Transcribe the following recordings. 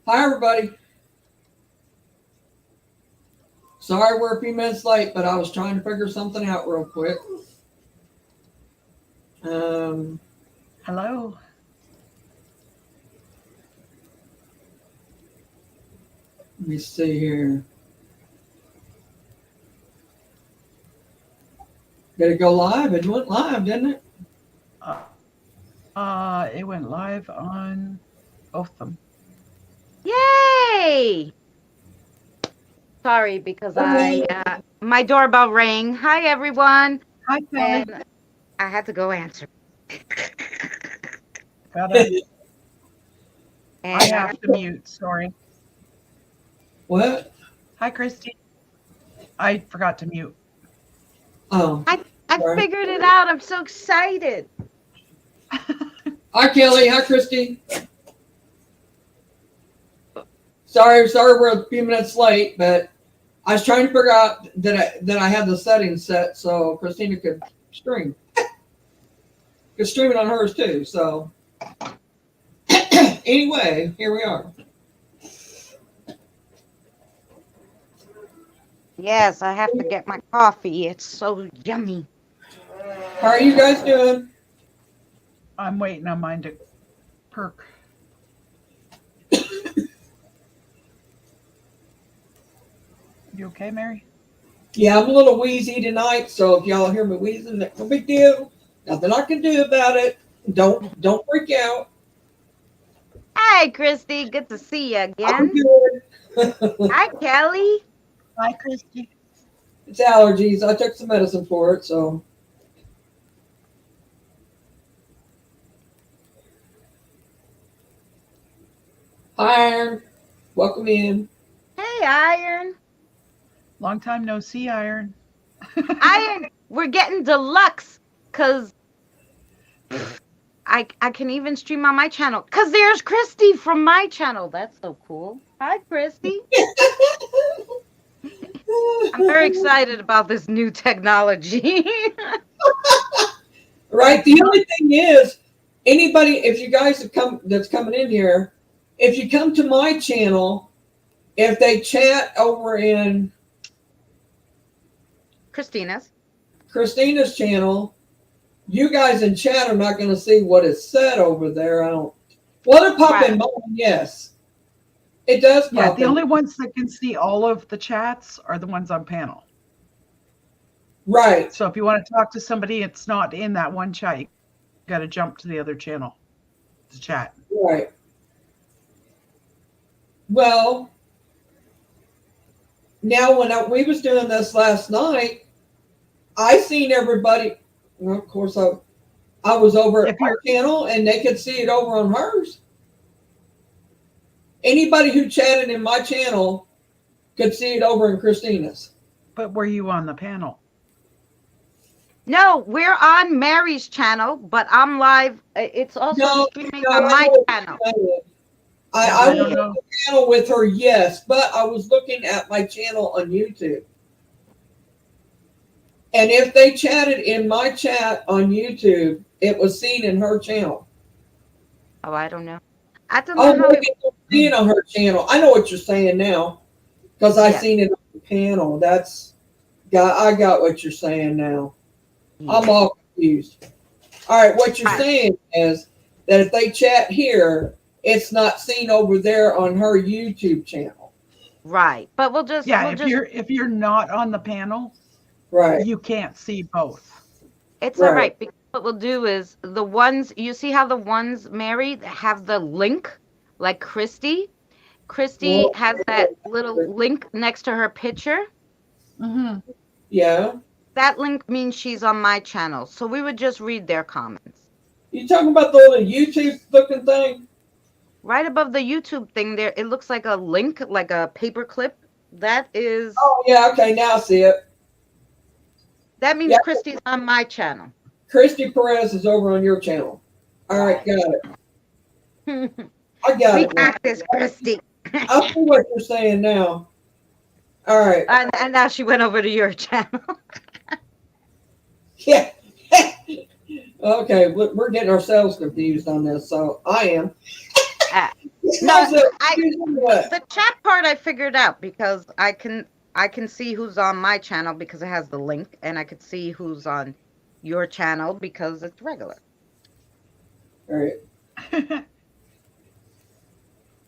Hi, everybody. Sorry we're a few minutes late, but I was trying to figure something out real quick. Um, Hello. Let me see here. Did it go live? It went live, didn't it? It went live on both of them. Yay! Sorry, because Okay. my doorbell rang. Hi, everyone. Hi, Kelly. And I had to go answer. I And have to mute. Sorry. What? Hi, Christy. I forgot to mute. Oh, I sorry. figured it out. I'm so excited. Hi, Kelly. Hi, Christy. Sorry, we're a few minutes late, but I was trying to figure out that I had the settings set so Christina could stream. Could stream it on hers too. So anyway, here we are. Yes, I have to get my coffee. It's so yummy. How are you guys doing? I'm waiting on mine to perk. You okay, Mary? Yeah, I'm a little wheezy tonight, so if y'all hear me wheezing, that's no big deal. Nothing I can do about it. Don't freak out. Hi, Christy. Good to see you I'm again. good. Hi, Kelly. Hi, Christy. It's allergies. I took some medicine for it, so. Hi, Iron. Welcome in. Hey, Iron. Long time no see, Iron. Iron, we're getting deluxe because I can even stream on my channel because there's Christy from my channel. That's so cool. Hi, Christy. I'm very excited about this new technology. Right. The only thing is, anybody, if you guys have come that's coming in here, if you come to my channel, if they chat over in Christina's. Christina's channel, you guys in chat are not going to see what is said over there. I don't. Well, it pop in mine, yes. It does Yeah, pop the in. only ones that can see all of the chats are the ones on panel. Right. So if you want to talk to somebody, it's not in that one chat. You got to jump to the other channel to chat. Right. Well, now when we was doing this last night, I seen everybody. Well, of course, I was over at my channel, and they could see it over on hers. Anybody who chatted in my channel could see it over in Christina's. But were you on the panel? No, we're on Mary's channel, but I'm live. It's also streaming on my channel. I was on the channel with her, yes, but I was looking at my channel on YouTube. And if they chatted in my chat on YouTube, it was seen in her channel. Oh, I don't know. I don't know how it was seen on her channel. I know what you're saying now because I seen it on the panel. I got what you're saying now. I'm all confused. All right, what you're saying is that if they chat here, it's not seen over there on her YouTube channel. Right, but we'll just if you're not on the panel, right, you can't see both. It's all right, because what we'll do is the ones you see how the ones Mary have the link, like Christy. Christy has that little link next to her picture. Mm-hmm. Yeah. That link means she's on my channel, so we would just read their comments. You talking about the little YouTube looking thing? Right above the YouTube thing there, it looks like a link, like a paper clip. That is. Oh yeah, okay, now I see it. That means Christy's on my channel. Christy Perez is over on your channel. All right, got it. I got it. We got this, Christy. I see what you're saying now. All right. And now she went over to your channel. Yeah. Okay, we're getting ourselves confused on this, so I am. Yeah. No, How's that? I What? the chat part I figured out because I can see who's on my channel because it has the link, and I could see who's on your channel because it's regular. All right.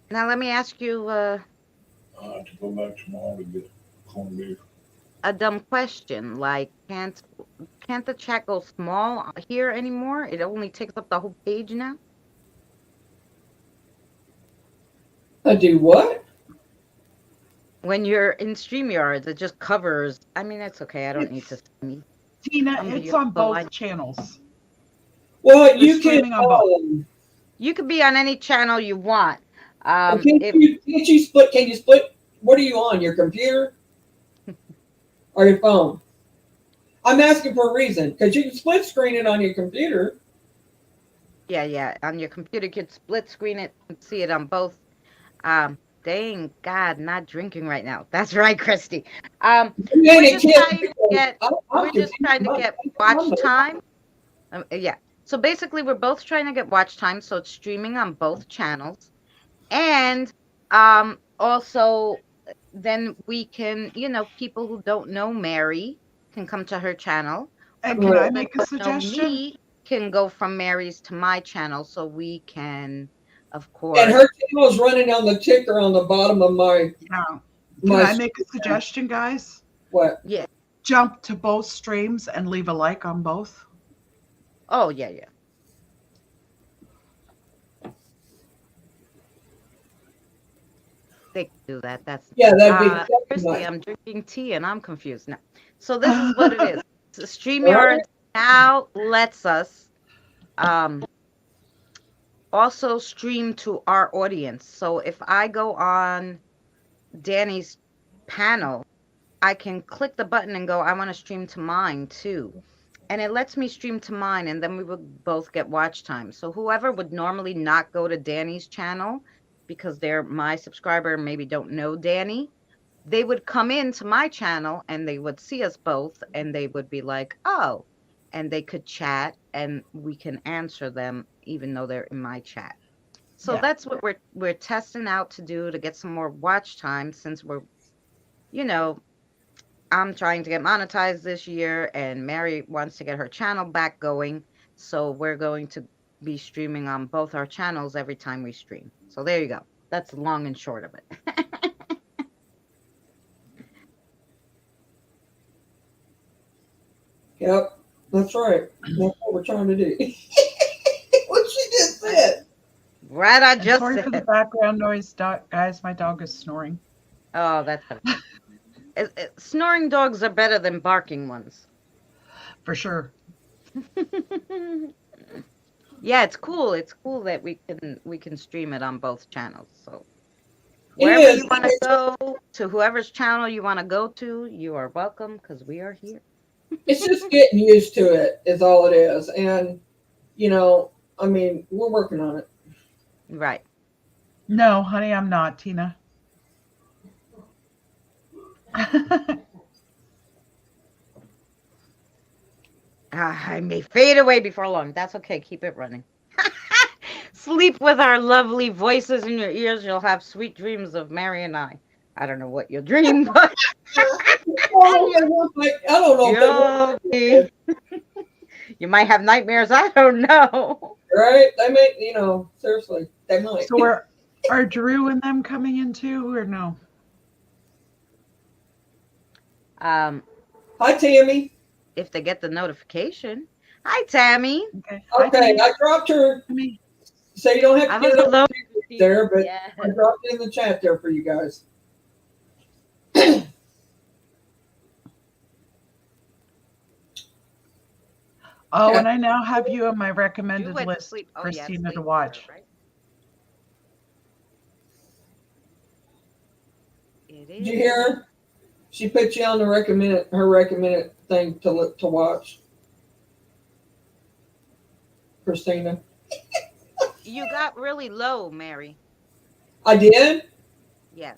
Now let me ask you I have to go back tomorrow to get corned beef. a dumb question. Like, can't the chat go small here anymore? It only takes up the whole page now. I do what? When you're in StreamYard, it just covers. I mean, it's okay. I don't need to see. Tina, I'm it's on beautiful. both channels. Well, They're you can. streaming on both. You could be on any channel you want. Can't If you split? Can you split? What are you on? Your computer or your phone? I'm asking for a reason because you can split screen it on your computer. yeah, on your computer, you could split screen it and see it on both. Dang God, not drinking right now. That's right, Christy. Man, We're it just can't trying be- to get. I'm We're just confused. trying to get watch time. Yeah. So basically, we're both trying to get watch time, so it's streaming on both channels, and also then we can, people who don't know Mary can come to her channel. And People can I Right. make a that don't know suggestion? me can go from Mary's to my channel, so we can, of course. And her channel is running on the ticker on the bottom of my Yeah. Can my I make a suggestion, guys? what? Yeah. Jump to both streams and leave a like on both. Oh yeah. They can do that. That's Yeah, that'd be Christy, nice. I'm drinking tea and I'm confused now. So this is what it is. So StreamYard now lets us also stream to our audience. So if I go on Danny's panel, I can click the button and go, I want to stream to mine too. And it lets me stream to mine, and then we would both get watch time. So whoever would normally not go to Danny's channel because they're my subscriber and maybe don't know Danny, they would come into my channel and they would see us both and they would be like, oh, and they could chat and we can answer them even though they're in my chat. So Yeah. that's what we're testing out to do to get some more watch time since we're, I'm trying to get monetized this year and Mary wants to get her channel back going. So we're going to be streaming on both our channels every time we stream. So there you go. That's the long and short of it. Yep, that's right. That's what we're trying to do. What she just said. Right, I And just sorry for the said. background noise, guys. My dog is snoring. Oh, that's okay. Snoring dogs are better than barking ones. For sure. Yeah, it's cool. It's cool that we can stream it on both channels. So It wherever is. you want to go, to whoever's channel you want to go to, you are welcome because we are here. It's just getting used to it is all it is. And, I mean, we're working on it. Right. No, honey, I'm not, Tina. I may fade away before long. That's okay. Keep it running. Sleep with our lovely voices in your ears. You'll have sweet dreams of Mary and I. I don't know what you'll dream, but I don't know if they you might have nightmares. I don't know. right? They may, seriously, they might. So are Drew and them coming in too, or no? Hi, Tammy. If they get the notification. Hi, Tammy. Okay. Okay, I dropped her, Tammy. so you don't have I to was get it alone. there, but Yeah. I dropped it in the chat there for you guys. Oh, Yeah. and I now have you on my You recommended went to list, sleep. Oh, yeah, Christina, to sleep, watch. right? It Did you is. hear her? She put you on the recommended thing to watch. Christina. You got really low, Mary. I did? Yeah.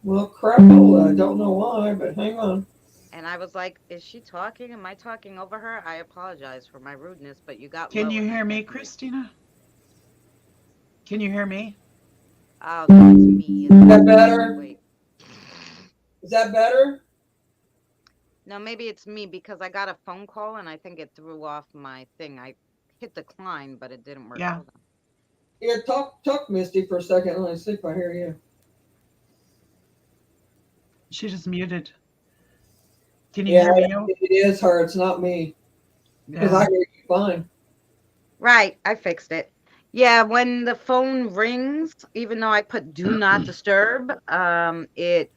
Well, crapola. I don't know why, but hang on. And I was like, is she talking? Am I talking over her? I apologize for my rudeness, but you got Can low you and I hear me, can't Christina? Can you hear me? Oh, no, it's me. Is that better? Wait. Is that better? No, maybe it's me because I got a phone call and I think it threw off my thing. I hit decline, but it didn't work. Yeah. Hold on. Yeah, talk Misty for a second. Let me see if I hear you. She just muted. Can you Yeah, hear me? Oh? it is her. It's not me. Because I Yeah. hear you fine. Right, I fixed it. Yeah, when the phone rings, even though I put do not disturb, it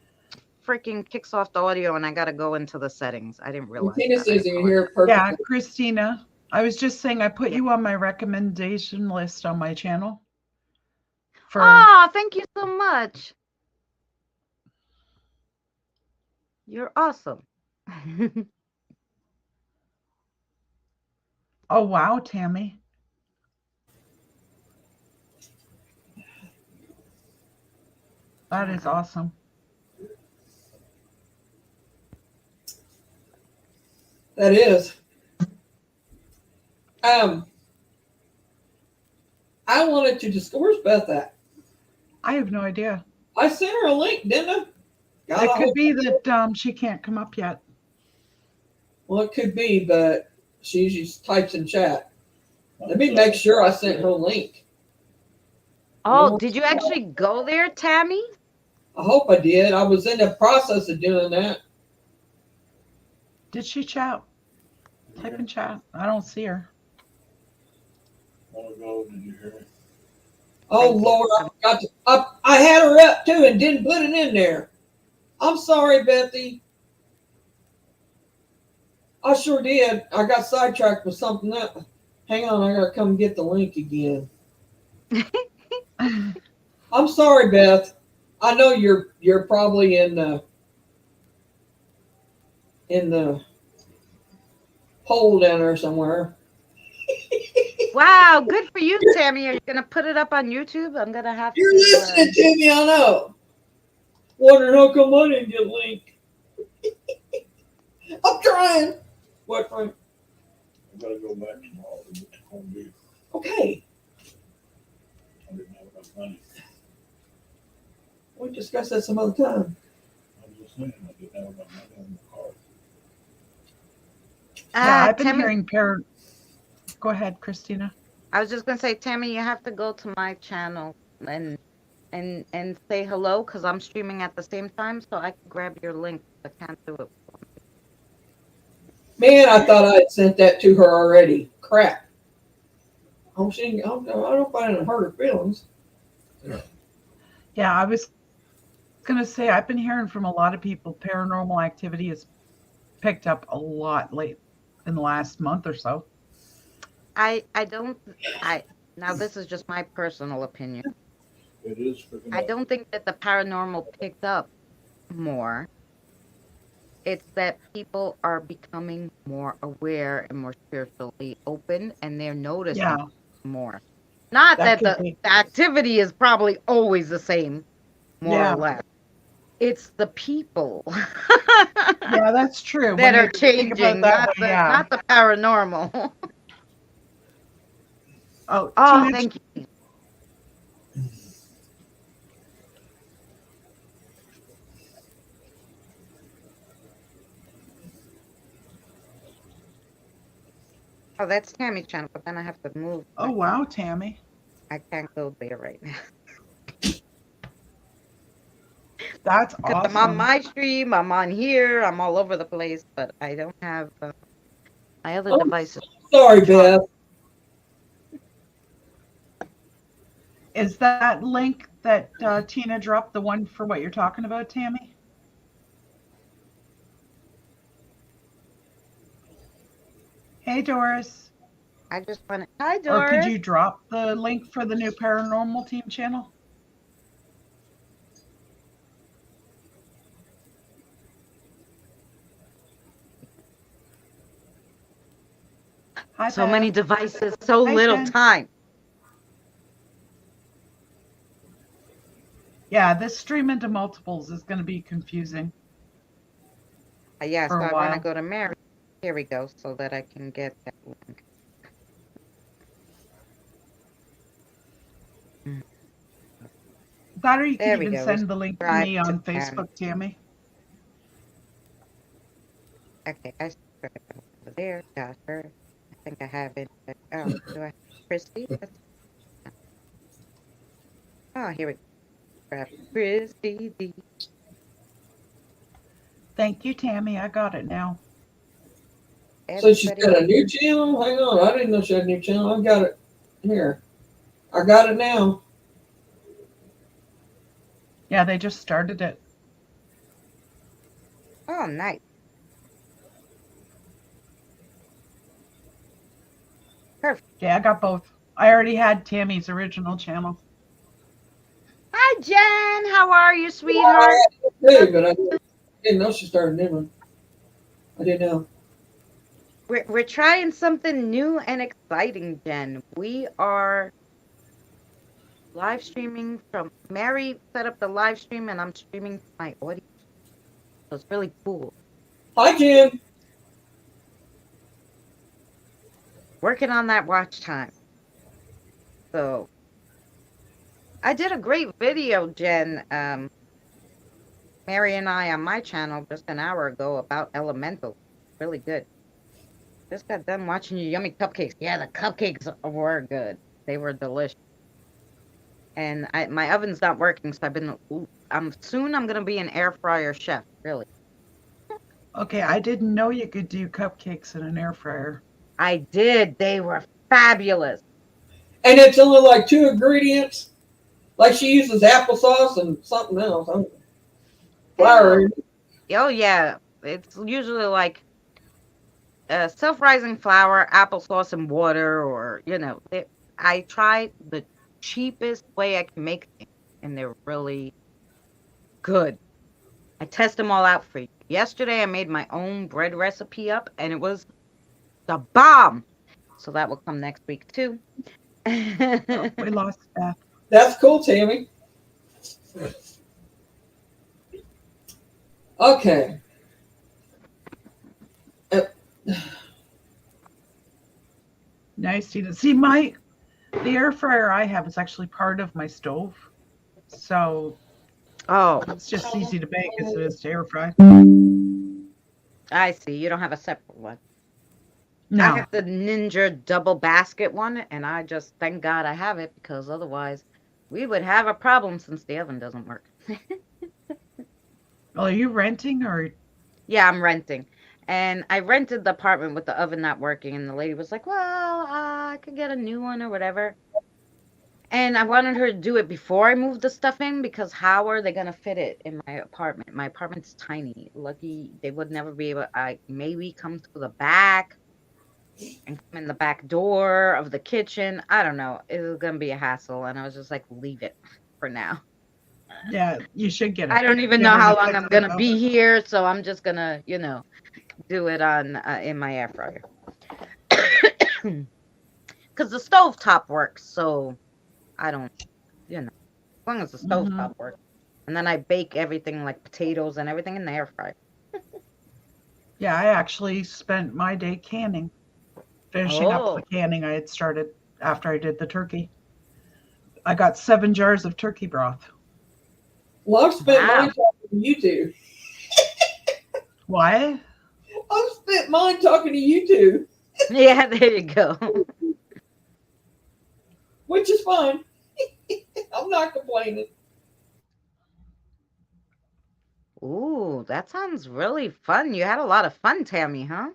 freaking kicks off the audio and I gotta go into the settings. I didn't And realize Tina that. I says you apologize. hear it perfectly. Yeah, Christina. I was just saying I put Yeah. you on my recommendation list on my channel. For Oh, thank you so much. You're awesome. oh wow, Tammy. That is awesome. That is. I wanted to just. Where's Beth at? I have no idea. I sent her a link, didn't I? God, It I could hope- be that she can't come up yet. Well, it could be, but she just types in chat. Let me make sure I sent her a link. Oh, did you actually go there, Tammy? I hope I did. I was in the process of doing that. Did she chat? Type in chat. I don't see her. While ago, did you hear me? Oh Thank you. Lord, I forgot to. I had her up too and didn't put it in there. I'm sorry, Bethy. I sure did. I got sidetracked with something else. Hang on, I gotta come get the link again. I'm sorry, Beth. I know you're probably in the hole down there somewhere. Wow, good for you, Tammy. Are you gonna put it up on YouTube? I'm gonna have You're to. listening to me, I know. Wondering how come I didn't get a link. I'm trying. What, Frank? I gotta go back tomorrow to get the corned beef. Okay. I didn't have enough money. We'll discuss that some other time. I was just saying, I didn't have enough money on the card. Yeah, I've been Tammy, hearing Go ahead, Christina. I was just gonna say, Tammy, you have to go to my channel and say hello because I'm streaming at the same time, so I can grab your link. I can't do it. Man, I thought I had sent that to her already. Crap. I don't find it hurt her feelings. Yeah, I was gonna say I've been hearing from a lot of people paranormal activity has picked up a lot late in the last month or so. Now this is just my personal opinion. It is picking I up. don't think that the paranormal picked up more. It's that people are becoming more aware and more spiritually open, and they're noticing Yeah, more. Not that that could be. the activity is probably always the same, more Yeah. or less. It's the people Yeah, that's true. that When are you think about changing, it that way, yeah. not the paranormal. Oh, Oh, Tina, thank you. Oh, that's Tammy's channel, but then I have to move. oh wow, Tammy. I can't go there right now. That's Because I'm on awesome. my stream, I'm on here, I'm all over the place, but I don't have my other Oh, devices. Sorry, Beth. Is that link that Tina dropped the one for what you're talking about, Tammy? Hey, Doris. I just want to. Hi, Or could Doris. you drop the link for the new paranormal team channel? Hi, So many Beth. devices, so Hi, little Jen. time. Yeah, this stream into multiples is going to be confusing Yeah, for so a I want to while. go to Mary. Here we go, so that I can get that link. That, or you There can we even go. send the link to Subscribe me to on Tammy. Facebook, Tammy. Okay, I subscribe over there. Got her. I think I have it. Oh, do I have Christy? Oh, here we go. Grab Christy D. Thank you, Tammy. I got it now. So she's Everybody. got a new channel? Hang on. I didn't know she had a new channel. I've got it here. I got it now. Yeah, they just started it. Oh, nice. Yeah, I got both. I already had Tammy's original channel. Hi, Jen. How are you, sweetheart? Hey, but I didn't know she started a new one. I didn't know. We're trying something new and exciting, Jen. We are live streaming from Mary set up the live stream and I'm streaming to my audience. So it's really cool. Hi, Jim. Working on that watch time. So I did a great video, Jen. Mary and I on my channel just an hour ago about Elemental. Really good. Just got done watching your yummy cupcakes. Yeah, the cupcakes were good. They were delicious. And my oven's not working, so I'm gonna be an air fryer chef, really. Okay, I didn't know you could do cupcakes in an air fryer. I did. They were fabulous. And it's only like 2 ingredients. Like she uses applesauce and something else. Flour. Oh yeah, it's usually like self-rising flour, applesauce, and water, or I tried the cheapest way I can make things, and they're really good. I test them all out for you. Yesterday, I made my own bread recipe up, and it was the bomb. So that will come next week too. Oh, we lost Beth. That's cool, Tammy. Okay. Nice to see the air fryer I have is actually part of my stove. So it's just easy to bake as it is to air fry. I see. You don't have a separate one. No. I have the Ninja double basket one, and I just thank God I have it because otherwise we would have a problem since the oven doesn't work. Well, are you renting or? Yeah, I'm renting. And I rented the apartment with the oven not working, and the lady was like, well, I could get a new one or whatever. And I wanted her to do it before I moved the stuff in because how are they going to fit it in my apartment? My apartment's tiny. Lucky they would never be able. I maybe come through the back and come in the back door of the kitchen. I don't know. It was going to be a hassle. And I was just like, leave it for now. Yeah, you should get it. I don't even know how long I'm going to be here. So I'm just going to, do it on in my air fryer. Because the stovetop works. So I don't, as long as the stovetop works. And then I bake everything like potatoes and everything in the air fryer. Yeah, I actually spent my day canning. Finishing up the canning I had started after I did the turkey. I got 7 jars of turkey broth. Well, I've spent mine talking to you two. What? I've spent mine talking to you two. Yeah, there you go. Which is fine. I'm not complaining. Ooh, that sounds really fun. You had a lot of fun, Tammy, huh?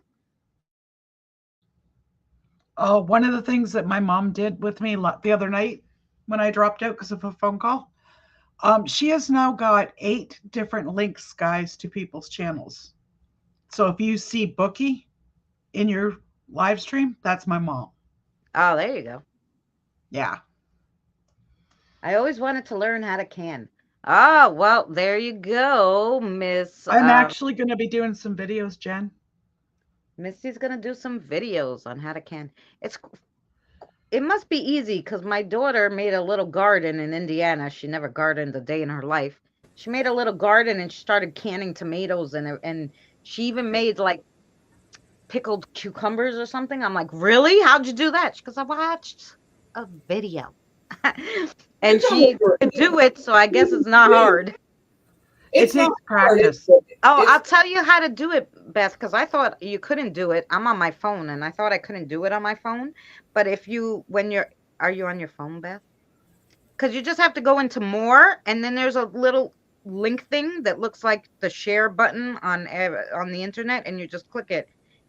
Oh, one of the things that my mom did with me the other night when I dropped out because of a phone call, she has now got 8 different links, guys, to people's channels. So if you see Bookie in your live stream, that's my mom. Oh, there you go. Yeah. I always wanted to learn how to can. Oh, well, there you go, Miss. I'm actually going to be doing some videos, Jen. Misty's going to do some videos on how to can. It must be easy because my daughter made a little garden in Indiana. She never gardened a day in her life. She made a little garden and she started canning tomatoes and she even made like pickled cucumbers or something. I'm like, really? How'd you do that? She goes, I watched a video. and It's she not hard. could do it, so I guess it's not hard. It's It takes not hard. practice. Oh, It's- I'll tell you how to do it, Beth, because I thought you couldn't do it. I'm on my phone, and I thought I couldn't do it on my phone. But if you, are you on your phone, Beth? Because you just have to go into more, and then there's a little link thing that looks like the share button on the internet, and you just click it,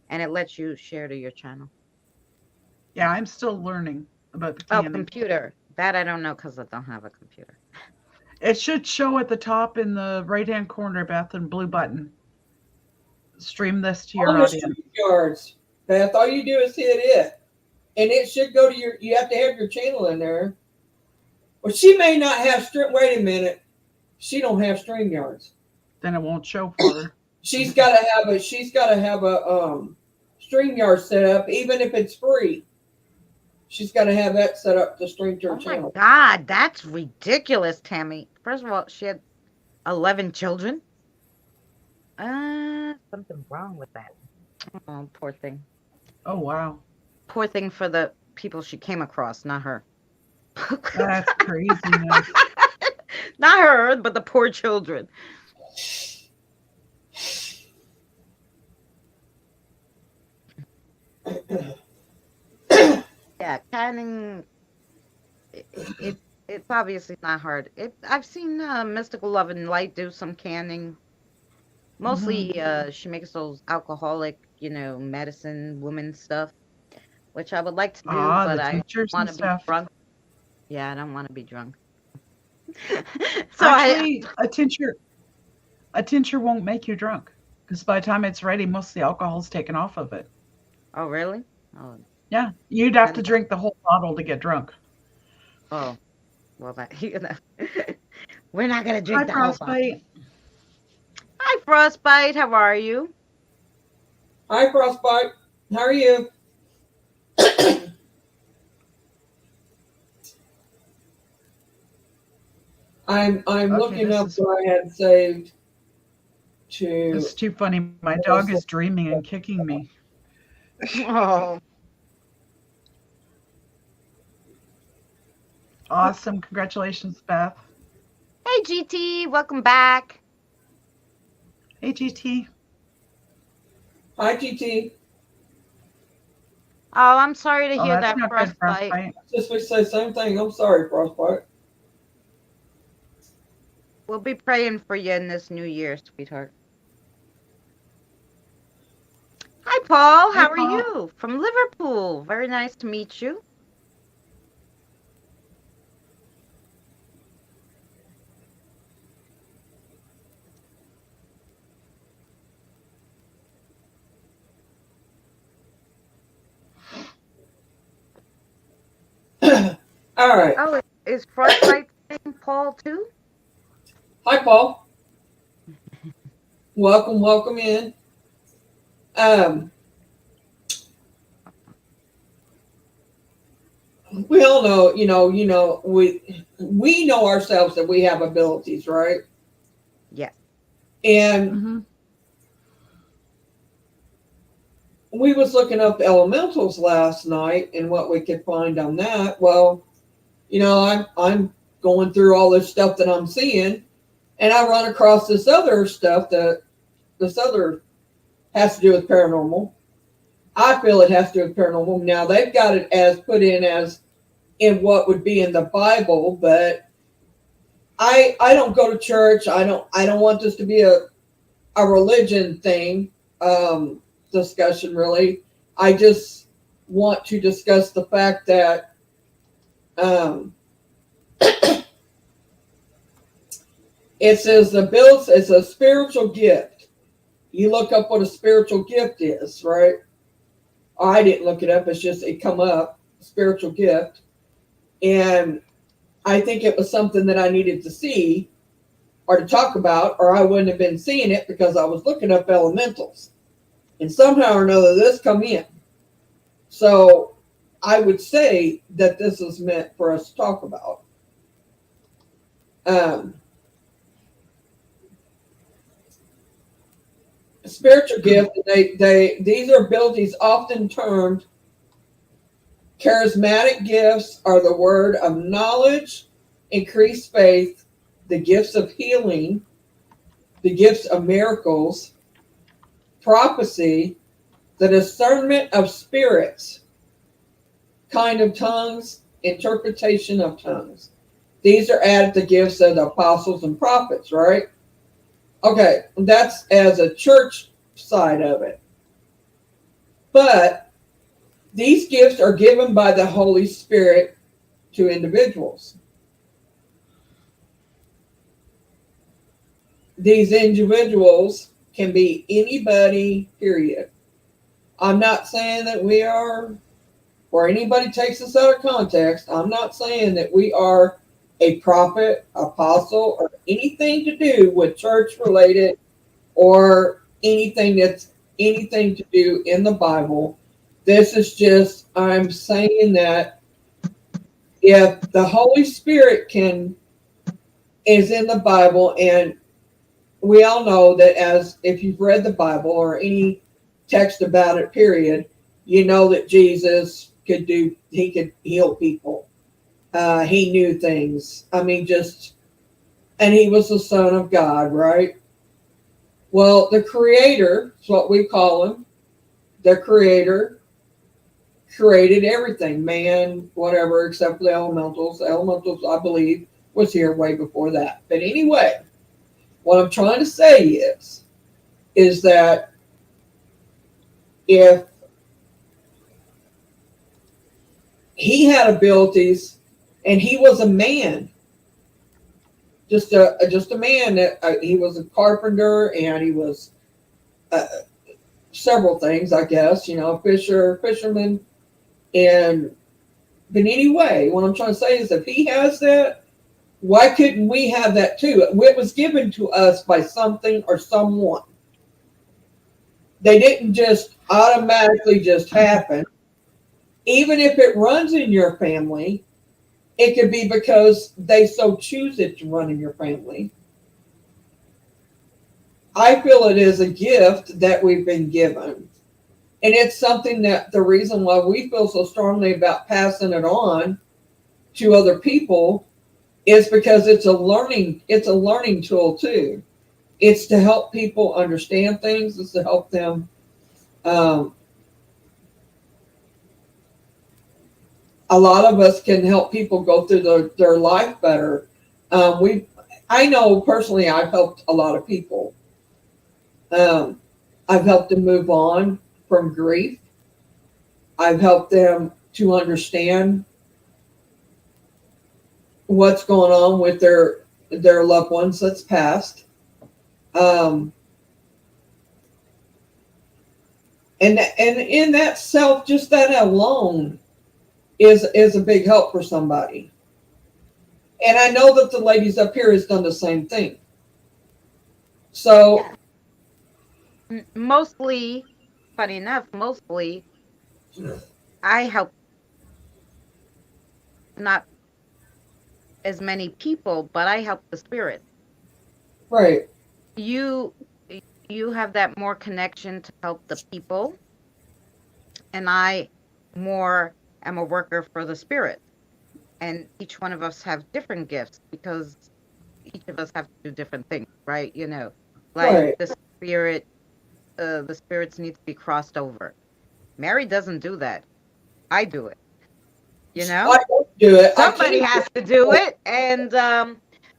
and it lets you share to your channel. Yeah, I'm still learning about the Oh, canning. computer. That I don't know because I don't have a computer. It should show at the top in the right-hand corner, Beth, and blue button. Stream this to your on the audience. StreamYards, Beth, all you do is hit it. And it should go to you have to have your channel in there. Well, she may not have wait a minute. She don't have StreamYards. Then it won't show for her. She's gotta have a StreamYard set up, even if it's free. She's gotta have that set up to stream to her Oh my channel. God, that's ridiculous, Tammy. First of all, she had 11 children. Something wrong with that. Oh, poor thing. Oh, wow. Poor thing for the people she came across, not her. That's craziness. Not her, but the poor children. Yeah, canning. It's obviously not hard. I've seen Mystical Love and Light do some canning. Mostly, she makes those alcoholic, medicine woman stuff, which I would like to do, but the I teachers want and to be stuff. drunk. Yeah, I don't want to be drunk. Actually, a tincture won't make you drunk because by the time it's ready, most of the alcohol's taken off of it. Oh, really? Oh, Yeah, you'd have to drink the whole bottle to get drunk. oh. Well, we're not gonna Hi, drink the whole bottle. Frostbite. Hi, Frostbite. How are you? Hi, Frostbite. How are you? I'm looking this up is- what I had saved to. This is too funny. My dog is dreaming and kicking me. Oh. Awesome. Congratulations, Beth. Hey, GT. Welcome back. Hey, GT. Hi, GT. Oh, I'm sorry to Oh, hear that's that, not good, Frostbite. Frostbite. Just we say the same thing. I'm sorry, Frostbite. We'll be praying for you in this new year, sweetheart. Hi, Paul. Hi, How are Paul. you? From Liverpool. Very nice to meet you. All right. Oh, is Frostbite saying Paul too? Hi, Paul. Welcome in. We all know, we know ourselves that we have abilities, right? Yes. And Mm-hmm. we was looking up elementals last night and what we could find on that. Well, I'm going through all this stuff that I'm seeing, and I run across this other stuff that this other has to do with paranormal. I feel it has to do with paranormal. Now they've got it as put in what would be in the Bible, but I don't go to church. I don't want this to be a religion thing discussion really. I just want to discuss the fact that it says the bills is a spiritual gift. You look up what a spiritual gift is, right? I didn't look it up. It's just it come up, spiritual gift. And I think it was something that I needed to see or to talk about, or I wouldn't have been seeing it because I was looking up elementals. And somehow or another, this come in. So I would say that this is meant for us to talk about. Spiritual gift, these are abilities often termed charismatic gifts, are the word of knowledge increased faith, the gifts of healing, the gifts of miracles, prophecy, the discernment of spirits, kind of tongues, interpretation of tongues. These are added to gifts of the apostles and prophets, right? Okay, that's as a church side of it. But these gifts are given by the Holy Spirit to individuals. These individuals can be anybody, period. I'm not saying that we are, or anybody takes this out of context, I'm not saying that we are a prophet, apostle, or anything to do with church related or anything that's anything to do in the Bible. This is just, I'm saying that if the Holy Spirit is in the Bible, and we all know that, as if you've read the Bible or any text about it, period, you know that Jesus could heal people. He knew things. I mean, and he was the Son of God, right? Well, the Creator is what we call him. The Creator created everything, man, whatever, except the elementals. The elementals, I believe, was here way before that. But anyway, what I'm trying to say is that if he had abilities and he was a man, just a man, that he was a carpenter, and he was several things, I guess, fisherman. But anyway, what I'm trying to say is if he has that, why couldn't we have that too? It was given to us by something or someone. They didn't just automatically just happen. Even if it runs in your family, it could be because they so choose it to run in your family. I feel it is a gift that we've been given. And it's something that the reason why we feel so strongly about passing it on to other people is because it's a learning tool too. It's to help people understand things. It's to help them a lot of us can help people go through their life better. I know personally I've helped a lot of people. I've helped them move on from grief. I've helped them to understand what's going on with their loved ones that's passed. And in that self, just that alone is a big help for somebody. And I know that the ladies up here has done the same thing. So mostly, funny enough, I help not as many people, but I help the spirit. Right. You have that more connection to help the people, and I more am a worker for the spirit. And each one of us have different gifts because each of us have to do different things, right? Right. The spirits need to be crossed over. Mary doesn't do that. I do it. I don't do it. Somebody has to do it, and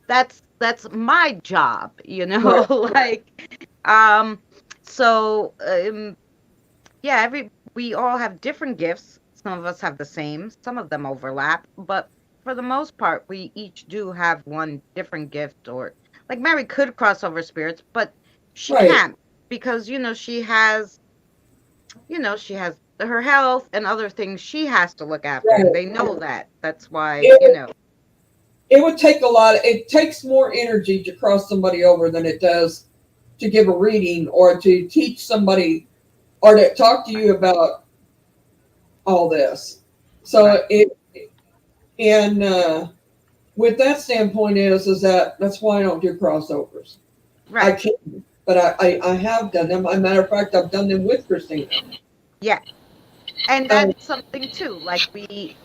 that's my job. Right. We all have different gifts. Some of us have the same. Some of them overlap, but for the most part, we each do have one different gift. Or like Mary could cross over spirits, but she can't because she has her health and other things she has to look after. Right. They know that. That's why it would take it takes more energy to cross somebody over than it does to give a reading or to teach somebody or to talk to you about all this. So with that standpoint is that's why I don't do crossovers. Right. I can't, but I have done them. As a matter of fact, I've done them with Christina. Yeah. And that's something too. Like she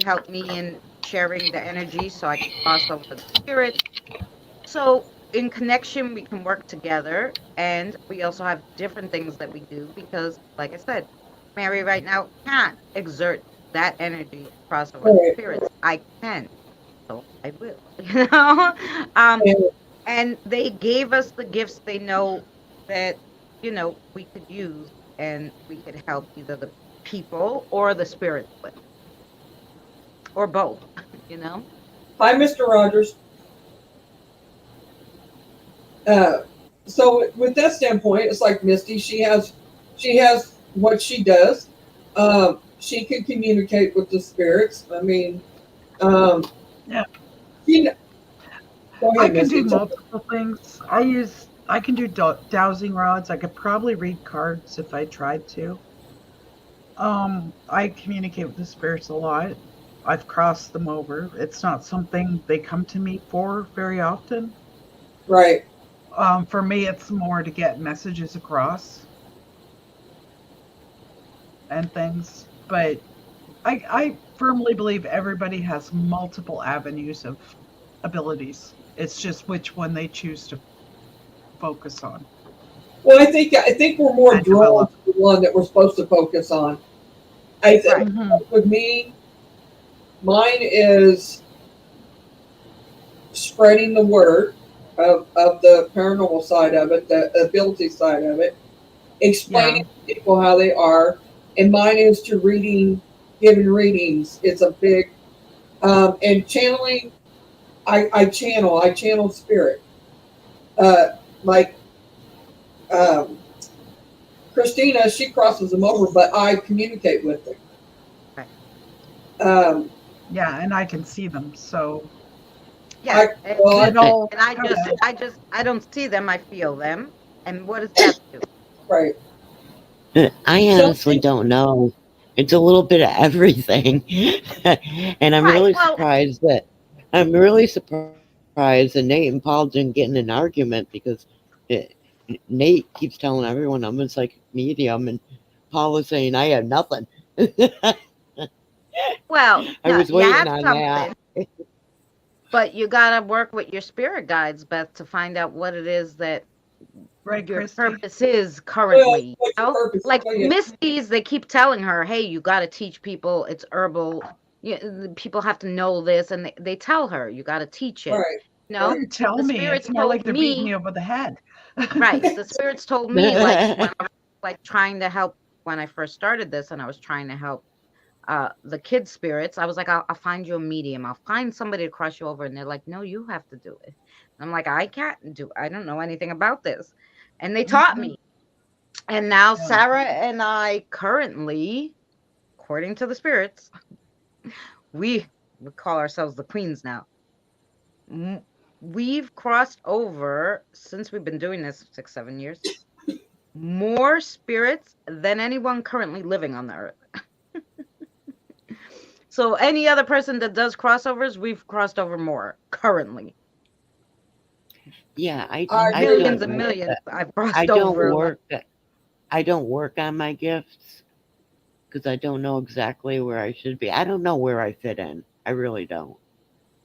helped me in sharing the energy so I could cross over the spirit. So in connection, we can work together, and we also have different things that we do because, like I said, Mary right now can't exert that energy across over the Right. spirits. I can, so I will. You know, um, And and they gave us the gifts they know that we could use, and we could help either the people or the spirits with, or both. You know. hi, Mr. Rogers. Uh, so with that standpoint, it's like Misty. She has what she does. She can communicate with the spirits. I mean, um, Yeah. you know, go I ahead, can do Misty. multiple things. I can do dowsing rods. I could probably read cards if I tried to. I communicate with the spirits a lot. I've crossed them over. It's not something they come to me for very often. Right. For me, it's more to get messages across and things. But I firmly believe everybody has multiple avenues of abilities. It's just which one they choose to focus on Well, I think we're more and drawn develop. to the one that we're supposed to focus on. I think Right. Hmm. with me, mine is spreading the word of the paranormal side of it, the ability side of it, Yeah. explaining to people how they are, and mine is to giving readings. It's a big, and channeling. I channel spirit. Like um, Christina, she crosses them over, but I communicate with them. Right. Um, Yeah, and I can see them. So Yeah. well, it all And I kind just, of, I don't see them. I feel them. And what does that do? right. I So honestly don't know. It's a little bit of everything. And Right. Well, I'm really surprised that Nate and Paul didn't get in an argument because it, Nate keeps telling everyone I'm a psychic medium, and Paul was saying I have nothing. I no, was you waiting have on that. something, but you gotta work with your spirit guides, Beth, to find out what it is that right, your Christy? purpose is well, currently. what's your purpose? Like Oh, yeah, Misty's, they keep telling her, "Hey, you got to teach people it's herbal. The people have to know this," and they tell her, "You got to teach it." right, You They know, right. didn't tell the me. spirits It's more told like they're beating me, me over the head. right? The spirits told me, like when I was like trying to help when I first started this, and I was trying to help the kids' spirits. I was like, I'll find you a medium. I'll find somebody to cross you over, and they're like, "No, you have to do it." And I'm like, I can't do. I don't know anything about this, and they taught Mhm. me. And now Yeah. Sarah and I currently, according to the spirits, we call ourselves the queens now. M- We've crossed over since we've been doing this 6, 7 years. More spirits than anyone currently living on the earth. So any other person that does crossovers, we've crossed over more currently. Yeah, I I agree. Millions don't and work. millions I've I crossed don't over. work. I don't work on my gifts because I don't know exactly where I should be. I don't know where I fit in. I really don't.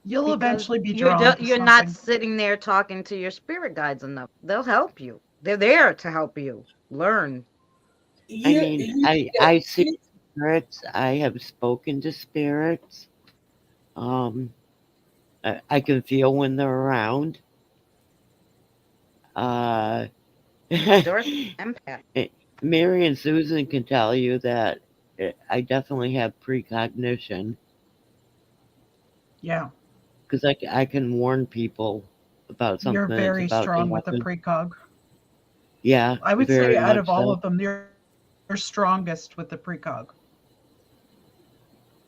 You'll Because eventually be drawn to you're not something. sitting there talking to your spirit guides enough. They'll help you. They're there to help you learn. I You, mean, you, I see you spirits. I have spoken to spirits. Um, I can feel when they're around. Uh, Doris empath. Mary and Susan can tell you that I definitely have precognition Yeah. because I can warn people about You're something that's very about to strong with the happen. precog. Yeah, I would say very out of much all so. of them, you're strongest with the precog,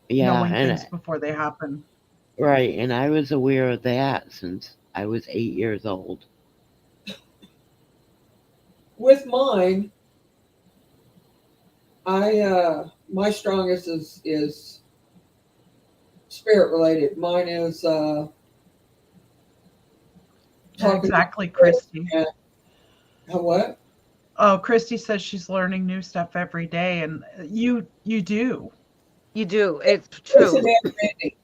Yeah, knowing things and before they happen. right, and I was aware of that since I was 8 years old. with mine, my strongest is spirit related. Mine is Yeah, talking to exactly, spirit Christy. and what? Oh, Christy says she's learning new stuff every day, and you do. You do. It's Listen, true. Randy,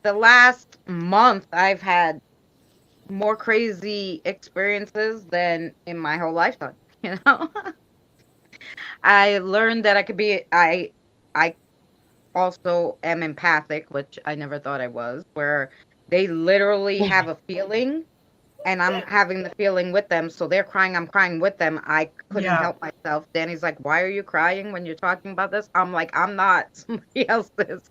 The last month, I've had more crazy experiences than in my whole lifetime. You know, I learned that I could be. I also am empathic, which I never thought I was. Where they literally have a feeling, and I'm having the feeling with them. So they're crying, I'm crying with them. I couldn't Yeah. help myself. Danny's like, "Why are you crying when you're talking about this?" I'm like, "I'm not. Somebody else is."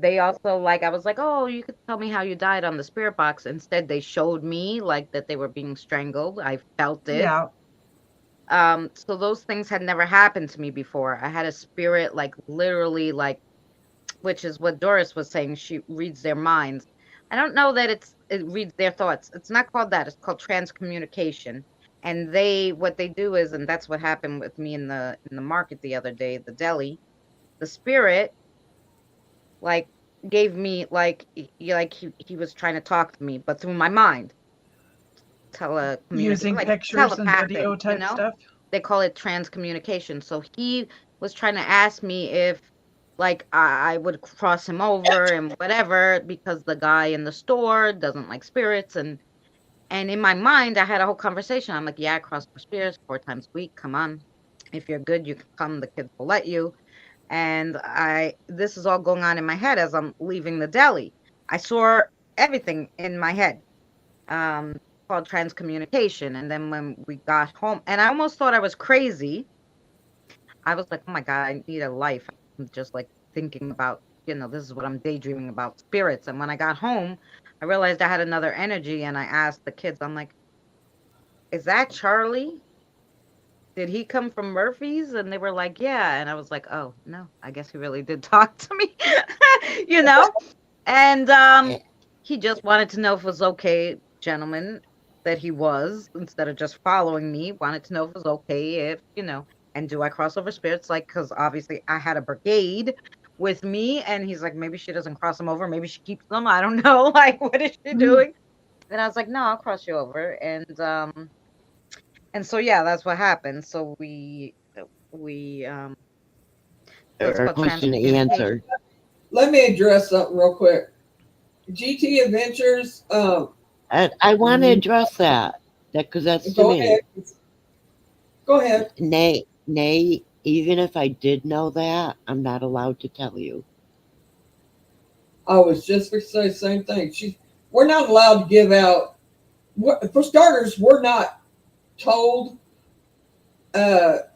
They also like, I was like, "Oh, you could tell me how you died on the spirit box." Instead, they showed me like that they were being strangled. I felt it. Yeah. So those things had never happened to me before. I had a spirit like literally like, which is what Doris was saying. She reads their minds. I don't know that it reads their thoughts. It's not called that. It's called transcommunication. And what they do is, and that's what happened with me in the market the other day, the deli. The spirit like gave me like he was trying to talk to me, but through my mind. Using Like pictures and telepathic, video type stuff. they call it transcommunication. So he was trying to ask me if like I would cross him over and whatever because the guy in the store doesn't like spirits and in my mind I had a whole conversation. I'm like, yeah, I cross for spirits 4 times a week. Come on. If you're good, you can come, the kids will let you. And this is all going on in my head as I'm leaving the deli. I saw everything in my head. Called transcommunication. And then when we got home, and I almost thought I was crazy. I was like, oh my God, I need a life. I'm just like thinking about, this is what I'm daydreaming about, spirits. And when I got home, I realized I had another energy and I asked the kids, I'm like, is that Charlie? Did he come from Murphy's? And they were like, yeah. And I was like, oh, no, I guess he really did talk to me, And he just wanted to know if it was okay, gentlemen, that he was, instead of just following me, wanted to know if it was okay if, and do I cross over spirits? Like, because obviously I had a brigade with me, and he's like, maybe she doesn't cross them over. Maybe she keeps them. I don't know. Like, what is she doing? And I was like, no, I'll cross you over. And so, yeah, that's what happened. So we that's Or called question transcommunication. answered. let me address something real quick. GT Adventures, I want to address that because that's to go me. ahead. Go ahead. Nay, even if I did know that, I'm not allowed to tell you. I was just going to say the same thing. We're not allowed to give out. For starters, we're not told bad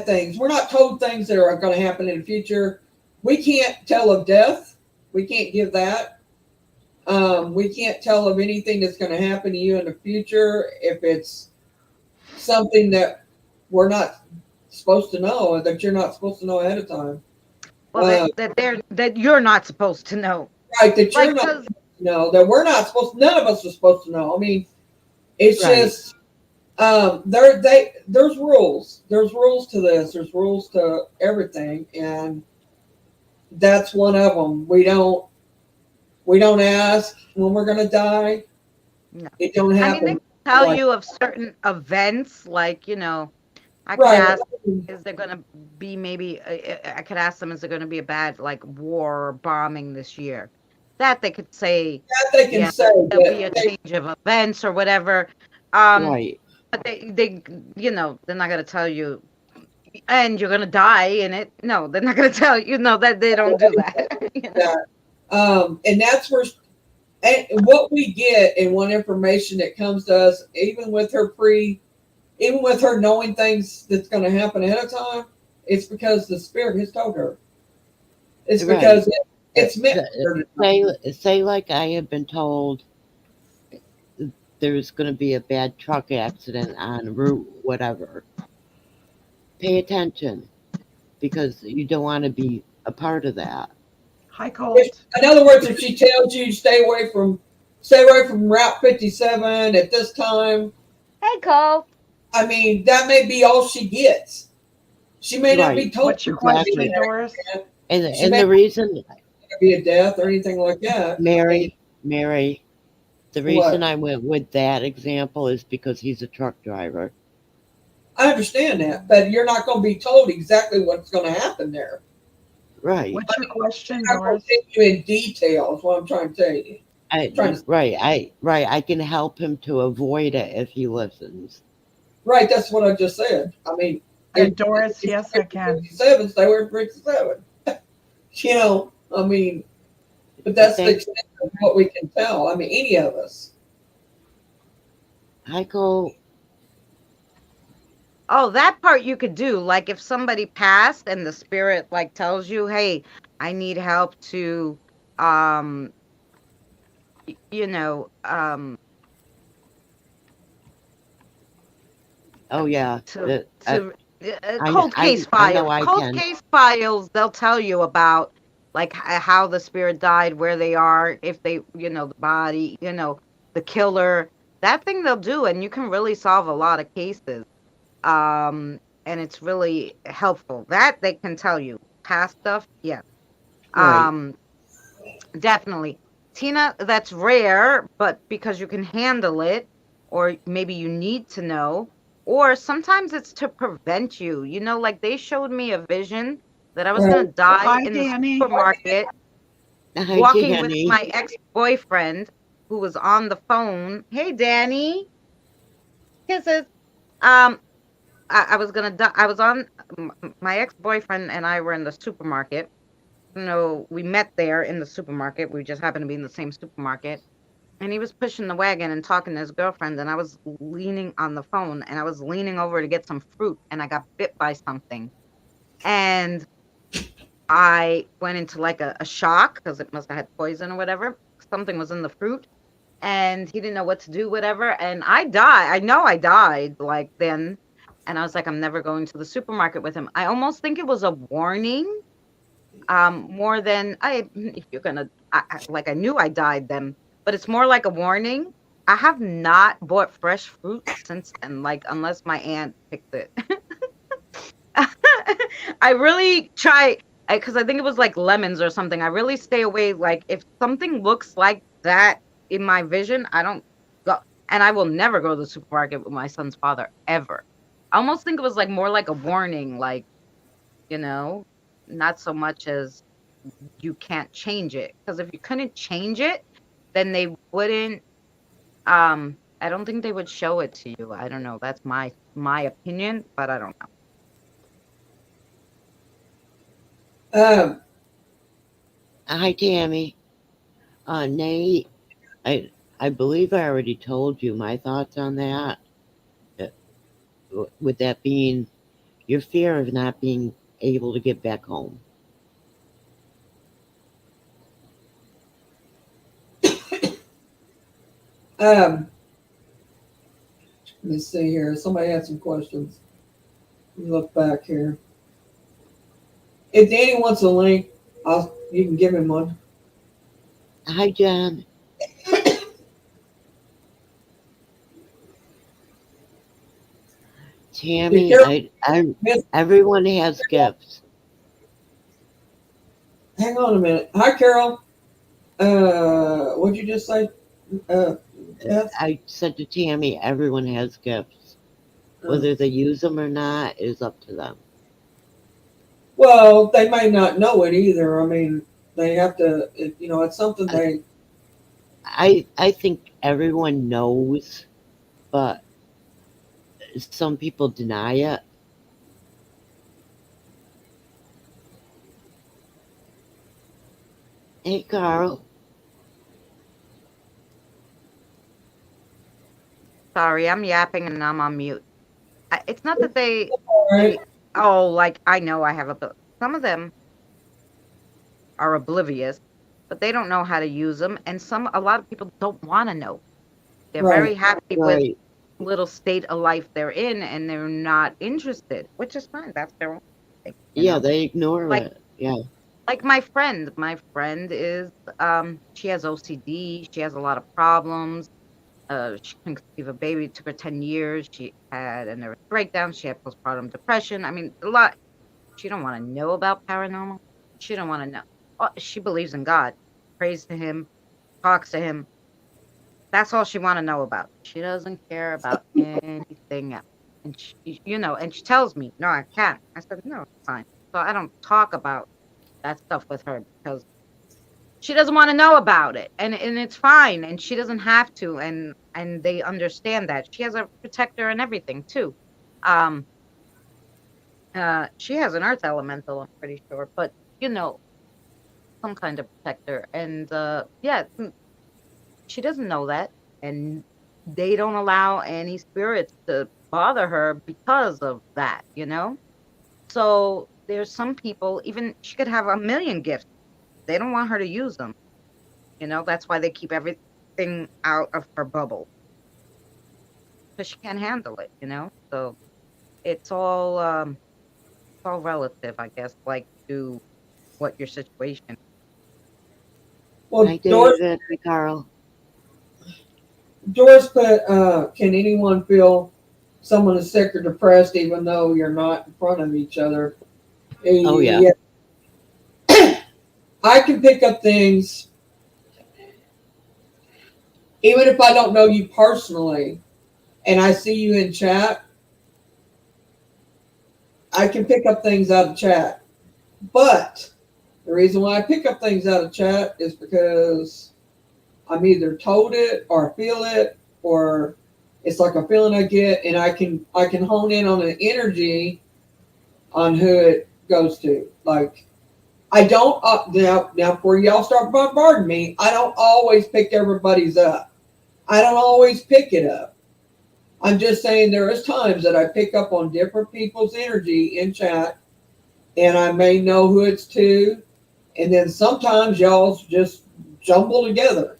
things. We're not told things that are going to happen in the future. We can't tell of death. We can't give that. We can't tell of anything that's going to happen to you in the future if it's something that we're not supposed to know or that you're not supposed to know ahead of time. Well, that you're not supposed to know. Right, that you're Like, not 'cause- supposed to know, that we're not supposed, none of us are supposed to know. I mean, it's Right. just, there's rules. There's rules to this. There's rules to everything. And that's one of them. We don't ask when we're going to die. No. It don't I mean, happen. they can tell like- you of certain events, like, I could Right. ask, is there going to be maybe, I could ask them, is there going to be a bad, like, war or bombing this year? That they could say, That they can yeah, say. there'll be a change of events or whatever. Right. But they they're not going to tell you, and you're going to die in it. No, they're not going to tell you, that they don't do that. And that's where, and what we get and what information that comes to us, even with her knowing things that's going to happen ahead of time, it's because the spirit has told her. It's Right. because it's meant for her to know. Say like I have been told there's going to be a bad truck accident on route whatever. Pay attention because you don't want to be a part of that. Hi, Colt. In other words, if she tells you stay away from Route 57 at this time, Hey, Cole. I mean, that may be all she gets. She may not be Right. told What's your Exactly. question, Doris? And the reason, to be a death or anything like that. Mary, The reason I went with that example is because he's a truck driver. I understand that, but you're not going to be told exactly what's going to happen there. Right. What's your question, I'm not going Doris? to take you in detail. Is what I'm trying to tell you. I can help him to avoid it if he listens. Right, that's what I just said. I mean, And Doris, yes, I can. 57, stay where 57. You know, I mean, but that's the extent of what we can tell. I mean, any of us. Heiko, Oh, that part you could do. Like if somebody passed and the spirit like tells you, "Hey, I need help to um you know, oh yeah, to I cold case know files. I Cold can. case files, they'll tell you about like how the spirit died, where they are, if they, the body, the killer. That thing they'll do, and you can really solve a lot of cases. And it's really helpful. That they can tell you. Past stuff, yeah. Right. Definitely. Tina, that's rare, but because you can handle it, or maybe you need to know, or sometimes it's to prevent you. Like they showed me a vision that I was going to die Hi, in Danny. the supermarket, Hi, walking with Danny. my ex-boyfriend who was on the phone. Hey, Danny. Kisses. I was going to die. I was on, my ex-boyfriend and I were in the supermarket. We met there in the supermarket. We just happened to be in the same supermarket. And he was pushing the wagon and talking to his girlfriend. And I was leaning on the phone and I was leaning over to get some fruit. And I got bit by something. And I went into like a shock because it must have had poison or whatever. Something was in the fruit. And he didn't know what to do, whatever. And I died. I know I died like then. And I was like, I'm never going to the supermarket with him. I almost think it was a warning. More than if you're gonna, I knew I died then, but it's more like a warning. I have not bought fresh fruit since then, like unless my aunt picked it. I really try, because I think it was like lemons or something. I really stay away. Like if something looks like that in my vision, I don't go, and I will never go to the supermarket with my son's father ever. I almost think it was like more like a warning, like not so much as you can't change it, because if you couldn't change it, then they wouldn't I don't think they would show it to you. I don't know, that's my opinion, but I don't know. Hi, Tammy. Nate, I believe I already told you my thoughts on that. With that being your fear of not being able to get back home. Let me see here. Somebody had some questions. Let me look back here. If Danny wants a link, you can give him one. Hi, John. Tammy, everyone has gifts. Hang on a minute. Hi, Carol. What'd you just say? I said to Tammy, everyone has gifts. Whether they use them or not is up to them. Well, they may not know it either. I mean, they have to, it's something they. I think everyone knows, but some people deny it. Hey, Carl. Sorry, I'm yapping and I'm on mute. It's not that they, Right. like I know I have some of them are oblivious, but they don't know how to use them, and a lot of people don't want to know. They're very happy with little state of life they're in, and they're not interested, which is fine. That's their own thing. Yeah, they ignore it. Yeah. Like my friend is she has OCD. She has a lot of problems. She couldn't conceive a baby. It took her 10 years. She had a nervous breakdown. She had postpartum depression. I mean, a lot. She don't want to know about paranormal. She don't want to know. She believes in God, prays to him, talks to him. That's all she want to know about. She doesn't care about anything else. And she, and she tells me, no, I can't. I said, no, it's fine. So I don't talk about that stuff with her because she doesn't want to know about it. And it's fine. And she doesn't have to. And they understand that. She has a protector and everything too. She has an earth elemental, I'm pretty sure, but some kind of protector. And she doesn't know that. And they don't allow any spirits to bother her because of that, So there's some people, even she could have a million gifts. They don't want her to use them. That's why they keep everything out of her bubble. Because she can't handle it, So it's all relative, I guess, like to what your situation. Well, I Doris, did it, Carl. Doris put, can anyone feel someone is sick or depressed even though you're not in front of each other? Oh, yeah. I can pick up things even if I don't know you personally and I see you in chat. I can pick up things out of chat. But the reason why I pick up things out of chat is because I'm either told it or feel it, or it's like a feeling I get, and I can hone in on an energy on who it goes to. Like, I don't now before y'all start bombarding me, I don't always pick everybody's up. I don't always pick it up. I'm just saying there is times that I pick up on different people's energy in chat, and I may know who it's to, and then sometimes y'all just jumble together.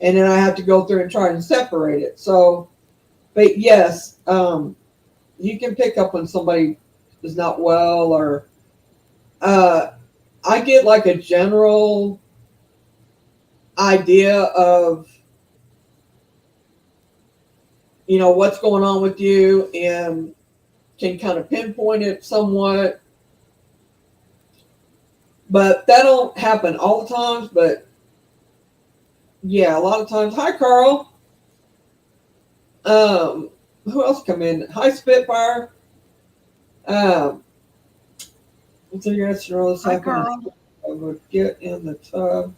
And then I have to go through and try and separate it. So, but yes, you can pick up when somebody is not well, or I get like a general idea of, what's going on with you, and can kind of pinpoint it somewhat. But that don't happen all the times, but yeah, a lot of times. Hi, Carl. Who else come in? Hi, Spitfire. So you guys should all Hi, Carl. I would get in the tub.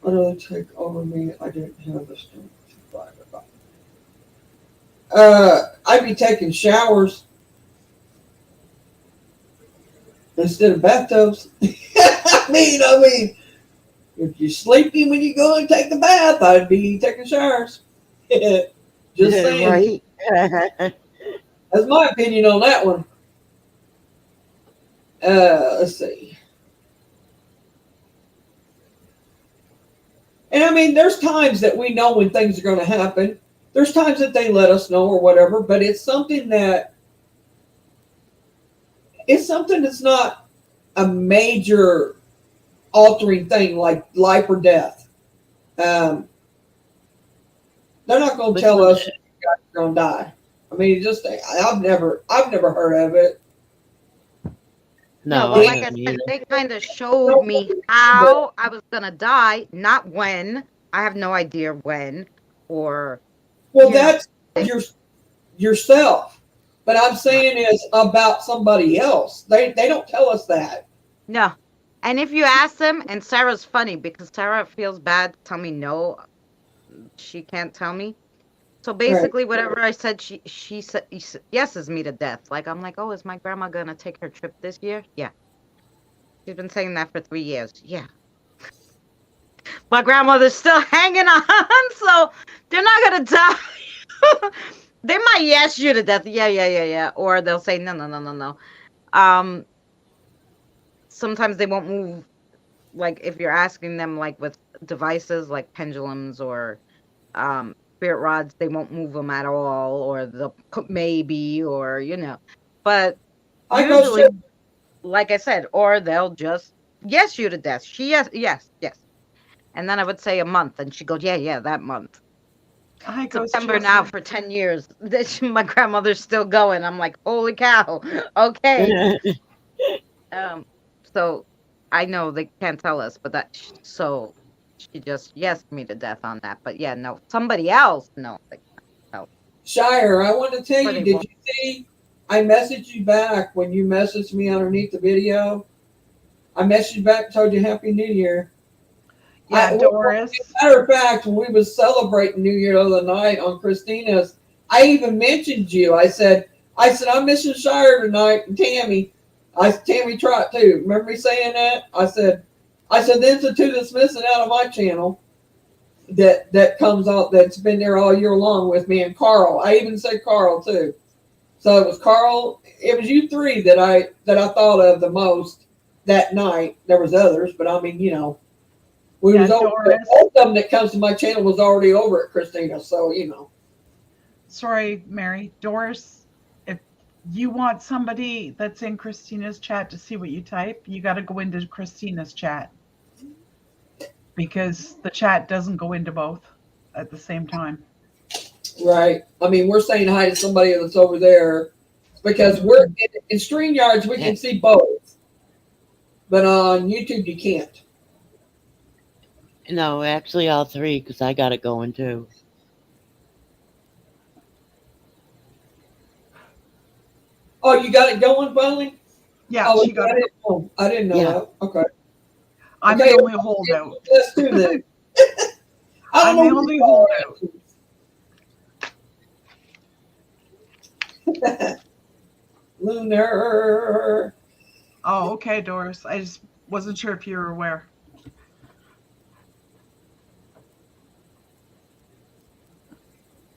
Utterly take over me. I didn't have the strength to fight about it. I'd be taking showers instead of bathtubs. I mean, if you're sleepy when you go and take the bath, I'd be taking showers. Just saying. Right. That's my opinion on that one. Let's see. And I mean, there's times that we know when things are going to happen. There's times that they let us know or whatever, but it's something that's not a major altering thing like life or death. They're not going to tell us you're going to die. I mean, I've never heard of it. No, well, I like I haven't said, either. they kind of showed me how I was gonna die, not when. I have no idea when, or. Well, that's yourself. But I'm saying is about somebody else. They don't tell us that. No. And if you ask them, and Sarah's funny because Sarah feels bad to tell me no, she can't tell me. So basically, whatever I said, she said yeses me to death. Like, I'm like, oh, is my grandma gonna take her trip this year? Yeah. She's been saying that for 3 years. Yeah. My grandmother's still hanging on, so they're not gonna die. They might yes you to death. Yeah. Or they'll say no. Sometimes they won't move. Like if you're asking them, like with devices like pendulums or spirit rods, they won't move them at all, or they'll put maybe, or But usually, like I said, or they'll just yes you to death. She yes. And then I would say a month, and she'd go, yeah, that month. Hi, September now for 10 years. My grandmother's still going. I'm like, holy cow. Okay. So I know they can't tell us, but so she just yes me to death on that. But yeah, no, somebody else, no. Like, Shire, I want to tell But you, it did won't. you see? I messaged you back when you messaged me underneath the video. I messaged you back and told you Happy New Year. Yeah, Doris. Matter of fact, when we was celebrating New Year the other night on Christina's, I even mentioned you. I said, I'm missing Shire tonight and Tammy. Tammy Trot too. Remember me saying that? I said, there's the two that's missing out of my channel that comes out, that's been there all year long with me, and Carl. I even said Carl too. So it was Carl. It was you three that I thought of the most that night. There was others, but I mean, we was over. Doris. Both of them that comes to my channel was already over at Christina. So Sorry, Mary. Doris, if you want somebody that's in Christina's chat to see what you type, you got to go into Christina's chat, because the chat doesn't go into both at the same time. Right. I mean, we're saying hi to somebody that's over there because we're in StreamYards, we can see both. But on YouTube, you can't. No, actually, all three, because I got it going too. Oh, you got it going finally? Yeah, Oh, she got I it. didn't know. I didn't know Yeah. that. Okay. I'm Okay. the only holdout. Let's do that. I'm the only holdout. Lunar. Oh, okay, Doris. I just wasn't sure if you were aware.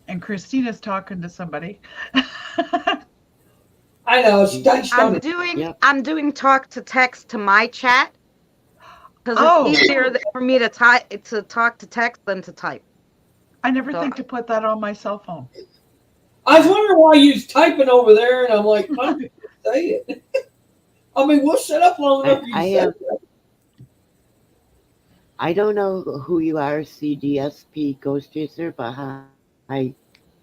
And Christina's talking to somebody. I know. She touched on it. Yep. I'm doing talk to text to my chat because Oh. it's easier for me to talk to text than to type. I never think to put that on my cell phone. I was wondering why you was typing over there, and I'm like, why don't you say it? I mean, we'll shut up long enough for you to say it. I don't know who you are, CDSP Ghost Chaser, but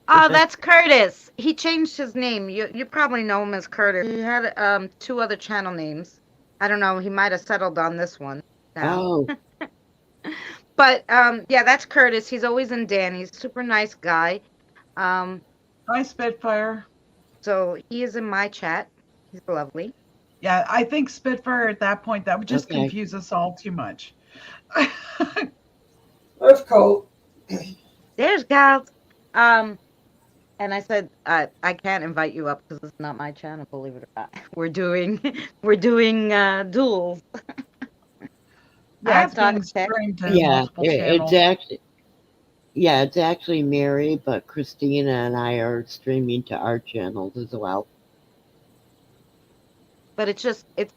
Oh, that's Curtis. He changed his name. You probably know him as Curtis. He had 2 other channel names. I don't know. He might have settled on this one now. Oh, But yeah, that's Curtis. He's always in Danny's. Super nice guy. Hi, Spitfire. So he is in my chat. He's lovely. Yeah, I think Spitfire at that point, that would just Okay. confuse us all too much. That's cool. There's gals. And I said I can't invite you up because it's not my channel. Believe it or not, we're doing duels. Yeah, I've it's talked being to text. streamed to yeah. multiple channels. It's actually Mary, but Christina and I are streaming to our channels as well. But it's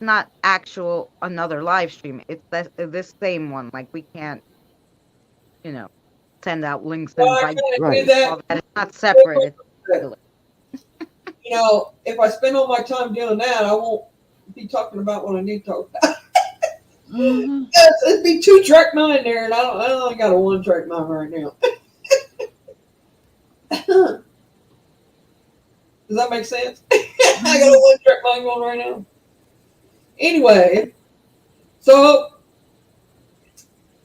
not actual another live stream. It's this same one. Like we can't, send out links and Well, I invite kinda Right. do that. all that. It's not separate. It's regular. If I spend all my time doing that, I won't be talking about what I need to talk about. Mhm. Yes, it'd be 2-track mind there, and I only got a 1-track mind right now. Does that make sense? I got a 1-track mind going right now. Anyway, so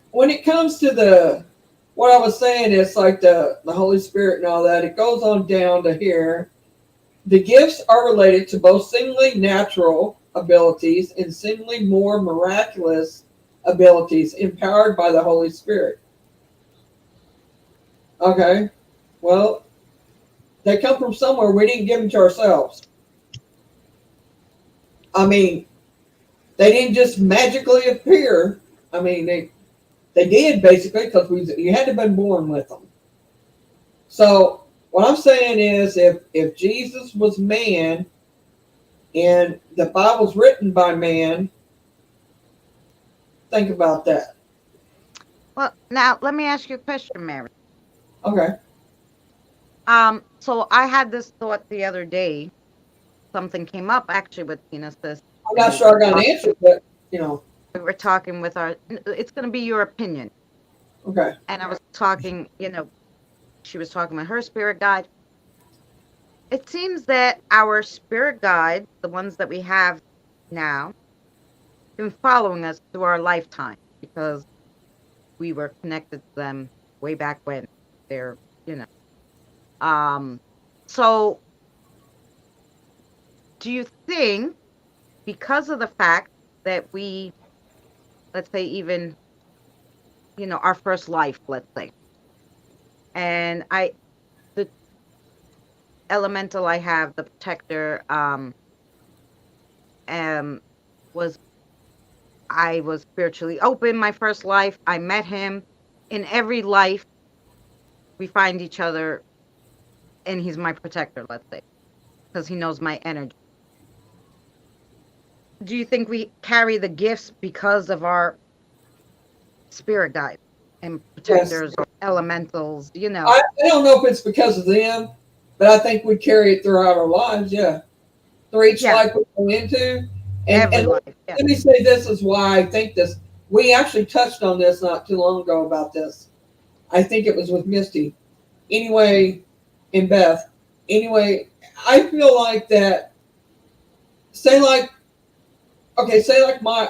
when it comes to what I was saying, it's like the Holy Spirit and all that, it goes on down to here. The gifts are related to both seemingly natural abilities and seemingly more miraculous abilities empowered by the Holy Spirit. Okay, well, they come from somewhere. We didn't give them to ourselves. I mean, they didn't just magically appear. I mean, they did basically because you had to have been born with them. So what I'm saying is, if Jesus was man and the Bible's written by man, think about that. Well, now let me ask you a question, Mary. Okay. So I had this thought the other day. Something came up actually with Tina. Sis. I'm not sure I got an answer, but we were talking with it's going to be your opinion. Okay. And I was talking, she was talking with her spirit guide. It seems that our spirit guide, the ones that we have now, been following us through our lifetime because we were connected to them way back when. They're, you know. So do you think because of the fact that we, let's say even, you know, our first life, let's say, and the elemental I have, the protector, was I was spiritually open my first life. I met him. In every life, we find each other, and he's my protector, let's say, because he knows my energy. Do you think we carry the gifts because of our spirit guides and protectors or elementals, you know? I don't know if it's because of them, but I think we carry it throughout our lives. Yeah, through each Yeah. life we go into. Every And life. Yeah. let me say this is why I think this. We actually touched on this not too long ago about this. I think it was with Misty. Anyway, and Beth. Anyway, I feel like that. Say like my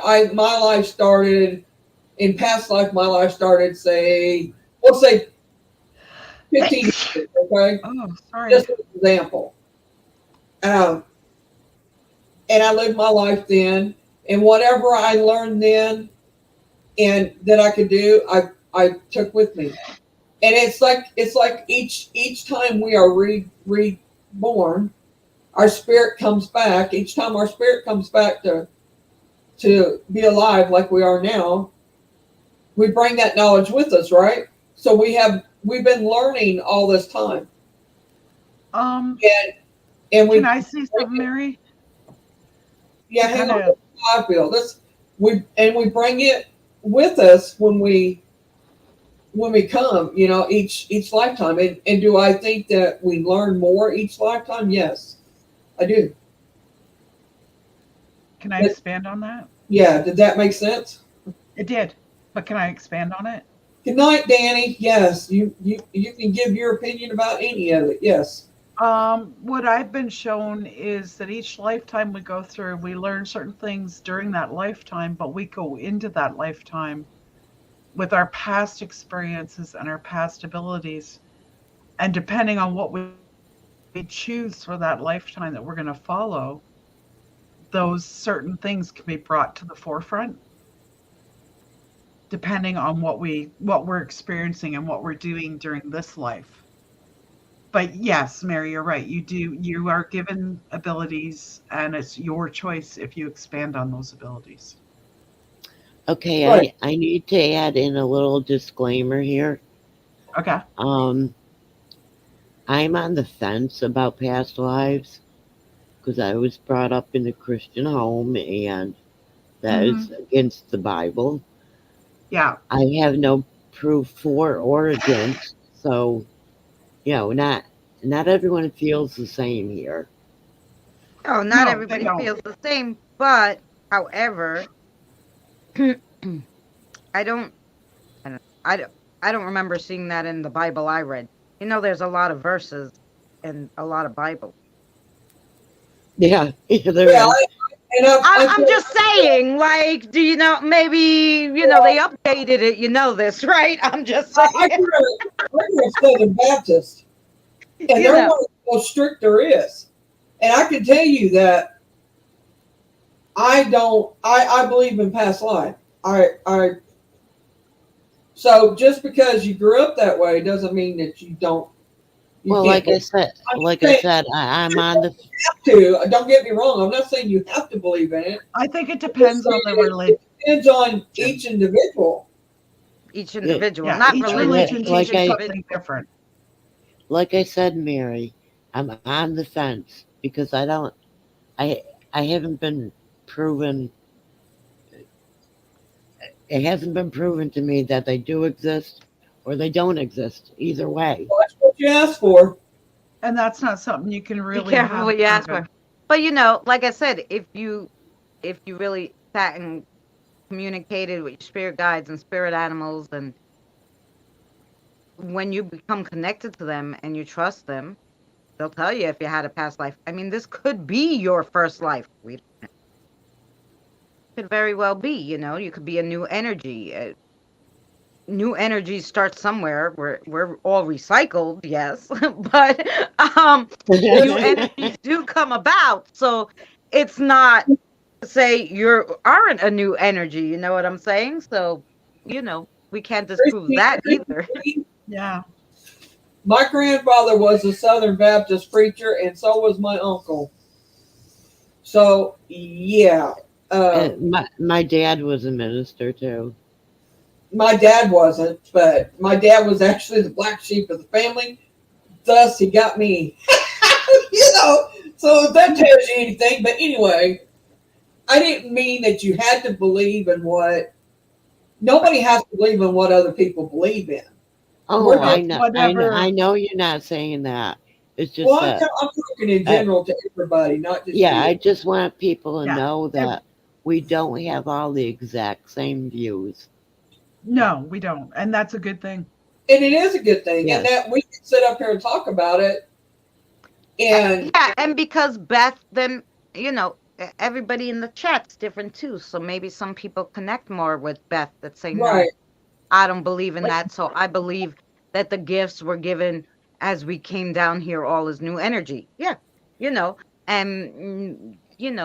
life started in past life. My life started, say, let's say 15 years, okay? Oh, sorry. Just an example. And I lived my life then, and whatever I learned then and that I could do, I took with me. And it's like each time we are reborn, our spirit comes back. Each time our spirit comes back to be alive like we are now, we bring that knowledge with us, right? So we've been learning all this time. And we Can I say something, Mary? Yeah, hang on. Kinda- I feel we bring it with us when we come, you know, each lifetime. And do I think that we learn more each lifetime? Yes, I do. Can I expand on that? Yeah, did that make sense? It did, but can I expand on it? Good night, Danny. Yes, you can give your opinion about any of it. Yes. What I've been shown is that each lifetime we go through, we learn certain things during that lifetime, but we go into that lifetime with our past experiences and our past abilities. And depending on what we choose for that lifetime that we're going to follow, those certain things can be brought to the forefront depending on what we're experiencing and what we're doing during this life. But yes, Mary, you're right. You are given abilities, and it's your choice if you expand on those abilities. Okay, Right. I need to add in a little disclaimer here. Okay. I'm on the fence about past lives because I was brought up in a Christian home, and that is against the Bible. Yeah. I have no proof for or against, so you know, not everyone feels the same here. Oh, not No, everybody they don't. feels the same, but however, I don't remember seeing that in the Bible I read. You know, there's a lot of verses in a lot of Bible. Yeah, there Yeah, is. I'm just saying, like, do you know, maybe, you know, they updated it, you know this, right? I'm just saying. I grew up Southern Baptist, and You they're know. one of the most strict there is. And I can tell you that I believe in past life. So just because you grew up that way doesn't mean that you don't. Well, can't like I said, I'm on the. don't get me wrong. I'm not saying you have to believe in it. I think it depends on the religion. It depends on each individual. Each individual, Yeah, not each religion Like teaches I- something different. Like I said, Mary, I'm on the fence because I haven't been proven. It hasn't been proven to me that they do exist or they don't exist. Either way. Well, that's what you asked for. And that's not something you can really be careful have what you ask proven. for. But you know, like I said, if you really sat and communicated with your spirit guides and spirit animals, and when you become connected to them and you trust them, they'll tell you if you had a past life. I mean, this could be your first life. We don't know. Could very well be, you know, you could be a new energy. new energy starts somewhere. We're all recycled, yes, but new energies do come about. So it's not to say you aren't a new energy. You know what I'm saying? So we can't disprove Christy, that either. Yeah. my grandfather was a Southern Baptist preacher, and so was my uncle. So yeah, my dad was a minister too. my dad wasn't, but my dad was actually the black sheep of the family. Thus, he got me. So if that tells you anything. But anyway, I didn't mean that you had to believe in what. Nobody has to believe in what other people believe in. Oh, We're not. I know you're not saying that. It's just Well, that, I'm talking in uh, general to everybody, not just yeah, I you. just want people to Yeah. know that we don't have all the exact same views. No, we don't. And that's a good thing. And it is a good thing, and Yes. that we can sit up here and talk about it. And Yeah, and because Beth, then everybody in the chat's different too. So maybe some people connect more with Beth that say, no, right, I don't believe in Like, that. So I believe that the gifts were given as we came down here, all as new energy. Yeah, and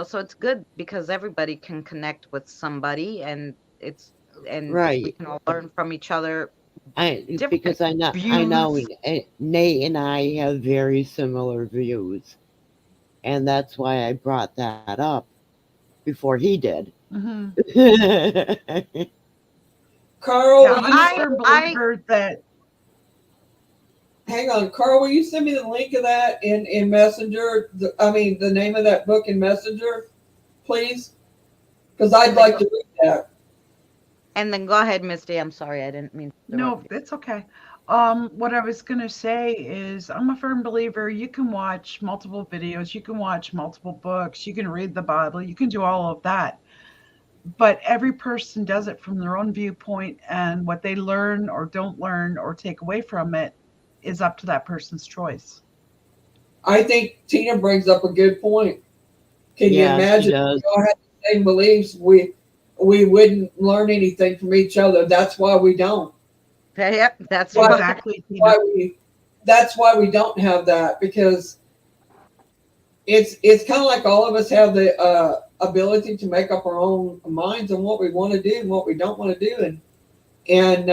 so it's good because everybody can connect with somebody, and we Right. can all learn from each other. Different Because I know views. Nate and I have very similar views, and that's why I brought that up before he did. mhm. Carl, Yeah, will I'm you a firm believer that hang on, Carl? Will you send me the link of that in Messenger? The name of that book in Messenger, please, because I'd And then like go, to read that. and then go ahead, Misty. I'm sorry, I didn't mean to no, interrupt you. it's okay. What I was gonna say is I'm a firm believer you can watch multiple videos, you can watch multiple books, you can read the Bible, you can do all of that. But every person does it from their own viewpoint, and what they learn or don't learn or take away from it is up to that person's choice. I think Tina brings up a good point. Can you Yeah, she imagine if does. we all had the same beliefs? We wouldn't learn anything from each other. That's why we don't. Yep, that's Why, right. Exactly, Tina. why we that's why we don't have that, because it's kind of like all of us have the ability to make up our own minds on what we want to do and what we don't want to do, and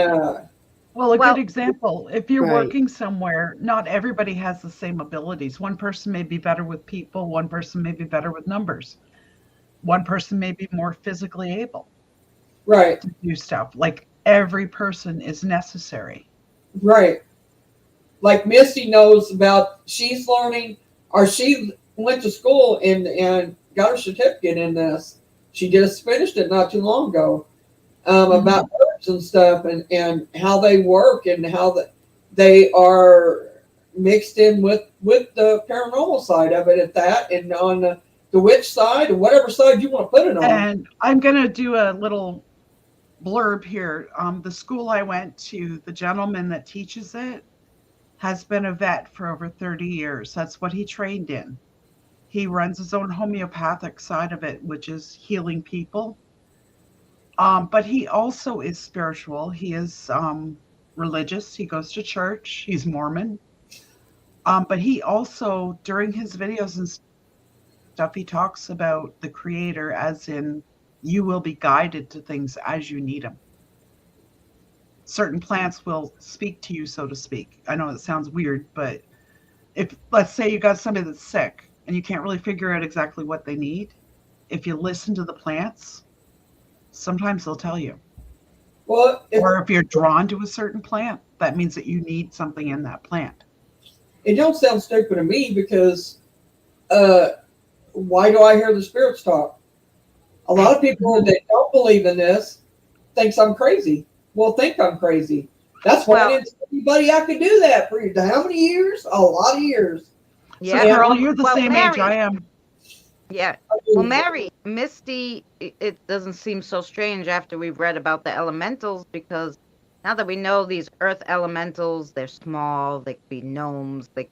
Well, a good Well, example, if you're Right. working somewhere, not everybody has the same abilities. One person may be better with people, one person may be better with numbers, one person may be more physically able right, to do stuff. Like every person is necessary. right. Like Misty knows about, she's learning, or she went to school and got her certificate in this. She just finished it not too long ago. About herbs and stuff, and how they work, and how they are mixed in with the paranormal side of it at that, and on the witch side, or whatever side you want to put it on. And I'm going to do a little blurb here. The school I went to, the gentleman that teaches it has been a vet for over 30 years. That's what he trained in. He runs his own homeopathic side of it, which is healing people. But he also is spiritual. He is religious. He goes to church. He's Mormon. But he also, during his videos and stuff, he talks about the creator, as in you will be guided to things as you need them. Certain plants will speak to you, so to speak. I know it sounds weird, but if, let's say, you got somebody that's sick and you can't really figure out exactly what they need, if you listen to the plants, sometimes they'll tell you. Well, Or if you're drawn to a certain plant, that means that you need something in that plant. it don't sound stupid to me, because why do I hear the spirits talk? A lot of people that don't believe in this thinks I'm crazy. Well, think I'm crazy. That's why I Well, didn't tell anybody I could do that for how many years? A lot of years. So, yeah. Carl, you're the Well, same age I Mary, am. yeah. I Well, mean, Mary, Misty, it doesn't seem so strange after we've read about the elementals, because now that we know these earth elementals, they're small, they could be gnomes, they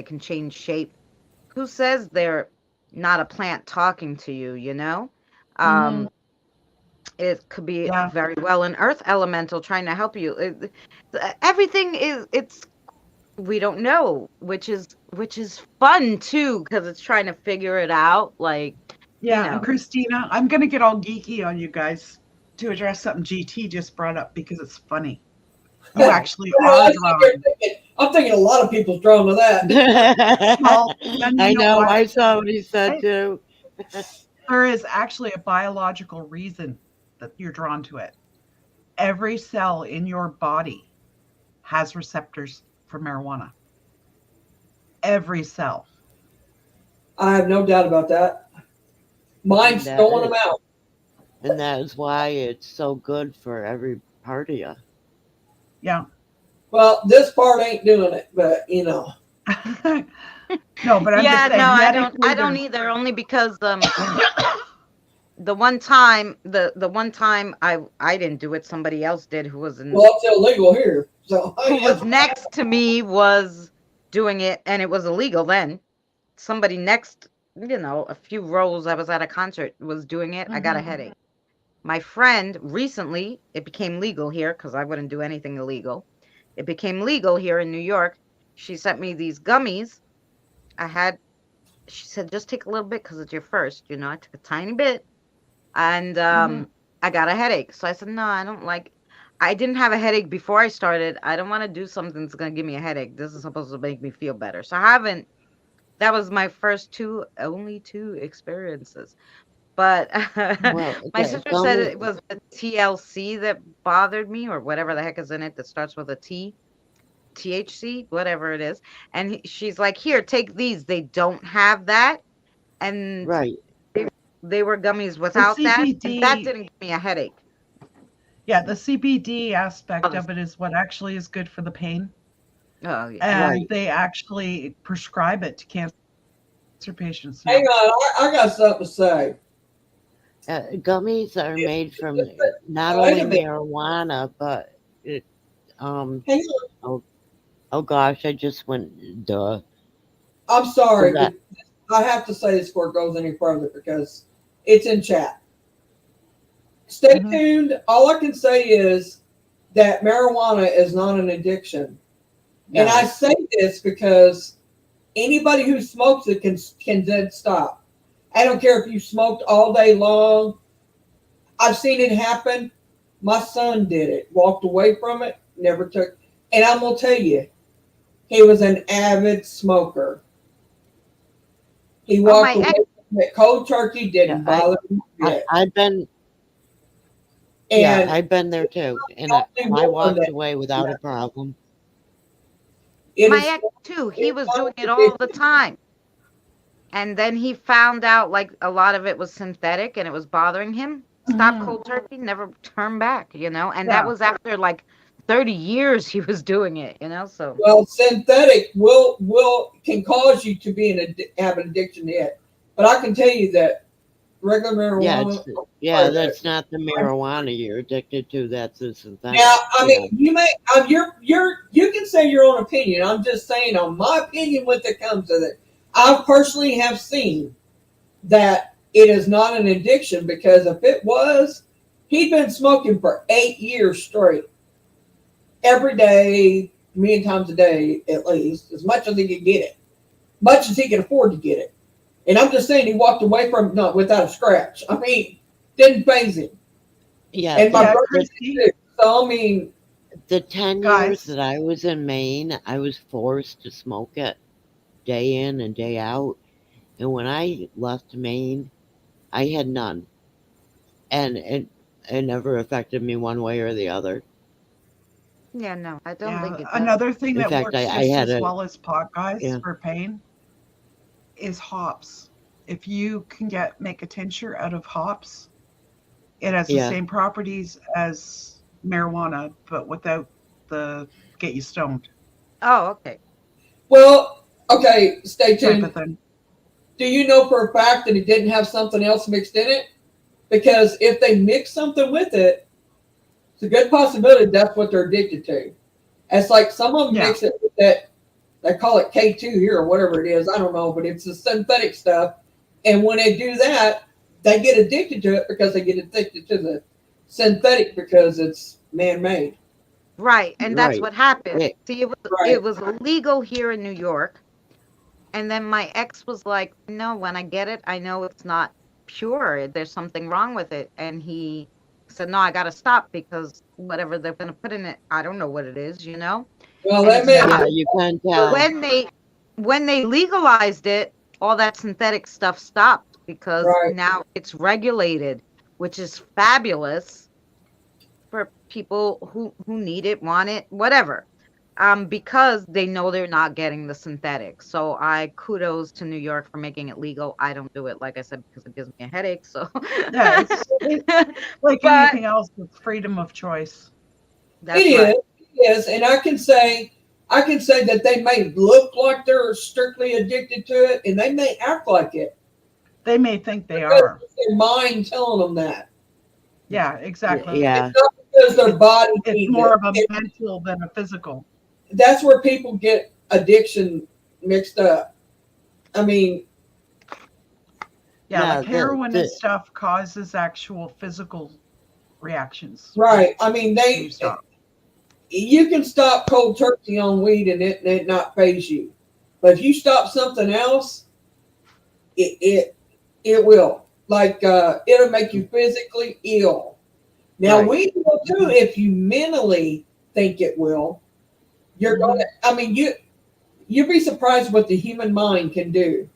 can change shape. Who says they're not a plant talking to you, Mhm. It could be Yeah. very well an earth elemental trying to help you. Everything it's we don't know, which is fun too because it's trying to figure it out. Like, Yeah, know. and Christina, I'm gonna get all geeky on you guys to address something GT just brought up because it's funny. You actually I know, are that's what drawn. you're thinking. I'm thinking a lot of people's drawn to that. Well, then you I know. what? I saw what he said Right? too. There is actually a biological reason that you're drawn to it. Every cell in your body has receptors for marijuana. Every cell. I have no doubt about that. Mine's That throwing is- them out. And that is why it's so good for every part of you. Yeah. Well, this part ain't doing it, but you know. No, but I'm Yeah, just saying, no, I medically, don't there's- either. Only because the one time I didn't do it, somebody else did who was in Well, it's illegal here. So who was next to me was doing it, and it was illegal then. Somebody next, a few rows, I was at a concert, was doing it. I got a Mhm. headache. My friend recently, it became legal here because I wouldn't do anything illegal. It became legal here in New York. She sent me these gummies. She said, just take a little bit because it's your first. I took a tiny bit, and I got a headache. So I said, no, I didn't have a headache before I started. I don't want to do something that's going to give me a headache. This is supposed to make me feel better. So that was my first only two experiences. But Well, my okay, sister tell said me- it was the TLC that bothered me, or whatever the heck is in it that starts with a T, THC, whatever it is. And she's like, here, take these. They don't have that. And Right. they were gummies without that. And that CBD didn't give me a headache. Yeah, the CBD aspect of it is what actually is good for the pain. Oh, yeah. And Right. they actually prescribe it to cancer patients now. hang on, I got something to say. Gummies are made from not Wait only a minute. marijuana, but it, Hang on. oh gosh, I just went duh. I'm sorry, That- but I have to say this before it goes any further because it's in chat. Stay Mhm. tuned. All I can say is that marijuana is not an addiction. And No. I say this because anybody who smokes it can then stop. I don't care if you smoked all day long. I've seen it happen. My son did it, walked away from it, never took. And I'm going to tell you, he was an avid smoker. He walked my away ex- from it. Cold turkey didn't Yeah, bother him a bit. I've been And I've been there too, and Only I one walked that- away without a problem. it My is ex too, he was doing it all the time. And then he found out like a lot of it was synthetic and it was bothering him. Stop Mhm. cold turkey, never turn back, And Yeah. that was after like 30 years he was doing it, so. well, synthetic can cause you to be have an addiction to it. But I can tell you that regular Yeah, marijuana. that's not the marijuana you're addicted to. That's the synthetic. Now, I mean, Yeah. you may you can say your own opinion. I'm just saying, on my opinion, when it comes to it, I personally have seen that it is not an addiction because if it was, he'd been smoking for 8 years straight, every day, a million times a day at least, as much as he could get it, much as he could afford to get it. And I'm just saying, he walked away from it not without a scratch. I mean, didn't phase him. Yeah, And my Yeah, brother Christy. did too. So I mean, the 10 Guys. years that I was in Maine, I was forced to smoke it day in and day out. And when I left Maine, I had none. And it never affected me one way or the other. Yeah, no, I don't Yeah, think it does. another thing In that fact, works I just had as a- well as pot, guys, Yeah. for pain is hops. If you can make a tincture out of hops, it has the Yeah. same properties as marijuana, but without the get you stoned Oh, okay. well, okay, stay type tuned. of thing. Do you know for a fact that it didn't have something else mixed in it? Because if they mix something with it, it's a good possibility that's what they're addicted to. It's like some of them Yeah. mix it with that, they call it K2 here or whatever it is. I don't know, but it's the synthetic stuff. And when they do that, they get addicted to it because they get addicted to synthetic because it's man-made. Right, and that's Right. what happened. Yeah. See, Right. it was illegal here in New York, and then my ex was like, "No, when I get it, I know it's not pure. There's something wrong with it." And he said, "No, I got to stop because whatever they're going to put in it, I don't know what it is, you know." Well, And that it's man, not- Yeah, you can tell. when they legalized it, all that synthetic stuff stopped because Right. now it's regulated, which is fabulous for people who need it, want it, whatever. Because they know they're not getting the synthetic. So I kudos to New York for making it legal. I don't do it, like I said, because it gives me a headache. So Yeah, it's like But- anything else, it's freedom of choice. that's it right. is, and I can say that they may look like they're strictly addicted to it, and they may act like it. They may think they are. Their mind telling them that. Yeah, exactly. Yeah. Not because their body It's needs more it. of a mental than a physical. That's where people get addiction mixed up. I mean, Yeah, Yeah, like the- heroin the- and stuff causes actual physical reactions. right. I mean, when you stop. you can stop cold turkey on weed and it not phase you. But if you stop something else, it will. Like it'll make you physically ill. Now Right. weed will too if you mentally think it will. You're Mhm. gonna I mean you'd be surprised what the human mind can do.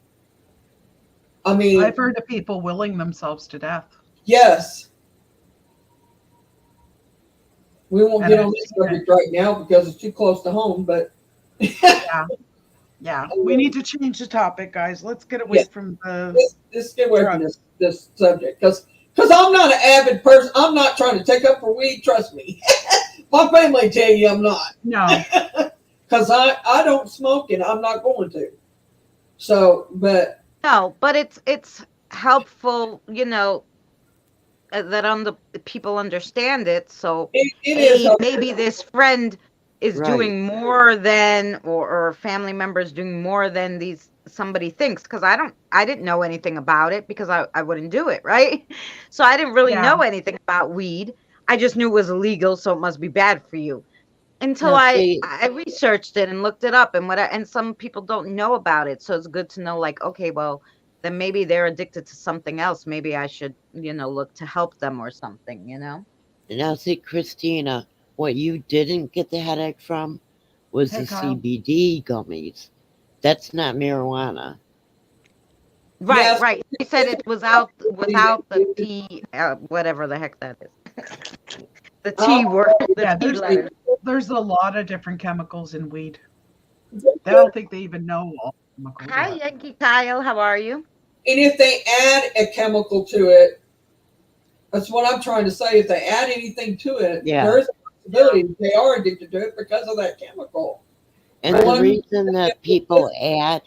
I mean, I've heard of people willing themselves to death. yes. We won't And get I've on this seen it. subject right now because it's too close to home, but Yeah, we need to change the topic, guys. Let's get away Yeah. from the. let's get away from this subject because I'm not an avid person. I'm not trying to take up for weed. Trust me, my family tell you I'm not No, because I don't smoke and I'm not going to. So, but No, but it's helpful, that the people understand it. So it is. maybe this friend is Right. doing more than, or family members doing more than somebody thinks, because I didn't know anything about it because I wouldn't do it, right? So I didn't really Yeah. know anything about weed. I just knew it was illegal, so it must be bad for you. Until Now, I see- researched it and looked it up and some people don't know about it. So it's good to know, like, okay, well, then maybe they're addicted to something else. Maybe I should, look to help them or something, Now, see, Christina, what you didn't get the headache from was Hey, the Kyle. CBD gummies. That's not marijuana. Right, Yes. right. They said it was without the T, whatever the heck that is. The T word. The Yeah, T there's- letter. there's a lot of different chemicals in weed. I don't think they even know all the chemicals. Hi, yet. Yankee Kyle. How are you? And if they add a chemical to it, that's what I'm trying to say. If they add anything to it, Yeah. there is a possibility that they are addicted to it because of that chemical. And Right. the reason that people add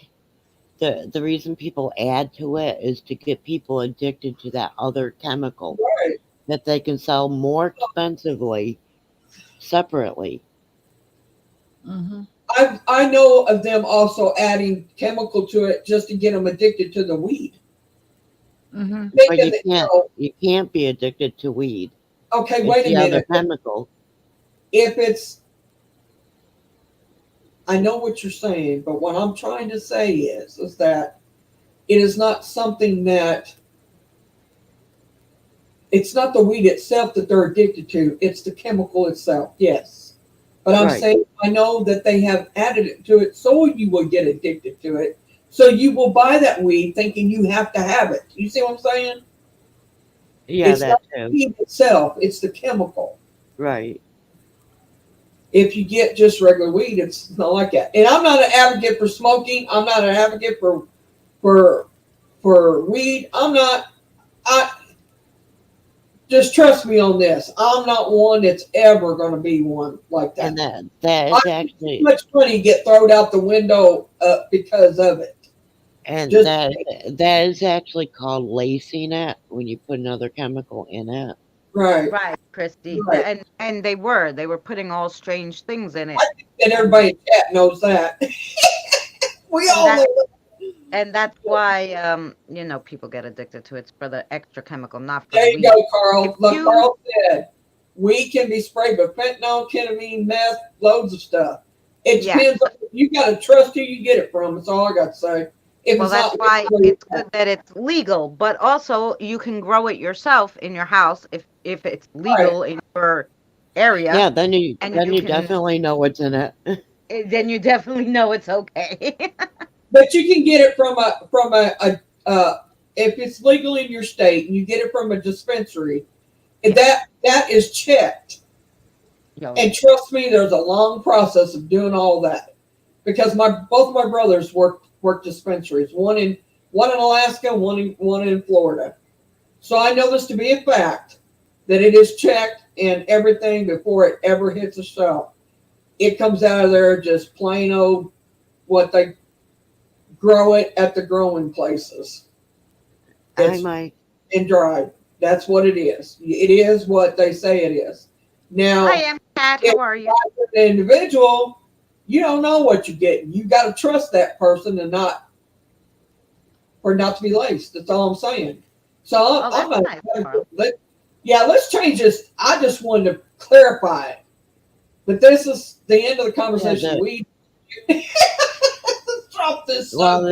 the reason people add to it is to get people addicted to that other chemical Right. that they can sell more expensively separately. Mhm. I know of them also adding chemical to it just to get them addicted to the weed. Mhm. But Thinking you that, can't you can't be addicted to weed. okay, It's wait a the other minute. chemical. If it's, I know what you're saying, but what I'm trying to say is that it is not something that, it's not the weed itself that they're addicted to. It's the chemical itself. Yes. But I'm Right. saying, I know that they have added it to it so you will get addicted to it. So you will buy that weed thinking you have to have it. You see what I'm saying? Yeah, It's that The too. weed itself, it's the chemical. Right. If you get just regular weed, it's not like that. And I'm not an advocate for smoking. I'm not an advocate for weed. I just trust me on this. I'm not one that's ever going to be one like that. And that is Too actually much money get thrown out the window because of it. and just- that is actually called lacing it when you put another chemical in it. Right. Right, Christy. Right. And they were putting all strange things in it. And everybody in chat knows that. We all And know that. And that's why people get addicted to it. It's for the extra chemical, not for There the you weed. go, Carl. If Look, you- Carl said we can be sprayed with fentanyl, ketamine, meth, loads of stuff. It Yeah. depends. You got to trust who you get it from. That's all I got to say. If Well, it's that's not why legal, it's good that it's legal, but also you can grow it yourself in your house if it's legal in your area. Yeah, then you And then you you can- definitely know what's in it. Then you definitely know it's okay. but you can get it from if it's legal in your state and you get it from a dispensary, that is checked. And trust me, there's a long process of doing all that because both my brothers work dispensaries. One in Alaska, one in Florida. So I know this to be a fact that it is checked and everything before it ever hits a shelf. It comes out of there just plain old what they grow it at the growing places. I might. And dried. That's what it is. It is what they say it is. Now, I am Kat. How are you? the individual, you don't know what you're getting. You got to trust that person and not to be laced. That's all I'm saying. So I'm not. Nice, Let's change this. I just wanted to clarify it. But this is the end of the conversation. We let's drop this. Well,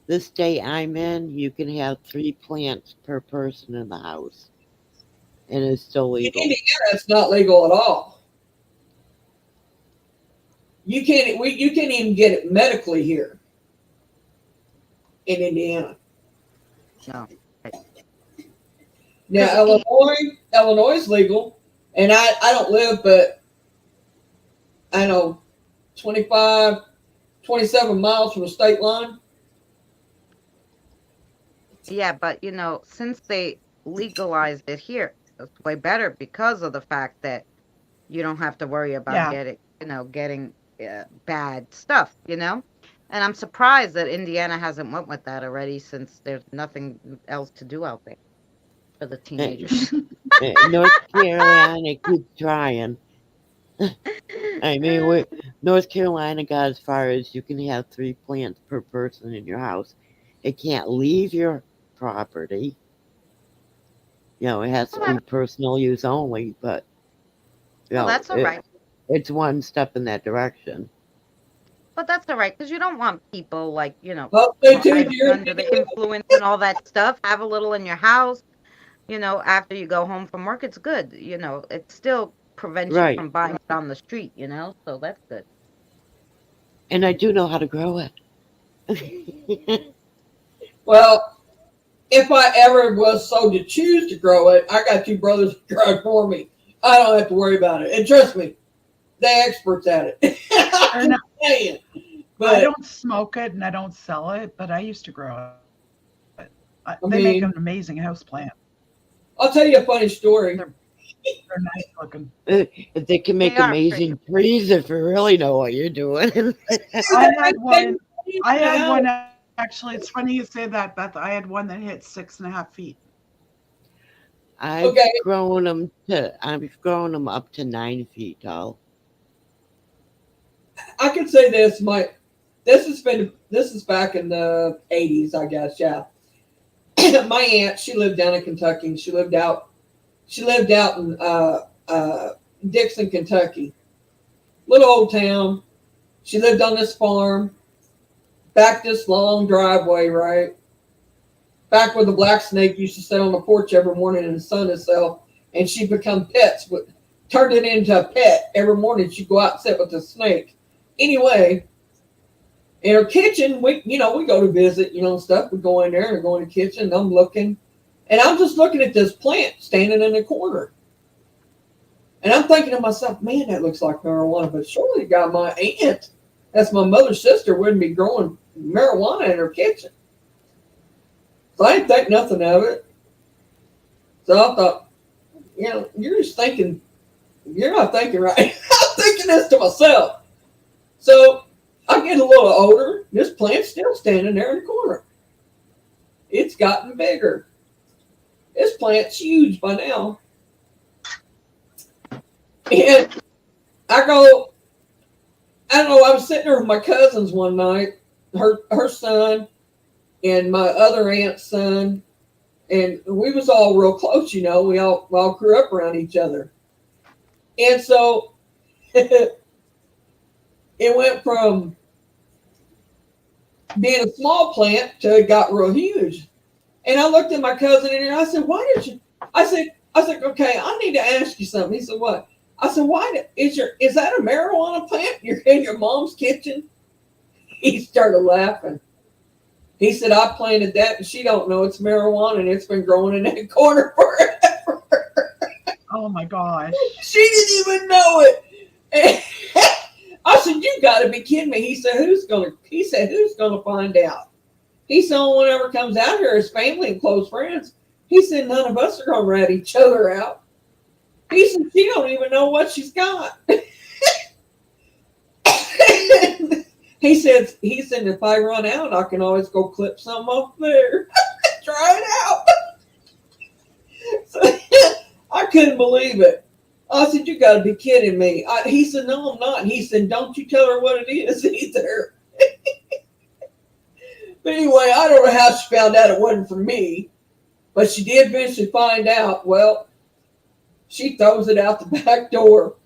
this state I'm in, you can have 3 plants per person in the house, and it's still legal. In Indiana, it's not legal at all. You can't even get it medically here in Indiana. No. Now Illinois is legal, and I don't live, but I know 25, 27 miles from the state line. Yeah, but since they legalized it here, it's way better because of the fact that you don't have to worry about getting bad stuff, And I'm surprised that Indiana hasn't went with that already, since there's nothing else to do out there for the teenagers. North Carolina keeps trying. I mean, North Carolina got as far as you can have 3 plants per person in your house. It can't leave your property. It has to be personal use only, but that's all right. It's one step in that direction. But that's all right, because you don't want people Well, under the influence and all that stuff. Have a little in your house, after you go home from work. It's good. It still prevents you from buying it on the street, so that's good. And I do know how to grow it. Well, if I ever was so to choose to grow it, I got 2 brothers to grow it for me. I don't have to worry about it. And trust me, they're experts at it. I'm just saying. But I don't smoke it and I don't sell it, but I used to grow it. They make an amazing house plant. I'll tell you a funny story. They're nice looking. They can make amazing trees if you really know what you're doing. I had one. Actually, it's funny you say that, Beth. I had one that hit 6.5 feet. I've grown them up to 9 feet tall. I could say this. This is back in the 80s, I guess. Yeah. My aunt, she lived down in Kentucky. And she lived out in Dixon, Kentucky. Little old town. She lived on this farm. Back this long driveway, right? Back where the black snake used to sit on the porch every morning and sun itself, and she'd become pets. Turned it into a pet every morning. She'd go out and sit with the snake. Anyway, in her kitchen, we go to visit, stuff. We go in there and go in the kitchen. And I'm looking, and I'm just looking at this plant standing in the corner. And I'm thinking to myself, man, that looks like marijuana, but surely got my aunt, that's my mother's sister, wouldn't be growing marijuana in her kitchen. So I didn't think nothing of it. So I thought, you're just thinking, you're not thinking right. I'm thinking this to myself. So I get a little older. This plant's still standing there in the corner. It's gotten bigger. This plant's huge by now. And I don't know, I was sitting there with my cousins one night, her son and my other aunt's son, and we was all real close, you know. We all grew up around each other. And so it went from being a small plant to it got real huge. And I looked at my cousin and I said, "Why did you?" I said, "Okay, I need to ask you something." He said, "What?" I said, "Is that a marijuana plant in your mom's kitchen?" He started laughing. He said, "I planted that and she don't know it's marijuana and it's been growing in that corner forever." Oh my gosh. She didn't even know it. I said, "You got to be kidding me." He said, "Who's gonna find out?" He said, "Oh, whenever comes out here, his family and close friends." He said, "None of us are gonna rat each other out." He said, "She don't even know what she's got." He said, "If I run out, I can always go clip some off there." Try it out. So, I couldn't believe it. I said, "You got to be kidding me." He said, "No, I'm not." He said, "Don't you tell her what it is either." But anyway, I don't know how she found out it wasn't for me, but she did eventually find out. Well, she throws it out the back door.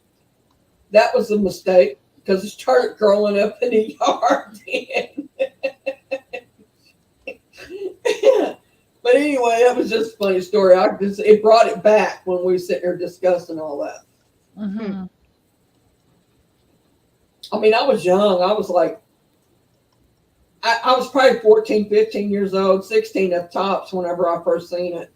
That was a mistake because it started growing up in the yard then. But anyway, that was just a funny story. It brought it back when we were sitting there discussing all that. Mm-hmm. I mean, I was young. I was like, I was probably 14, 15 years old, 16 at tops whenever I first seen it.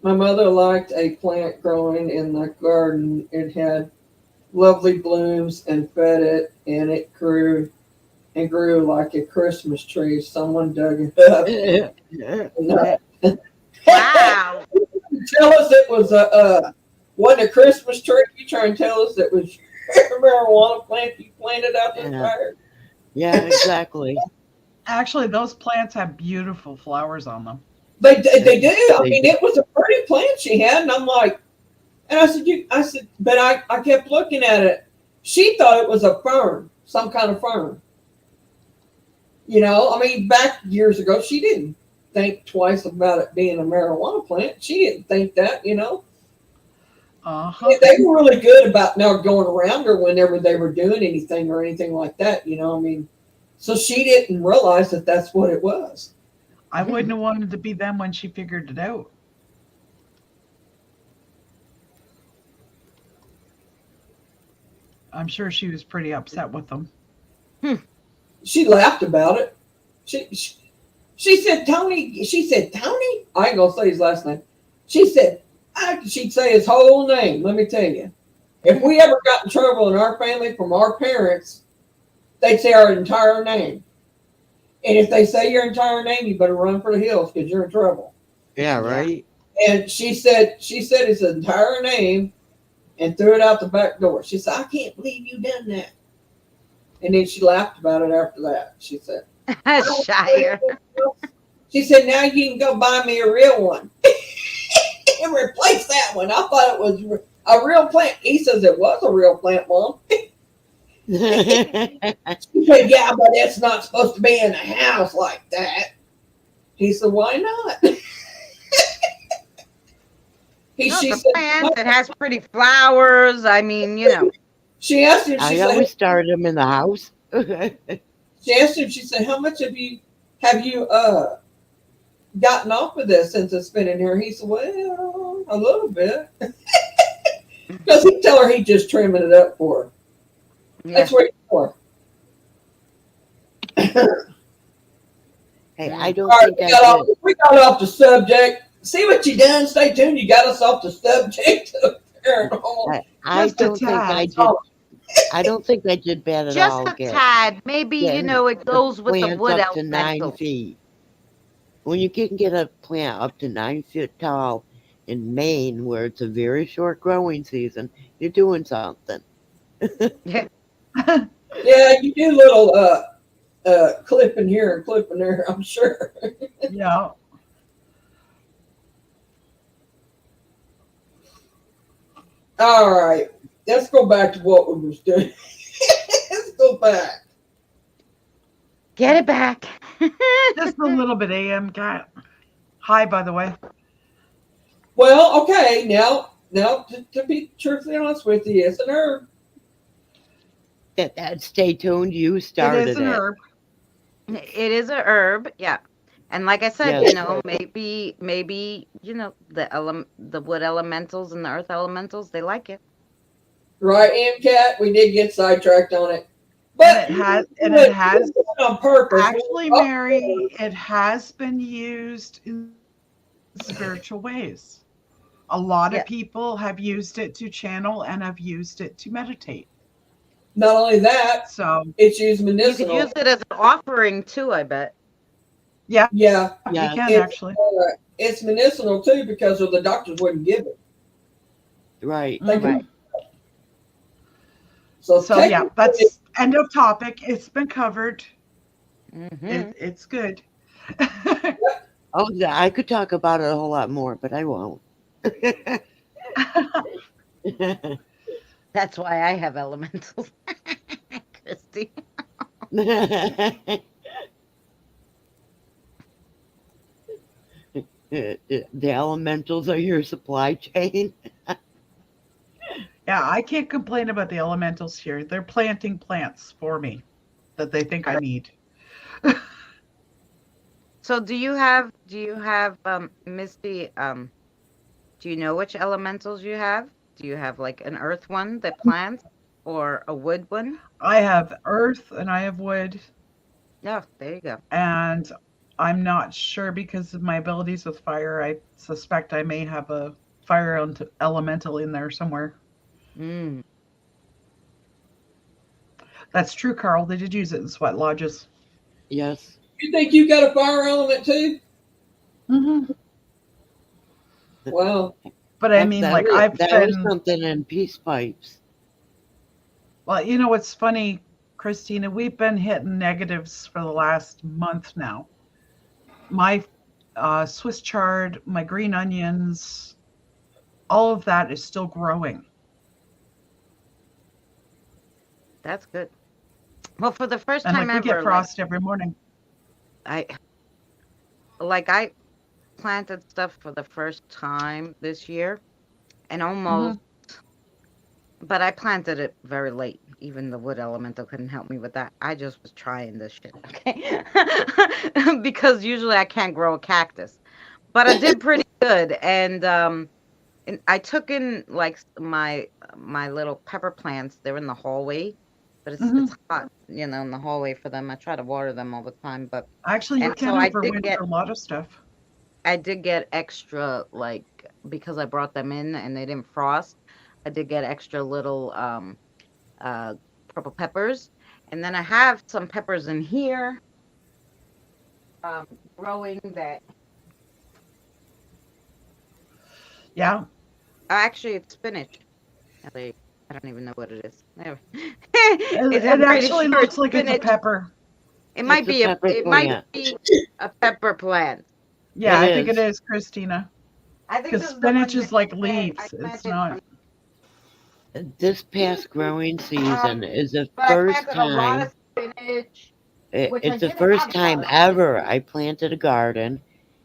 My mother liked a plant growing in the garden. It had lovely blooms and fed it, and it grew like a Christmas tree. Someone dug it up. Wow. Tell us it was wasn't a Christmas tree. You try and tell us it was your marijuana plant you planted out there. Fire. Yeah, exactly. Actually, those plants have beautiful flowers on them. They do. I mean, it was a pretty plant she had, and I'm like, and I said, but I kept looking at it. She thought it was a fern, some kind of fern. You know, I mean, back years ago, she didn't think twice about it being a marijuana plant. She didn't think that, you know. Uh-huh. They were really good about now going around her whenever they were doing anything or anything like that, you know. I mean, so she didn't realize that that's what it was. I wouldn't have wanted to be them when she figured it out. I'm sure she was pretty upset with them. She laughed about it. She said, Tony. She said, Tony. I ain't gonna say his last name. She said, she'd say his whole name. Let me tell you, if we ever got in trouble in our family from our parents, they'd say our entire name. And if they say your entire name, you better run for the hills because you're in trouble. Yeah, right. And she said his entire name and threw it out the back door. She said, "I can't believe you done that." And then she laughed about it after that. She said, Shire. She said, "Now you can go buy me a real one and replace that one." I thought it was a real plant. He says it was a real plant, Mom. She said, "Yeah, but it's not supposed to be in a house like that." He said, "Why not?" She It's said, a plant that has pretty flowers. I mean, you know. She asked him. I always started them in the house. She asked him. She said, "How much have you gotten off of this since it's been in here?" He said, "Well, a little bit," because he'd tell her he's just trimming it up for her. Yeah. That's what it's for. Hey, I don't All right, think I did. we got off the subject. See what you done? Stay tuned. You got us off the subject of paranormal. I Just a don't think I tad. did. I don't think I did bad at all. Just a Gary. tad. Maybe, Yeah, you know, it goes with the Plants wood up to 9 elemental. feet. When you can get a plant up to 9 feet tall in Maine, where it's a very short growing season, you're doing something. Yeah. Yeah, you do little clipping here and clipping there, I'm sure. Yeah. All right, let's go back to what we was doing. Let's go back. Get it back. Just a little bit, AM cat. Hi, by the way. Well, okay, now to be truthfully honest with you, it's an herb. That stay tuned. You It started is an herb. It is a herb, yeah. And like I said, Yes. you know, maybe you know the wood elementals and the earth elementals, they like it. Right, MCAT, we did get sidetracked on it. And But it has on purpose. actually, Mary, it has been used in spiritual ways. A lot Yeah. of people have used it to channel and have used it to meditate. Not only that, So it's used You could medicinal. use it as an offering too, I bet. Yeah, you Yeah. can it's, actually. it's medicinal too because of the doctors wouldn't give it. Right. Think Right. So So yeah, technically, that's end of topic. It's been covered. Mhm. It's good. Oh, yeah, I could talk about it a whole lot more, but I won't. That's why I have elementals. Christy. The elementals are your supply chain. Yeah, I can't complain about the elementals here. They're planting plants for me that they think I need. So do you have Misty, do you know which elementals you have? Do you have like an earth one that plants or a wood one? I have earth and I have wood, No, there you go. and I'm not sure because of my abilities with fire. I suspect I may have a fire elemental in there somewhere. Mm. That's true, Carl. They did use it in sweat lodges. Yes. you think you got a fire element too? Mm-hmm. Wow. But I mean, like I've that was been. something in peace pipes. Well, you know what's funny, Christina? We've been hitting negatives for the last month now. My Swiss chard, my green onions, all of that is still growing. That's good. Well, for the first And time like we ever, get frost every morning. I planted stuff for the first time this year, and almost, but I planted it very late. Even the wood elemental couldn't help me with that. I just was trying this shit, okay? Because usually I can't grow a cactus, but I did pretty good, and I took in like my little pepper plants. They're in the hallway, but it's hot, you know, in the hallway for them. I try to water them all the time, but Actually, you and can so I did overwinter get a lot of stuff. I did get extra, like, because I brought them in and they didn't frost. I did get extra little purple peppers, and then I have some peppers in here growing that Yeah. actually it's spinach. I don't even know what it is. It, I'm it pretty actually sure looks like it's a spinach. pepper. It might be pepper it might be a pepper plant. Yeah, It I think it is. is, Christina. I think Because this is the one spinach is that like I leaves. It's planted not. This past growing season is the but I first planted a lot time. of spinach. which I It's the didn't first have a time lot of ever spinach. I planted a garden,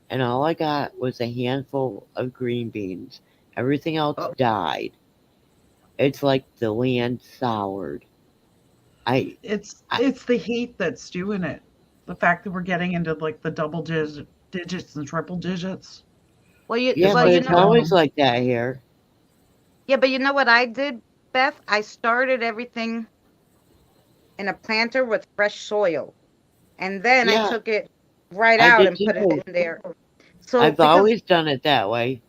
and all I got was a handful of green beans. Everything else Oh. died. It's like the land soured. It's the heat that's doing it. The fact that we're getting into like the double digits and triple digits. Well, Yeah, well, but you it's know, always like that here. yeah, but you know what I did, Beth? I started everything in a planter with fresh soil, and then I Yeah, took it right I out did and put it too. in there. So I've because always done it that way.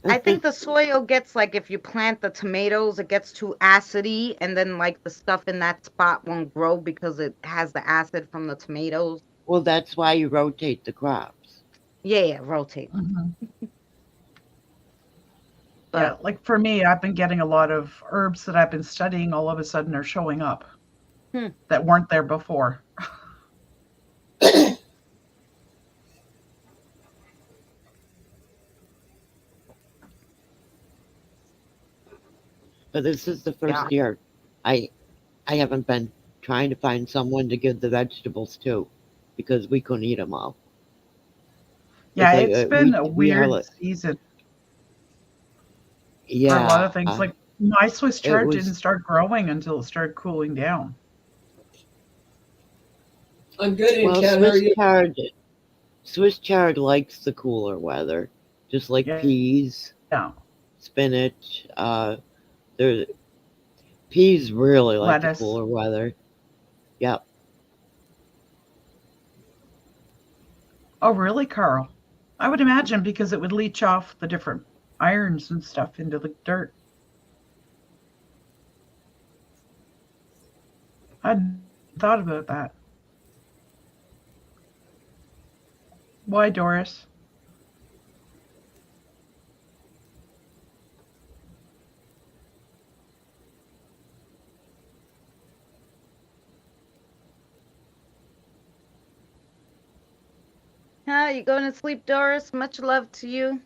I think the soil gets, like, if you plant the tomatoes, it gets too acidy, and then like the stuff in that spot won't grow because it has the acid from the tomatoes. Well, that's why you rotate the crops. Yeah, rotate. Mm-hmm. But Yeah, like for me, I've been getting a lot of herbs that I've been studying all of a sudden are showing up that weren't there before. But this is the first year I haven't been trying to find someone to give the vegetables to, because we couldn't eat them all. Yeah, It's it's like been a we are weird like, season for a lot yeah, of things. Like my Swiss it chard didn't was. start growing until it started cooling down. I'm good in Well, Cat. How are you? Swiss chard likes the cooler weather, just like Yeah. peas, Yeah. spinach. There peas really like the Lettuce. cooler weather. Yep. Oh, really, Carl? I would imagine because it would leach off the different irons and stuff into the dirt. I hadn't thought about that. Why, Doris? Hi, you going to sleep, Doris? Much love to you.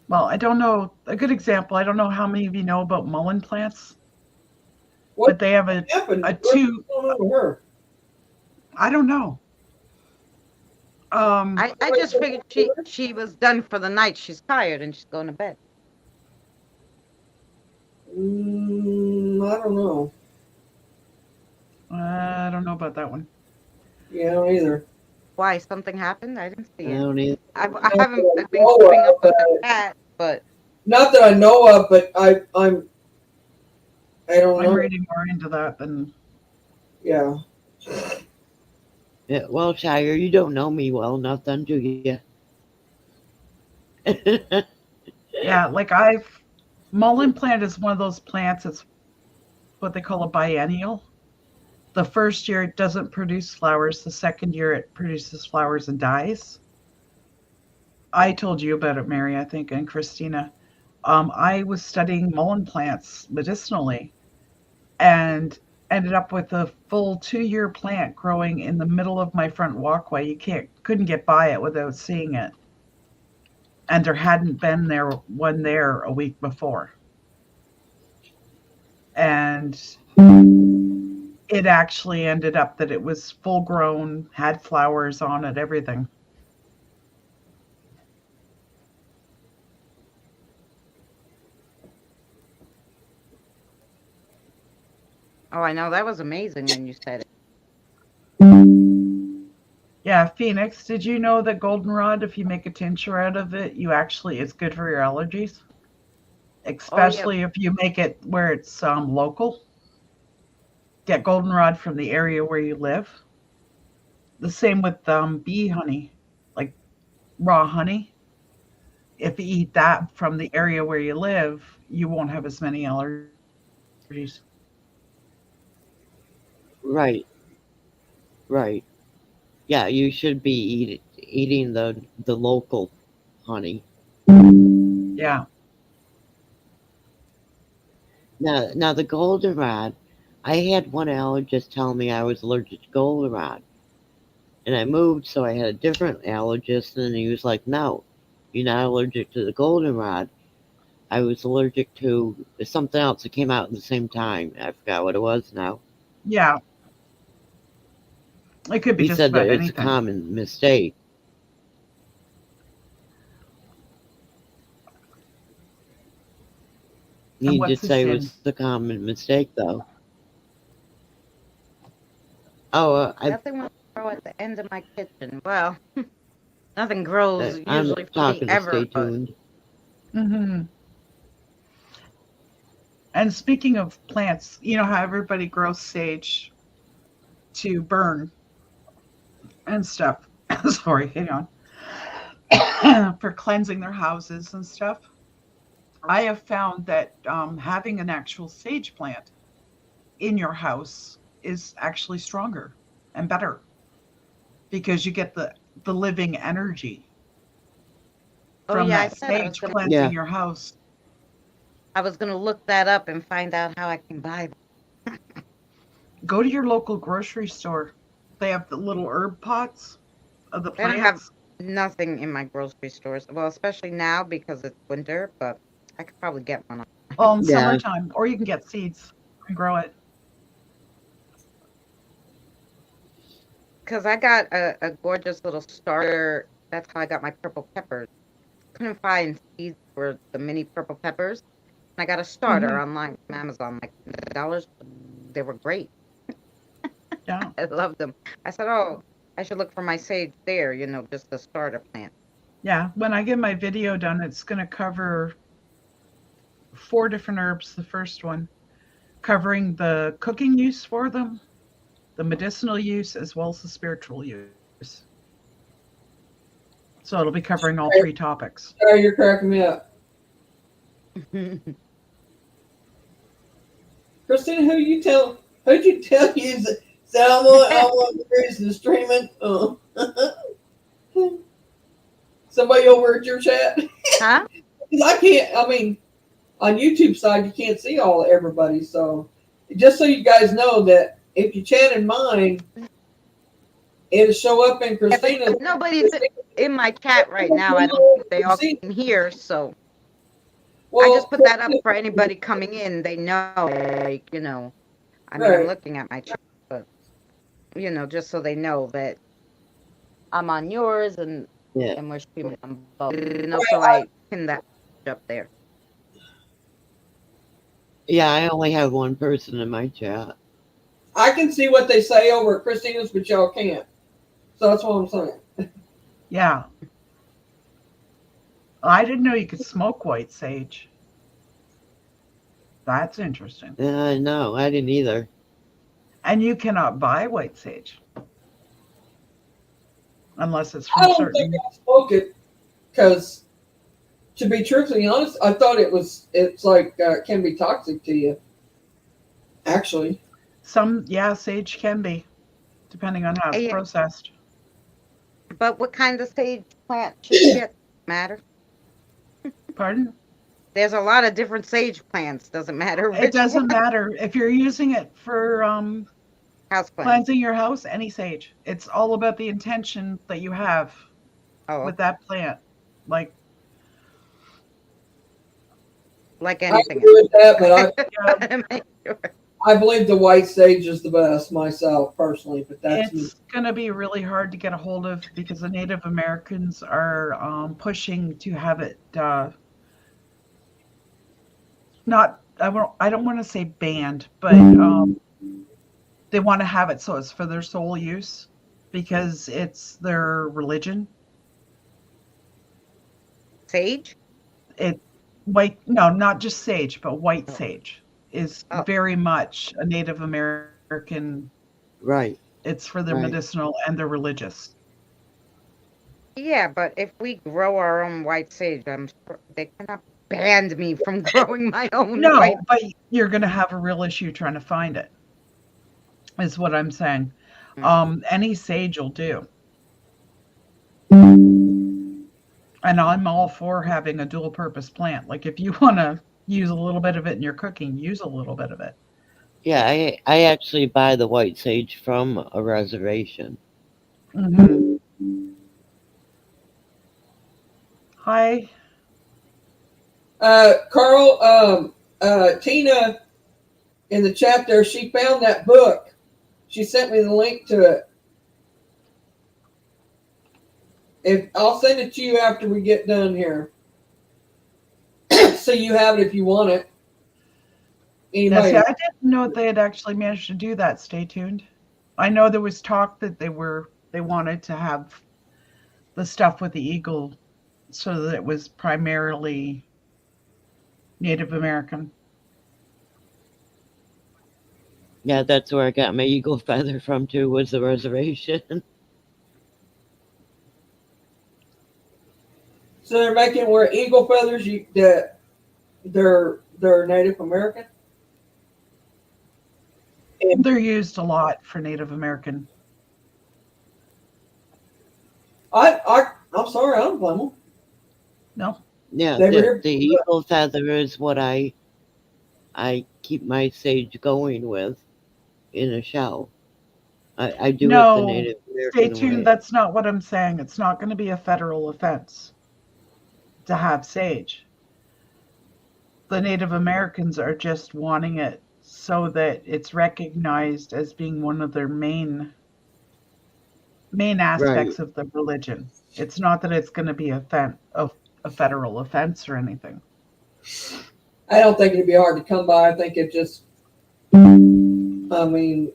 Well, I don't know. A good example, I don't know how many of you know about mullein plants, What but they have a happened? a What's two. going on with her? I don't know. I just figured she was done for the night. She's tired and she's going to bed. I don't know. I don't know about that one. Yeah, I don't either. Why? Something happened? I didn't I see it. don't even. I haven't been keeping up with the cat, but Not that I know of, but I don't I'm know. reading more into that than. Yeah. Yeah, well, Shire, you don't know me well enough, then, do you? Yeah, like mullein plant is one of those plants. It's what they call a biennial. The first year it doesn't produce flowers. The second year it produces flowers and dies. I told you about it, Mary, I think, and Christina. I was studying mullein plants medicinally and ended up with a full 2-year plant growing in the middle of my front walkway. You couldn't get by it without seeing it. And there hadn't been one there a week before. And it actually ended up that it was full grown, had flowers on it, everything. oh, I know that was amazing when you said it. Yeah, Phoenix, did you know that goldenrod, if you make a tincture out of it, it's good for your allergies? Especially if you make it where it's local. Get goldenrod from the area where you live. The same with bee honey, like raw honey. If you eat that from the area where you live, you won't have as many allergies. Right. Yeah, you should be eating the local honey. Yeah. Now the goldenrod, I had one allergist tell me I was allergic to goldenrod, and I moved, so I had a different allergist, and he was like, "No, you're not allergic to the goldenrod." I was allergic to something else that came out at the same time. I forgot what it was now. Yeah. It could be He just said that about it's a anything. common mistake. And He what's did the say it sin? was a common mistake, though. Oh, Nothing will grow at the end of my kitchen. Well, nothing grows I'm usually for me talking to ever. stay But tuned. Mm-hmm. And speaking of plants, you know how everybody grows sage to burn and stuff. Sorry, hang on. For cleansing their houses and stuff. I have found that having an actual sage plant in your house is actually stronger and better because you get the living energy oh from yeah, I that said I was sage gonna cleansing Yeah. your house. look that up and find out how I can buy them. Go to your local grocery store. They have the little herb pots of the They don't have plants. nothing in my grocery stores. Well, especially now because it's winter, but I could probably get one. Well, in Yeah. summertime, or you can get seeds and grow it. Because I got a gorgeous little starter. That's how I got my purple peppers. Couldn't find seeds for the mini purple peppers. And I got a starter online from Amazon, like $100. They were great. Yeah. I loved them. I said, oh, I should look for my sage there, just the starter plant. Yeah. When I get my video done, it's going to cover 4 different herbs. The first one covering the cooking use for them, the medicinal use, as well as the spiritual use. So it'll be covering all 3 topics. Oh, you're cracking me up. Christina, who'd you tell you said I want the reason to stream it? Oh. Somebody over at your chat? Huh? 'Cause I can't, on YouTube side, you can't see everybody. So just so you guys know that if you chat in mine, it'll show up in Christina's. Nobody's in my chat right now. I don't think they all can hear, so I just put that up for anybody coming in. They know, I'm looking at my chat, but, just so they know that I'm on yours and we're streaming on both. So I pinned that up there. Yeah, I only have one person in my chat. I can see what they say over at Christina's, but y'all can't. So that's what I'm saying. Yeah. I didn't know you could smoke white sage. That's interesting. No, I didn't either. And you cannot buy white sage. Unless it's I from don't certain. think I'll smoke it because, to be truthfully honest, I thought it's like can be toxic to you. Actually, Sage can be, depending on how it's Yeah. processed. But what kind of sage plant should you get? Matter? Pardon? There's a lot of different sage plants. Doesn't matter. It doesn't matter. If you're using it for House plants. cleansing your house, any sage. It's all about the intention that you have with that plant. Like I anything. agree with that, but I believe the white sage is the best myself personally. But that's me. it's going to be really hard to get a hold of because the Native Americans are pushing to have it not. I don't want to say banned, but they want to have it so it's for their sole use because it's their religion. Sage? No, not just sage, but white sage is Oh. very much a Native American. Right. It's for their Right. medicinal and their religious. Yeah, but if we grow our own white sage, I'm sure they cannot ban me from growing my own No, white. but you're going to have a real issue trying to find it, is what I'm saying. Any sage will do. And I'm all for having a dual purpose plant. Like if you want to use a little bit of it in your cooking, use a little bit of it. Yeah, I actually buy the white sage from a reservation. Mm-hmm. Hi. Carl, Tina in the chat there, she found that book. She sent me the link to it. I'll send it to you after we get done here. So you have it if you want it. Anybody? Yeah, see, I didn't know they had actually managed to do that. Stay tuned. I know there was talk that they wanted to have the stuff with the eagle so that it was primarily Native American. Yeah, that's where I got my eagle feather from too, was the reservation. So they're making where eagle feathers they're Native American. They're used a lot for Native American. I'm sorry, I don't blame them. No. Yeah, They were here- the eagle feather is what I keep my sage going with in a shell. I do it No, the Native Stay American tuned. way. That's not what I'm saying. It's not going to be a federal offense to have sage. the Native Americans are just wanting it so that it's recognized as being one of their main aspects of the religion. It's not that it's going to be a federal offense or anything. I don't think it'd be hard to come by. I think it just, I mean,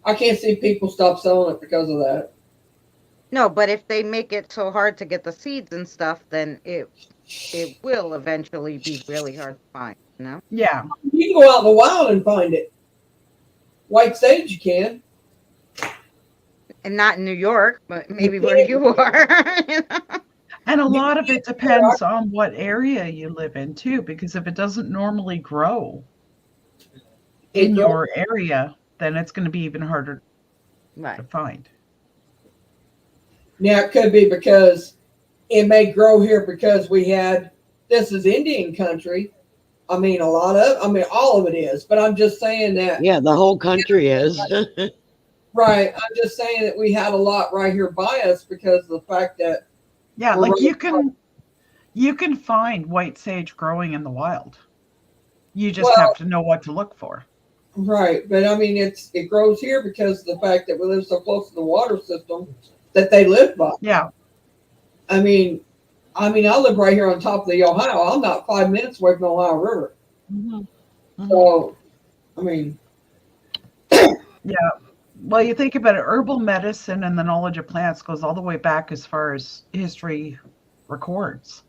I can't see people stop selling it because of that. No, but if they make it so hard to get the seeds and stuff, then it will eventually be really hard to find, you know? Yeah. You can go out in the wild and find it. White sage, you can. And not in New York, but maybe where you are. You know? And a lot of it depends on what area you live in too, because if it doesn't normally grow in your area, then it's going to be even harder Right. to find. Now, it could be because it may grow here because this is Indian country. I mean, all of it is, but I'm just saying that. Yeah, the whole country is. Right. I'm just saying that we had a lot right here by us because of the fact that. Yeah, like you can find white sage growing in the wild. You just have to know what to look for. Right. But I mean, it grows here because of the fact that we live so close to the water system that they live by. Yeah. I mean, I live right here on top of the Ohio. I'm not 5 minutes away from the Ohio River. Mm-hmm. Mm-hmm. So, I mean. Yeah. Well, you think about it, herbal medicine and the knowledge of plants goes all the way back as far as history records.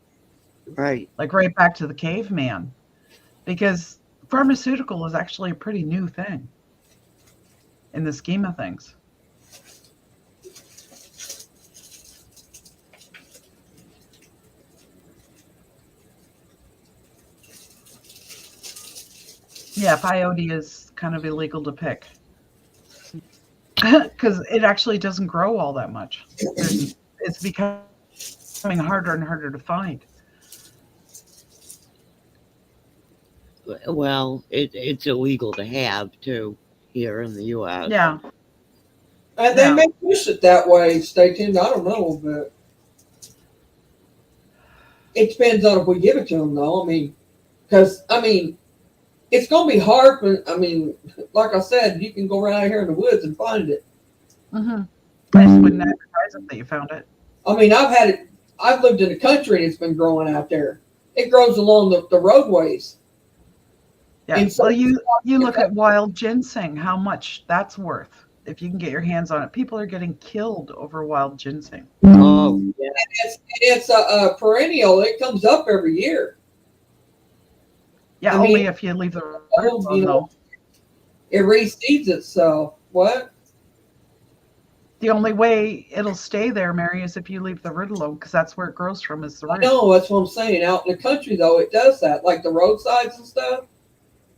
Right. Like right back to the caveman. Because pharmaceutical is actually a pretty new thing in the scheme of things. Yeah, peyote is kind of illegal to pick. Because it actually doesn't grow all that much. It's becoming harder and harder to find. Well, it's illegal to have too here in the U.S. Yeah. And they may push it that way, stay tuned. I don't know, but it depends on if we give it to them, though. I mean, because, it's going to be hard, but, like I said, you can go around here in the woods and find it. Mm-hmm. I just wouldn't advertise it that you found it. I've lived in the country and it's been growing out there. It grows along the roadways. Yeah. And so, well, you look at wild ginseng, how much that's worth. If you can get your hands on it, people are getting killed over wild ginseng. Oh, yeah. It's a perennial. It comes up every year. Yeah, only if you leave the root alone. It reseeds itself. What? The only way it'll stay there, Mary, is if you leave the root alone, because that's where it grows from, is the root. I know, that's what I'm saying. Out in the country, though, it does that. Like the roadsides and stuff,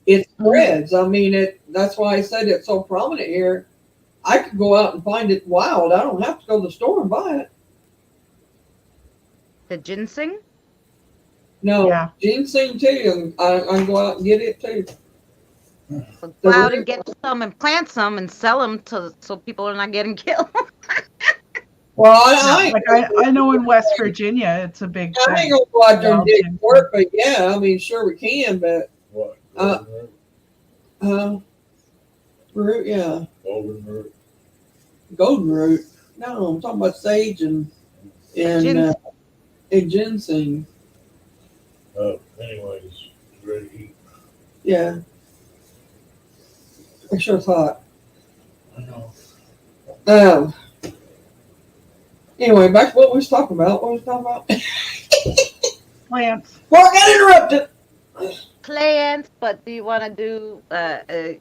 it spreads. That's why I said it's so prominent here. I could go out and find it wild. I don't have to go to the store and buy it. The ginseng? No, ginseng too. I can go out and get it too. Go out and get some and plant some and sell them so people are not getting killed. Well, I know in West Virginia it's a big thing. I ain't gonna go out there and dig for it, but yeah, sure we can, but What? root, yeah, Golden root. golden root. No, I'm talking about sage and ginseng. Oh, anyways, ready to eat. Yeah, I sure thought. I know. Anyway, back to what we was talking about. Plants. Well, I got interrupted. Plants, but do you want to do?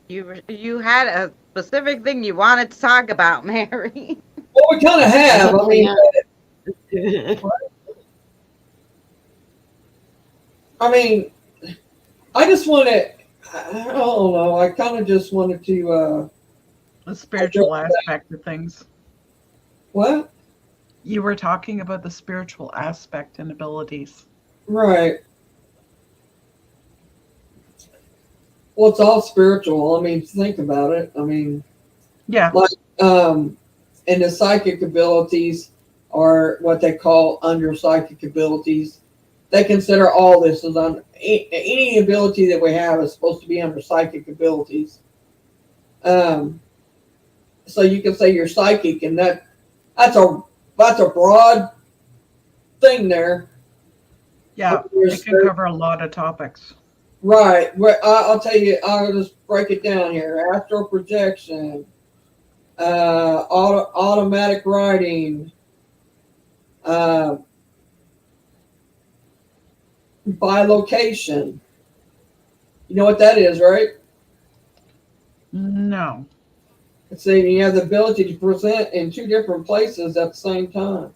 You had a specific thing you wanted to talk about, Mary. Well, we kind of have. I just wanted. I don't know. I kind of just wanted to. The spiritual aspect of things. What? You were talking about the spiritual aspect and abilities. Right. Well, it's all spiritual. Think about it. Yeah. And the psychic abilities are what they call under psychic abilities. they consider all this as on any ability that we have is supposed to be under psychic abilities. So you can say you're psychic, and that's a broad thing there. Yeah, it can cover a lot of topics. Right. I'll tell you. I'll just break it down here. Astral projection, automatic writing, bilocation. You know what that is, right? No. It's saying you have the ability to present in two different places at the same time.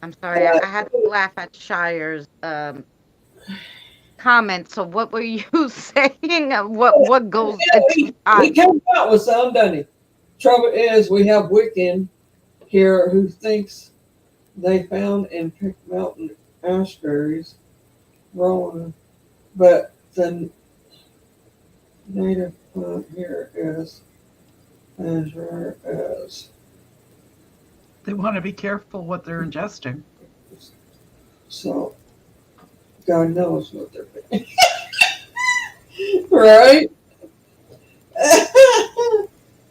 I'm sorry, I had to laugh at Shire's comment. So what were you saying? What goes He came out with some, doesn't he? Trouble is, we have Wiccan here who thinks they found in Pick Mountain ashberries rolling, but the native plant here is as rare as. They want to be careful what they're ingesting. So, God knows what they're doing. Right?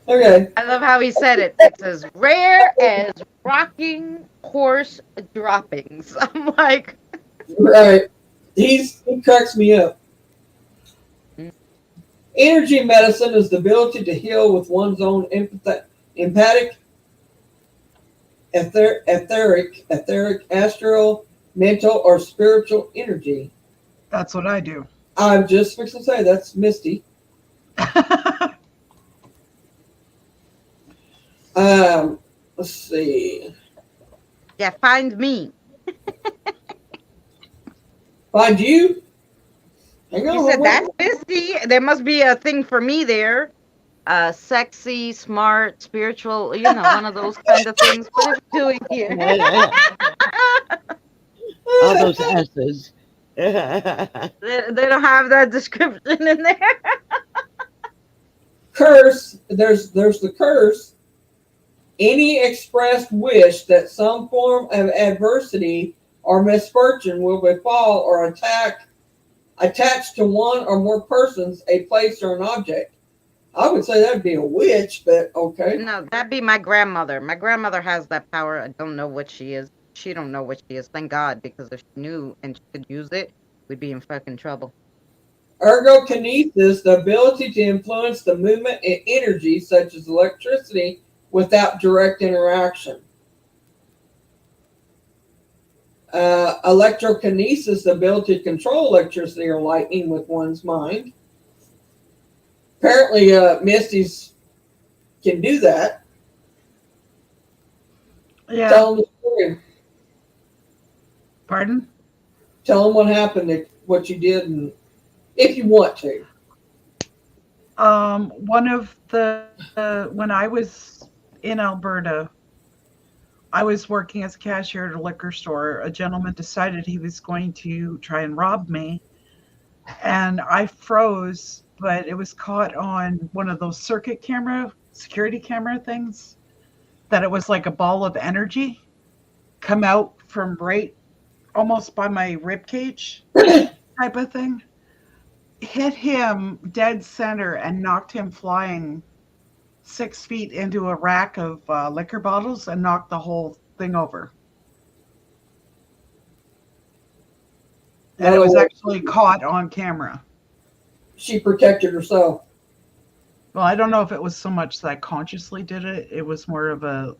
Okay. I love how he said it. It's as rare as rocking horse droppings. I'm like, Right. He cracks me up. Energy medicine is the ability to heal with one's own empathic, etheric, astral, mental, or spiritual energy. That's what I do. I'm just fixing to say that's Misty. Let's see. yeah, find me. Find you? Hang on. He said that's Misty. There must be a thing for me there. Sexy, smart, spiritual, one of those kind of things. What are we doing here? All those S's. They don't have that description in there. Curse. There's the curse. Any expressed wish that some form of adversity or misfortune will befall or attach to one or more persons, a place, or an object. I would say that'd be a witch, but okay. No, that'd be my grandmother. My grandmother has that power. I don't know what she is. She don't know what she is. Thank God, because if she knew and she could use it, we'd be in fucking trouble. Ergokinesis, the ability to influence the movement and energy, such as electricity, without direct interaction. Electrokinesis, the ability to control electricity or lightning with one's mind. Apparently, Misty's can do that. Yeah. Tell them the story. Pardon? Tell them what happened, what you did, and if you want to. One of when I was in Alberta, I was working as a cashier at a liquor store. A gentleman decided he was going to try and rob me, and I froze, but it was caught on one of those security camera things, that it was like a ball of energy come out from right almost by my rib cage type of thing. Hit him dead center and knocked him flying 6 feet into a rack of liquor bottles and knocked the whole thing over. And it was actually caught on camera. She protected herself. Well, I don't know if it was so much that I consciously did it. It was more of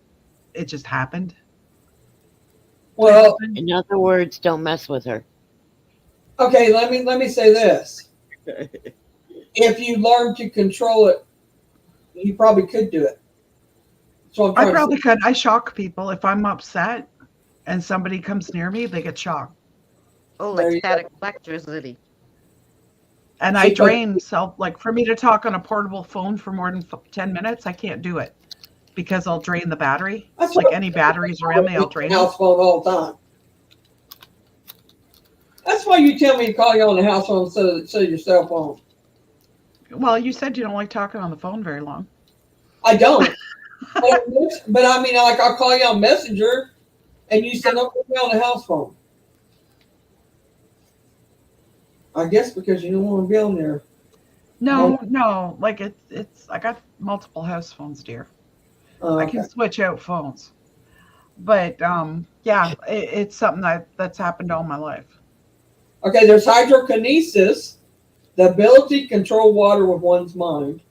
it just happened. Well, In other words, don't mess with her. okay, let me say this. If you learn to control it, you probably could do it. So I probably could. I shock people. If I'm upset and somebody comes near me, they get shocked. Oh, There like you static electricity. And I drain self, like for me to talk on a portable phone for more than 10 minutes, I can't do it because I'll drain the battery. That's Like what- any batteries around me, I'll drain them. house phone all the time. That's why you tell me to call you on the house phone instead of your cell phone. Well, you said you don't like talking on the phone very long. I don't. But I mean, like, I'll call you on Messenger, and you send up me on the house phone. I guess because you don't want to be on there. No, like it's I got multiple house phones, dear. I Okay. can switch out phones. But yeah, it's something that's happened all my life. Okay, there's hydrokinesis, the ability to control water with one's mind.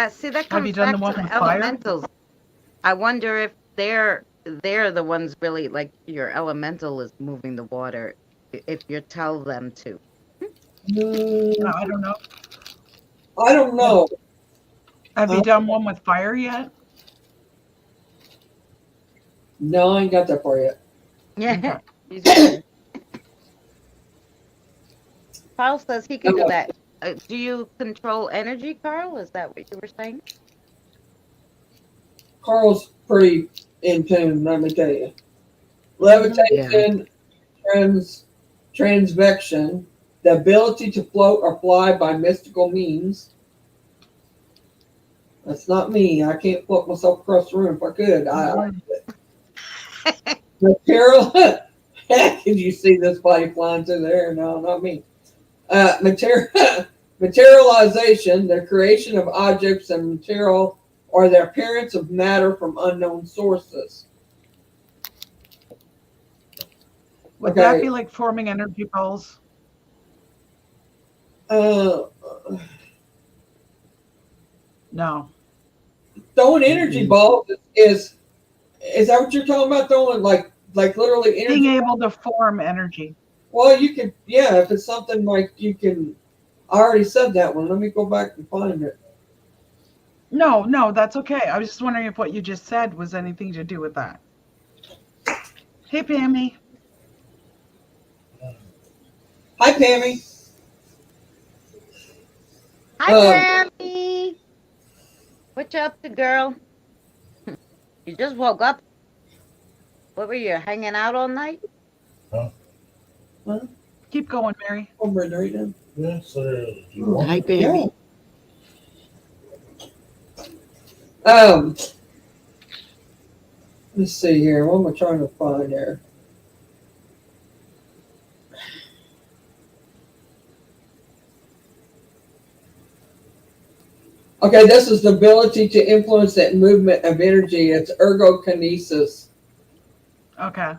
See, that Have you comes done back the one to the with fire? elementals. I wonder if they're the ones really like your elemental is moving the water if you tell them to. Mm, I don't know. I don't know. Have you done one with fire yet? No, I ain't got that far yet. Yeah. Okay. He's good. Carl says he can do that. Do you control energy, Carl? Is that what you were saying? Carl's pretty in tune, let me tell you. Levitation, transvection, the ability to float or fly by mystical means. That's not me. I can't float myself across the room if I could. Material. Can you see this body flying through the air? No, not me. Materialization, the creation of objects and material or the appearance of matter from unknown sources. Would Okay. that be like forming energy balls? No. Throwing energy balls is that what you're talking about? Throwing like literally energy? Being able to form energy. Well, you can, yeah, if it's something like you can. I already said that one. Let me go back and find it. No, that's okay. I was just wondering if what you just said was anything to do with that. Hey, Pammy. Hi, Pammy. Hi, Pammy. What you up to, girl? You just woke up. What were you, hanging out all night? Keep going, Mary. Over there, right now. Yes, sir. Do you want Hi, baby. Let's see here. What am I trying to find here? Okay, this is the ability to influence that movement of energy. It's ergokinesis, Okay.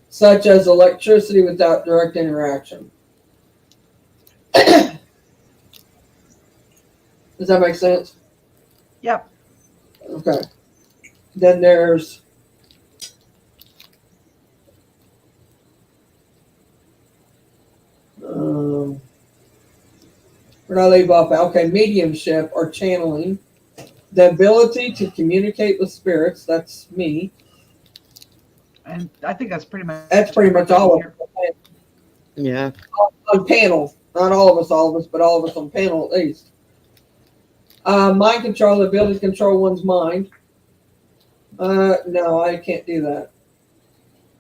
such as electricity without direct interaction. Does that make sense? Yep. Okay. Then there's where did I leave off? Okay, mediumship or channeling. The ability to communicate with spirits, that's me. And I think that's pretty much all of us. Yeah. On panel. Not all of us, but all of us on panel at least. Mind control, the ability to control one's mind. No, I can't do that.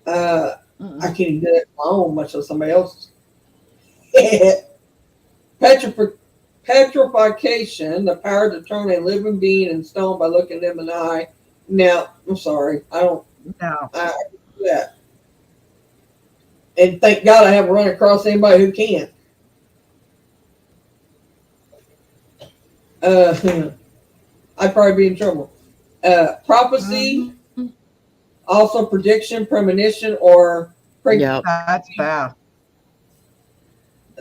I can't even do it on my own, much less somebody else's. Petrification, the power to turn a living being in stone by looking them in the eye. Now, I'm sorry, I don't. No. I do that. And thank God I haven't run across anybody who can. I'd probably be in trouble. Prophecy, also prediction, premonition, or Yep. That's bad.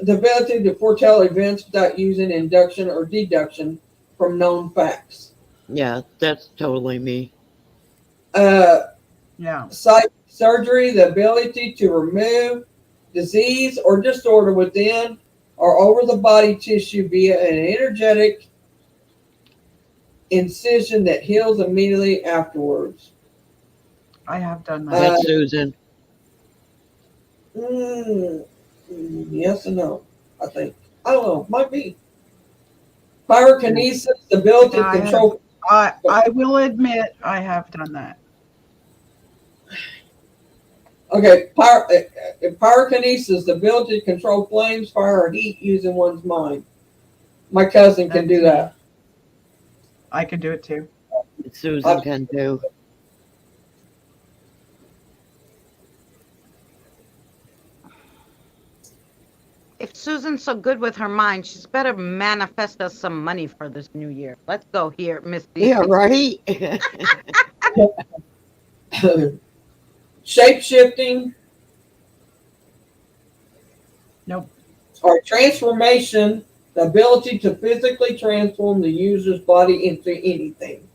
the ability to foretell events without using induction or deduction from known facts. Yeah, that's totally me. Yeah. Psychic surgery, the ability to remove disease or disorder within or over the body tissue via an energetic incision that heals immediately afterwards. I have done that. That's Susan. Yes and no, I think. I don't know. Might be. Pyrokinesis, the ability to control. I will admit I have done that. Okay, pyrokinesis, the ability to control flames, fire, or heat using one's mind. My cousin can do that. I can do it too. Susan can do. If Susan's so good with her mind, she's better manifest us some money for this new year. Let's go here, Misty. Yeah, right? Shape shifting Nope. or transformation, the ability to physically transform the user's body into anything.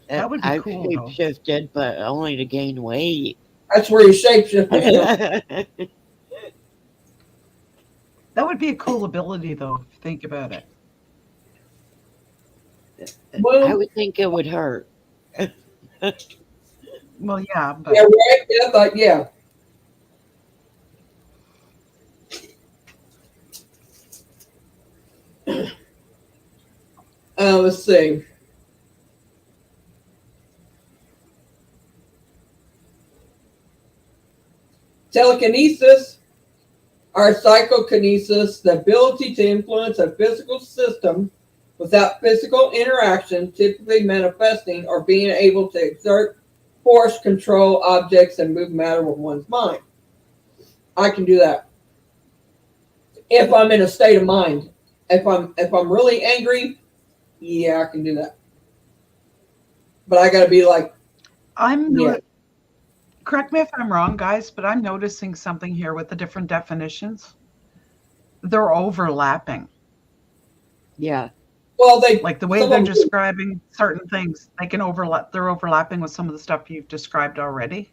That would be I've cool, though. shifted, but only to gain weight. That's where your shape shifting comes. That would be a cool ability, though, if you think about it. I Well, would think it would hurt. Well, yeah, but yeah, right. Yeah, but yeah. Let's see. Telekinesis or psychokinesis, the ability to influence a physical system without physical interaction, typically manifesting or being able to exert force, control objects, and move matter with one's mind. I can do that if I'm in a state of mind. If I'm really angry, yeah, I can do that. But I got to be like, I'm yeah. not. Correct me if I'm wrong, guys, but I'm noticing something here with the different definitions. They're overlapping. Yeah. Well, they Like the way some they're of them- describing certain things, they can overlap. They're overlapping with some of the stuff you've described already.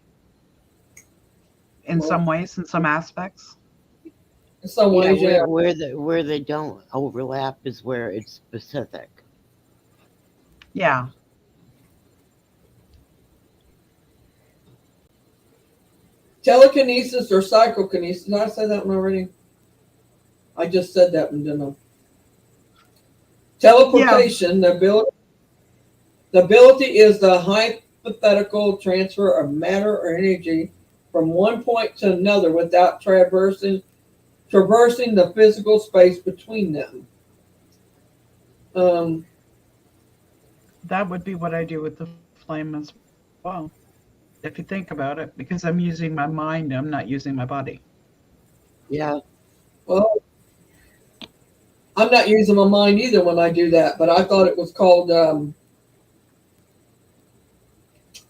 In Well, some ways, in some aspects. in some Yeah, ways, yeah. where they don't overlap is where it's specific. Yeah. Telekinesis or psychokinesis. Did I say that one already? I just said that one, didn't I? Teleportation, the ability is the hypothetical transfer of matter or energy from one point to another without traversing the physical space between them. That would be what I do with the flame as well. If you think about it, because I'm using my mind, I'm not using my body. Yeah. Well, I'm not using my mind either when I do that, but I thought it was called.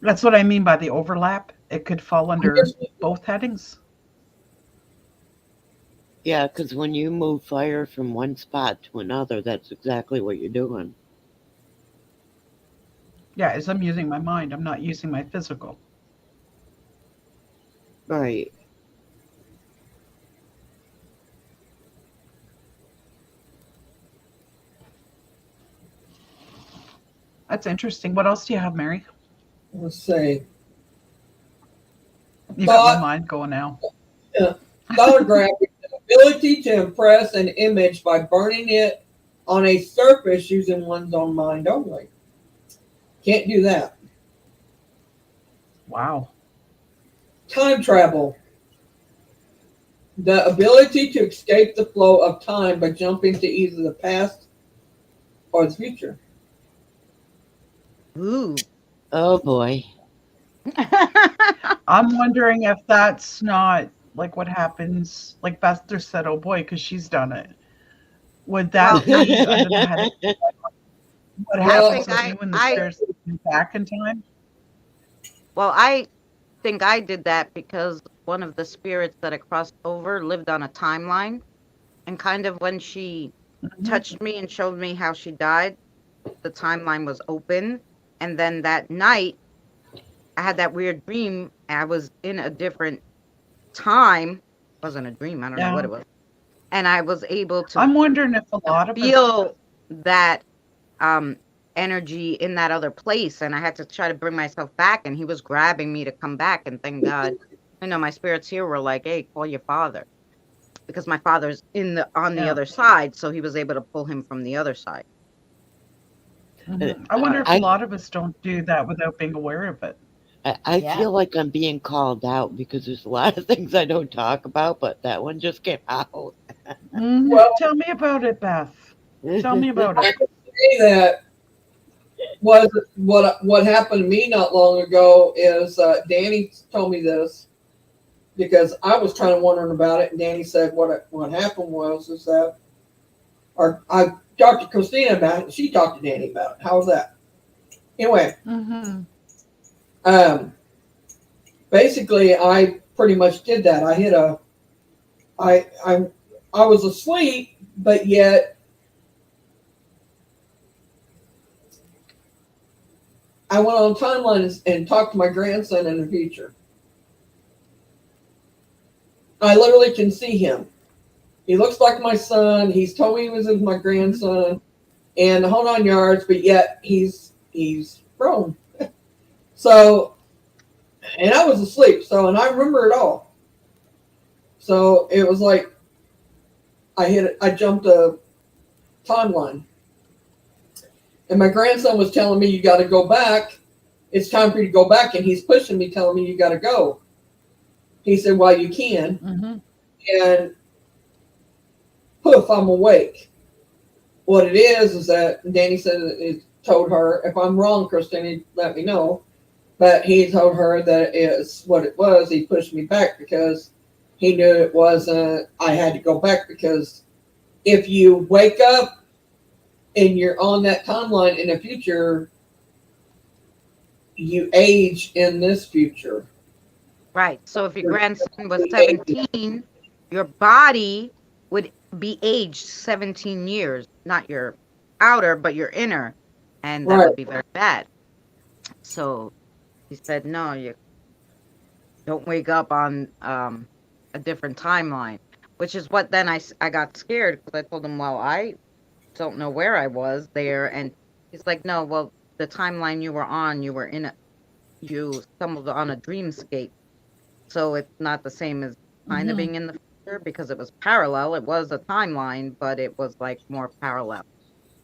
That's what I mean by the overlap. It could fall under both headings. Yeah, because when you move fire from one spot to another, that's exactly what you're doing. Yeah, as I'm using my mind, I'm not using my physical. Right. That's interesting. What else do you have, Mary? Let's see. You got my mind going now. Photographic, the ability to impress an image by burning it on a surface using one's own mind only. Can't do that. Wow. Time travel. The ability to escape the flow of time by jumping to either the past or the future. Ooh. Oh boy. I'm wondering if that's not like what happens, like Bester said, oh boy, because she's done it. Would that be under the heading? What happens I if think you and the I- spirits go back in time? Well, I think I did that because one of the spirits that I crossed over lived on a timeline. And kind of when she touched me and showed me how she died, the timeline was open. And then that night, I had that weird dream. I was in a different time. It wasn't a dream. I don't know what it was. And I was able to I'm wondering if a lot of us, feel that energy in that other place, and I had to try to bring myself back, and he was grabbing me to come back, and thank God, my spirits here were like, hey, call your father, because my father's on the other side, so he was able to pull him from the other side. I wonder if a lot of us don't do that without being aware of it. I feel like I'm being called out because there's a lot of things I don't talk about, but that one just came out. Well- Tell me about it, Beth. Tell me about I it. can say that was what happened to me not long ago is Danny told me this because I was kind of wondering about it, and Danny said what happened was is that, or I talked to Christina about it, and she talked to Danny about it. How was that? Anyway, Mm-hmm. basically, I pretty much did that. I was asleep, but yet I went on timeline and talked to my grandson in the future. I literally can see him. He looks like my son. He's told me he was my grandson, and the whole 9 yards. But yet he's grown. So, and I was asleep. So, and I remember it all. So it was like I jumped a timeline. And my grandson was telling me, you got to go back. It's time for you to go back. And he's pushing me, telling me, you got to go. He said, well, you can. Mm-hmm. And poof, I'm awake. What it is that Danny said it told her, if I'm wrong, Christine, let me know. But he told her that is what it was. He pushed me back because he knew it wasn't, I had to go back because if you wake up and you're on that timeline in the future, you age in this future. Right. So if your grandson was 17, your body would be aged 17 years, not your outer, but your inner. And that would be very bad. So he said, no, you don't wake up on a different timeline, which is what then I got scared because I told him, well, I don't know where I was there. And he's like, no, well, the timeline you were on, you were in you stumbled on a dreamscape. So it's not the same as kind of being in the future because it was parallel. It was a timeline, but it was like more parallel.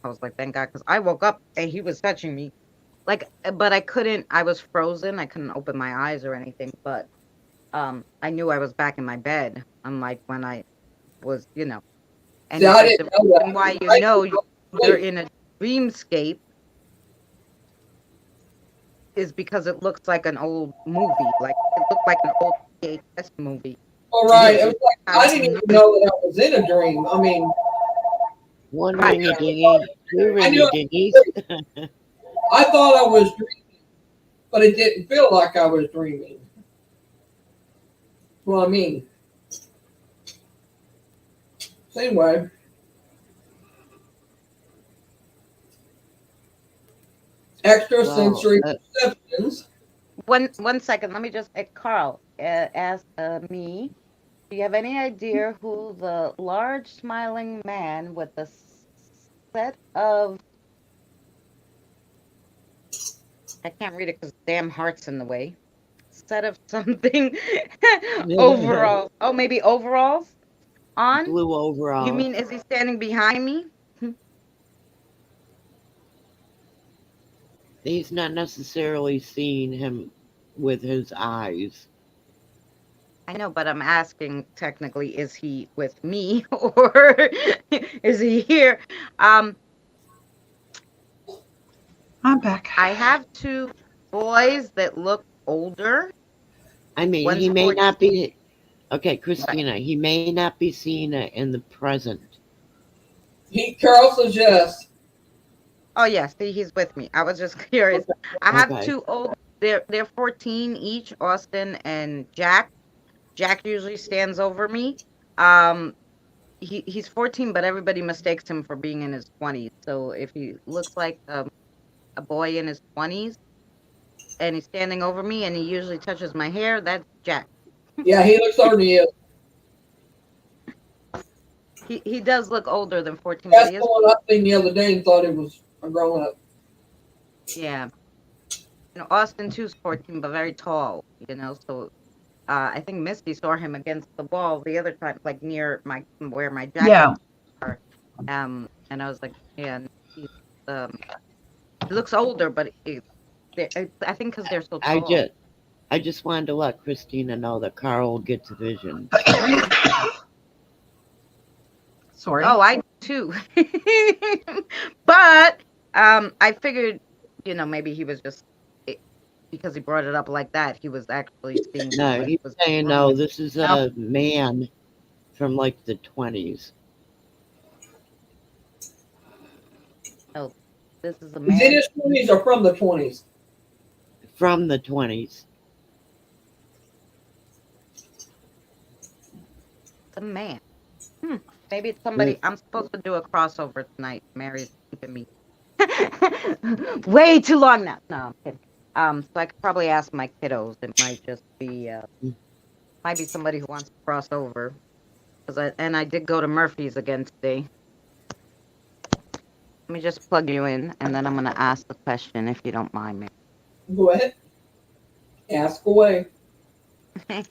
I was like, thank God, because I woke up and he was touching me. Like, but I couldn't, I was frozen. I couldn't open my eyes or anything, but I knew I was back in my bed, unlike when I was, And See, I didn't the know reason that. why you're in a dreamscape is because it looks like an old movie. Like, it looked like an old VHS movie. All right. It was like, I didn't even know that I was in a dream. I mean, One ringy dingy, two ringy dingies. I thought I was dreaming, but it didn't feel like I was dreaming. Well, I mean, same way. Extrasensory perceptions. One second. Let me just, Carl, ask me. Do you have any idea who the large smiling man with the set of, I can't read it because damn heart's in the way. Set of something overalls. Oh, maybe overalls on? Blue overalls. You mean, is he standing behind me? He's not necessarily seeing him with his eyes. I know, but I'm asking technically, is he with me or is he here? I'm back. I have two boys that look older. I mean, One's he may 14. not be. Okay, Christina, he may not be seeing it in the present. Carol says yes. Oh yeah, see, he's with me. I was just curious. I have Okay. two old. They're 14 each, Austin and Jack. Jack usually stands over me. He's 14, but everybody mistakes him for being in his 20s. So if he looks like a boy in his 20s and he's standing over me and he usually touches my hair, that's Jack. Yeah, he looks older than you. He does look older than 14. That's But he the is, one I seen the other day and thought it was a grown up. yeah. Austin too's 14, but very tall. So. I think Misty saw him against the wall the other time, like near where my jackets are. And I was like, yeah, he looks older, but I think because they're so tall. I just wanted to let Christina know that Carl gets vision. Sorry. Oh, I too. But I figured, maybe he was just because he brought it up like that, he was actually seeing No, what he's was saying wrong no. with This is No. a man from like the 20s. Oh, this is a Is it man. his 20s or from the 20s? From the 20s. It's a man. Maybe it's somebody. I'm supposed to do a crossover tonight. Mary's keeping me way too long now. No, I'm kidding. So I could probably ask my kiddos. It might just be, might be somebody who wants to cross over. And I did go to Murphy's again today. Let me just plug you in, and then I'm gonna ask the question if you don't mind, Mary. Go ahead. Ask away. Get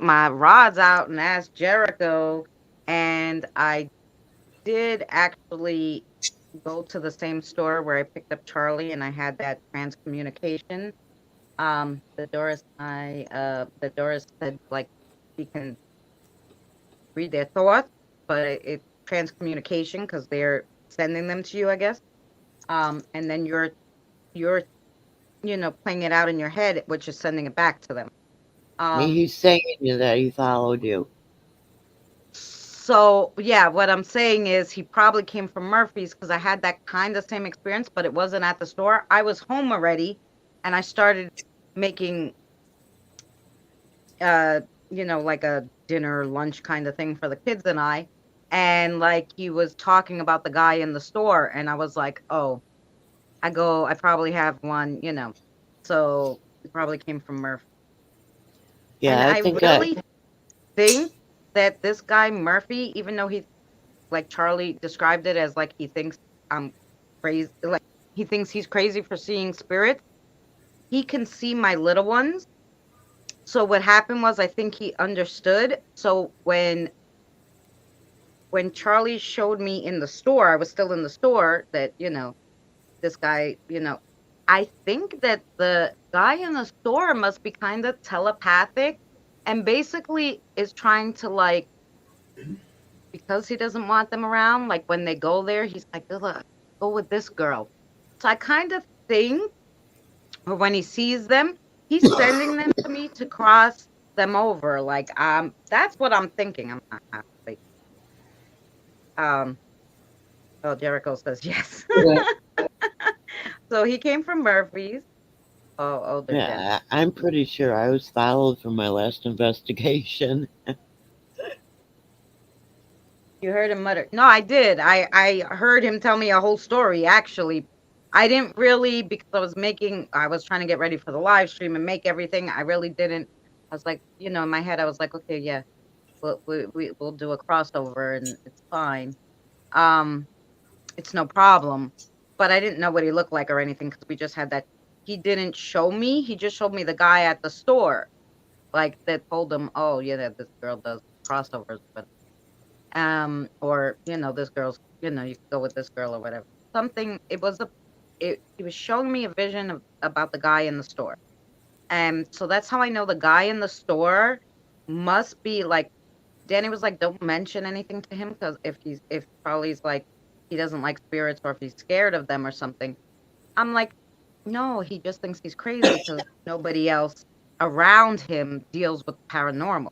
my rods out and ask Jericho. And I did actually go to the same store where I picked up Charlie, and I had that transcommunication. The Doris said like she can read their thoughts, but it's transcommunication because they're sending them to you, I guess. And then you're playing it out in your head, which is sending it back to them. He's saying that he followed you. So yeah, what I'm saying is he probably came from Murphy's because I had that kind of same experience, but it wasn't at the store. I was home already, and I started making, like a dinner lunch kind of thing for the kids and I. And like he was talking about the guy in the store, and I was like, oh, I probably have one, So it probably came from Murphy. Yeah, And I think really think that this guy Murphy, even though he, like Charlie described it as like he thinks I'm crazy, like he thinks he's crazy for seeing spirits, he can see my little ones. So what happened was I think he understood. So when Charlie showed me in the store, I was still in the store, that, this guy, I think that the guy in the store must be kind of telepathic and basically is trying to, like, because he doesn't want them around, like when they go there, he's like, "Ugh, go with this girl." So I kind of think, or when he sees them, he's sending them to me to cross them over. Like, that's what I'm thinking. I'm not actually. Oh, Jericho says yes. So he came from Murphy's. Oh, they're dead. yeah, I'm pretty sure I was followed from my last investigation. You heard him mutter. No, I did. I heard him tell me a whole story, actually. I didn't really, because I was trying to get ready for the live stream and make everything. I really didn't. I was like, in my head, I was like, okay, yeah, we'll do a crossover and it's fine. It's no problem. But I didn't know what he looked like or anything because we just had that. He didn't show me. He just showed me the guy at the store, like that told him, oh yeah, that this girl does crossovers, but or this girl's, you can go with this girl or whatever. Something. It was he was showing me a vision about the guy in the store, and so that's how I know the guy in the store must be like. Danny was like, don't mention anything to him because if Charlie's like he doesn't like spirits or if he's scared of them or something. I'm like, no, he just thinks he's crazy because nobody else around him deals with paranormal.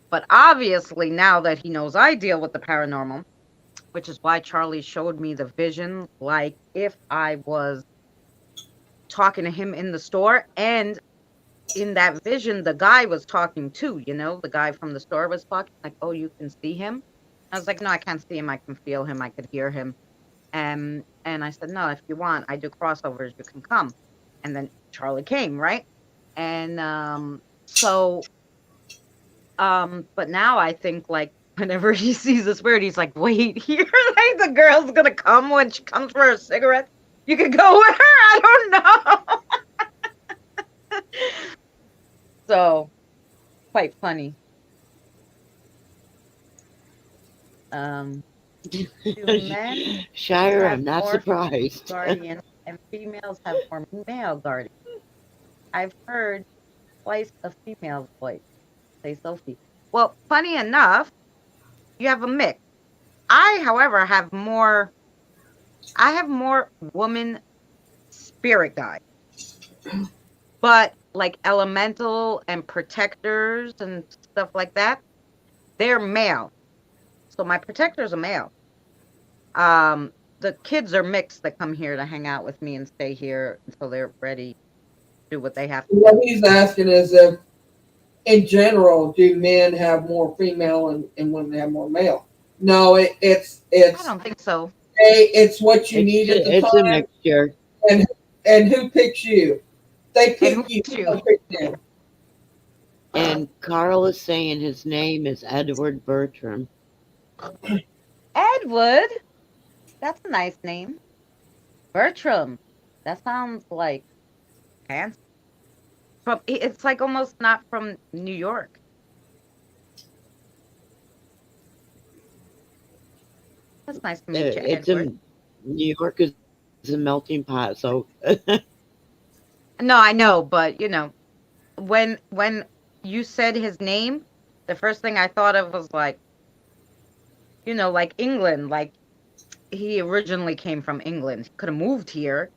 But obviously, now that he knows I deal with the paranormal, which is why Charlie showed me the vision, like if I was talking to him in the store, and in that vision, the guy was talking too, the guy from the store was talking, like, oh, you can see him? I was like, no, I can't see him. I can feel him. I could hear him. And I said, no, if you want, I do crossovers. You can come. And then Charlie came, right? And but now I think, like, whenever he sees a spirit, he's like, wait here, like the girl's gonna come when she comes for a cigarette. You could go with her. I don't know. So, quite funny. Do men Shire, have I'm not more surprised. guardians and females have more male guardians? I've heard twice a female voice, say Sophie. Well, funny enough, you have a mix. I, however, have more. I have more woman spirit guides, but like elemental and protectors and stuff like that, they're male. So my protectors are male. The kids are mixed that come here to hang out with me and stay here until they're ready to do what they have to What do. he's asking is if, in general, do men have more female and women have more male? No, I don't think so. it's what you need at the It's a time, mixture. and who picks you. They And who pick you. picks you? Don't pick them. And Carl is saying his name is Edward Bertram. Edward, that's a nice name. Bertram, that sounds like fancy. It's like almost not from New York. That's nice to meet you, It's Edward. in New York is a melting pot, so No, I know, but when you said his name, the first thing I thought of was like, like England. Like he originally came from England. He could have moved here,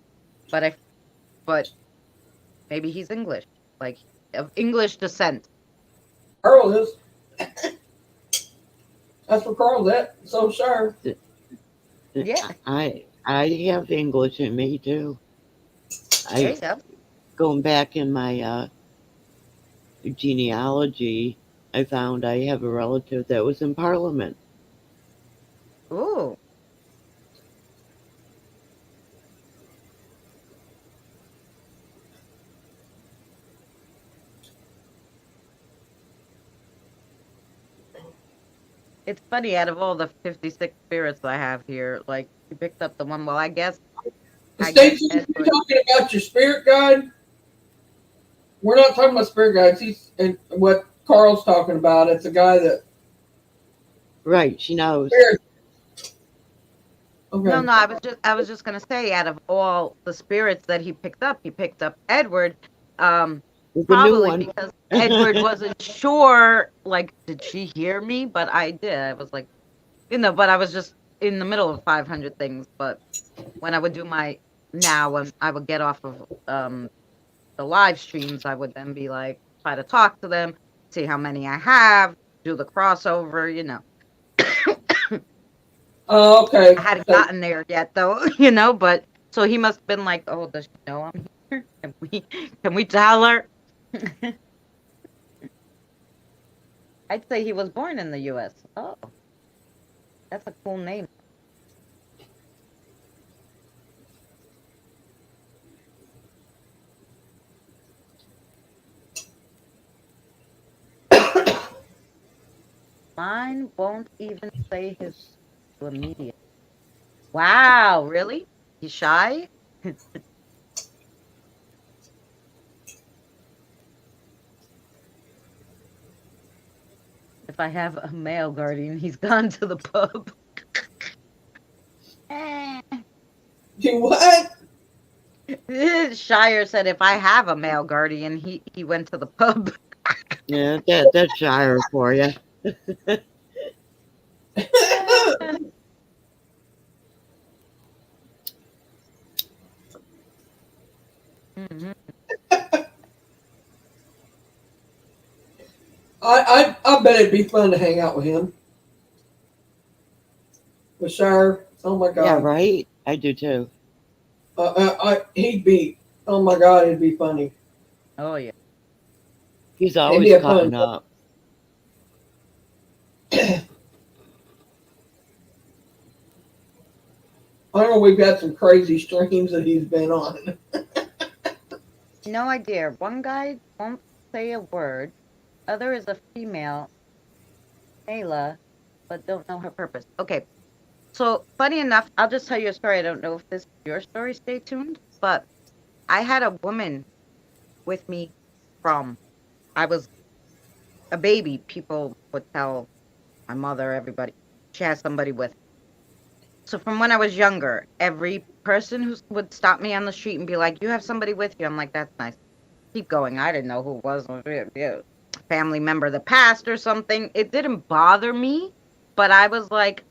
but maybe he's English, like of English descent. Carl is. That's where Carl's at. So sure. Yeah. I have English in me too. There you go. Going back in my genealogy, I found I have a relative that was in Parliament. Ooh. It's funny, out of all the 56 spirits I have here, like, you picked up the one, well, I guess Stacey, you Edward. talking about your spirit guide? We're not talking about spirit guides. He's and what Carl's talking about. It's a guy that Right, she knows. spirit. Okay. No, I was just gonna say, out of all the spirits that he picked up Edward, The new probably one. because Edward wasn't sure, like, did she hear me? But I did. I was like, but I was just in the middle of 500 things. But when I would do when I would get off of the live streams, I would then be like, try to talk to them, see how many I have, do the crossover, Oh, okay. I hadn't So- gotten there yet, though, but so he must have been like, oh, does she know I'm here? Can we tell her? I'd say he was born in the U.S. Oh, that's a cool name. Mine won't even say his immediate. Wow, really? He's shy? If I have a male guardian, he's gone to the pub. Do what? Shire said if I have a male guardian, he went to the pub. Yeah, that's Shire for you. Mhm. I bet it'd be fun to hang out with him. With Shire. Oh my God. Yeah, right? I do too. He'd be. Oh my God, it'd be funny. Oh yeah. He's be always a cutting fun- up. I know we've got some crazy streams that he's been on. No idea. One guy won't say a word. Other is a female, Ayla, but don't know her purpose. Okay. So funny enough, I'll just tell you a story. I don't know if this is your story. Stay tuned. But I had a woman with me from I was a baby. People would tell my mother, everybody, she has somebody with her. So from when I was younger, every person who would stop me on the street and be like, you have somebody with you. I'm like, that's nice. Keep going. I didn't know who it was. Yeah, family member that passed or something. It didn't bother me, but I was like,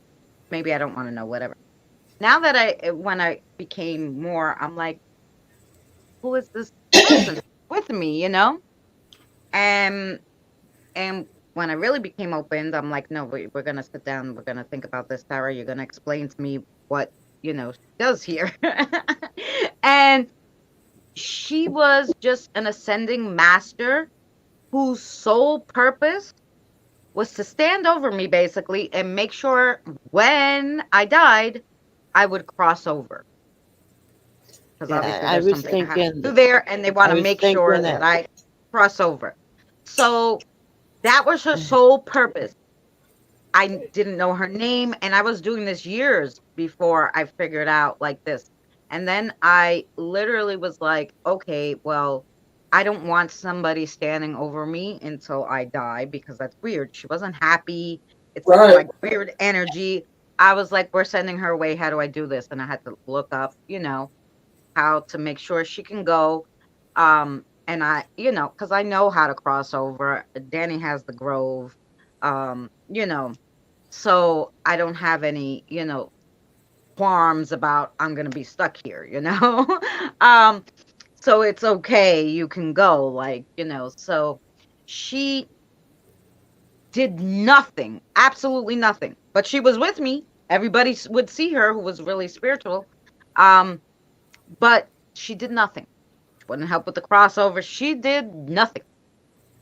maybe I don't want to know, whatever. Now that when I became more, I'm like, who is this person with me, And and when I really became open, I'm like, no, we're gonna sit down, we're gonna think about this, Sarah. You're gonna explain to me what she does here. And she was just an ascending master whose sole purpose was to stand over me basically and make sure when I died, I would cross over. Because Yeah, obviously I there's was something I have to thinking. do there, and they want I to was make sure thinking that I cross over. So that was her sole purpose. I didn't know her name, and I was doing this years before I figured out like this. And then I literally was like, okay, well, I don't want somebody standing over me until I die because that's weird. She wasn't happy. It's Right. like weird energy. I was like, we're sending her away. How do I do this? And I had to look up, how to make sure she can go. And I, because I know how to cross over. Danny has the Grove, um, you know, so I don't have any, qualms about I'm gonna be stuck here, um, so it's okay, you can go, like, so she did nothing, absolutely nothing, but she was with me. Everybody would see her who was really spiritual, um, but she did nothing. She wouldn't help with the crossover. She did nothing.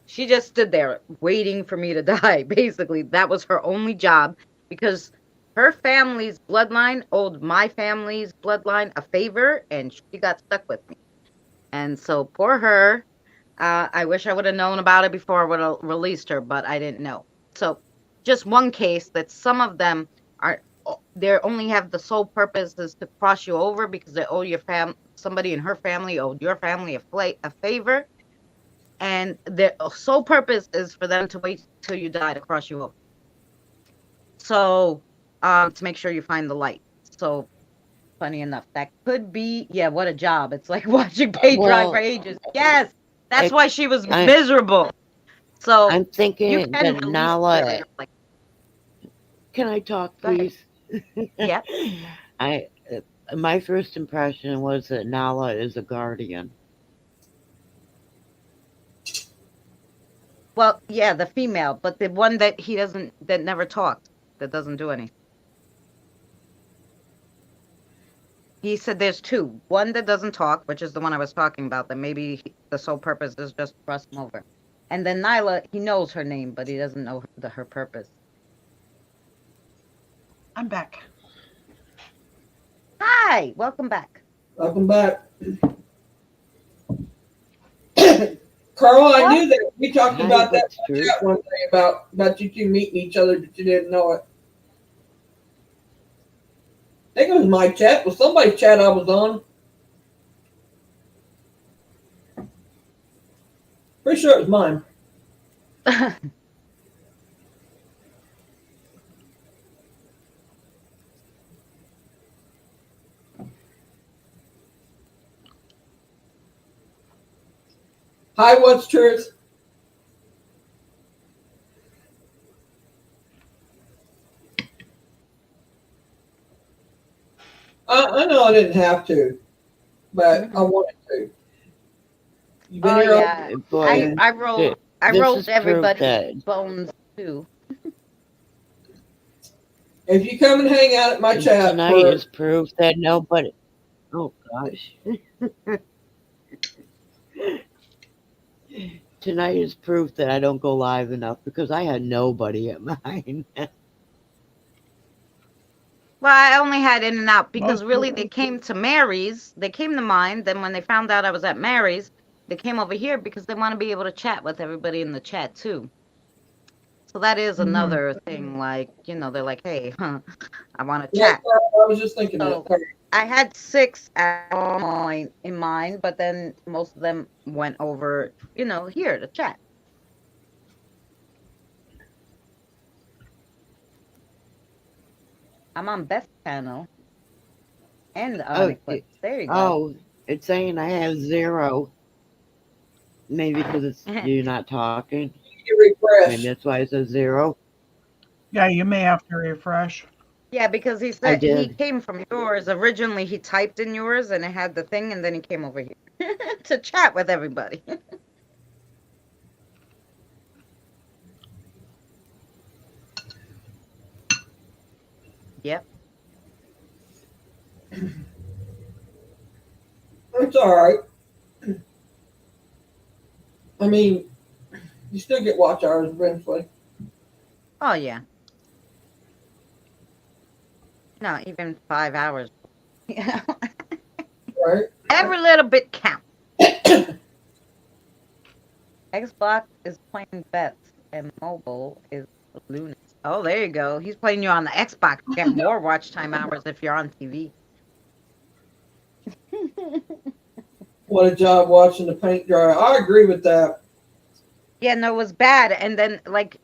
She just stood there waiting for me to die. Basically, that was her only job because her family's bloodline owed my family's bloodline a favor, and she got stuck with me. And so, poor her. I wish I would have known about it before I would have released her, but I didn't know. So, just one case that some of them are, they only have the sole purpose is to cross you over because they owe your somebody in her family owed your family a favor, and their sole purpose is for them to wait till you die to cross you over. So, to make sure you find the light. So, funny enough, that could be, yeah, what a job. It's like watching paint dry for ages. Yes, that's why she was miserable. So, I'm you thinking can that release Nala. her, like, Can I talk, go ahead. please? Yeah. My first impression was that Nala is a guardian. Well, yeah, the female, but the one that that never talks, that doesn't do anything. He said there's two. One that doesn't talk, which is the one I was talking about, that maybe the sole purpose is just to cross him over. And then Nyla, he knows her name, but he doesn't know her purpose. I'm back. Hi, welcome back. Welcome back. Carl, I knew that we talked about that chat one day about you two meeting each other, but you didn't know it. I think it was my chat. Was somebody's chat I was on? Pretty sure it was mine. Hi, what's truth? I know I didn't have to, but I wanted to. You've been here. Yeah. Boy, I rolled everybody's bones too. If you come and hang out at my chat tonight is proof that nobody. Oh gosh. Tonight is proof that I don't go live enough because I had nobody at mine. Well, I only had in and out because really they came to Mary's. They came to mine. Then when they found out I was at Mary's, they came over here because they want to be able to chat with everybody in the chat too. So that is another thing. Like, they're like, hey, I want to chat. I was just thinking so that. I had 6 in mine, but then most of them went over, here to chat. I'm on Beth's channel and on Eclipse. There you go. Oh, it's saying I have 0. Maybe because it's you're not talking. You refresh. Maybe that's why it says 0. Yeah, you may have to refresh. Yeah, because he I said he did. came from yours. Originally, he typed in yours and it had the thing, and then he came over here to chat with everybody. Yep. It's all right. I mean, you still get watch hours eventually. Oh, yeah. No, even 5 hours. You know, Right? every little bit counts. Xbox is playing bets, and mobile is Luna. Oh, there you go. He's playing you on the Xbox. You get more watch time hours if you're on TV. What a job watching the paint dry. I agree with that. Yeah, no, it was bad. And then, like,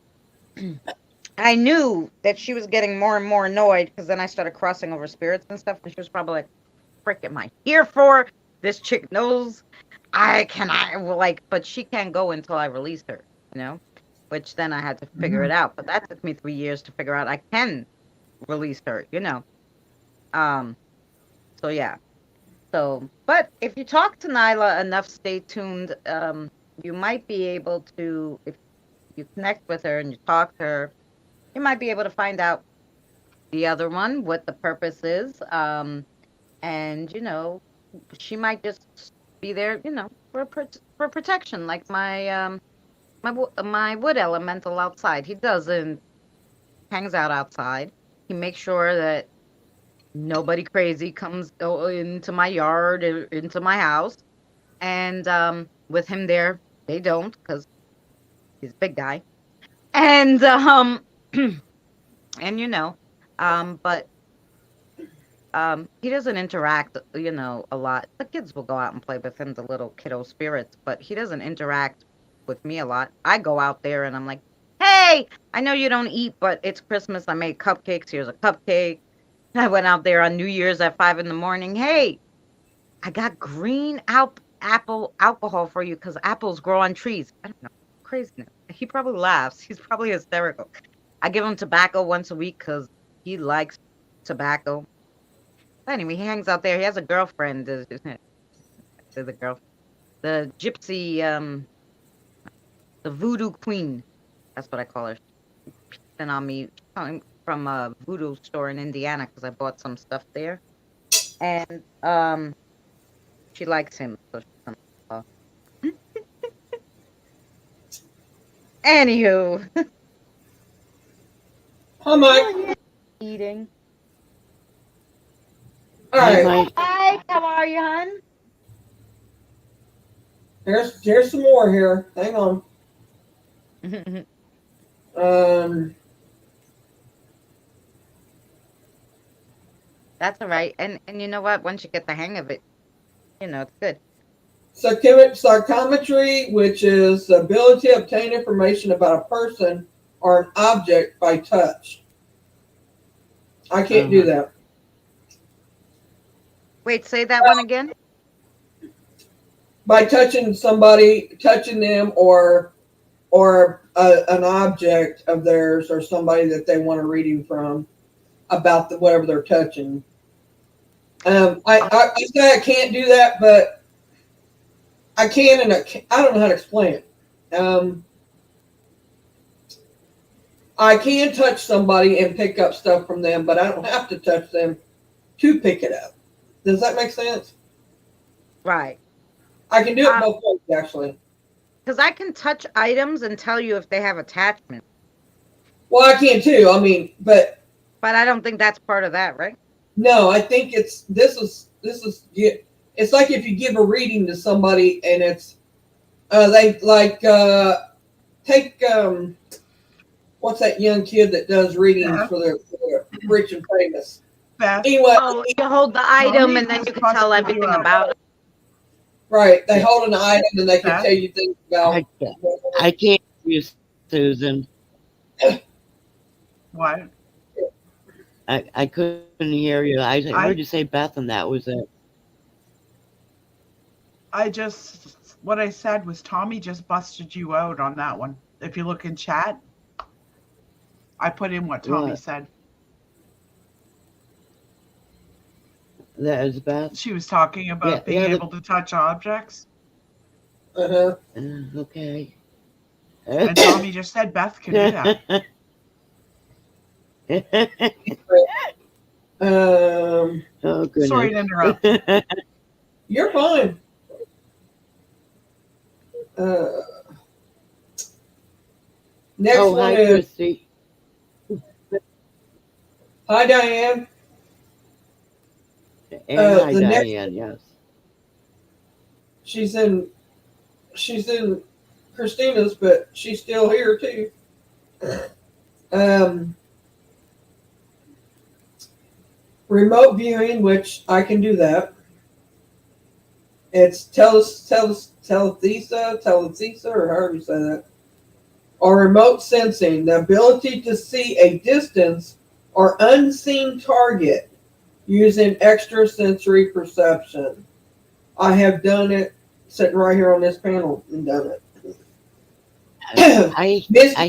I knew that she was getting more and more annoyed because then I started crossing over spirits and stuff. And she was probably like, frick am I here for? This chick knows but she can't go until I release her, you know? Which then I had to figure it out. But that took me 3 years to figure out I can release her, you know? So yeah. So, but if you talk to Nyla enough, stay tuned. You might be able to, if you connect with her and you talk to her, you might be able to find out the other one, what the purpose is. And you know, she might just be there, you know, for protection, like my wood elemental outside. He doesn't hangs out outside. He makes sure that nobody crazy comes into my yard or into my house. And with him there, they don't because he's a big guy. And and you know, but he doesn't interact, you know, a lot. The kids will go out and play with him, the little kiddo spirits, but he doesn't interact with me a lot. I go out there and I'm like, hey, I know you don't eat, but it's Christmas. I made cupcakes. Here's a cupcake. I went out there on New Year's at 5 a.m. Hey, I got green apple alcohol for you because apples grow on trees. I don't know. Craziness. He probably laughs. He's probably hysterical. I give him tobacco once a week because he likes tobacco. Anyway, he hangs out there. He has a girlfriend. The girl, the gypsy, the voodoo queen. That's what I call her. And on me from a voodoo store in Indiana because I bought some stuff there, and she likes him. So she comes. Anywho, Hi, Mike. eating. All Hi, right. Mike. Hi, how are you, hon? Here's some more here. Hang on. That's all right. And you know what? Once you get the hang of it, you know, it's good. Psychometry, which is the ability to obtain information about a person or an object by touch. I can't do that. Wait, say that one again. By touching somebody, touching them, or an object of theirs, or somebody that they want a reading from about whatever they're touching. I say I can't do that, but I can, and I don't know how to explain it. I can touch somebody and pick up stuff from them, but I don't have to touch them to pick it up. Does that make sense? Right. I can do it both ways, actually. Because I can touch items and tell you if they have attachments. Well, I can too. I mean, but I don't think that's part of that, right? no, I think this is it's like if you give a reading to somebody and it's they like take what's that young kid that does readings for the rich and famous? Beth. Anyway, Oh, you hold the item and then you can tell everything about it. right. They hold an item and they can tell you things about. I can't hear you, Susan. What? I couldn't hear you. I heard you say Beth, and that was it. What I said was Tommy just busted you out on that one. If you look in chat, I put in what Tommy said. That is Beth. She was talking about Yeah, being yeah, able to touch objects. Uh-huh. Okay. And Tommy just said Beth can do that. Oh goodness. Sorry to interrupt. You're fine. Next Oh, one hi, is, Christy. hi, Diane. And hi, the next- Diane. Yes. She's in Christina's, but she's still here too. Remote viewing, which I can do that. It's telethesa, or however you say that. Or remote sensing, the ability to see a distance or unseen target using extrasensory perception. I have done it, sitting right here on this panel and done it. I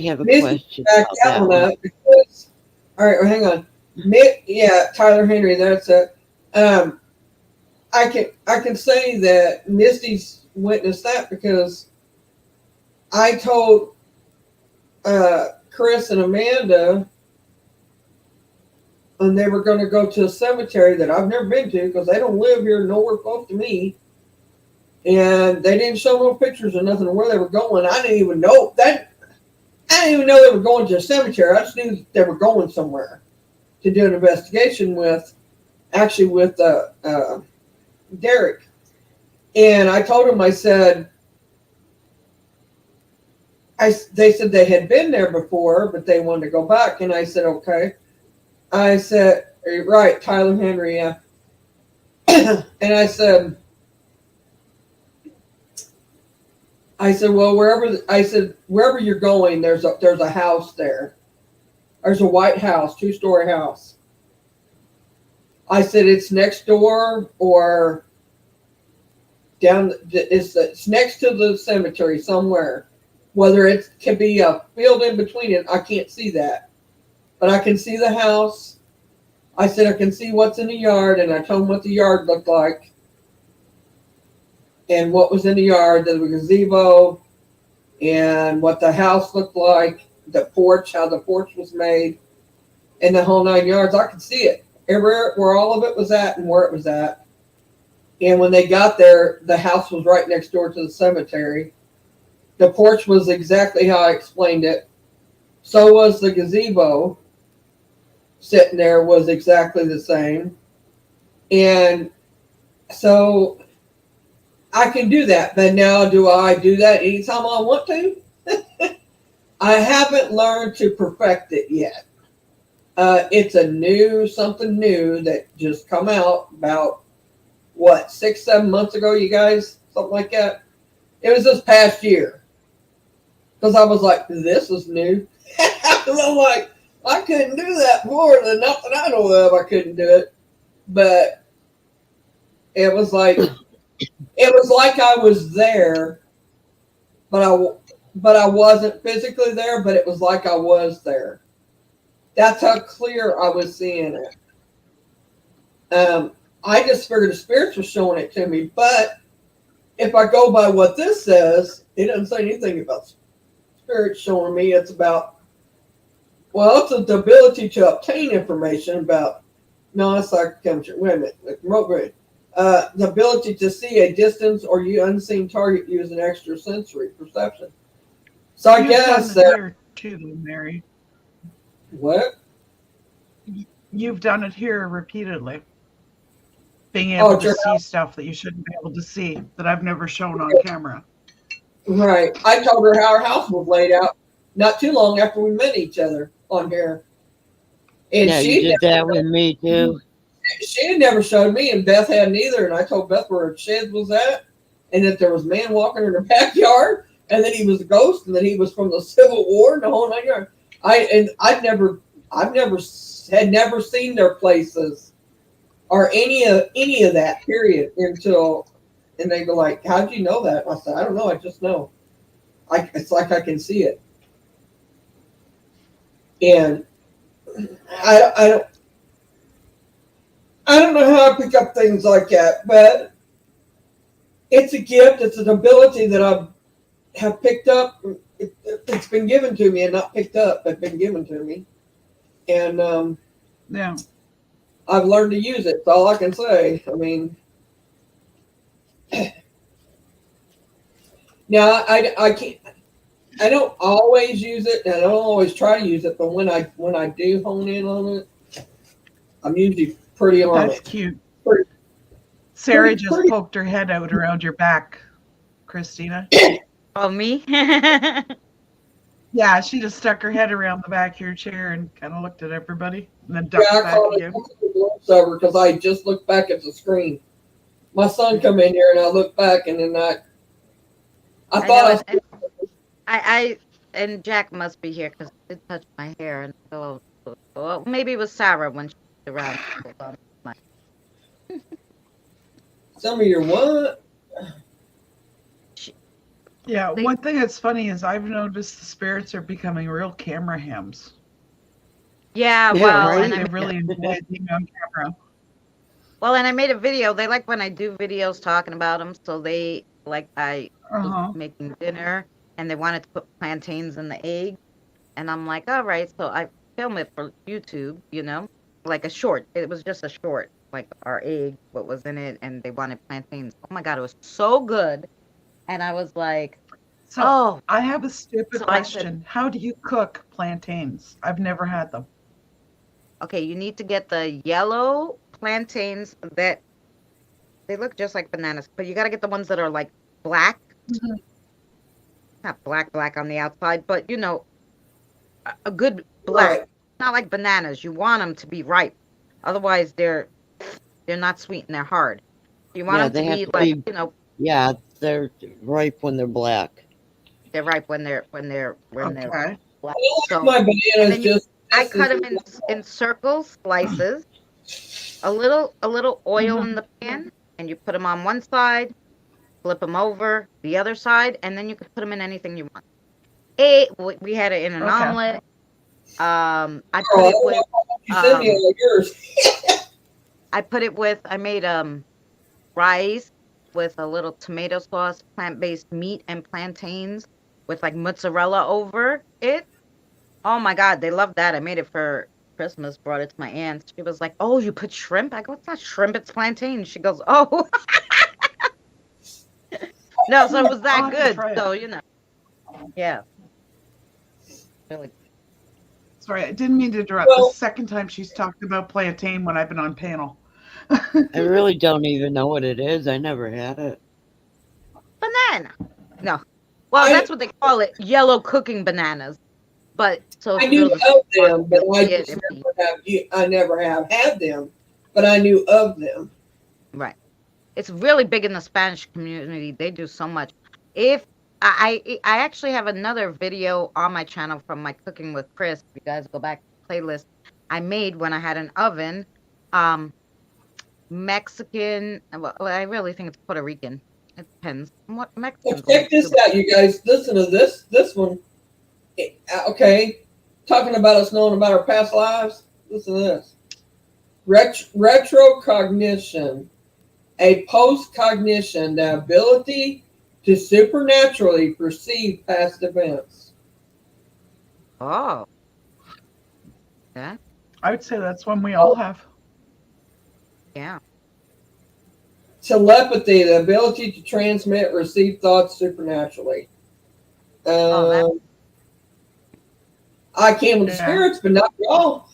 have a question Back about that that one one. up because, all right, well, hang on. Yeah, Tyler Henry, that's it. I can say that Misty's witnessed that because I told Chris and Amanda and they were going to go to a cemetery that I've never been to because they don't live here nowhere close to me. And they didn't show no pictures or nothing of where they were going. I didn't even know that. I didn't even know they were going to a cemetery. I just knew they were going somewhere to do an investigation with Derek. And I told him, I said, they said they had been there before, but they wanted to go back. And I said, okay. I said, right, Tyler Henry, yeah. And I said, well, wherever you're going, there's a house there. There's a white house, 2-story house. I said, it's next door or down, it's next to the cemetery somewhere. Whether it can be a field in between it, I can't see that. But I can see the house. I said, I can see what's in the yard, and I told him what the yard looked like. And what was in the yard, the gazebo, and what the house looked like, the porch, how the porch was made, and the whole 9 yards. I could see it. Everywhere where all of it was at and where it was at. And when they got there, the house was right next door to the cemetery. The porch was exactly how I explained it. So was the gazebo. Sitting there was exactly the same. And so I can do that. But now, do I do that anytime I want to? I haven't learned to perfect it yet. It's something new that just come out about, 6-7 months ago, you guys? Something like that. It was this past year. Because I was like, this is new. And I'm like, I couldn't do that before. And nothing I know of, I couldn't do it. But it was like I was there, but I wasn't physically there, but it was like I was there. That's how clear I was seeing it. I just figured the spirits were showing it to me. But if I go by what this says, it doesn't say anything about spirits showing me. It's about, it's the ability to obtain information about non-psychochemistry. Wait a minute. The ability to see a distance or unseen target using extrasensory perception. So I guess that here too, Mary. What? You've done it here repeatedly. Being able to see stuff that you shouldn't be able to see, that I've never shown on camera. Right. I told her how our house was laid out not too long after we met each other on here. And Yeah, you did that with me too. She had never showed me, and Beth hadn't either. And I told Beth where her shed was at, and that there was a man walking in her backyard, and that he was a ghost, and that he was from the Civil War, and the whole 9 yards. I've never seen their places or any of that period until, and they go like, "How'd you know that?" And I said, "I don't know. I just know. It's like I can see it." And I don't know how I pick up things like that, but it's a gift. It's an ability that I have picked up. It's been given to me and not picked up, but been given to me. And Yeah. I've learned to use it. That's all I can say. I mean, now I can't. I don't always use it, and I don't always try to use it. But when I do hone in on it, I'm usually pretty on That's it. cute. Pretty- Sarah pretty- just pretty- poked her head out around your back, Christina. Oh, me? Yeah, she just stuck her head around the back of your chair and kind of looked at everybody and then ducked Yeah, I back call it again. glimpse over because I just looked back at the screen. My son come in here and I looked back and then I I thought know, I and Jack must be here because it did touch my hair, and so well, maybe it was Sarah when she was around. some of your what? Yeah, They- one thing that's funny is I've noticed the spirits are becoming real camera hams. Yeah, Yeah, well, right? and They really enjoy being on camera. I made a video. They like when I do videos talking about them, so they like I was Uh-huh. making dinner and they wanted to put plantains in the egg, and I'm like, all right, so I film it for YouTube, like a short. It was just a short, like our egg, what was in it, and they wanted plantains. Oh my God, it was so good, and I was like, So oh, I have a stupid So I said- question. How do you cook plantains? I've never had them. okay, you need to get the yellow plantains that they look just like bananas, but you got to get the ones that are like black. Mhm. Not black on the outside, but a good black. Right. Not like bananas. You want them to be ripe. Otherwise, they're not sweet and they're hard. You want Yeah, them they to have be to like, be- Yeah, they're ripe when they're black. they're ripe when they're Okay. black. I So like my bananas then you- just. I cut them in circle slices. A little oil in the pan, and you put them on one side, flip them over the other side, and then you can put them in anything you want. We had it in an Okay. omelet. I put it with You send me all yours. I made rice with a little tomato sauce, plant-based meat and plantains with like mozzarella over it. Oh my God, they love that. I made it for Christmas, brought it to my aunt. She was like, "Oh, you put shrimp?" I go, "It's not shrimp, it's plantain." She goes, "Oh." No, so it was I'll that have to good. try it. So, yeah. Really. Sorry, I didn't mean to interrupt. Well- The second time she's talked about plantain when I've been on panel. I really don't even know what it is. I never had it. Banana. No. Well, I- that's what they call it, yellow cooking bananas. But so I if you knew go of to the them, but I Yeah, just I never have had them, but I knew of them. Right. It's really big in the Spanish community. They do so much. If I actually have another video on my channel from my Cooking with Chris. If you guys go back to the playlist, I made when I had an oven. Mexican. Well, I really think it's Puerto Rican. It depends. What Well, Mexicans check like this to- out, you guys. Listen to this one. Okay, talking about us knowing about our past lives. Listen to this. Retrocognition, a post-cognition, the ability to supernaturally perceive past events. Oh. Yeah. I would say that's one we all have. Yeah. Telepathy, the ability to transmit, receive thoughts supernaturally. Oh, that- I can with Yeah. spirits, but not y'all.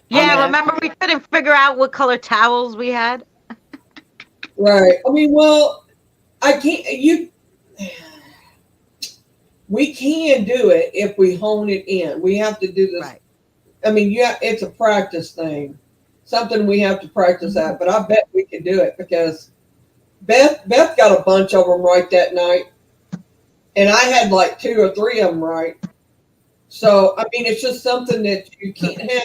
Yeah, remember we couldn't figure out what color towels we had? Right. I mean, well, I can't. We can do it if we hone it in. We have to do this. Right. I mean, yeah, it's a practice thing, something we have to practice at. But I bet we can do it because Beth got a bunch of them right that night, and I had like 2 or 3 of them right. So I mean, it's just something that you can't have.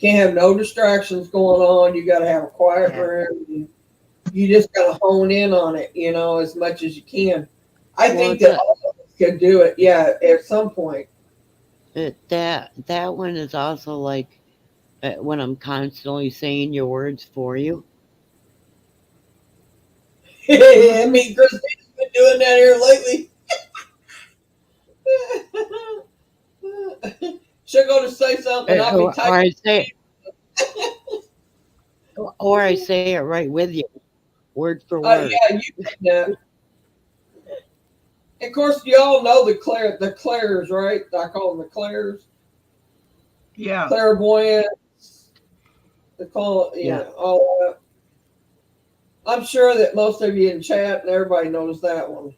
Can't have no distractions going on. You got to have a quiet Yeah. room. You just got to hone in on it, as much as you can. I Well, think it's that all of us could do it, yeah, at some point. That one is also like when I'm constantly saying your words for you. I mean, Christine's been doing that here lately. She'll go to say something, I'll be Or typing. I say it right with you, word for word. Yeah, you did that. Of course, you all know the clairs, right? I call them the clairs. Yeah. Clairvoyance. They call it, Yeah. all that. I'm sure that most of you in chat and everybody knows that one.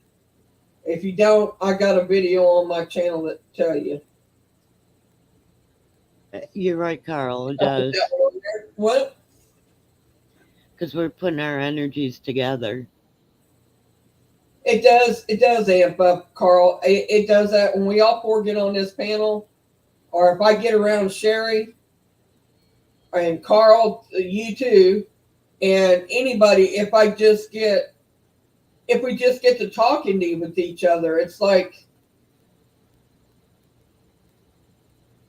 If you don't, I got a video on my channel that tell you. You're right, Carl. It I put does. that one on there. What? Because we're putting our energies together. It does amp up, Carl. It does that when we all four get on this panel, or if I get around Sherry and Carl, you too, and anybody, if we just get to talking with each other, it's like,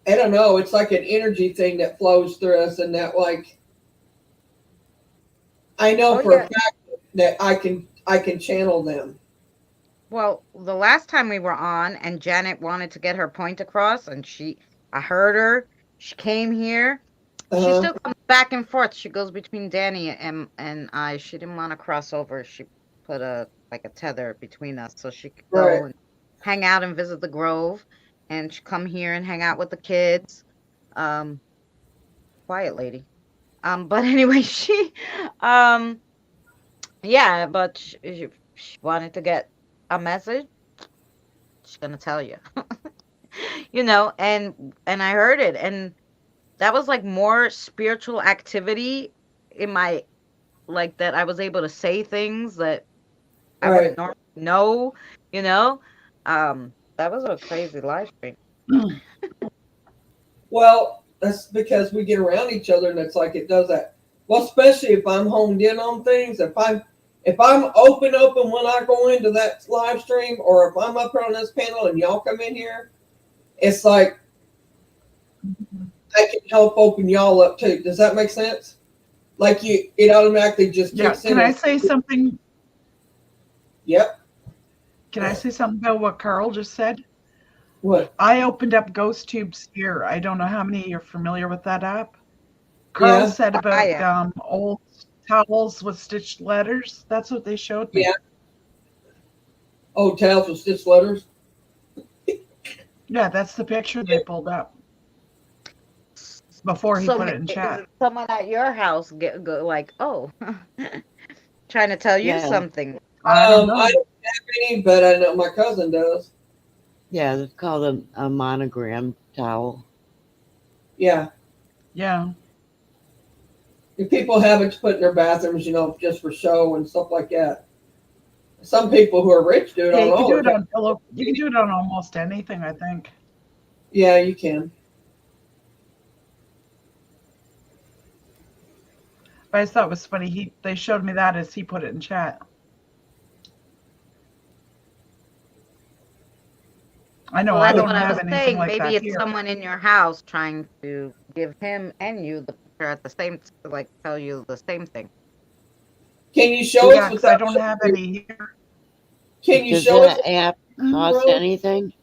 I don't know, it's like an energy thing that flows through us, and that, like, I know Oh, for yeah. a fact that I can channel them. Well, the last time we were on and Janet wanted to get her point across and I heard her, she came here. She still comes back and forth. She goes between Danny and I. She didn't want to cross over. She put a tether between us so she could go Right. and hang out and visit the Grove, and she come here and hang out with the kids. Quiet lady. But anyway, yeah, but she wanted to get a message. She's gonna tell you. And I heard it, and that was like more spiritual activity in my, like, that I was able to say things that I wouldn't normally know, you know. That was a crazy live stream. Well, that's because we get around each other, and it's like it does that. Well, especially if I'm honed in on things, if I'm open when I go into that live stream, or if I'm up here on this panel and y'all come in here, it's like I can help open y'all up too. Does that make sense? Like it automatically just kicks in. Can I say something? Yep. Can I say something about what Carl just said? What? I opened up Ghost Tubes here. I don't know how many you're familiar with that app. Carl said about old towels with stitched letters. That's what they showed me. Yeah. Old towels with stitched letters. Yeah, that's the picture they pulled up before he put it in chat. Someone at your house go like, oh, trying to tell you something. I don't know. I don't have any, but I know my cousin does. Yeah, it's called a monogram towel. Yeah. Yeah. If people have it to put in their bathrooms, just for show and stuff like that. Some people who are rich do it on you can all do it on pillow. You can do it on almost anything, I think. Yeah, you can. But I thought it was funny. They showed me that as he put it in chat. I know I don't have anything like that. Maybe it's someone in your house trying to give him and you the picture at the same, like, tell you the same thing. Can you show us? Because I don't have any here. Can you show us? Does that app cost anything?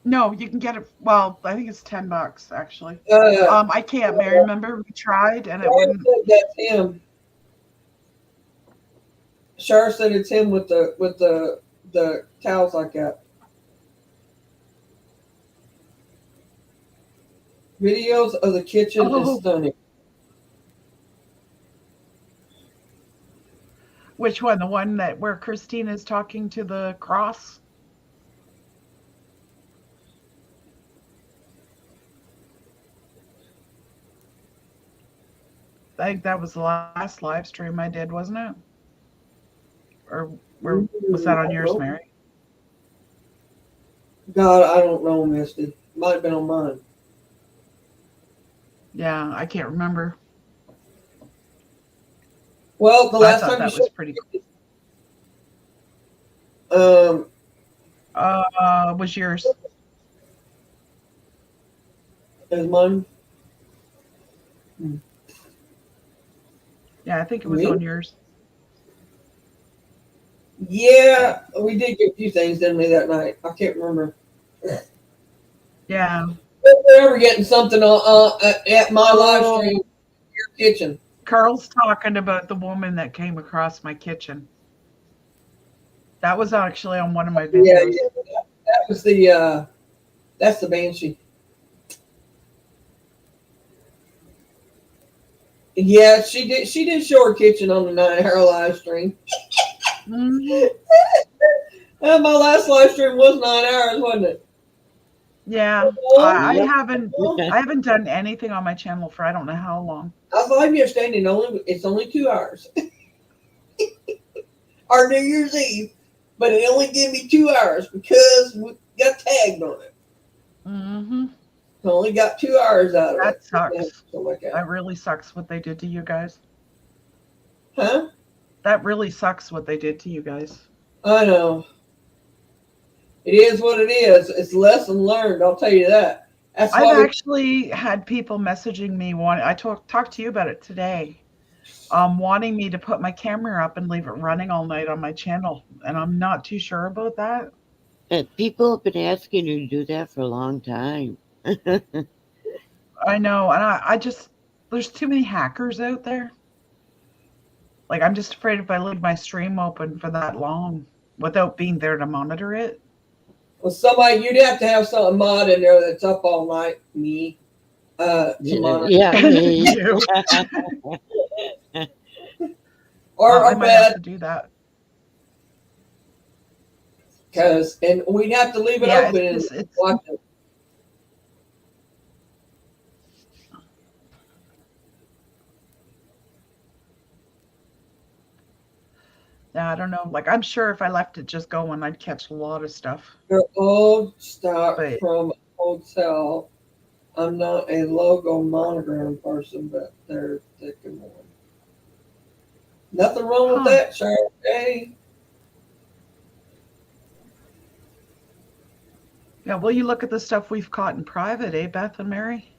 No, you can get it. Well, I think it's $10 actually. I can't, Mary. Remember we tried and it wouldn't. That's him. Shar said it's him with the towels like that. Videos of the kitchen is stunning. Which one? The one where Christine is talking to the cross? I think that was the last live stream I did, wasn't it? Or was that on yours, Mary? God, I don't know, Misty. Might have been on mine. Yeah, I can't remember. Well, the last time that was pretty cool. Was yours. Is mine? Yeah, I think it was Me? on yours. Yeah, we did get a few things, didn't we, that night? I can't remember. Yeah. If we're ever getting something at my live Oh. stream, your kitchen. Carl's talking about the woman that came across my kitchen. That was actually on one of my videos. Yeah, that was the that's the Banshee. Yeah, she did show her kitchen on the 9-hour live stream. Mhm. My last live stream was 9 hours, wasn't it? Yeah, I Yep. haven't done anything on my channel for I don't know how long. I was live yesterday, and it's only 2 hours. Our New Year's Eve, but it only gave me 2 hours because we got tagged on it. Mm-hmm. I only got 2 hours out of That it. sucks. So like That really sucks what they did to you guys. Huh? That really sucks what they did to you guys. I know. It is what it is. It's lesson learned. I'll tell you that. That's why I've actually had people messaging me. I talked to you about it today. Wanting me to put my camera up and leave it running all night on my channel, and I'm not too sure about that. People have been asking you to do that for a long time. I know, and I just there's too many hackers out there. Like, I'm just afraid if I leave my stream open for that long without being there to monitor it. Well, you'd have to have some mod in there that's up all night. Me. To monitor. Yeah, me. You. Or I might have bed. to do that. And we'd have to leave it Yeah, open and it's watch it. yeah, I don't know. Like, I'm sure if I left it just going, I'd catch a lot of stuff. They're old stock But- from a hotel. I'm not a logo monogram person, but they're thick and warm. Nothing wrong with Huh. that, Charlotte. Hey. Yeah, well, you look at the stuff we've caught in private, eh, Beth and Mary?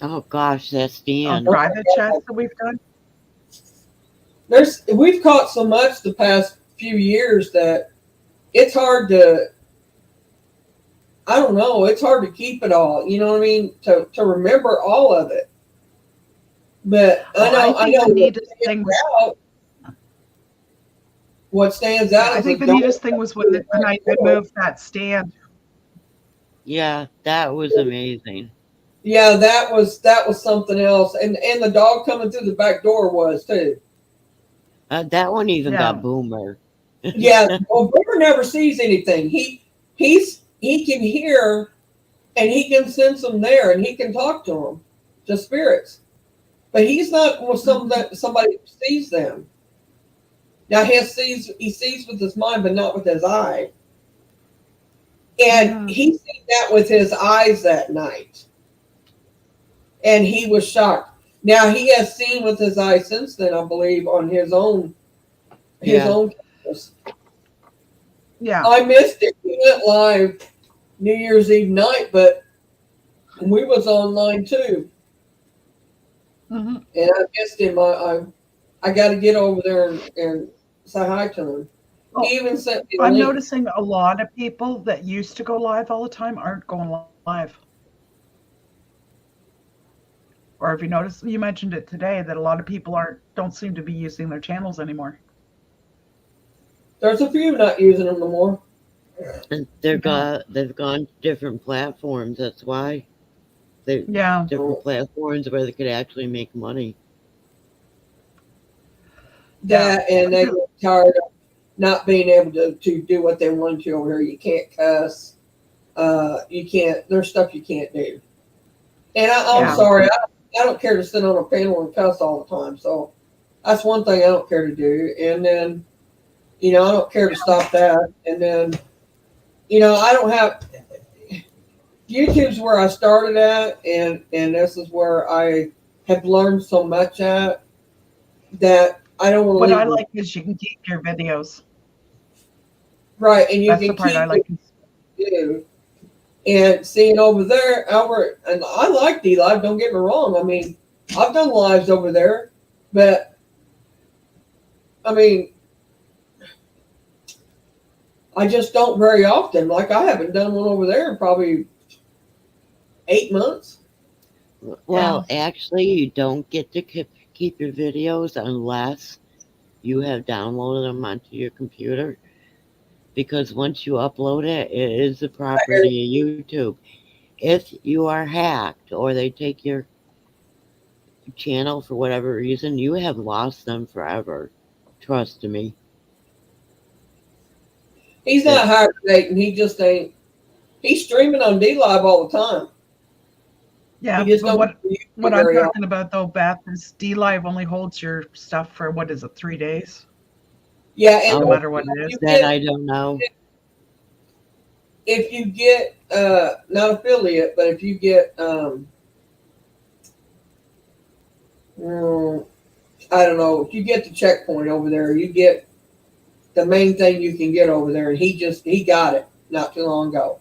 Oh gosh, that's Dan. Private chats that we've done. We've caught so much the past few years that it's hard to, I don't know, it's hard to keep it all. You know what I mean? To remember all of it. But I think know the neatest thing was, what stands out. I is think the don't- neatest thing was when the night they moved that stand. Yeah, that was amazing. Yeah, that was something else, and the dog coming through the back door was too. That one even Yeah. got Boomer. Yeah, well, Boomer never sees anything. He can hear, and he can sense them there, and he can talk to them, to spirits, but he's not with somebody who sees them. Now he sees with his mind, but not with his eye, and Mhm. he seen that with his eyes that night, and he was shocked. Now he has seen with his eyes since then, I believe, on his own cameras. Yeah. I missed it. We went live New Year's Eve night, but we was online too, hmm and I missed him. I got to get over there and say hi to him. Oh, He even sent me a I'm link. noticing a lot of people that used to go live all the time aren't going live. Or have you noticed, you mentioned it today, that a lot of people don't seem to be using their channels anymore. There's a few not using them no more. And they've gone to different platforms. That's why they're Yeah. different platforms where they could actually make money. That and they get tired of not being able to do what they want to over here. You can't cuss. You can't. There's stuff you can't do. And I'm Yeah. sorry. I don't care to sit on a panel and cuss all the time. So that's one thing I don't care to do. And then, I don't care to stop that. And then, I don't have. YouTube's where I started at, and this is where I have learned so much at that I don't want to What leave. I like is you can keep your videos. Right, and you That's can the part keep I like. it too. And seeing over there, Albert, and I like D Live, don't get me wrong. I mean, I've done lives over there, but I mean, I just don't very often. Like, I haven't done one over there in probably 8 months. Well, actually, you don't get to keep your videos unless you have downloaded them onto your computer. Because once you upload it, it is the property of YouTube. If you are hacked or they take your channel for whatever reason, you have lost them forever. Trust me. He's not hibernating. He just ain't. He's streaming on D Live all the time. Yeah, He just but don't what I'm very talking about though, Beth, is D Live only holds your stuff for what is it, 3 days? Yeah, and No matter what it is. you That get, I don't know. if you get not affiliate, but if you get I don't know, if you get the checkpoint over there, you get the main thing you can get over there, and he got it not too long ago.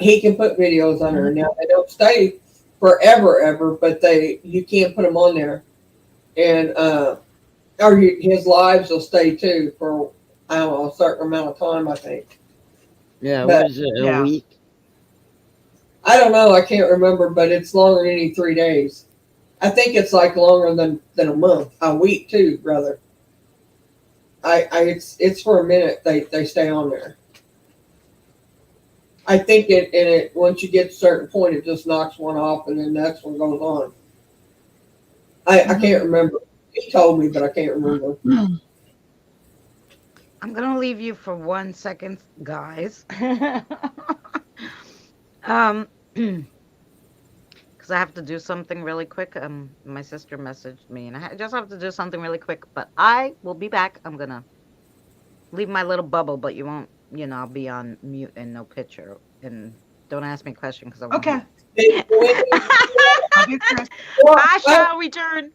He can put videos on there. Now they don't stay forever, ever, but you can't put them on there, and his lives will stay too for, I don't know, a certain amount of time, I think. Yeah, But- what is it, a Yeah. week? I don't know, I can't remember, but it's longer than any 3 days. I think it's like longer than a month, a week too, brother. It's for a minute they stay on there. I think it once you get to a certain point, it just knocks one off, and then the next one goes on. I can't remember. He told me, but I can't remember. I'm gonna leave you for 1 second, guys. Because I have to do something really quick. My sister messaged me, and I just have to do something really quick. But I will be back. I'm gonna leave my little bubble, but you won't. I'll be on mute and no picture. And don't ask me a question because I won't. Okay. Love you, Chris. I shall return.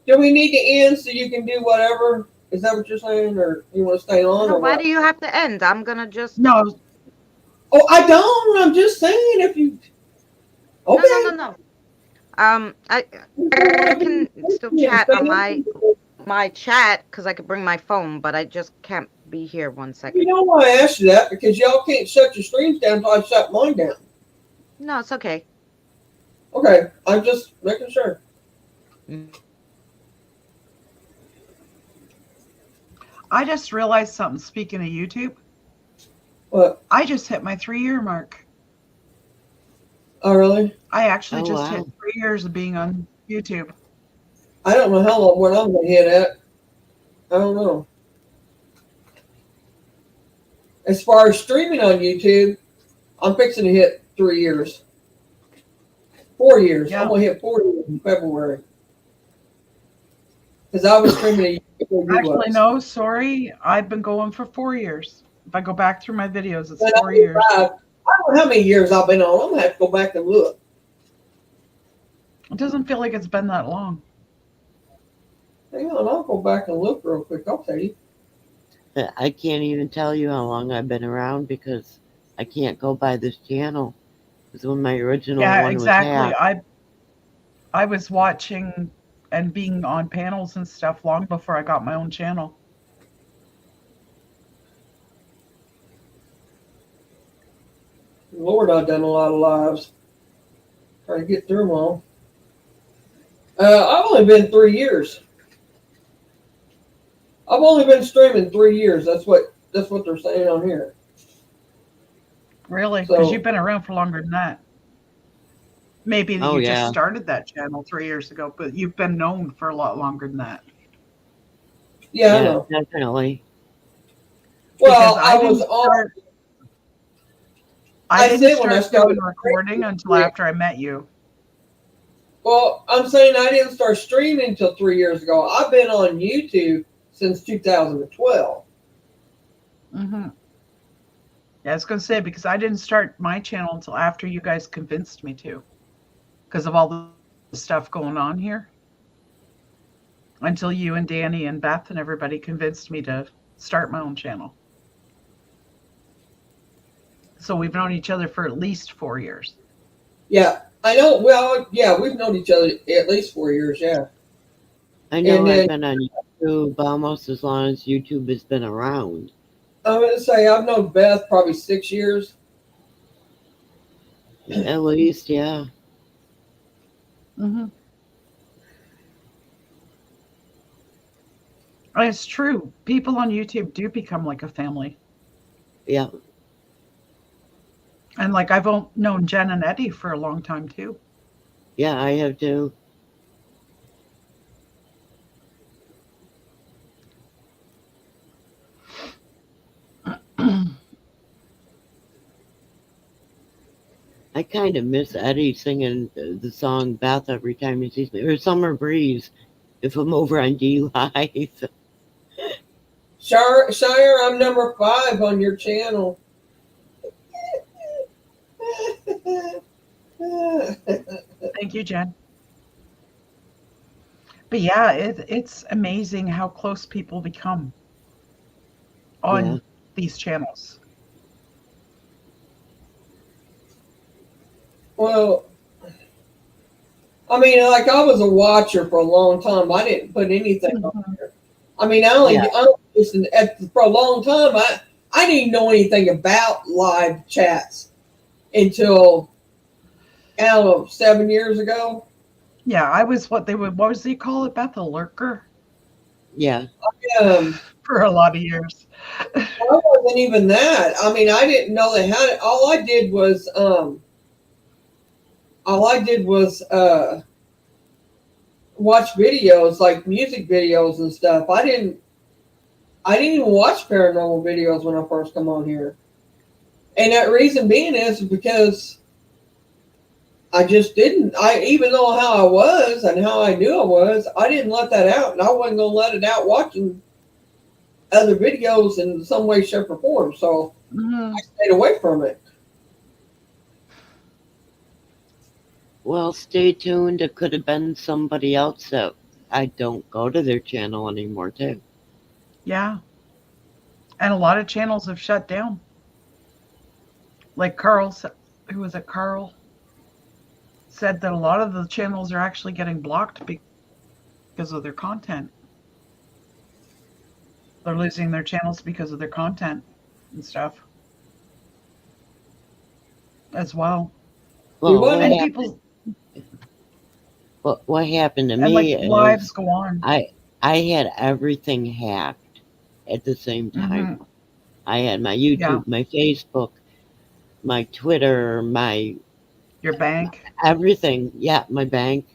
Do we need to end so you can do whatever? Is that what you're saying, or you want to stay on? No, or why what? do you have to end? I'm gonna just. No, Oh, I don't. I'm just saying if you. Okay. No. I can still chat on my chat because I could bring my phone, but I just can't be here 1 You second. know why I asked you that? Because y'all can't shut your streams down until I shut mine down. No, it's okay. Okay, I'm just making sure. I just realized something. Speaking of YouTube, What? I just hit my 3-year mark. Oh, really? I actually Oh, just wow. hit 3 years of being on YouTube. I don't know how long when I'm gonna hit at. I don't know. As far as streaming on YouTube, I'm fixing to hit 3 years. 4 years. Yeah. I'm gonna hit 4 years in February. Because I was streaming a year before you Actually, was. no, sorry. I've been going for 4 years. If I go back through my videos, it's But 4 years. I don't know how many years I've been on. I'm gonna have to go back and look. It doesn't feel like it's been that long. Hang on, I'll go back and look real quick. I'll tell you. I can't even tell you how long I've been around because I can't go by this channel. Because when my original Yeah, one exactly. was hacked. I was watching and being on panels and stuff long before I got my own channel. Lord, I've done a lot of lives. Trying to get through them all. I've only been 3 years. I've only been streaming 3 years. That's what they're saying on here. Really? Because So- you've been around for longer than that. Maybe that Oh, you yeah. just started that channel 3 years ago, but you've been known for a lot longer than that. Yeah, I know. Definitely. Well, Because I was didn't on. start- I I didn't said when I start doing started- recording until after I met you. Well, I'm saying I didn't start streaming until 3 years ago. I've been on YouTube since 2012. Mm-hmm. Yeah, I was going to say, because I didn't start my channel until after you guys convinced me to. Because of all the stuff going on here. Until you and Danny and Beth and everybody convinced me to start my own channel. So we've known each other for at least 4 years. Yeah, I know. Well, yeah, we've known each other at least 4 years. Yeah. I know And I've then been on YouTube almost as long as YouTube has been around. I'm gonna say I've known Beth probably 6 years. At least, yeah. Mm-hmm. And it's true. People on YouTube do become like a family. Yeah. And like I've known Jen and Eddie for a long time too. Yeah, I have too. I kind of miss Eddie singing the song Beth every time he sees me, or Summer Breeze if I'm over on D Live. Shire, I'm number 5 on your channel. Thank you, Jen. But yeah, it's amazing how close people become on Yeah. these channels. Well, I mean, like I was a watcher for a long time. I didn't put anything on there. I mean, I only listened for a long time. I didn't know anything about live chats until I don't know 7 years ago. Yeah, I was what was they call it, Beth? A lurker I Yeah. for a lot of years. wasn't even that. I mean, I didn't know they had it. All I did was watch videos like music videos and stuff. I didn't even watch paranormal videos when I first come on here. And that reason being is because I just didn't. Even though how I was and how I knew I was, I didn't let that out, and I wasn't gonna let it out watching other videos in some way, shape, or form. So I stayed away from it. Well, stay tuned. It could have been somebody else that I don't go to their channel anymore, too. Yeah. And a lot of channels have shut down. Like Carl, who was it? Carl said that a lot of the channels are actually getting blocked because of their content. They're losing their channels because of their content and stuff as well. Well, what happened to And me like is lives go on. I had everything hacked at the same time. Mhm. I had my YouTube, Yeah. my Facebook, my Twitter, Your bank. everything. Yeah, my bank,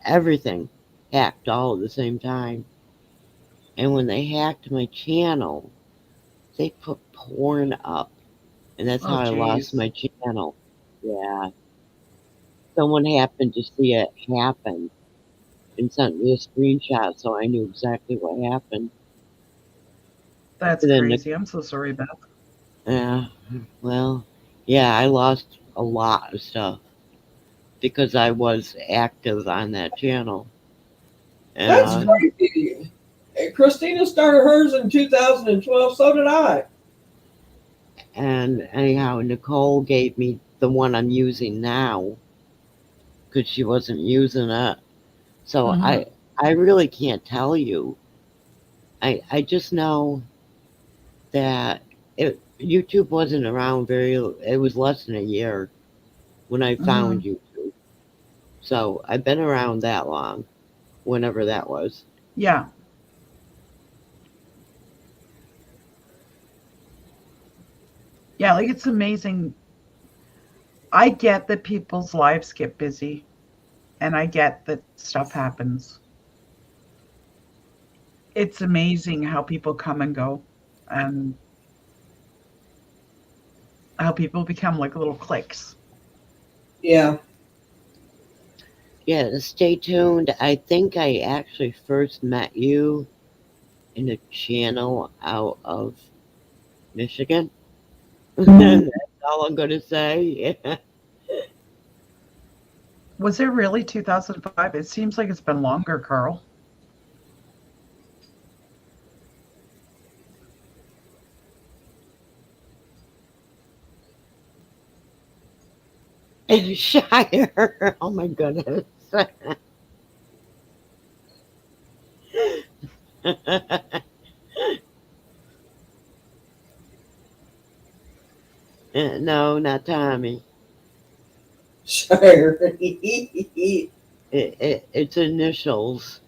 everything hacked all at the same time. And when they hacked my channel, they put porn up, and that's how I lost geez. my channel. Yeah. Someone happened to see it happen and sent me a screenshot, so I knew exactly what happened. That's And then crazy. I'm so sorry, Beth. well, yeah, I lost a lot of stuff because I was active on that channel. That's crazy. Christina started hers in 2012. So did I. And anyhow, Nicole gave me the one I'm using now because she wasn't using it. So Mhm. I really can't tell you. I just know that YouTube wasn't around it was less than a year when I found YouTube. So I've been around that long, whenever that was. Yeah. Yeah, like it's amazing. I get that people's lives get busy and I get that stuff happens. It's amazing how people come and go and how people become like little cliques. Yeah. Yeah, stay tuned. I think I actually first met you in a channel out of Michigan. That's all I'm going to say. Was it really 2005? It seems like it's been longer, Carl. Shire. Oh my goodness. No, not Tommy. Shire. It's initials.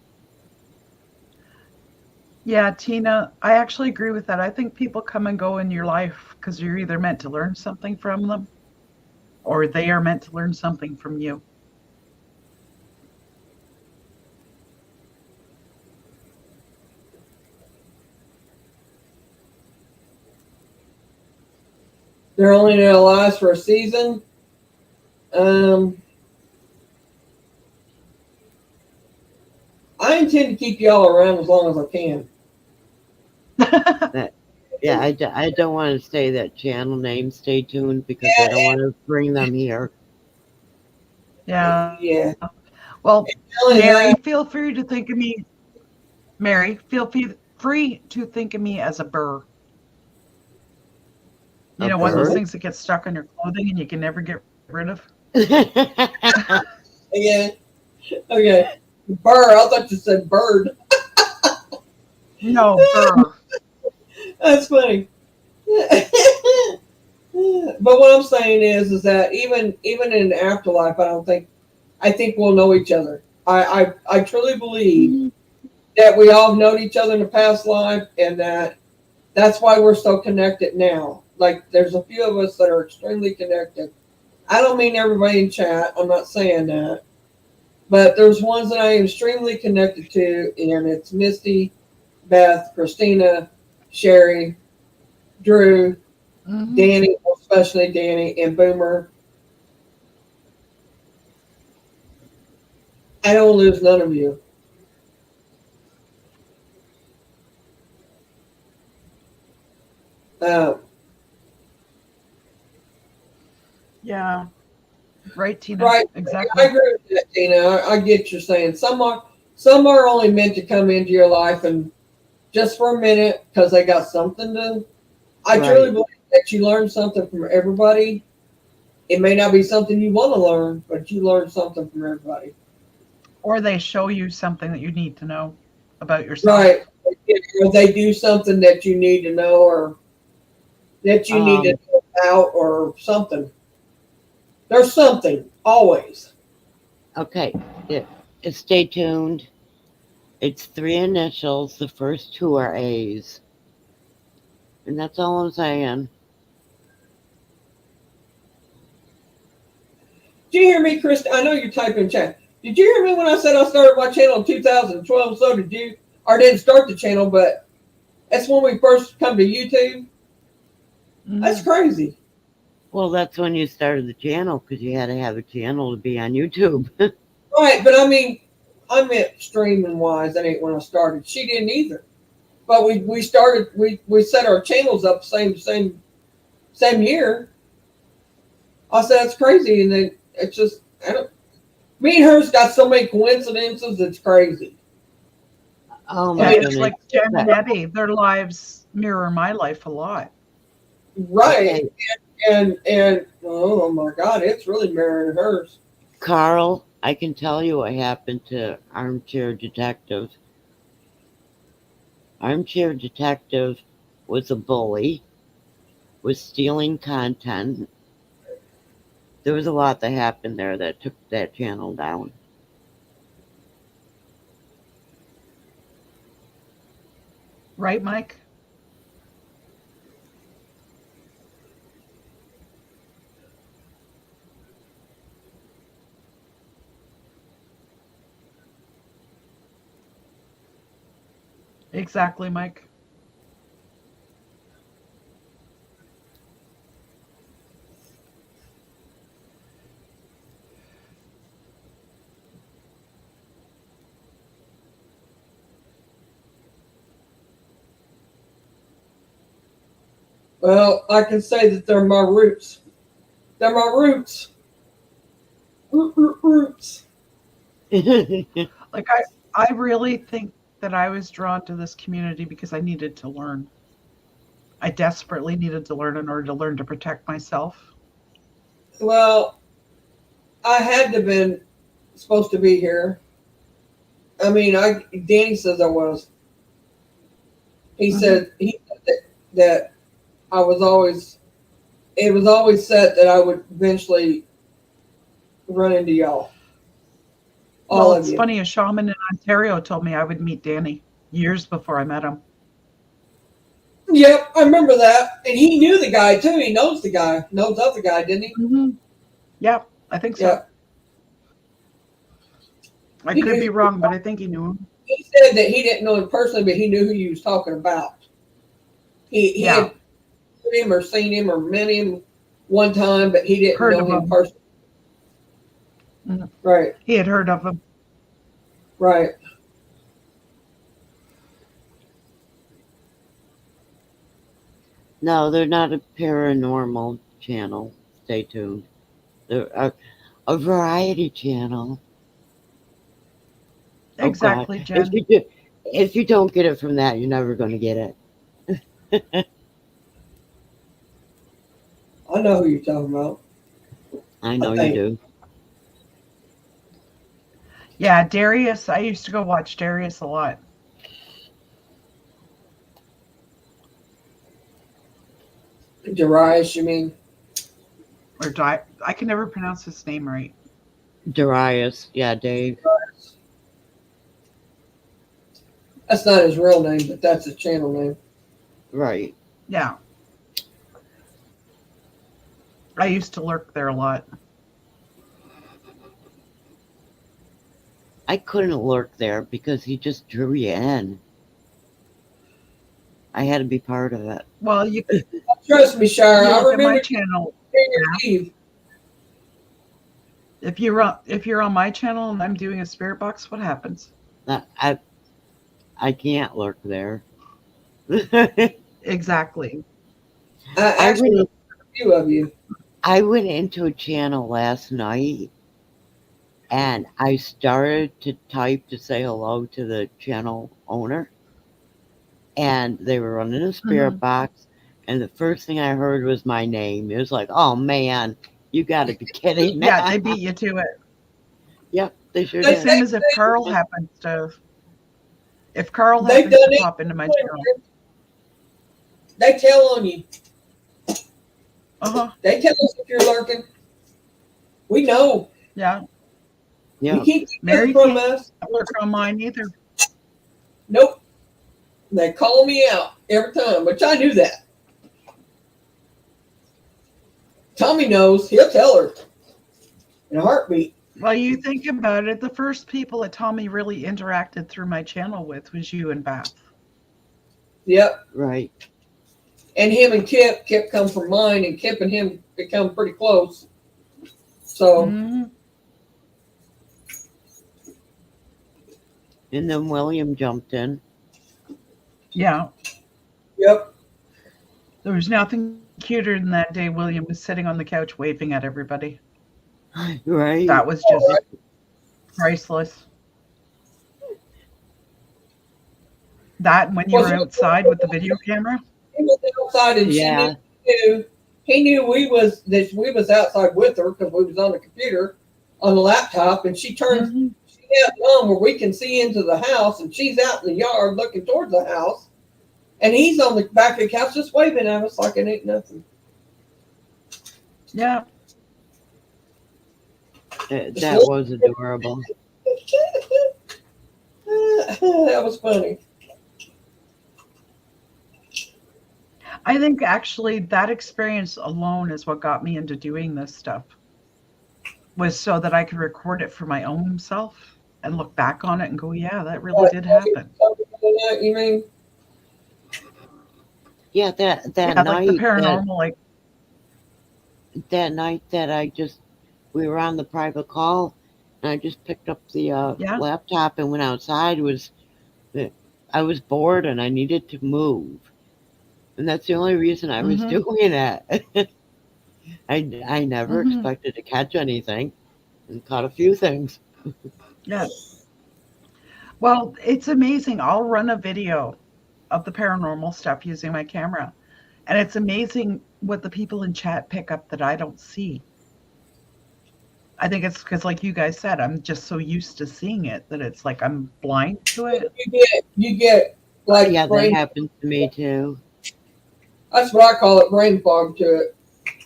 Yeah, Tina, I actually agree with that. I think people come and go in your life because you're either meant to learn something from them or they are meant to learn something from you. They're only gonna last for a season. I intend to keep y'all around as long as I can. Yeah, I don't want to say that channel name. Stay tuned because I don't want to bring them here. Yeah. Yeah. Well, Telling Mary, that, feel free to think of me. Mary, free to think of me as a burr. You A know, one of those bird? things that gets stuck on your clothing and you can never get rid of. yeah. Okay. Bird. I thought you said bird. No, burr. That's funny. But what I'm saying is that even in the afterlife, I think we'll know each other. I truly believe that we all known each other in the past life, and that's why we're so connected now. Like there's a few of us that are extremely connected. I don't mean everybody in chat. I'm not saying that, but there's ones that I am extremely connected to, and it's Misty, Beth, Christina, Sherry, Drew, Mhm. Danny, especially Danny, and Boomer. I don't lose none of you. Uh, Yeah. Right, Tina. right. Exactly. I agree with that, Tina. I get what you're saying. Some are only meant to come into your life and just for a minute because they got something to. I truly Right. believe that you learn something from everybody. It may not be something you want to learn, but you learn something from everybody. Or they show you something that you need to know about yourself. Right. Or they do something that you need to know or that you need to know about or something. There's something, always. Okay. Stay tuned. It's 3 initials. The first 2 are A's. And that's all I'm saying. Did you hear me, Chris? I know you're typing chat. Did you hear me when I said I started my channel in 2012? So did you. Or didn't start the channel, but that's when we first come to YouTube. That's crazy. Well, that's when you started the channel because you had to have a channel to be on YouTube. Right, but I mean, I meant streaming wise. That ain't when I started. She didn't either. But we started. We set our channels up same year. I said that's crazy, and then it's just I don't. Me and her's got so many coincidences. It's crazy. Oh Yeah, my it's goodness. like Jen and Eddie. Their lives mirror my life a lot. Right, Okay. and oh my God, it's really mirroring hers. Carl, I can tell you what happened to Armchair Detective. Armchair Detective was a bully, was stealing content. There was a lot that happened there that took that channel down. Right, Mike? Exactly, Mike. Well, I can say that they're my roots. They're my roots. Roots. Like I really think that I was drawn to this community because I needed to learn. I desperately needed to learn in order to learn to protect myself. Well, I had to been supposed to be here. I mean, Danny says I was. He Mhm. said that I was always. It was always set that I would eventually run into y'all. All Well, of it's you. funny. A shaman in Ontario told me I would meet Danny years before I met him. Yep, I remember that. And he knew the guy too. He knows the guy. Knows of the guy, didn't he? Mm-hmm. Yep, I think so. Yeah. I He could knew- be wrong, but I think he knew him. He said that he didn't know him personally, but he knew who you was talking about. He Yeah. had heard him or seen him or met him one time, but he didn't Heard know of him him. personally. Mhm. Right, He had heard of him. right. No, they're not a paranormal channel. Stay tuned. They're a variety channel. Oh, God. Exactly, Jen. If you don't get it from that, you're never going to get it. I know who you're talking about. I know you Okay. do. Yeah, Darius. I used to go watch Darius a lot. Darius, you mean? Or I can never pronounce his name right. Darius. Yeah, Dave. That's not his real name, but that's his channel name. Right. Yeah. I used to lurk there a lot. I couldn't lurk there because he just drew you in. I had to be part of it. Well, you Trust me, Shire. I look at my remember channel. Eve. If you're on my channel and I'm doing a spirit box, what happens? I can't lurk there. Exactly. Actually, a few of you. I went into a channel last night and I started to type to say hello to the channel owner. And they were running a spirit box. And the first thing I heard was my name. It was like, oh man, you got to be kidding me. Yeah, they beat you to it. Yep, they sure They The did. same as if Carl happens to. If Carl They've happens done to it. pop into my channel. They tell on you. Uh-huh. They tell us if you're lurking. We know. Yeah. You Yeah. can't keep Mary that from can't us. lurk on mine either. Nope. They call me out every time, which I knew that. Tommy knows. He'll tell her in a heartbeat. Well, you think about it, the first people that Tommy really interacted through my channel with was you and Beth. Yep. Right. And him and Kip come from mine, and Kip and him become pretty close. So, Mhm. And then William jumped in. Yeah. yep. There was nothing cuter than that day William was sitting on the couch waving at everybody. Right. That was just priceless. That and when you were outside with the video camera. He was outside, and Yeah. she knew. He knew we was outside with her because we was on the computer, on the laptop, and she turns. Mhm. She has on where we can see into the house, and she's out in the yard looking towards the house, and he's on the back of the couch just waving at us like it ain't nothing. Yeah. That was adorable. That was funny. I think actually that experience alone is what got me into doing this stuff. Was so that I could record it for my own self and look back on it and go, yeah, that really did happen. You mean? Yeah, that Yeah, night. like the paranormal, like That night that we were on the private call, and I just picked up the Yeah. laptop and went outside. I was bored and I needed to move, and that's the only reason I was Mhm. doing it. I never Mhm. expected to catch anything, and caught a few things. yeah. Well, it's amazing. I'll run a video of the paranormal stuff using my camera. And it's amazing what the people in chat pick up that I don't see. I think it's because, like you guys said, I'm just so used to seeing it that it's like I'm blind to it. You get like Yeah, that brain. happens to me too. That's what I call it, brain fog to it.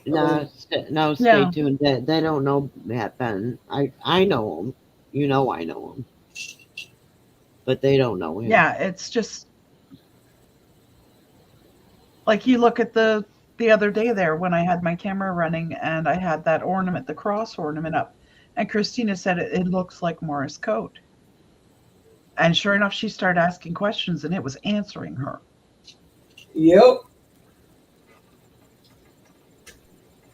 No, no, stay Yeah. tuned. They don't know Matt Ben. I know him. You know I know him. But they don't know him. Yeah, it's just like you look at the other day there when I had my camera running and I had that ornament, the cross ornament up, and Christina said it looks like Morse code. And sure enough, she started asking questions and it was answering her. Yep.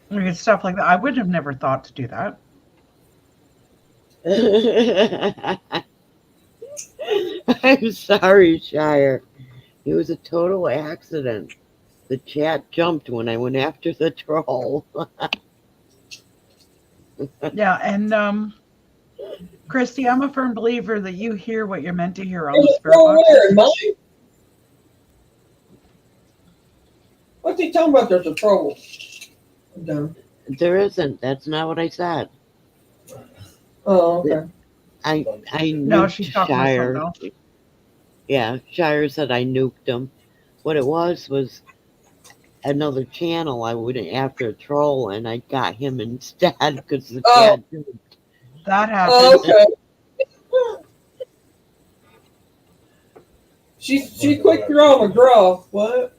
I mean, stuff like that. I would have never thought to do that. I'm sorry, Shire. It was a total accident. The chat jumped when I went after the troll. Yeah, and Christy, I'm a firm believer that you hear what you're meant to hear on the spirit Where box. in mine? What's he talking about? There's a trouble. I'm done. There isn't. That's not what I said. Oh, okay. I No, nuked she's talking about Shire. something else. Yeah, Shire said I nuked him. What it was another channel. I went after a troll and I got him instead because the Oh. chat jumped. That happened. Oh, okay. She quick throw McGraw. What?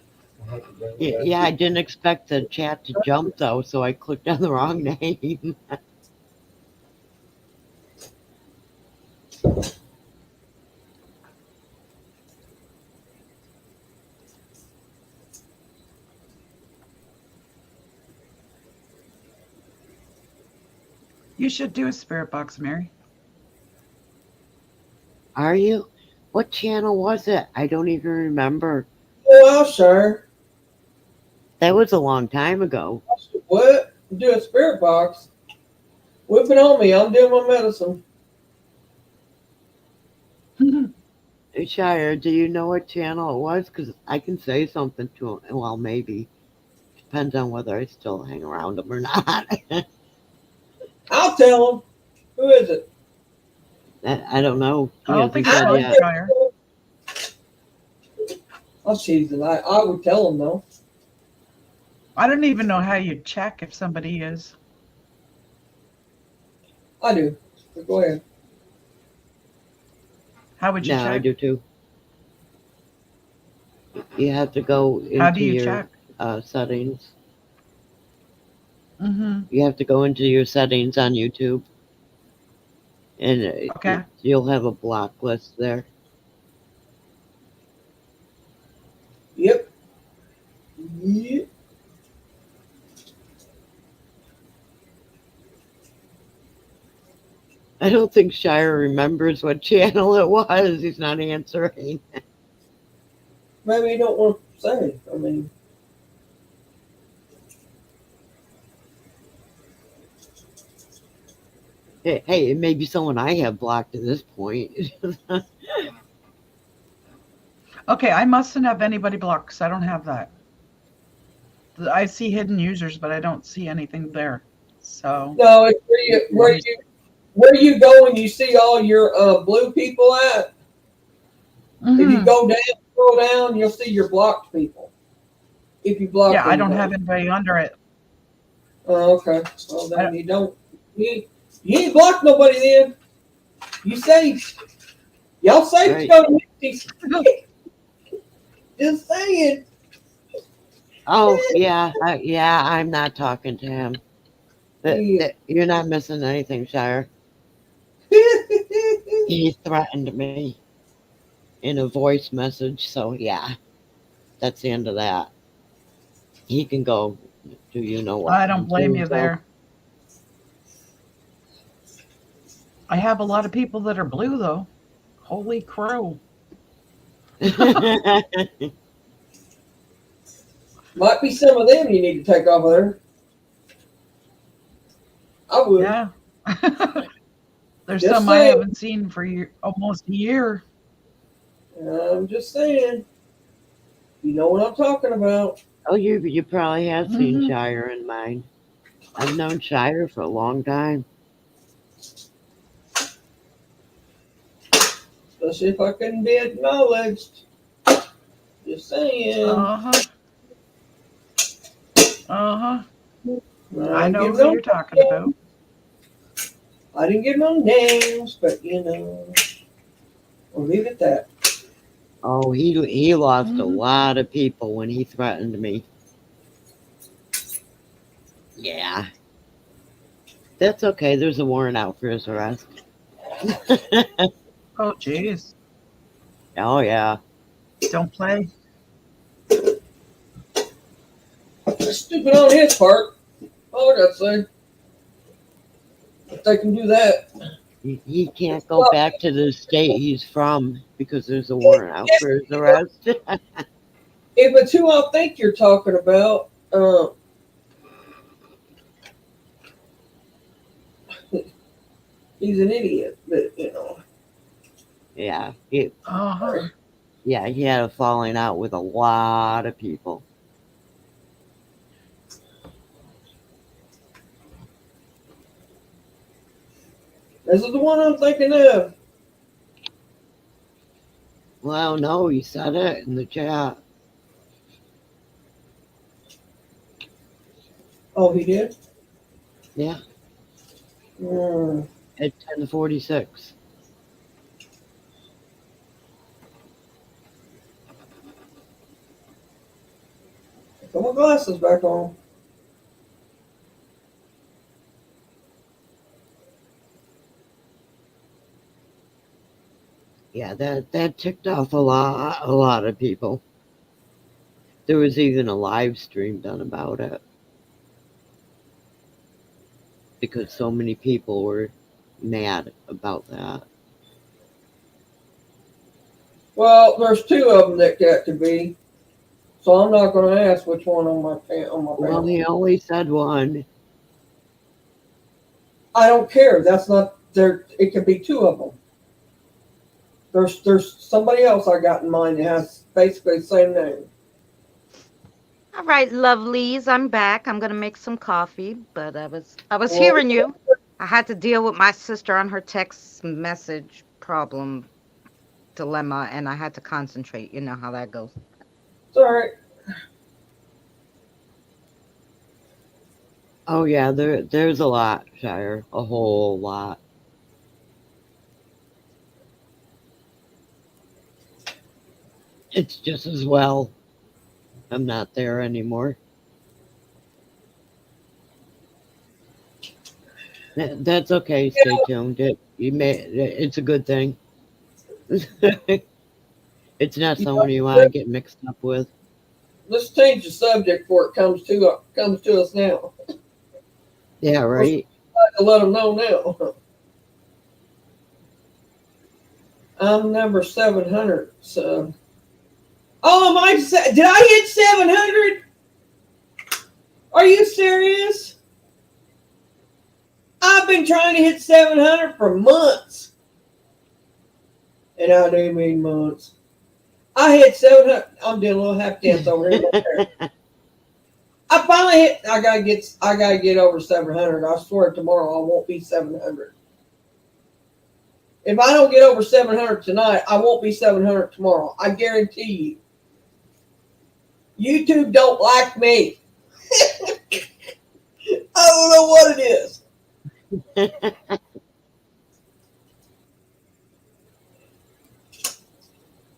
Yeah, I didn't expect the chat to jump though, so I clicked on the wrong name. You should do a spirit box, Mary. Are you? What channel was it? I don't even remember. Well, sure. That was a long time ago. What? Do a spirit box. Whip it on me. I'm doing my medicine. Shire, do you know what channel it was? Because I can say something to him. Well, maybe. Depends on whether I still hang around him or not. I'll tell him. Who is it? I don't know. I don't He think said, so, yeah. Shire. I'll cheese it. I would tell him though. I don't even know how you check if somebody is. I do. But go ahead. How would you No, I check? do too. You have to go How do into you your check? settings. Mm-hmm. You have to go into your settings on YouTube. And Okay. you'll have a block list there. Yep. Yep. I don't think Shire remembers what channel it was. He's not answering. Maybe you don't want to say. I mean, Hey, it may be someone I have blocked at this point. Okay, I mustn't have anybody blocked because I don't have that. I see hidden users, but I don't see anything there. So no, it's where you go and you see all your blue people at. If you Mhm. go down, scroll down, you'll see your blocked people. If you block, Yeah, I don't anybody. have anybody under it. Oh, okay. Well, then you don't. You ain't blocked nobody then. You safe. Y'all safe Right. to go to Mickey's. Just saying. Oh, yeah. I'm not talking to him. You're not missing anything, Shire. He threatened me in a voice message, so yeah. That's the end of that. He can go do you know what. I don't blame you So- there. I have a lot of people that are blue though. Holy crow. Might be some of them you need to take off of there. I would. Yeah. There's Just some I saying. haven't seen for almost a year. I'm just saying. You know what I'm talking about. Oh, you probably have seen Mhm. Shire in mine. I've known Shire for a long time. Especially if I couldn't be acknowledged. Just saying. Uh-huh. Uh-huh. I didn't know give who no you're talking about. I didn't give no names, but we'll leave it at that. Oh, he lost a Mhm. lot of people when he threatened me. Yeah. That's okay. There's a warrant out for his arrest. Oh, jeez. Oh, yeah. Don't play. Stupid on his part. All I gotta say. If they can do that. He can't go back to the state he's from because there's a warrant out for his arrest. If it's who I think you're talking about, he's an idiot, but Yeah. Uh-huh. Yeah, he had a falling out with a lot of people. this is the one I'm thinking of. Well, no, he said it in the chat. Oh, he did? Yeah, Hmm. at 10:46. Put my glasses back on. Yeah, that ticked off a lot of people. There was even a live stream done about it because so many people were mad about that. Well, there's two of them that could be. So I'm not going to ask which one on my Well, panel. he only said one. I don't care. That's not there. It could be two of them. There's somebody else I got in mind that has basically the same name. All right, lovelies, I'm back. I'm gonna make some coffee, but I was Well, hearing you. I had to deal with my sister on her text message problem dilemma, and I had to concentrate. You know how that goes. It's all right. Oh yeah, there's a lot, Shire. A whole lot. It's just as well I'm not there anymore. That's okay. Stay tuned. It's a good thing. It's not someone you want to get mixed up with. Let's change the subject before it comes to us now. Yeah, right. To let them know now. I'm number 700. So, did I hit 700? Are you serious? I've been trying to hit 700 for months. And I do mean months. I hit 700. I'm doing a little half dance over here. I finally hit. I gotta get over 700. I swear tomorrow I won't be 700. If I don't get over 700 tonight, I won't be 700 tomorrow. I guarantee you. YouTube don't like me. I don't know what it is.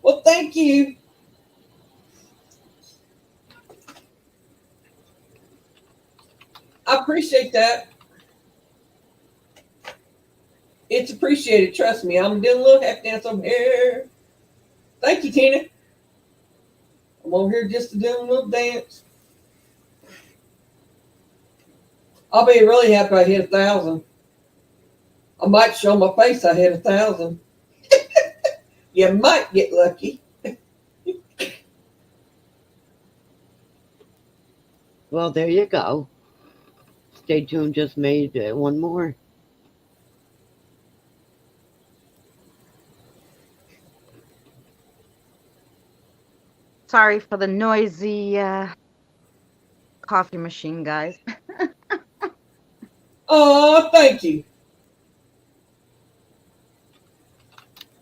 Well, thank you. I appreciate that. It's appreciated. Trust me. I'm doing a little half dance over here. Thank you, Tina. I'm over here just to do a little dance. I'll be really happy I hit 1,000. I might show my face I hit 1,000. You might get lucky. Well, there you go. Stay tuned. Just made one more. Sorry for the noisy coffee machine, guys. Oh, thank you.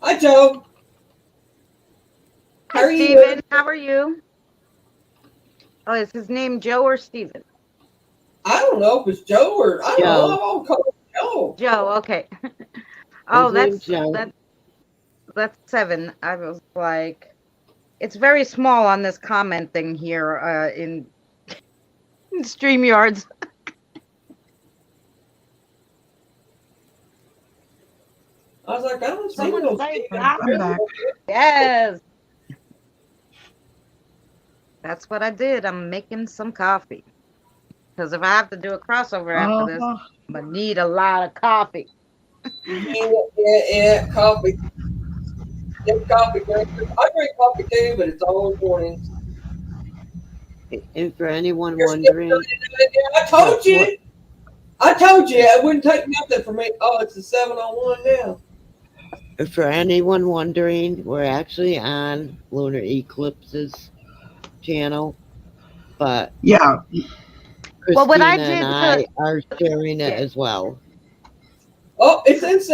Hi, Joe. How Hi, are you? Steven. How are you? Oh, is his name Joe or Steven? I don't know if it's Joe or I don't know. Joe. I won't call him Joe. Joe. Okay. Oh, His name's Joe. that's 7. I was like, it's very small on this comment thing here in StreamYards. I was like, I don't see Someone no say Steven. I'm back. Yes. That's what I did. I'm making some coffee. Because if I have to do a crossover after this, Uh, I'm going to need a lot of coffee. Yeah, coffee. Get coffee drinkers. I drink coffee too, but it's all in the mornings. And for anyone You're still wondering, doing it. Yeah, I told you. What- I told you it wouldn't take nothing for me. Oh, it's a 7-on-1 now. for anyone wondering, we're actually on Lunar Eclipse's channel, but yeah. Christina Well, what I and did I are sharing it Yeah. as well. Oh, it says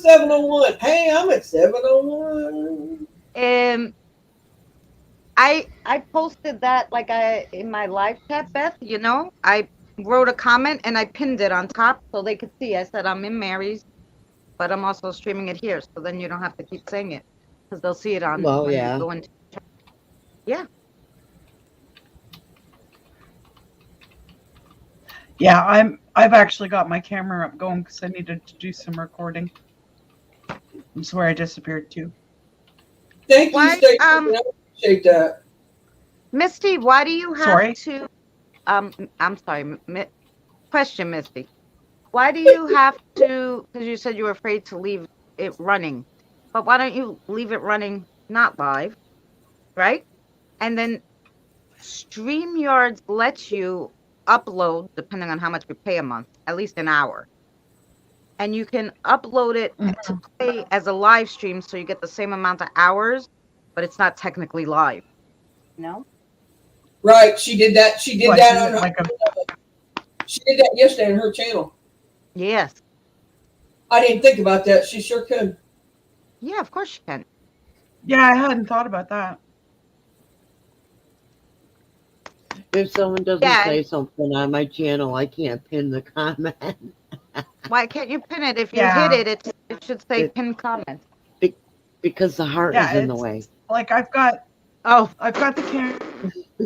7-on-1. Hey, I'm at 7-on-1. I posted that like in my live chat, Beth, I wrote a comment and I pinned it on top so they could see. I said I'm in Mary's, but I'm also streaming it here, so then you don't have to keep saying it because they'll see it on Well, when yeah. you go into chat. Yeah. Yeah, I've actually got my camera up going because I needed to do some recording. That's where I disappeared to. Thank you, Why, Stacey. I appreciate that. Misty, why do you have Sorry? to I'm sorry, question, Misty. Why do you have to, because you said you were afraid to leave it running, but why don't you leave it running not live, right? And then StreamYards lets you upload, depending on how much you pay a month, at least an hour. And you can upload it to play as a live stream so you get the same amount of hours, but it's not technically live. No? Right, she did that. She did What, that is on it her. like a She did that yesterday on her channel. Yes. I didn't think about that. She sure could. Yeah, of course you can. Yeah, I hadn't thought about that. If someone doesn't Yeah. say something on my channel, I can't pin the comment. Why can't you pin it? If you Yeah. hit it, it should say It- pin comment. Because the heart Yeah, is in the it's way. like I've got Oh, the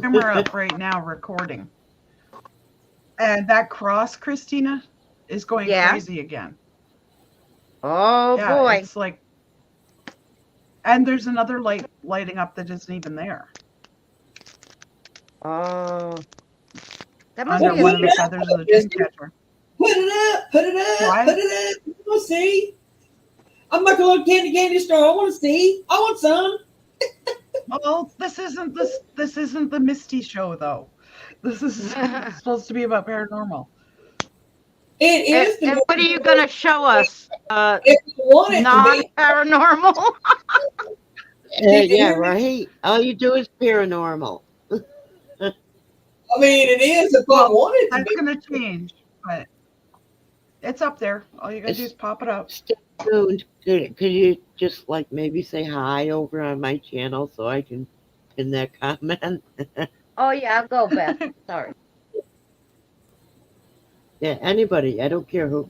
camera up right now recording. And that cross, Christina, is going Yeah. crazy again. oh Yeah, boy. it's like, and there's another light lighting up that isn't even there. Oh. That must Under be one a of the feathers of the dream catcher. Put it up, put it up, What? put it up. You want to see? I'm like a little candy store. I want to see. I want some. Well, this isn't the Misty show though. This is supposed to be about paranormal. It And, is. and what are you going to show us? If you want it to be. Non-paranormal? Yeah, right? All you do is paranormal. I mean, it is if I Well, want it to That's be. gonna change, but it's up there. All you gotta do is pop it up. Stay tuned. Could you just like maybe say hi over on my channel so I can pin that comment? Oh, yeah, I'll go, Beth. Sorry. Yeah, anybody. I don't care who.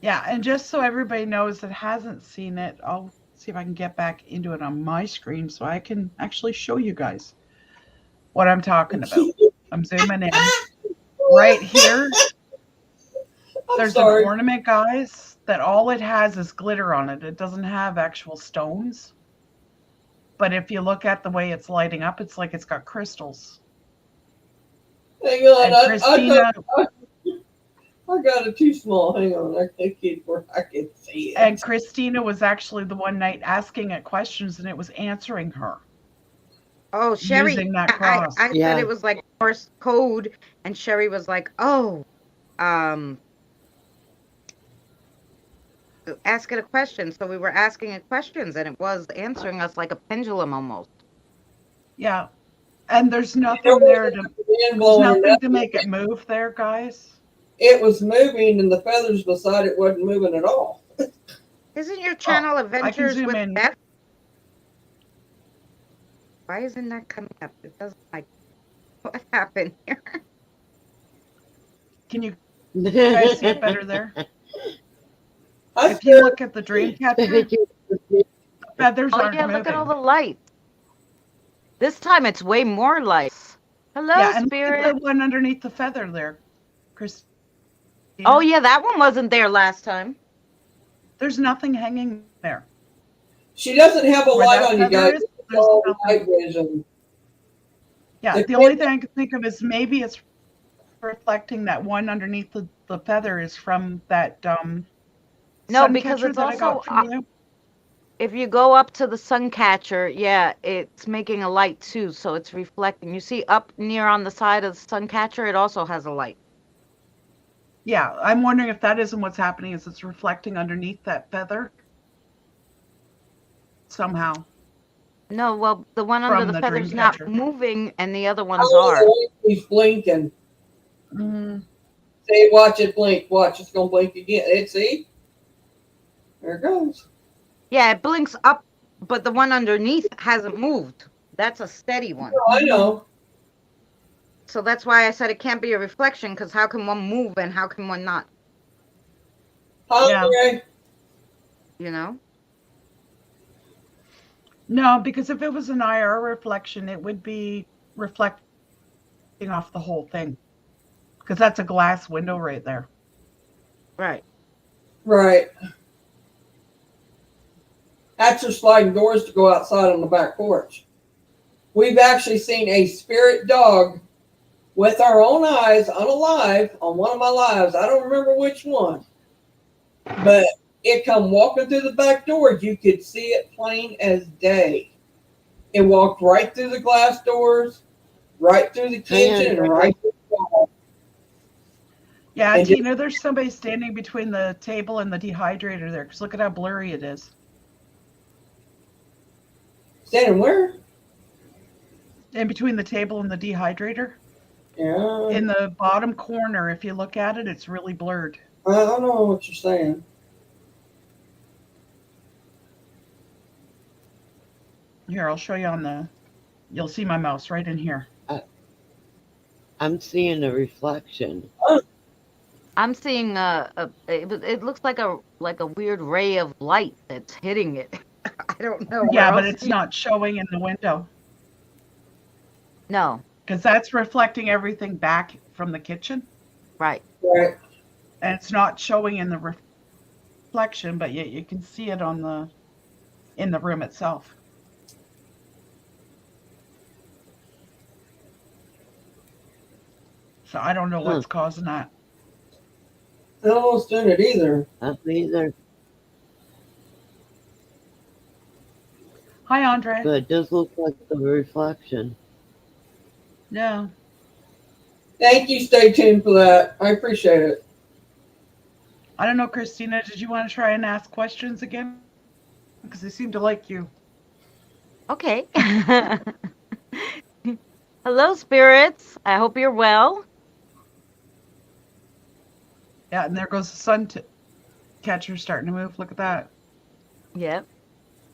Yeah, and just so everybody knows that hasn't seen it, I'll see if I can get back into it on my screen so I can actually show you guys what I'm talking about. I'm zooming in. Right here, I'm there's sorry. an ornament, guys, that all it has is glitter on it. It doesn't have actual stones. But if you look at the way it's lighting up, it's like it's got crystals. Hang on. And I got it too small. Hang on. I can't get where I can see it. And Christina was actually the one night asking it questions, and it was answering her. Oh, Sherry, Using that I cross. Yeah. said it was like Morse code, and Sherry was like, oh, ask it a question. So we were asking it questions, and it was answering us like a pendulum almost. Yeah. And there's nothing there to, Wind there's blowing nothing it to make it move there, guys. It was moving, and the feathers beside it wasn't moving at all. Isn't your channel Adventures zoom with in. Beth? Why isn't that coming up? It doesn't like what happened here. Can you guys see it better there? Hi, If you look at the dream catcher, the feathers Oh aren't yeah, look at all moving. the lights. This time it's way more lights. Hello, Yeah, and look Spirit. at the one underneath the feather there, Chris. Oh yeah, that one wasn't there last time. There's nothing hanging there. She doesn't have a Where light that on you feather guys. is, It's there's all nothing. night vision. Yeah, The the only kid- thing I can think of is maybe it's reflecting that one underneath the feather is from that No, sun because catcher it's that I got also from you. if you go up to the sun catcher, yeah, it's making a light too, so it's reflecting. You see up near on the side of the sun catcher, it also has a light. Yeah, I'm wondering if that isn't what's happening, is it's reflecting underneath that feather somehow. No, well, the one under From the the feather's dream not catcher. moving, and the other ones Oh, are. he's blinking. Mm, See, watch it blink. Watch, it's gonna blink again. See? There it goes. Yeah, it blinks up, but the one underneath hasn't moved. That's a steady one. Oh, I know. So that's why I said it can't be a reflection, because how can one move and how can one not? Hi, Yeah. Ray. You know? no, because if it was an IR reflection, it would be reflecting off the whole thing. Because that's a glass window right there. Right. Right. That's your sliding doors to go outside on the back porch. We've actually seen a spirit dog with our own eyes on a live, on one of my lives. I don't remember which one. But it come walking through the back door. You could see it plain as day. It walked right through the glass doors, right through the kitchen, and right through the wall. Yeah, And Tina, there's somebody standing between the table and the dehydrator there, because look at how blurry it is. Standing where? In between the table and the dehydrator. Yeah. In the bottom corner, if you look at it, it's really blurred. I don't know what you're saying. Here, I'll show you on the, you'll see my mouse right in here. I'm seeing a reflection. I'm seeing it looks like a weird ray of light that's hitting it. I don't know. Yeah, where but else it's not showing in the window. No. Because that's reflecting everything back from the kitchen. Right. Right. And it's not showing in the reflection, but yet you can see it on the, in the room itself. So I don't know what's causing that. I don't know what's doing it either. Not either, Hi, Andre. but it does look like a reflection. Yeah. Thank you. Stay tuned for that. I appreciate it. I don't know, Christina, did you want to try and ask questions again? Because they seem to like you. Okay. Hello, spirits. I hope you're well. Yeah, and there goes the sun catcher starting to move. Look at that. Yep.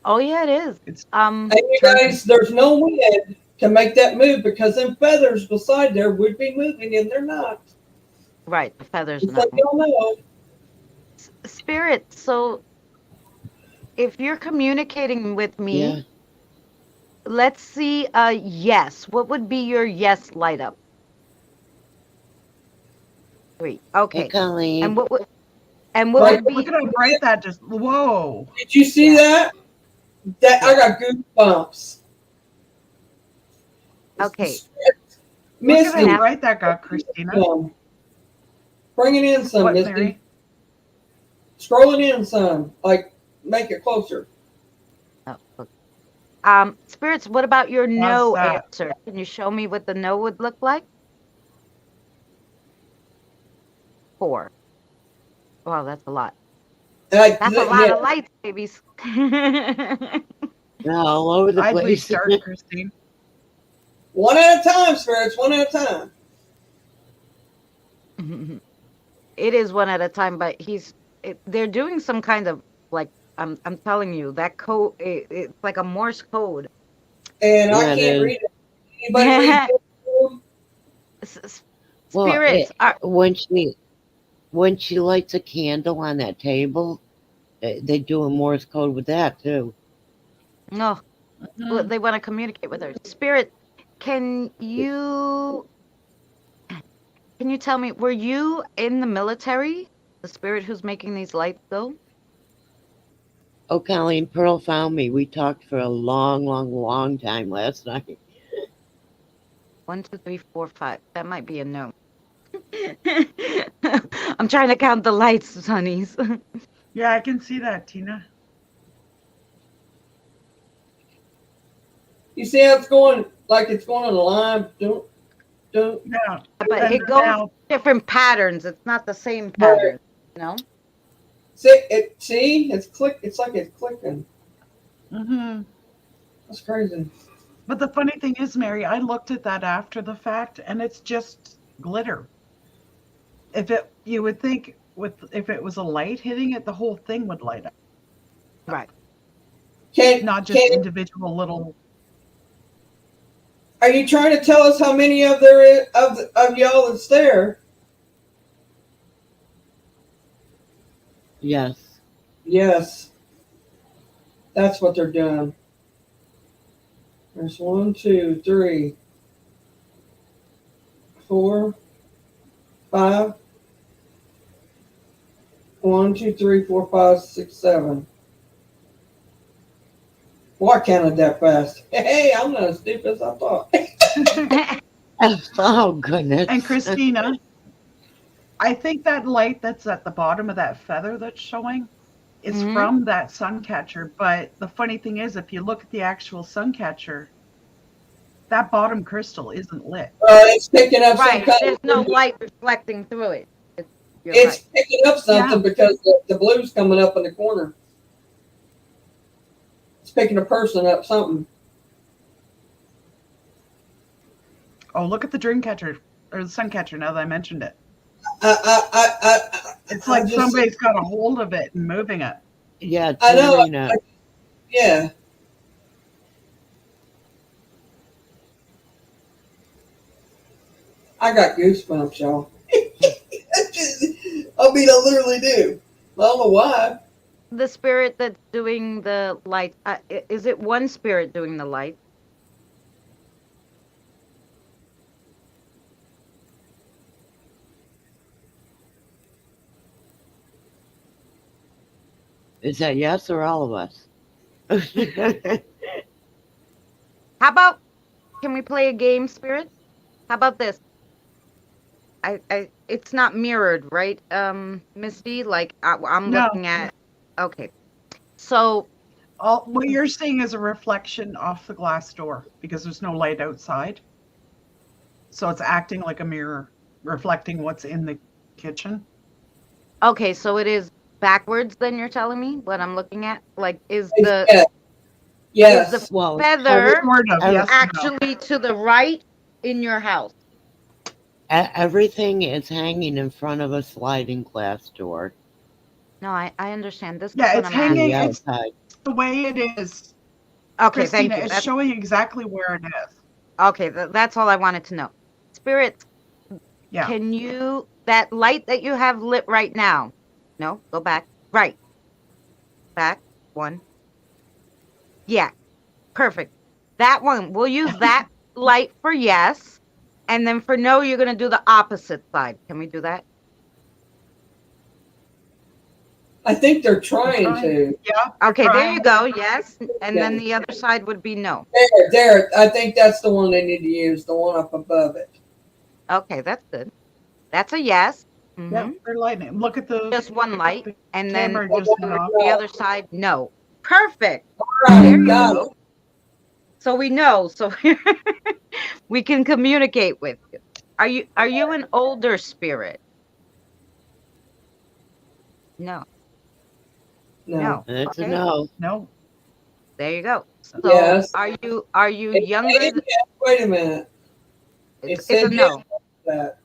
Oh yeah, it is. It's And you guys, there's no wind to make that move because them feathers beside there would be moving and they're not. right. The feathers. Just Not so y'all know. Spirit. So, if you're communicating with me, Yeah. let's see a yes. What would be your yes light up? 3. Okay. Hey, Colleen. And what would Right, be look at how bright that just. Whoa. Did you see that? That I got goosebumps. okay? Look Misty, at how bright that got, Christina. bring it in some, What, Misty. Mary? Scroll it in some. Like, make it closer. Oh, okay. Spirits. What about your no that? answer? Can you show me what the no would look like? 4. Wow, that's a lot. Like, That's a lot of lights, babies. Yeah, all over the I'd leave place. dark, Christine. One at a time, spirits. One at a time. It is one at a time, but they're doing some kind of like I'm telling you, that code, it's like a Morse code. And I Yeah, it can't is. read it. Anybody read it? Well, Spirits are when she lights a candle on that table, they do a Morse code with that too. no. Well, Mhm. they want to communicate with her. Spirit, can you tell me, were you in the military? The spirit who's making these lights go? Oh, Colleen, Pearl found me. We talked for a long, long, long time last night. 1, 2, 3, 4, 5. That might be a no. I'm trying to count the lights, honeys. Yeah, I can see that, Tina. You see how it's going, like it's going on a line? Don't. Yeah. But And it goes now, different patterns. It's not the same pattern, you know? See, it's click. It's like it's clicking. mhm. That's crazy. But the funny thing is, Mary, I looked at that after the fact, and it's just glitter. You would think if it was a light hitting it, the whole thing would light up, Right. not just individual little. Are you trying to tell us how many of there is of y'all that's there? Yes. Yes, that's what they're doing. There's 1, 2, 3, 4, 5. 1, 2, 3, 4, 5, 6, 7. Well, I counted that fast. Hey, I'm not as stupid as I thought. Oh, goodness. And Christina, I think that light that's at the bottom of that feather that's showing is Mhm. from that sun catcher. But the funny thing is, if you look at the actual sun catcher, that bottom crystal isn't lit. It's picking up some Right. kind There's of. no light reflecting through it. You're It's right. picking up something because the blue's coming up in the corner. It's picking a person up something. Oh, look at the dream catcher or the sun catcher now that I mentioned it. It's like somebody's got a hold of it and moving it. Yeah, I know. turning it. Yeah. I got goosebumps, y'all. I mean, I literally do. I don't know why. The spirit that's doing the light, is it one spirit doing the light? Is that yes or all of us? How about, can we play a game, spirit? How about this? It's not mirrored, right, Misty? Like I'm No. looking at. Okay, so What you're seeing is a reflection off the glass door because there's no light outside. So it's acting like a mirror, reflecting what's in the kitchen. okay, so it is backwards. Then you're telling me what I'm looking at. Like, is Yeah. the Yes. is the Well, feather Sort of, yes. and no. actually to the right in your house? everything is hanging in front of a sliding glass door No, I understand. This is Yeah, what it's I'm on hanging. the asking. It's outside. the way it is. Okay, thank Christina, you. it's showing exactly where it is. Okay, that's all I wanted to know. Spirits, Yeah. can you, that light that you have lit right now? No, go back. Right. Back. 1. Yeah. Perfect. That one. We'll use that light for yes. And then for no, you're going to do the opposite side. Can we do that? I think they're trying to. Yeah. Okay, there Trying. you go. Yes. And then the other side would be no. There. I think that's the one they need to use, the one up above it. Okay, that's good. That's a yes. Yeah, they're lighting. Look at the Just one light. And then camera just went off. the other side, no. Perfect. All right, There you got go. it. So we know. So we can communicate with you. Are you an older spirit? No. No. That's a Okay. no. No. There you go. So Yes. are you younger? Wait a minute. It's said a no. That.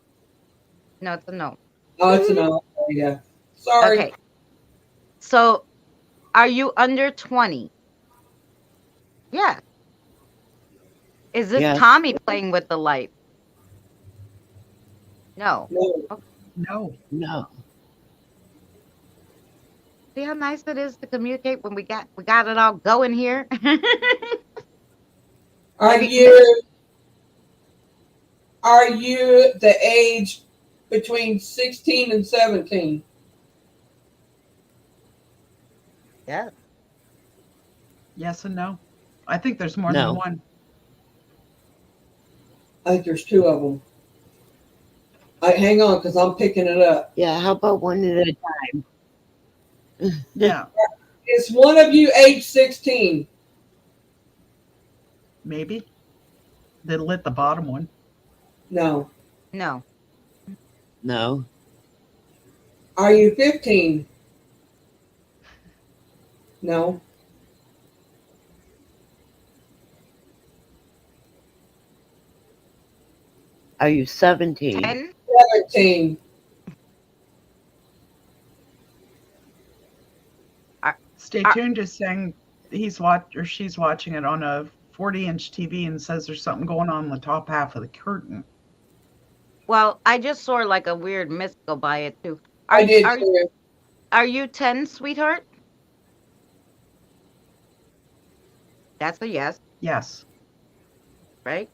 No, it's a no. Oh, it's a no. Yeah. Sorry. Okay. So Are you under 20? Yeah. Is this Yes. Tommy playing with the light? No. No. No. No. See how nice it is to communicate when we got it all going here. Are Maybe- you the age between 16 and 17? Yeah. Yes and no. I think there's more No. than one. I think there's two of them. Hang on, because I'm picking it up. Yeah, how about one at a time? Yeah, Is one of you age 16? maybe. They lit the bottom one. No. No. No. Are you 15? No. Are you 17? 10? 17. Stay tuned is saying she's watching it on a 40-inch TV and says there's something going on the top half of the curtain. Well, I just saw like a weird mist go by it too. I did Are, too. are you 10, sweetheart? That's a yes, Yes. right?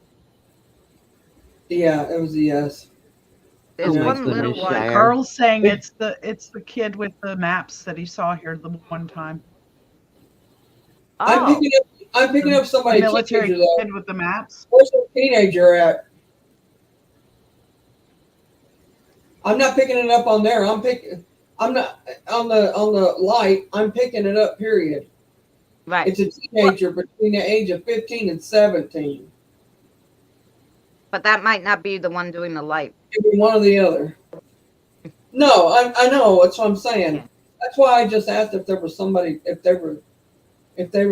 Yeah, it was a yes. There's Oh my one little goodness, one. Shire. Carl's saying it's the kid with the maps that he saw here the one time. Oh, I'm picking up The somebody military teenager though. kid with the maps. Where's the teenager at? I'm not picking it up on there. I'm not on the light. I'm picking it up, period. right. It's a teenager between the age of 15 and 17. But that might not be the one doing the light. It could be one or the other. No, I know. That's what I'm saying. That's why I just asked if there was somebody, if they were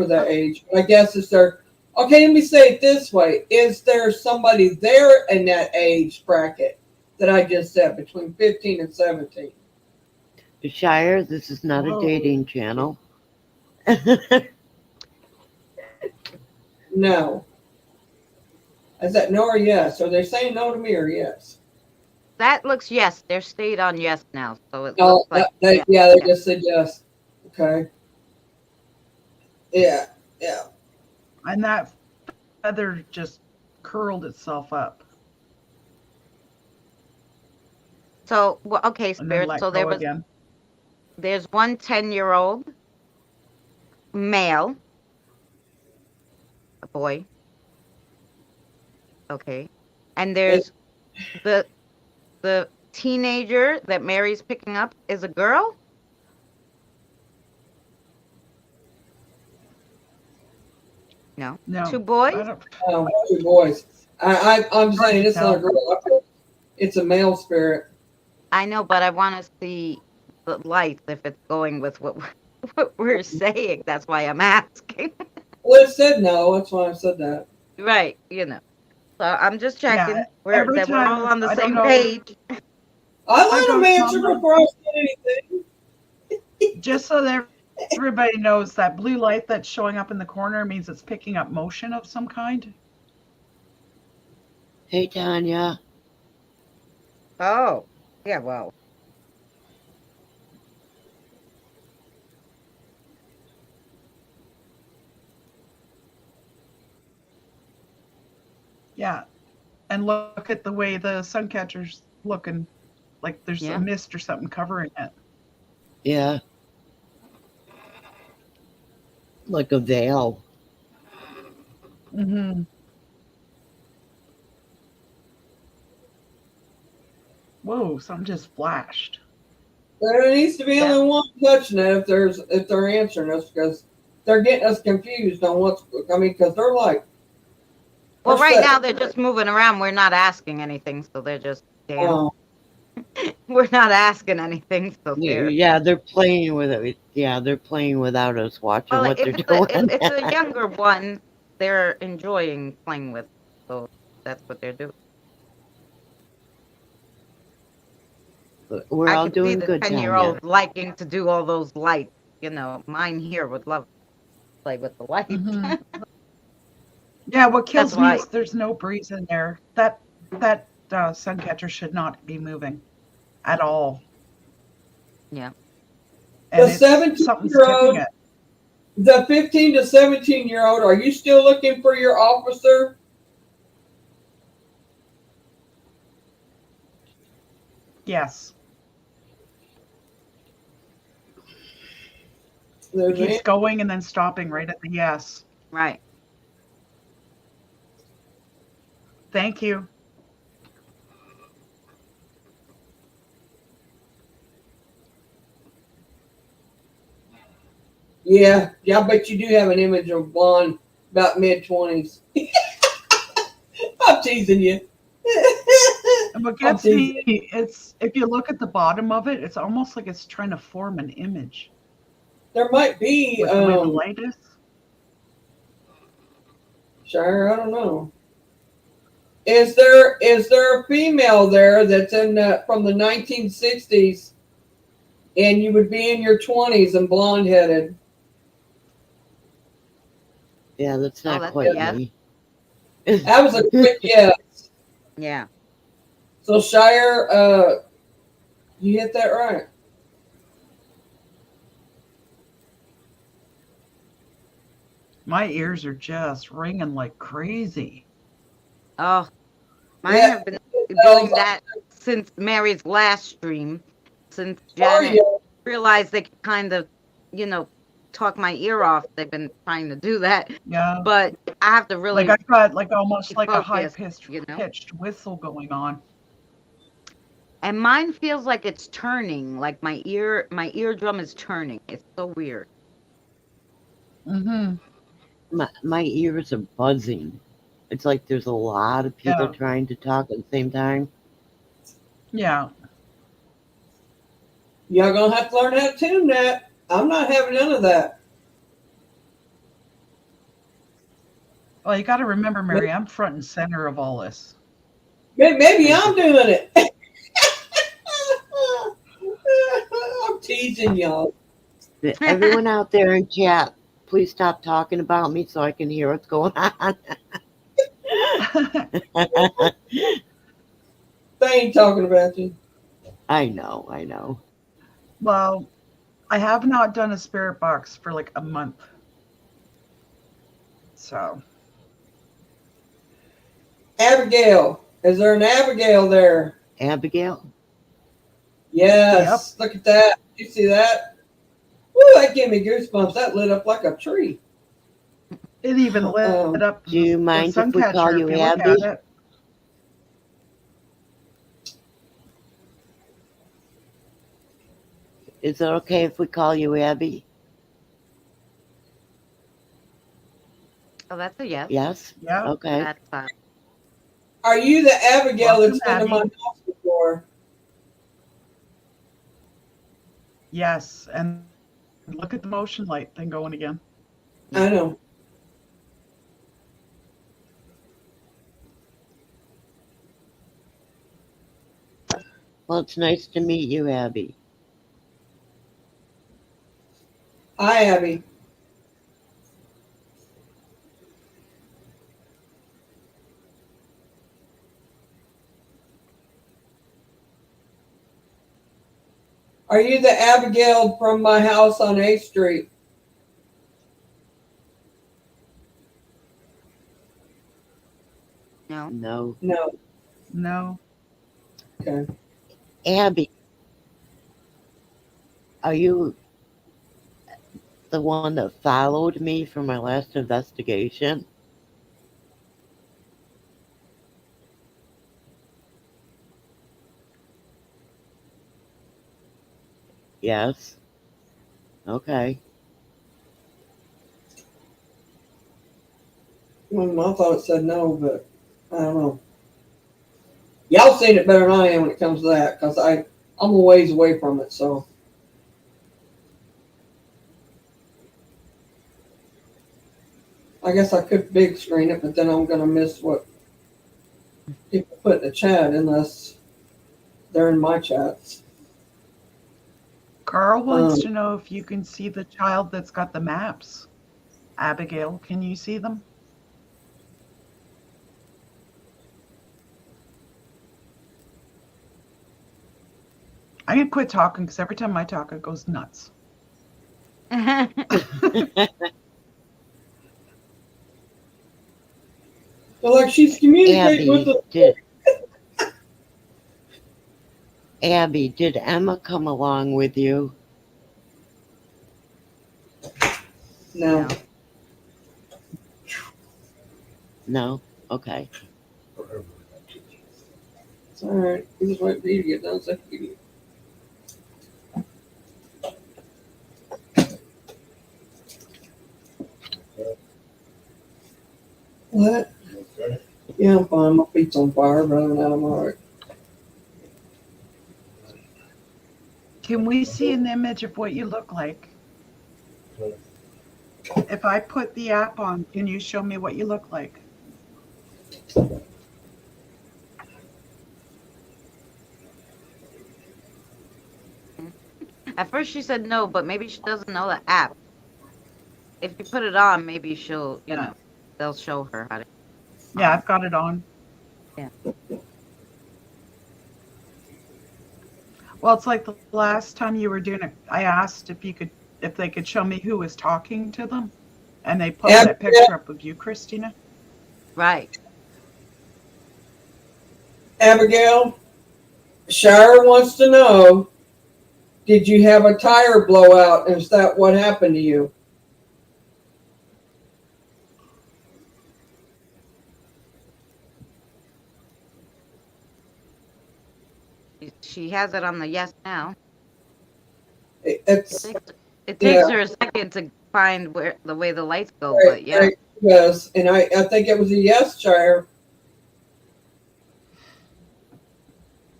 that age. I guess it's their. Okay, let me say it this way: is there somebody there in that age bracket that I just said between 15 and 17? Shire, this is not Whoa. a dating channel. No. Is that no or yes? Are they saying no to me or yes? That looks yes. They're stayed on yes now, so it No, looks like they yes. just said yes. Okay. Yeah, yeah. And that feather just curled itself up So okay, and then spirit. let So go again. there's one 10-year-old male, a boy. Okay, and there's the teenager that Mary's picking up is a girl. No, No. two boys. I don't, Two boys. I'm saying it's not a girl. It's a male spirit. I know, but I want to see the lights if it's going with what we're saying. That's why I'm asking. Well, it said no. That's why I said that. Right, So I'm just checking. Yeah, We're every that we're all time- on the I don't same know. page. I let don't him answer know. before I said anything. just so that everybody knows, that blue light that's showing up in the corner means it's picking up motion of some kind. Hey, Tanya. Oh, yeah. Well, Yeah. And look at the way the sun catcher's looking, like there's Yeah. a mist or something covering it. Yeah. Like a veil. Mm-hmm. Whoa, something just flashed. There needs to be only one touching it if they're answering us, because they're getting us confused on what's. I mean, because they're like. well, what's right that? now they're just moving around. We're not asking anything, so they're just damn. Oh, We're not asking anything, so they're. Yeah, they're playing with it. Yeah, they're playing without us watching Well, what if they're it's, doing. if it's a younger one, they're enjoying playing with, so that's what they're doing. We're I all can see doing the good, 10-year-old Tanya. liking to do all those lights. mine here would love to play with the light. Mhm. Yeah, what kills That's me why. is there's no breeze in there. That sun catcher should not be moving at all. Yeah. And The it's something's 17-year-old, tipping it. the 15 to 17-year-old, are you still looking for your officer? Yes. There's Keeps an- going and then stopping right at the yes. Right. Thank you. yeah, I bet you do have an image of blonde about mid-20s. I'm teasing you. And what I'm gets teasing. me, it's if you look at the bottom of it, it's almost like it's trying to form an image There might be, with the way the light is. Shire, I don't know. Is there a female there that's from the 1960s, and you would be in your 20s and blonde headed? Yeah, that's not that's a quite yes. me. That was a quick yes. Yeah. So Shire, you hit that right. My ears are just ringing like crazy. Oh, mine Yeah. have been doing that since Mary's last stream. Since Are Janet you? realized they could kind of, talk my ear off. They've been trying to do that. Yeah. But I have to really Like I've got like almost like a high focus, pitched whistle going on. And mine feels like it's turning, like my eardrum is turning. It's so weird. Mm-hmm. My ears are buzzing. It's like there's a lot of people Yeah. trying to talk at the same time. Yeah. Y'all gonna have to learn how to tune that. I'm not having none of that. Well, you got to remember, Mary, I'm front and center of all this. Maybe I'm doing it. I'm teasing y'all. Everyone out there in chat, please stop talking about me so I can hear what's going on. They ain't talking about you. I know. Well, I have not done a spirit box for like a month. So, Abigail, is there an Abigail there? Abigail? Yes. Look at that. You see that? Woo, that gave me goosebumps. That lit up like a tree. it even lit up Do you the mind sun if we catcher call if you you look Abby? at it. Is it okay if we call you Abby? Oh, that's a yes. Yes? Yeah. Okay. That's fine. Are you the Abigail Welcome, that's been to my Abby. house before? Yes. And look at the motion light thing going again. I know. Well, it's nice to meet you, Abby. Hi, Abby. Are you the Abigail from my house on A Street? No. No. No. No. Okay. Abby, are you the one that followed me for my last investigation? Yes. Okay. Well, I thought it said no, but I don't know. Y'all seen it better than I am when it comes to that, because I'm a ways away from it, so. I guess I could big screen it, but then I'm gonna miss what people put in the chat unless they're in my chats. Carl wants to know if you can see the child that's got the maps. Abigail, can you see them? I'm gonna quit talking because every time I talk, it goes nuts. So like she's communicating with the Abby, did Emma come along with you? No. No? Okay. Forever. It's all right. We just wait for you to get done. So I can give you. What? Okay. Yeah, I'm fine. My feet's on fire, but other than that, I'm all right. Can we see an image of what you look like? Okay. If I put the app on, can you show me what you look like? At first she said no, but maybe she doesn't know the app. If you put it on, maybe she'll, they'll show her how to. Yeah, I've got it on. Yeah. Well, it's like the last time you were doing it, I asked if they could show me who was talking to them, and they put that picture up of you, Christina. Right. Abigail, Shire wants to know, did you have a tire blowout? Is that what happened to you? She has it on the yes now. It's It takes her a second to find where the way the lights go, right, but yeah. right, yes, and I think it was a yes, Shire.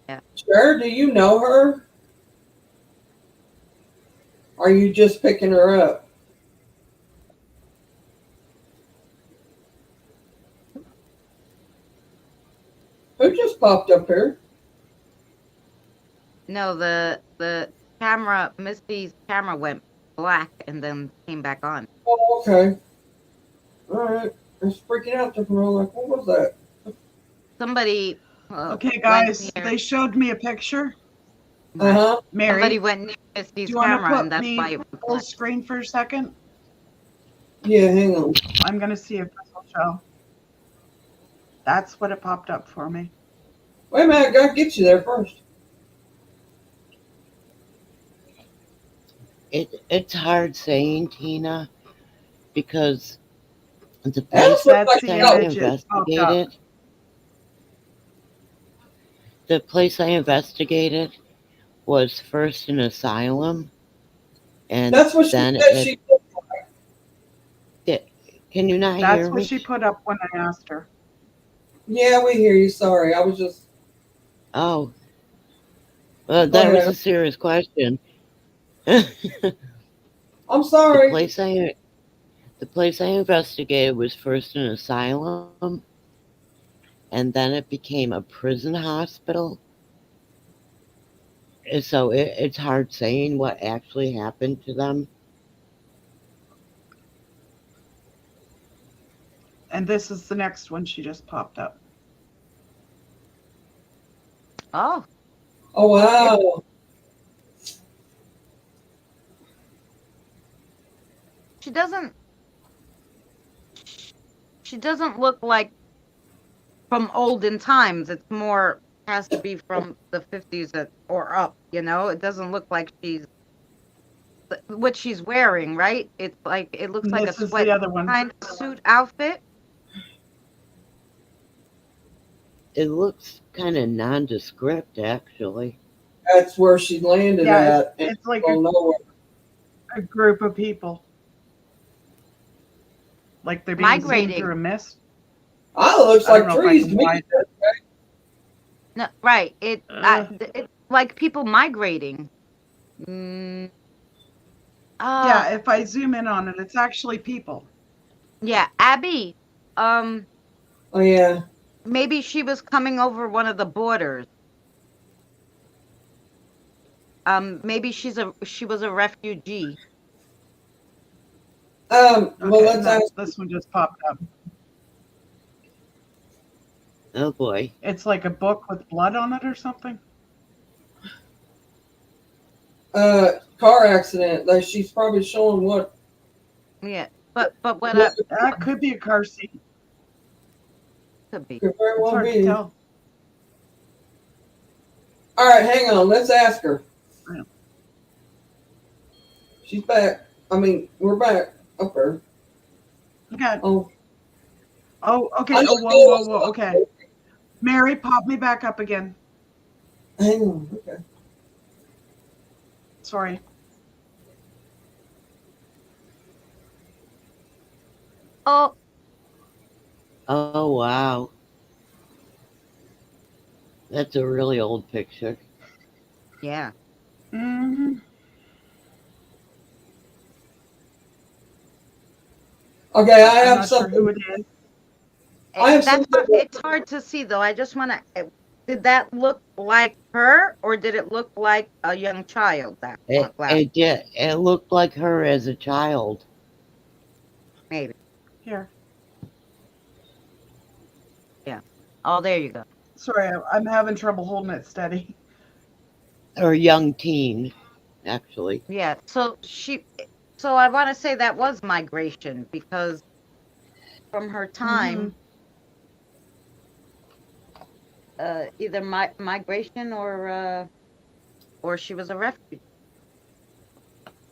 Yeah. Shire, do you know her? Are you just picking her up? Who just popped up here? No, the camera, Misty's camera went black and then came back on. Oh, okay. All right. I was freaking out there for a moment. Like, what was that? Somebody. Okay, guys, they showed me a picture. Uh-huh. Mary, Somebody went near Misty's do you want to camera, and put that's me why it went full black. screen for a second? Yeah, hang on. I'm going to see if this will show. That's what it popped up for me. Wait a minute, I gotta get you there first. It's hard saying, Tina, because the That's place what That's I the got. image it popped up. The place I investigated was first an asylum, and That's what she then said. She can you not That's hear what me? she put up when I asked her. Yeah, we hear you. Sorry, I was just. Oh, well, that was ahead. a serious question. I'm The sorry. place I investigated was first an asylum, and then it became a prison hospital. So it's hard saying what actually happened to them. And this is the next one she just popped up. Oh, Oh wow. she doesn't. She doesn't look like from olden times. It's more has to be from the 50s or up. It doesn't look like she's what she's wearing, right? It's like it looks And like a this is sweat the other one. kind of suit outfit. It looks kind of nondescript, actually. That's where she landed Yeah, at. it's like Oh, nowhere. a group of people. Like they're being seen Migrating. through a mist. Oh, it looks I don't like know if I trees can to me. find it. No, right. It's like people migrating. Mm, Yeah, if I zoom in on it, it's actually people. yeah, Abby. Oh yeah. Maybe she was coming over one of the borders. Maybe she was a refugee. Well, Okay, let's no, ask. this one just popped up. Oh boy. It's like a book with blood on it or something. Car accident. Like she's probably showing what. Yeah, but what what That could be a car seat. could be. could very It's well hard to be. tell. All right, hang on. Let's ask her. Yeah. She's back. I mean, we're back. Up her. Okay. Oh, Oh, okay. I Oh, just whoa, feel- whoa, whoa. Okay. Mary, pop me back up again. hang on. Okay. Sorry. Oh, Oh wow. That's a really old picture. yeah. Hmm. Okay, I I'm have not sure something. who it is. I have That's something- it's hard to see though. I just want to. Did that look like her, or did it look like a young child? That It looked like her as a child. maybe. Here. Oh, there you go. Sorry, I'm having trouble holding it steady. Or young teen, actually. Yeah. So I want to say that was migration because from her time, either migration or she was a refugee.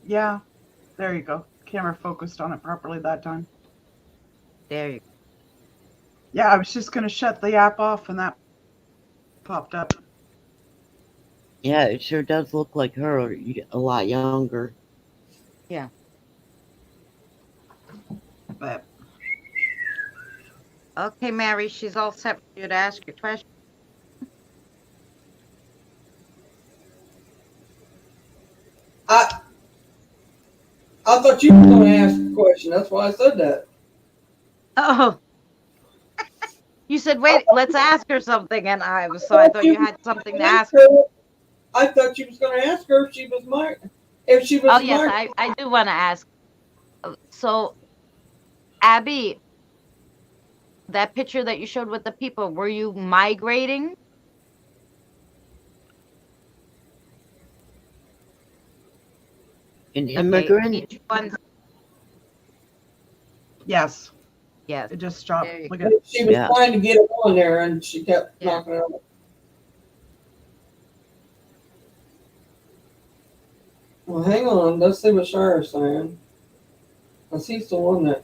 Yeah. There you go. Camera focused on it properly that time. There you go. Yeah, I was just going to shut the app off and that popped up. Yeah, it sure does look like her a lot younger. But Okay, Mary, she's all set for you to ask your question. I thought you were going to ask a question. That's why I said that. Oh. You said, wait, let's ask her something, and I thought you had something to ask. I thought you was going to ask her if she was if she was Oh, yes, I do want to ask. So, Abby, that picture that you showed with the people, were you migrating? An Okay, immigrant? each one, yes, yes. it just stopped. There you Look at She was Yeah. trying to get it on there, and she kept Yeah. knocking it over. Well, hang on. Let's see what Shira's saying. Because he's the one that.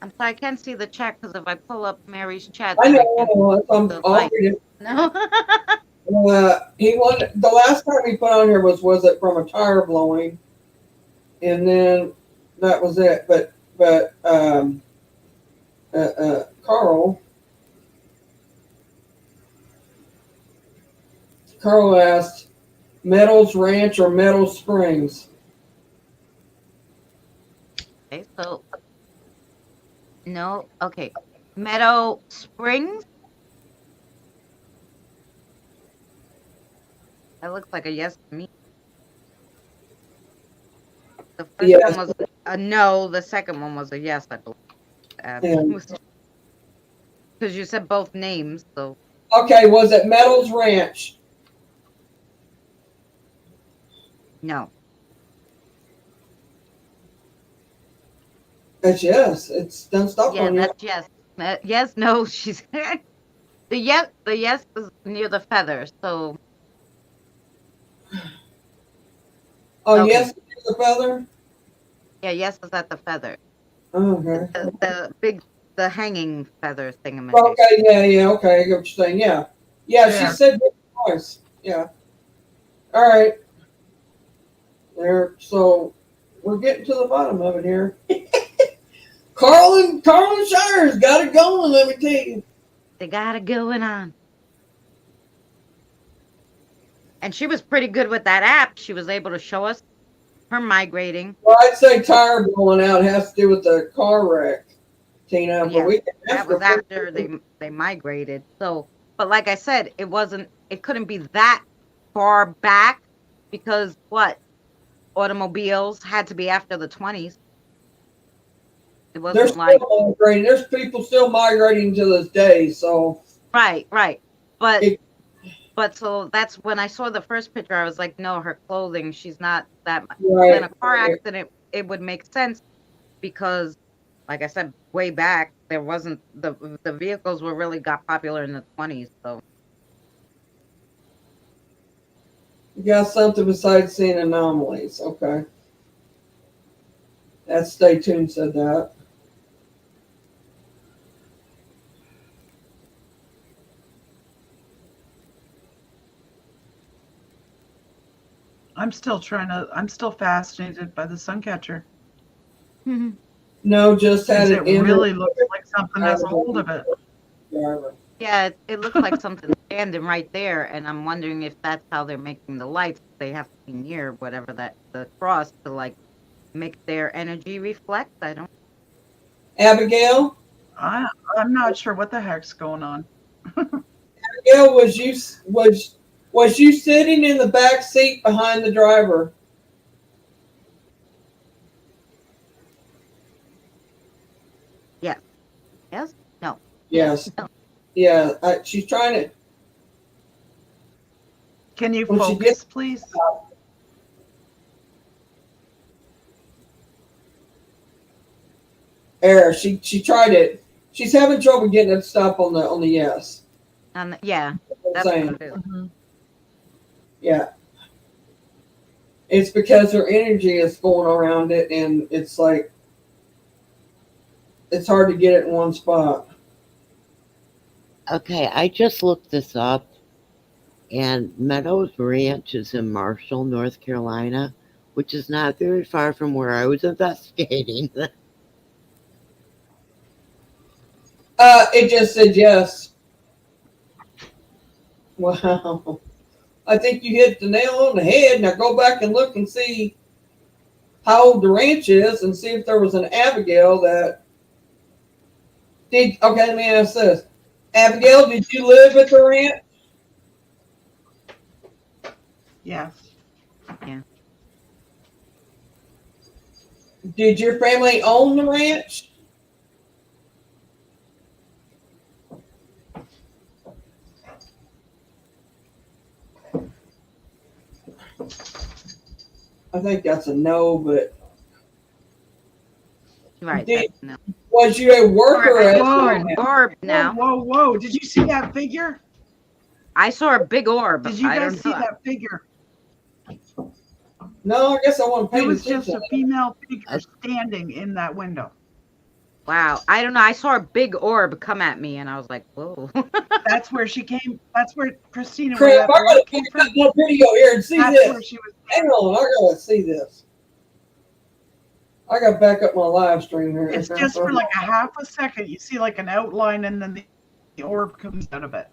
I'm sorry, I can't see the chat because if I pull up Mary's chat, I then know. The I'll mic. read it. No. He wanted the last time he put on here was it from a tire blowing, and then that was it. But Carl asked, Meadows Ranch or Meadows Springs? Okay, so no, okay. Meadow Springs. That looks like a yes to me. The first Yes. one was a no. The second one was a yes, I believe. Yeah. Because you said both names, so Okay, was it Meadows Ranch? no. It's yes. It's done stop Yeah, on you. that's yes. Yes, no. She's the yes. The yes is near the feather. So Oh, okay. yes, the feather? yeah, yes is at the feather. Oh, okay. The hanging feather thing. Okay, yeah, okay, I get what you're saying. Yeah. Yeah, Yeah. she said it twice. Yeah. All right. There, so we're getting to the bottom of it here. Carlin Shire's got it going, let me tell you. They got it going on. And she was pretty good with that app. She was able to show us her migrating. Well, I'd say tire blowing out has to do with the car wreck, Tina. But Yeah, we can That ask was her. after they migrated. So, but like I said, it couldn't be that far back because what? Automobiles had to be after the 20s. It They're wasn't still like migrating. There's people still migrating to this day. So right. But It- so that's when I saw the first picture, I was like, no, her clothing, she's not that much. right, In a car accident, it would make sense because, like I said, way back there wasn't the vehicles were really got popular in the 20s. So you got something besides seeing anomalies. Okay, that Stay Tuned said that. I'm still fascinated by the Suncatcher. No, just had 'Cause it it really looks like something has a hold of it. Driver. yeah, it looks like something standing right there, and I'm wondering if that's how they're making the lights. They have to be near whatever the cross to like make their energy reflect. I don't. Abigail, I'm not sure what the heck's going on. Abigail, was you sitting in the back seat behind the driver? Yes. No. Yes. No. Yeah, she's trying to. Can you When she focus, gets- please? Error. She tried it. She's having trouble getting it to stop on the yes. Yeah, I'm that's saying. what it is. Yeah. It's because her energy is going around it, and it's like it's hard to get it in one spot. Okay, I just looked this up, and Meadows Ranch is in Marshall, North Carolina, which is not very far from where I was investigating. It just said yes. Wow. I think you hit the nail on the head. Now go back and look and see how old the ranch is and see if there was an Abigail that did. Okay, let me ask this. Abigail, did you live at the ranch? Yes. Did your family own the ranch? I think that's a no, but Right. Did- That's, no. was you a worker at the Whoa. ranch? Orb now. Whoa. Did you see that figure? I saw a big orb. Did you I guys don't see know. that figure? No, I guess I wasn't It paying was just attention. a female figure standing in that window. Wow. I don't know. I saw a big orb come at me, and I was like, whoa. That's where she came. That's where Christina, Crap, where I that gotta orb came put from. my video here and see That's this. where she was. Hang on, I gotta see this. I gotta back up my live stream here. It's just for like a half a second. You see like an outline, and then the orb comes out of it.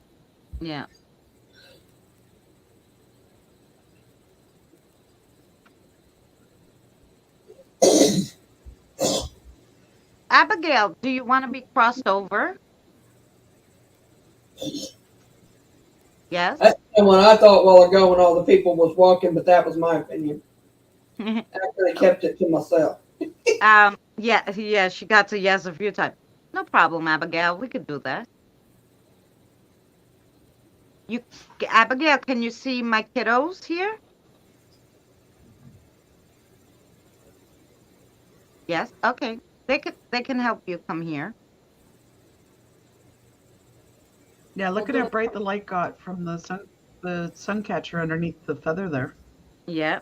Yeah. Abigail, do you want to be crossed over? Yes. That's the one I thought a while ago when all the people was walking, but that was my opinion. After they kept it to myself. Yeah, she got to yes a few times. No problem, Abigail. We could do that. Abigail, can you see my kiddos here? Yes. Okay. They can help you come here. Yeah, look at how bright the light got from the sun catcher underneath the feather there. Yeah.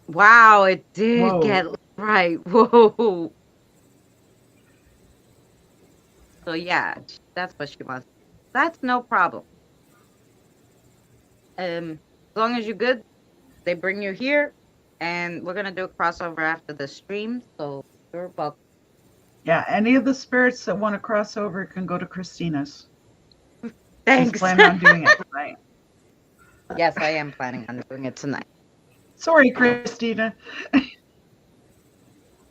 Wow, it did Whoa. get right. Whoa. So yeah, that's what she wants. That's no problem. As long as you're good, they bring you here, and we're gonna do a crossover after the stream. So you're welcome. Yeah, any of the spirits that want to cross over can go to Christina's. She's Thanks. planning on doing it tonight. Yes, I am planning on doing it tonight. Sorry, Christina.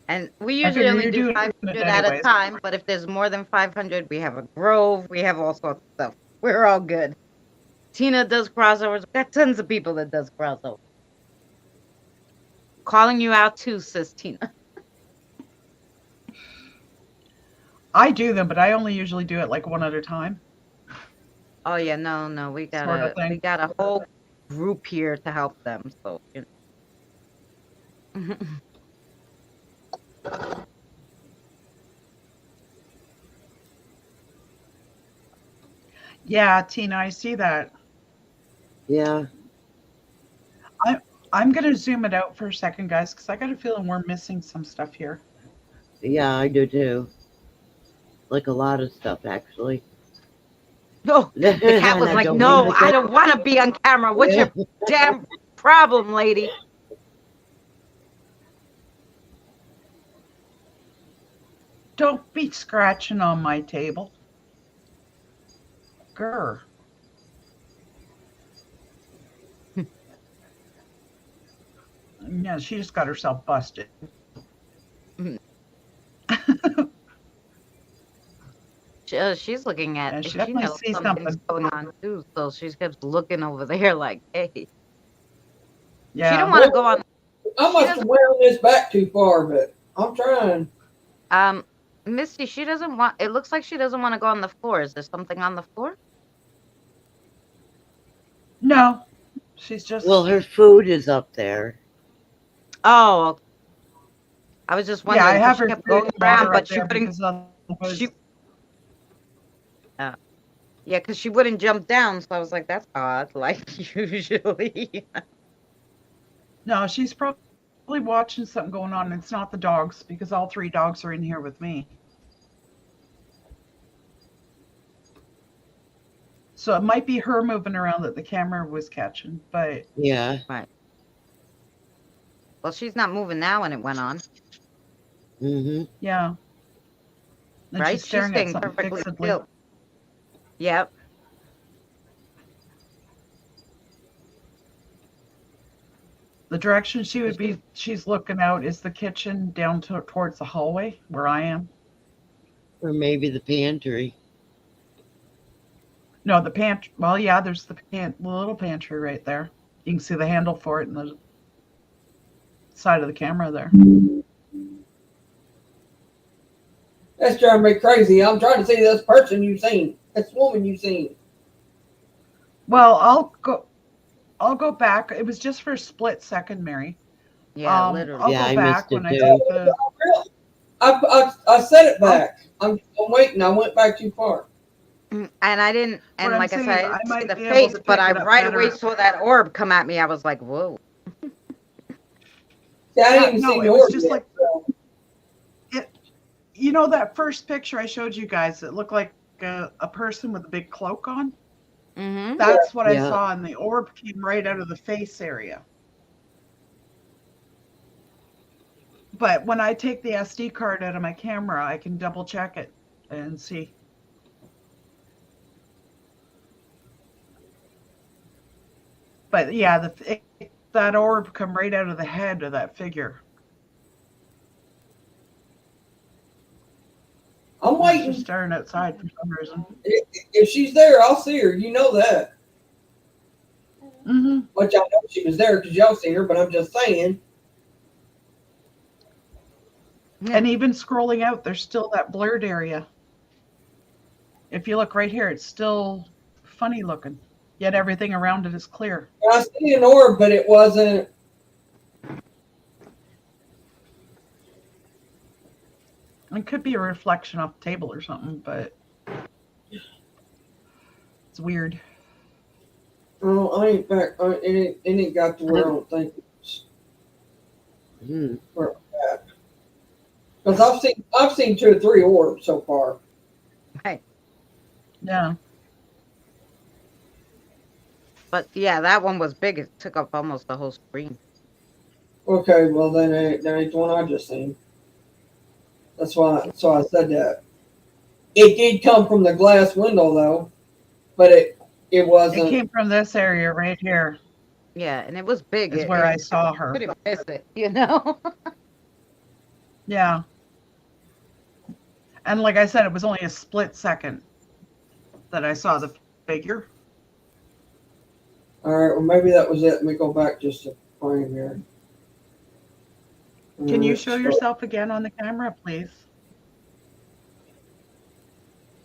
And we I usually figure only you're do doing 500 it at a anyways. time, but if there's more than 500, we have a grove, we have all sorts of stuff. We're all good. Tina does crossovers. We got tons of people that does crossovers. Calling you out too, sis Tina. I do them, but I only usually do it like one at a time. Oh yeah, no, we got Sort of thing. a whole group here to help them. So Yeah, Tina, I see that. Yeah. I'm going to zoom it out for a second, guys, because I got a feeling we're missing some stuff here. Yeah, I do too. Like a lot of stuff, actually. No, the cat was And I like, don't "No, mean to I get- don't want to be on camera. What's your damn problem, lady?" Don't be scratching on my table. Grr. Yeah, she just got herself busted. She's looking at. Yeah, she She definitely knows sees something's something. going on too, so she keeps looking over there like, "Hey." Yeah. She don't want to go on. I must have wound this back too far, but I'm trying. Misty, she doesn't want. It looks like she doesn't want to go on the floor. Is there something on the floor? No, she's just. Well, her food is up there. Oh, okay. I was just wondering. Yeah, I 'cause have she her kept food going and around, water but up she there wouldn't. because otherwise- She, yeah, because she wouldn't jump down. So I was like, "That's odd." Like usually. No, she's probably watching something going on. It's not the dogs because all 3 dogs are in here with me. So it might be her moving around that the camera was catching, but Yeah. Well, she's not moving now, and it went on. Mm-hmm. yeah. And Right? she's staring at staying something perfectly fixedly. still. Yep. The direction she's looking out is the kitchen down towards the hallway where I am. Or maybe the pantry. No, the pantry. Well, yeah, there's the little pantry right there. You can see the handle for it in the side of the camera there. That's driving me crazy. I'm trying to see this person you've seen, this woman you've seen. Well, I'll go back. It was just for a split second, Mary. Yeah, I'll literally. Yeah, go I back missed when it I too. took the. I set it back. I'm waiting. I went back too far. And I didn't. And What I'm like I saying said, is I I didn't see might the be able face, to but pick I it up right away better. saw that orb come at me. I was like, "Whoa." See, I didn't even no, see it the was orb just yet, like- so. You know that first picture I showed you guys? It looked like a person with a big cloak on. Mm-hmm. That's what I Yeah. saw, and the orb came right out of the face area. But when I take the SD card out of my camera, I can double check it and see. But yeah, that orb come right out of the head of that figure. I'm She's waiting. staring outside for some reason. If she's there, I'll see her. You know that. Mm-hmm. But y'all know she was there because y'all see her. But I'm just saying. And even scrolling out, there's still that blurred area. If you look right here, it's still funny looking. Yet everything around it is clear. I see an orb, but it wasn't. It could be a reflection off the table or something, but it's weird. Oh, I ain't back. It ain't got to where I don't think it's Mm. where it's at. Because I've seen 2 or 3 orbs so far. Right. Yeah. But yeah, that one was big. It took up almost the whole screen. Okay, well then that ain't the one I just seen. That's why. So I said that. It did come from the glass window though, but it It wasn't. came from this area right here, Yeah, and it was big. is where I saw her. couldn't miss it, you know. Yeah. And like I said, it was only a split second that I saw the figure. All right, well, maybe that was it. Let me go back just a frame here. Can you Alright, show so yourself again on the camera, please?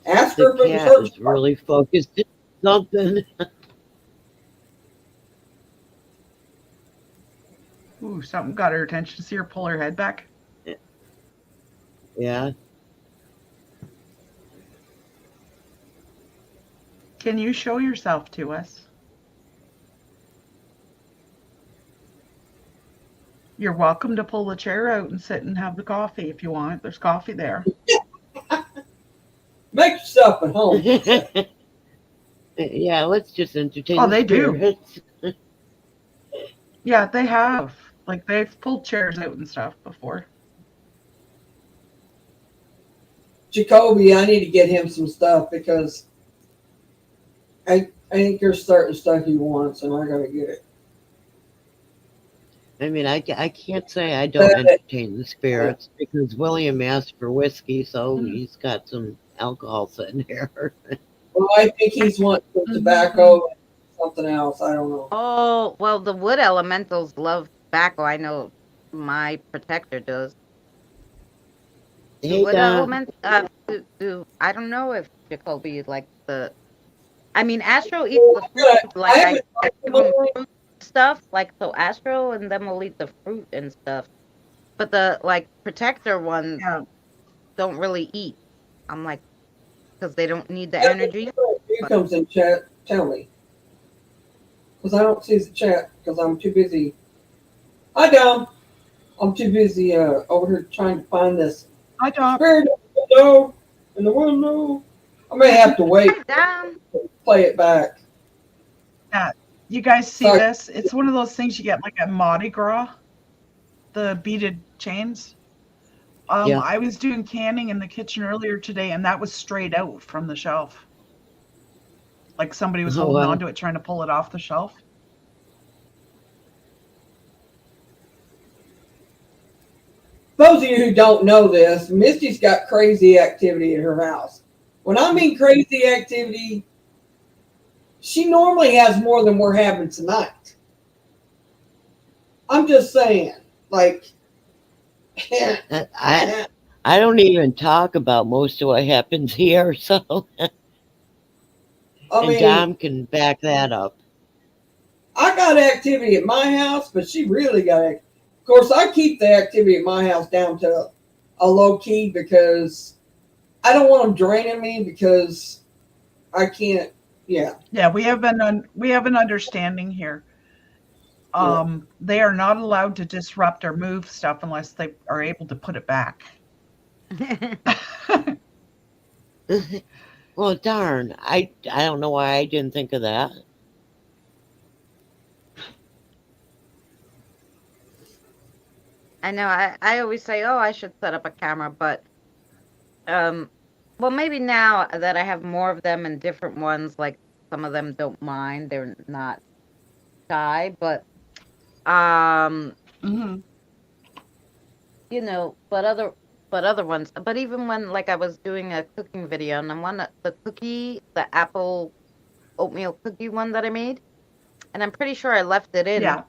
Ask The her if it was cat her. is really focused on something. Ooh, something got her attention. See her pull her head back? Yeah. Can you show yourself to us? You're welcome to pull the chair out and sit and have the coffee if you want. There's coffee there. Make yourself at home. Yeah, let's just entertain Oh, the they do. spirits. Yeah, they have. Like, they've pulled chairs out and stuff before. Jacoby, I need to get him some stuff because I think there's certain stuff he wants and I gotta get it. I mean, I can't say I don't entertain the spirits because William asked for whiskey, so he's got some alcohol sitting here. Well, I think he's wanting some tobacco and something else. I don't know. Oh, well, the wood elementals love tobacco. I know my protector does. Hey, Wood Dom. element, I don't know if Jacoby likes the. I mean, Astro eats the fruit. Like, I give him fruit stuff. Like, so Astro and them will eat the fruit and stuff. But the, like, protector ones Yeah. don't really eat. I'm like, because they don't need the energy. He comes in chat. Tell me. Because I don't see the chat because I'm too busy. Hi, Dom. I'm too busy over here trying to find this Hi, Doc. spirit in the window. I may have to wait Down. to play it back. You guys see Sorry. this? It's one of those things you get like at Mardi Gras, the beaded chains. Yeah. I was doing canning in the kitchen earlier today, and that was straight out from the shelf. Like somebody was Oh, holding wow. onto it, trying to pull it off the shelf. Those of you who don't know this, Misty's got crazy activity at her house. When I mean crazy activity, she normally has more than we're having tonight. I'm just saying, like, I don't even talk about most of what happens here, so I and mean, Dom can back that up. I got activity at my house, but she really got it. Of course, I keep the activity at my house down to a low key because I don't want them draining me because I can't. Yeah, Yeah, we have an understanding here. They are not allowed to disrupt or move stuff unless they are able to put it back. Well, darn, I don't know why I didn't think of that. I know. I always say, oh, I should set up a camera, but well, maybe now that I have more of them and different ones, like some of them don't mind. They're not shy, but Mhm. you know, but other ones. But even when like I was doing a cooking video and the apple oatmeal cookie one that I made, and I'm pretty sure I left it in. Yeah.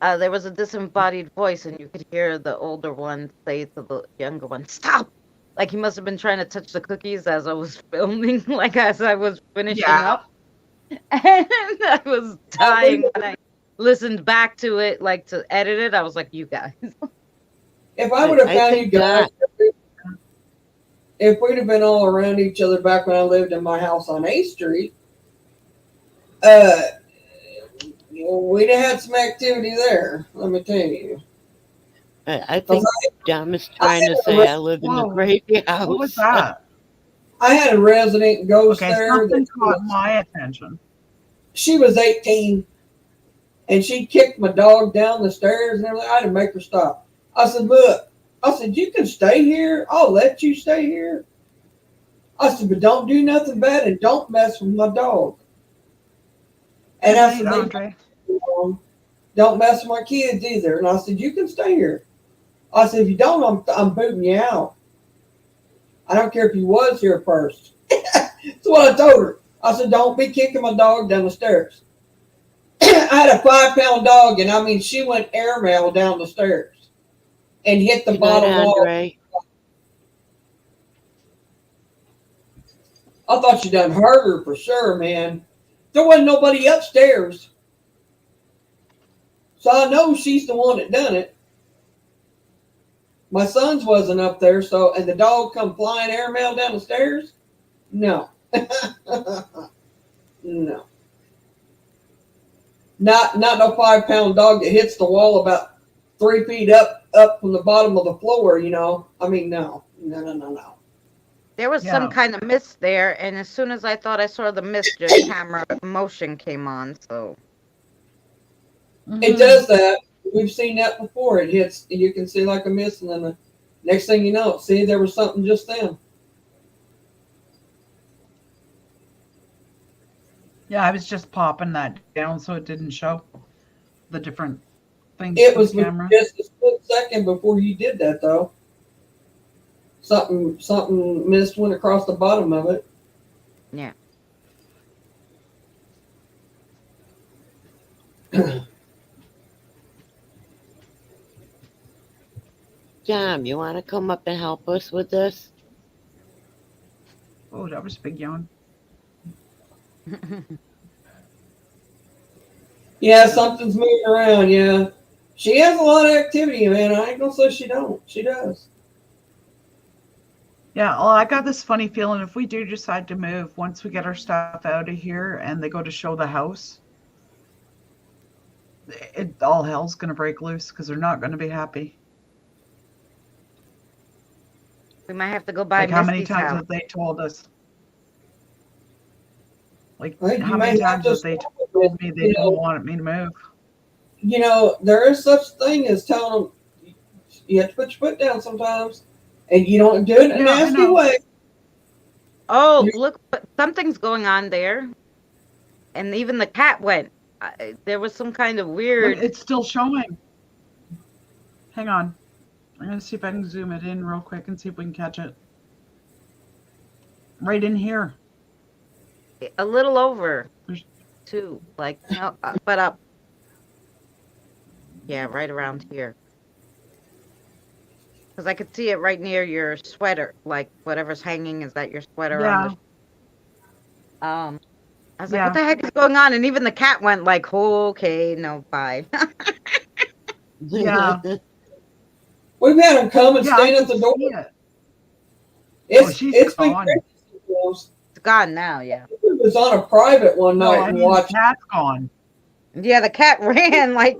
There was a disembodied voice, and you could hear the older one say to the younger one, "Stop!" Like he must have been trying to touch the cookies as I was filming, like as I was finishing Yeah. up. And I was dying when I listened back to it, like to edit it. I was like, "You guys." if I would have I found think you guys, if we'd have been all around each other back when I lived in my house on A Street, we'd have had some activity there. Let me tell you. I think Dom is trying to had say I live in the Whoa. crazy house. What was that? I had a resident ghost Okay, there. something that caught was- my attention. She was 18 and she kicked my dog down the stairs and everything. I had to make her stop. I said, look, you can stay here. I'll let you stay here. I said, but don't do nothing bad and don't mess with my dog. And I Hey, said, Andre. don't mess with my kids either. And I said, you can stay here. I said, if you don't, I'm booting you out. I don't care if you was here first. That's what I told her. I said, don't be kicking my dog down the stairs. I had a 5-pound dog, and I mean, she went airmail down the stairs and hit the Good night, bottom wall. Andre. I thought she done hurt her for sure, man. There wasn't nobody upstairs. So I know she's the one that done it. My son's wasn't up there, so and the dog come flying airmail down the stairs? No. No. Not no 5-pound dog that hits the wall about 3 feet up from the bottom of the floor, you know. I mean, no. There was Yeah. some kind of mist there, and as soon as I thought I saw the mist, your camera motion came on. So It does that. We've seen that before. It hits, you can see like a mist, and then the next thing you know, see, there was something just then. Yeah, I was just popping that down so it didn't show the different things. It to was the camera. just a split second before you did that, though. Something mist went across the bottom of it. yeah. Dom, you want to come up and help us with this? Oh, that was a big yawn. Yeah, something's moving around. Yeah, she has a lot of activity, man. I ain't gonna say she don't. She does. Yeah, well, I got this funny feeling if we do decide to move, once we get our stuff out of here and they go to show the house, all hell's going to break loose because they're not going to be happy. We might have to go by Like, how many Misty's times house. have they told us? Like, Right, how you many may have times to have they stop told me they you know, don't want me to move? You know, there is such thing as telling them you have to put your foot down sometimes, and you don't do it in a Yeah, I nasty know. way. Oh, look, something's going on there. And even the cat went. There was some kind of Look, weird. it's still showing. Hang on. I'm going to see if I can zoom it in real quick and see if we can catch it. Right in here. A little over There's- 2, like no, but up. Yeah, right around here. Because I could see it right near your sweater, like whatever's hanging. Is that your sweater? Yeah. I was Yeah. like, what the heck is going on? And even the cat went like, oh, okay, no, bye. Yeah. We've had them come and Yeah, I stand at can the door. see it. It's she's been gone. crazy sometimes. It's gone now, yeah. It was on a private one No, night I and mean, the watched. cat's gone. Yeah, the cat ran like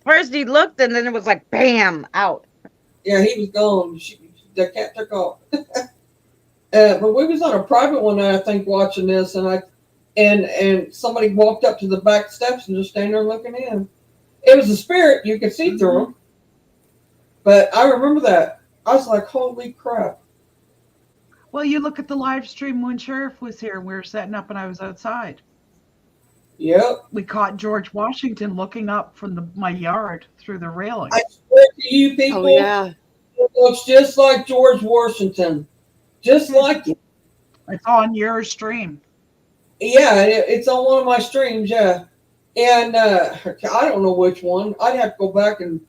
first he looked and then it was like bam out. Yeah, he was gone. The cat took off. But we was on a private one night, I think, watching this, and somebody walked up to the back steps and just standing there looking in. It was a spirit; you could see through them. But I remember that. I was like, "Holy crap!" Well, you look at the live stream when Sheriff was here. We were setting up and I was outside. Yep. We caught George Washington looking up from my yard through the railing. I swear to you, people, Oh, yeah. it looks just like George Washington, just like it. It's on your stream. Yeah, it's on one of my streams. Yeah, and I don't know which one. I'd have to go back and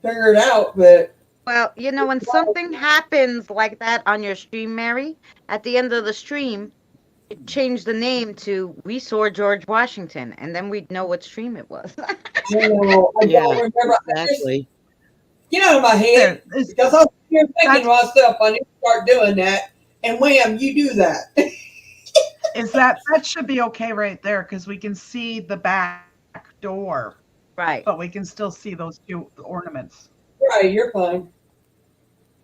figure it out. But Well, you know, when something happens like that on your stream, Mary, at the end of the stream, you change the name to We Saw George Washington, and then we'd know what stream it was. you know, I Yeah, don't remember. I just, Exactly. get out of my head There, it's- because I'm here thinking to That's- myself, I need to start doing that. And wham, you do that. is that should be okay right there because we can see the back door, Right. but we can still see those two ornaments. Right, you're fine.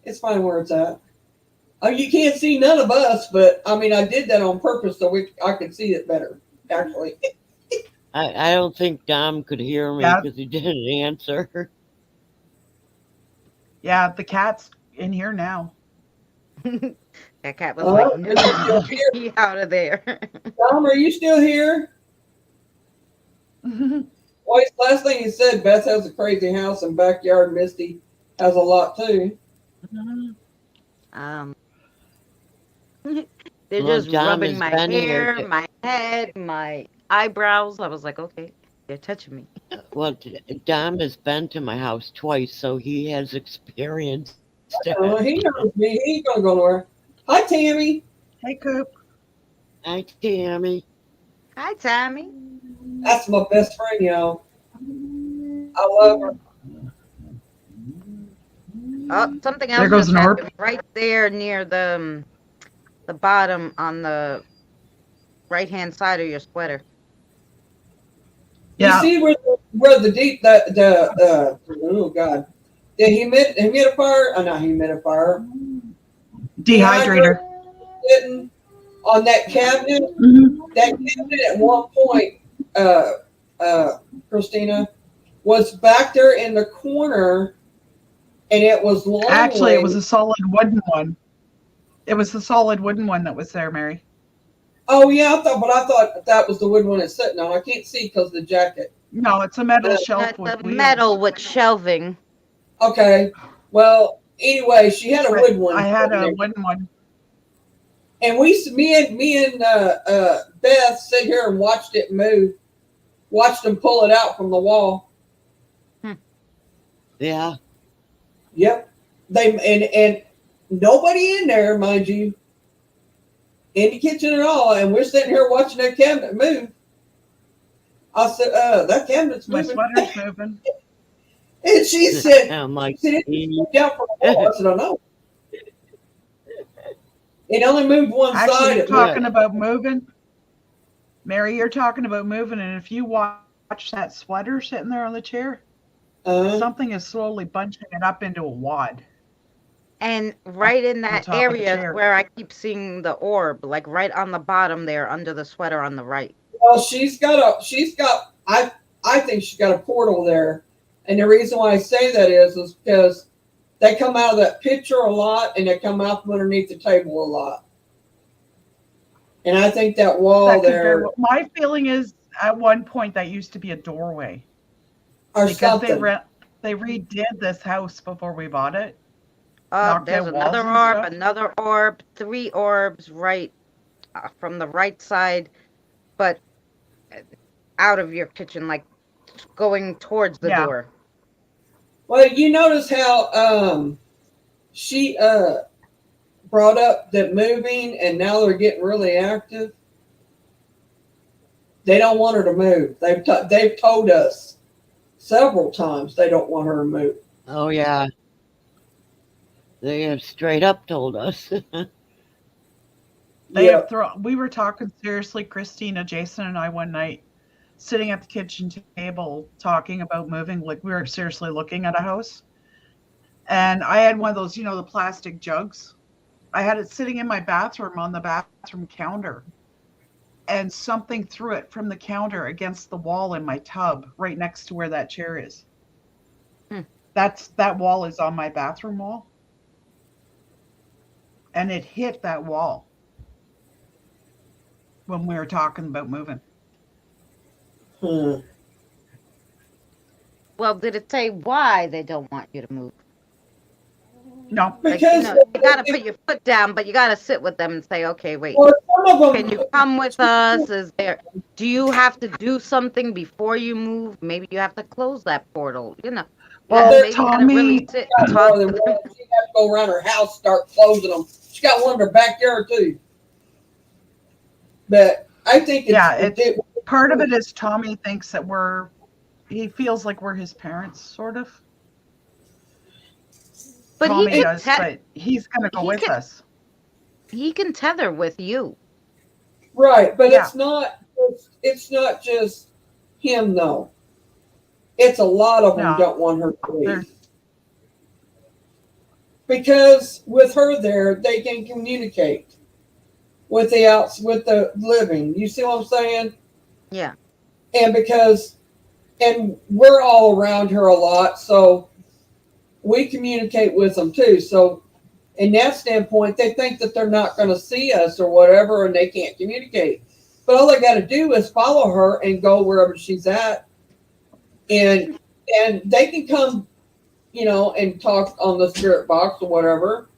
It's fine where it's at. You can't see none of us, but I mean, I did that on purpose so I could see it better. Actually, I don't think Dom could hear me Yeah. because he didn't answer. Yeah, the cat's in here now. That cat was Oh, like, you're no, still here? get out of there. Tom, are you still here? Well, last thing he said, Beth has a crazy house and backyard. Misty has a lot too. They're Well, just Dom rubbing has my been here hair, to- my head, my eyebrows. I was like, okay. They're touching me. Well, Dom has been to my house twice, so he has experienced Oh, it. he knows me. He ain't gonna go nowhere. Hi, Tammy. Hey, Coop. Hi, Tammy. Hi, Tommy. That's my best friend, y'all. I love her. Oh, something There else goes just an orb. happened right there near the bottom on the right-hand side of your sweater. Yeah. You see where the deep oh god, the humidifier? Oh, not humidifier. Dehydrator. Sitting on that cabinet. Mhm. That cabinet at one point, Christina, was back there in the corner, and it was long. Actually, it was a solid wooden one. It was the solid wooden one that was there, Mary. Oh yeah, I thought that was the wood one it's sitting on. I can't see because of the jacket. No, it's a metal That's shelf That's with the wheels. metal with shelving. Okay. Well, anyway, she had a But wood one. I had a wooden one. And me and Beth sit here and watched it move. Watched them pull it out from the wall. Yeah. Yep. And nobody in there, mind you, in the kitchen at all. And we're sitting here watching that cabinet move. I said, that cabinet's My moving. sweater's moving. And she said, I'm like, "Did it move down from the wall?" I said, "I know." It only moved one Actually, side. you're It moved. talking about moving. Mary, you're talking about moving, and if you watch that sweater sitting there on the chair, something is slowly bunching it up into a wad. And right in that top of the area chair. where I keep seeing the orb, like right on the bottom there under the sweater on the right. Well, I think she's got a portal there. And the reason why I say that is because they come out of that picture a lot, and they come out from underneath the table a lot. And I think that wall That could there, my feeling is at one point that used to be a doorway or because something. they redid this house before we bought it. There's out another walls and orb, stuff. another orb, 3 orbs right from the right side, but out of your kitchen, like going towards the Yeah. door. Well, you notice how she brought up that moving, and now they're getting really active. They don't want her to move. They've told us several times they don't want her to move. oh yeah. They have straight up told us. They Yeah. have we were talking seriously, Christina, Jason, and I one night, sitting at the kitchen table talking about moving. Like we were seriously looking at a house, and I had one of those, the plastic jugs. I had it sitting in my bathroom on the bathroom counter, and something threw it from the counter against the wall in my tub, right next to where that chair is. That wall is on my bathroom wall, and it hit that wall when we were talking about moving. Well, did it say why they don't want you to move? No, Because you got to put your foot down, but you got to sit with them and say, okay, wait. well, some of them, Can you come with us? Do you have to do something before you move? Maybe you have to close that portal, Well, maybe you gotta really sit and got talk more to than them. one. She has to go around her house, start closing them. She got one in her backyard too. But I think part of it is Tommy thinks that he feels like we're his parents, sort of. But Tommy does, but he's going to go with us. He can tether with you. right, but Yeah. it's not just him though. It's a lot of them No. don't want her to leave. There's- Because with her there, they can communicate with the living. You see what I'm saying? Yeah. And we're all around her a lot, so we communicate with them too. So in that standpoint, they think that they're not going to see us or whatever, and they can't communicate. But all they got to do is follow her and go wherever she's at, and they can come, and talk on the spirit box or whatever.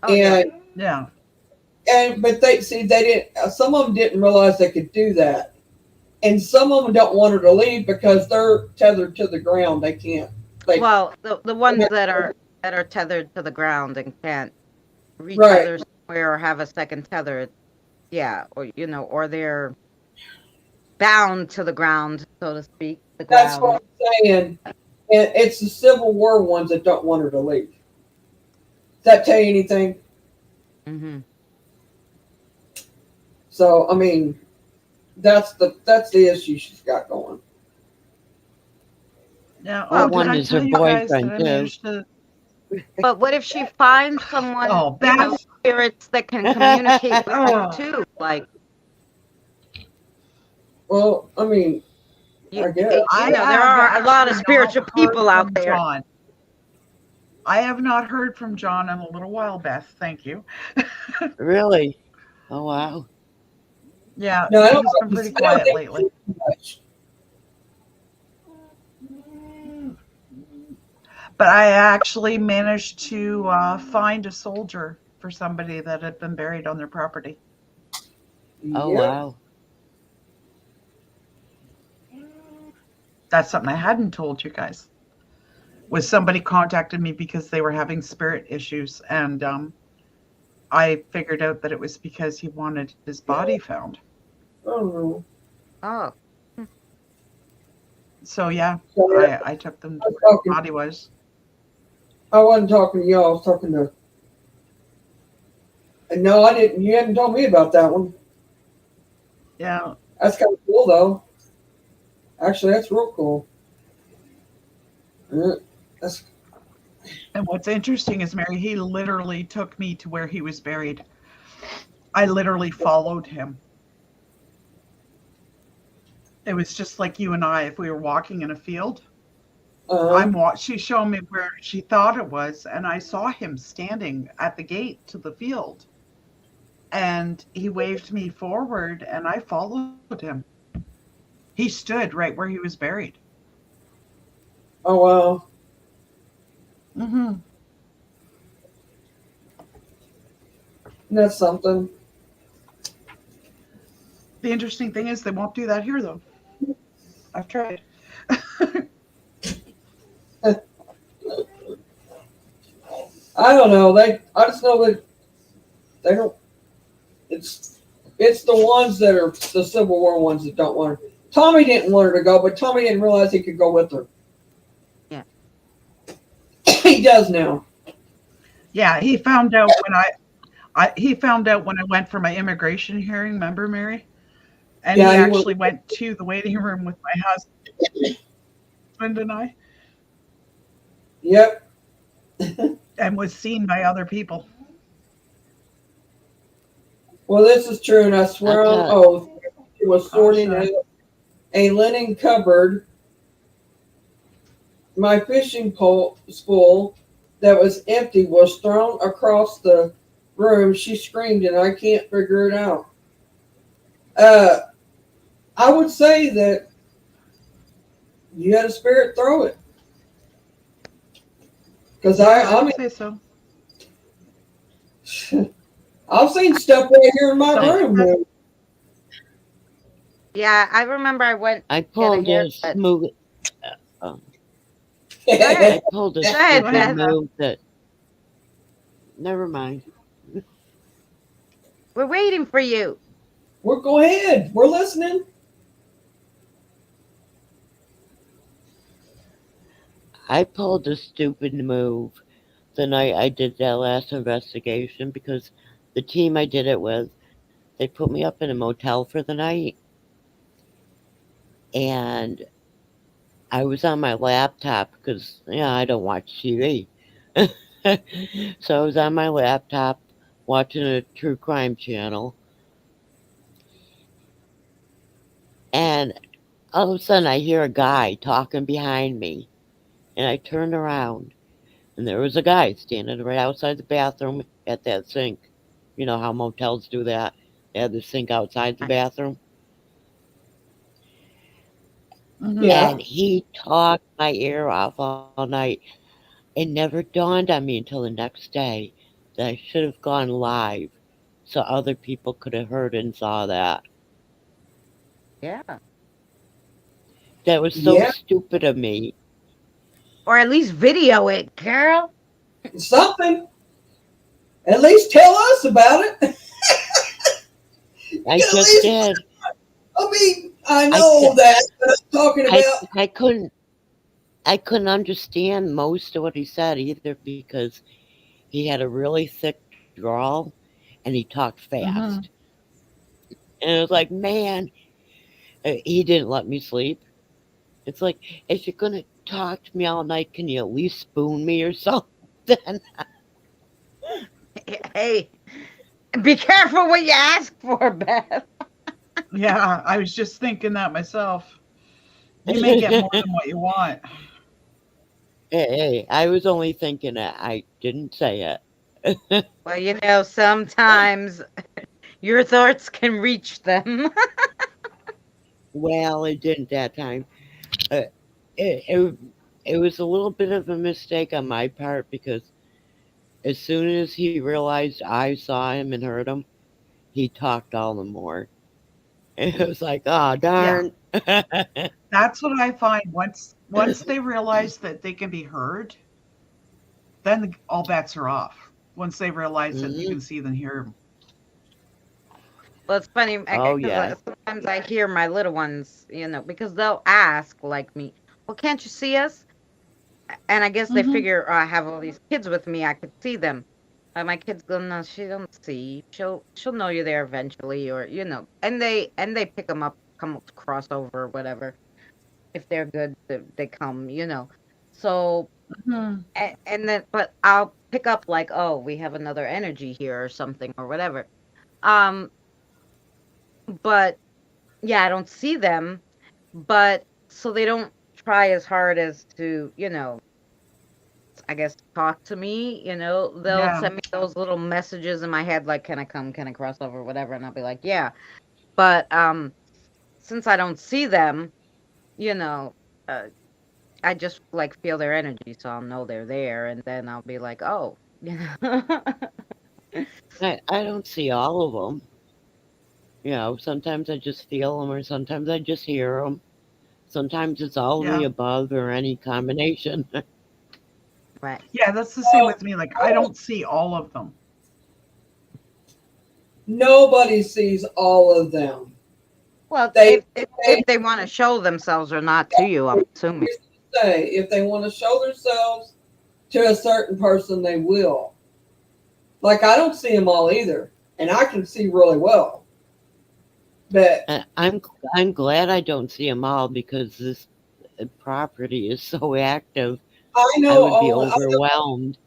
Oh, yeah. Yeah. But they didn't. Some of them didn't realize they could do that. and some of them don't want her to leave because they're tethered to the ground. They can't. Like, Well, the ones that are tethered to the ground and can't Right. retether somewhere or have a second tether, yeah, or or they're bound to the ground, so to speak. The that's ground. what I'm saying. And it's the Civil War ones that don't want her to leave. Does that tell you anything? Mm-hmm. So I mean, that's the issue she's got going. Yeah. Well, Oh, did one I is tell her you guys that boyfriend, I too. managed to? But what if she finds someone, Oh, Beth. spirits that can communicate with you too? Like, Well, I mean, you, I guess. there are a lot of actually spiritual not people heard out from there. John. I have not heard from John in a little while, Beth. Thank you. Really? Oh, wow. Yeah, No, I don't he's been think- pretty I don't quiet think lately. too much. But I actually managed to find a soldier for somebody that had been buried on their property. Oh, Yeah. wow. That's something I hadn't told you guys. Was somebody contacted me because they were having spirit issues, and I figured out that it was because he wanted his body found. Oh, Oh, So yeah, so, I took them to I was where talking- his body was. I wasn't talking to you. I was talking to. And no, I didn't. You hadn't told me about that one. Yeah, That's kind of cool, though. Actually, that's real cool. That's and what's interesting is, Mary, he literally took me to where he was buried. I literally followed him. It was just like you and I, if we were walking in a field. She's showing me where she thought it was, and I saw him standing at the gate to the field. And he waved me forward, and I followed him. He stood right where he was buried. oh wow. Mm-hmm. That's something. The interesting thing is they won't do that here, though. I've tried. I don't know. I just know that they don't. It's the ones that are the Civil War ones that don't want her. Tommy didn't want her to go, but Tommy didn't realize he could go with her. Yeah. He does now. Yeah, he found out when he found out when I went for my immigration hearing. Remember, Mary? And Yeah, he he actually went to the waiting room with my husband and I, Yep. and was seen by other people. Well, this is true, and I swear on Okay. oath, it was sorting sorry. out a linen cupboard. My fishing pole spool that was empty was thrown across the room. She screamed, and I can't figure it out. I would say that you had a spirit throw it. Because I would say so. mean, I've seen stuff right here in my So- room. yeah. I remember I went. I pulled a haircut. smooth. ahead. I pulled a Go ahead, stupid Beth. move that. Never mind. We're waiting for you. Well, go ahead. We're listening. I pulled a stupid move the night I did that last investigation because the team I did it with, they put me up in a motel for the night. And I was on my laptop because, I don't watch TV. So I was on my laptop watching a true crime channel. And all of a sudden I hear a guy talking behind me. And I turned around. And there was a guy standing right outside the bathroom at that sink. You know how motels do that? They have the sink outside the bathroom. Mhm. Yeah. And he talked my ear off all night. It never dawned on me until the next day that I should have gone live so other people could have heard and saw that. Yeah. That was so Yeah. stupid of me. Or at least video it, girl. Something. At least tell us about it. I You at just least- did. I mean, I know that, but I'm talking about. I couldn't understand most of what he said either because he had a really thick drawl and he talked fast. And it was like, man, he didn't let me sleep. It's like, if you're gonna talk to me all night, can you at least spoon me or something? Hey, be careful what you ask for, Beth. Yeah, I was just thinking that myself. You may get more than what you want. Hey, I was only thinking it. I didn't say it. Well, you know, sometimes your thoughts can reach them. Well, it didn't that time. Uh, it was a little bit of a mistake on my part because as soon as he realized I saw him and heard him, he talked all the more. It was like, oh darn. That's what I find. Once they realize that they can be heard, then all bets are off. Once they realize that you can see them, hear them. Well, it's funny. Oh, 'cause yeah. sometimes I hear my little ones, you know, because they'll ask like me, "Well, can't you see us?" And I guess they Mhm. figure I have all these kids with me, I could see them. My kids go, "No, she don't see. She'll know you're there eventually," or you know. And they pick them up, come cross over or whatever. If they're good, they come, you know. So Mhm. and then, but I'll pick up like, oh, we have another energy here or something or whatever. Um, but yeah, I don't see them, but so they don't try as hard as to, you know, I guess talk to me, you know. They'll Yeah. send me those little messages in my head like, can I come, can I cross over, whatever, and I'll be like, yeah. But since I don't see them, you know, uh, I just like feel their energy, so I'll know they're there, and then I'll be like, oh, you know. I don't see all of them. You know, sometimes I just feel them or sometimes I just hear them. Sometimes it's all of the Yeah. above or any combination. Right. Yeah, that's the same with me. Like, I don't see all of them. Nobody sees all of them. Well, They- if they want to show themselves or not to you, I'm assuming. Say if they want to show themselves to a certain person, they will. Like I don't see them all either, and I can see really well. But I'm glad I don't see them all because this property is so active. I I know would be only, overwhelmed.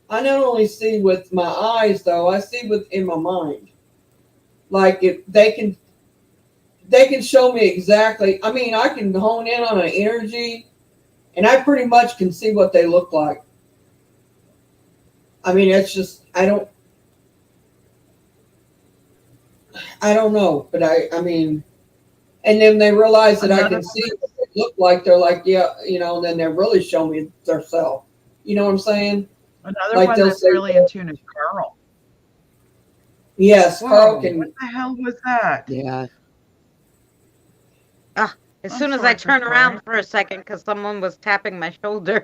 I not only see with my eyes though, I see with in my mind. Like if they can show me exactly. I mean, I can hone in on an energy, and I pretty much can see what they look like. I mean, it's just I don't know, but I mean, and then they realize that I can see what they look like. They're like, yeah, you know, and then they really show me their self. You know what I'm saying? Another Like one they'll that's say- really in tune is Carl. Yes, Whoa, Carl can. what the hell was that? Yeah. As I'm soon as sorry I for turn swearing. around for a second, because someone was tapping my shoulder.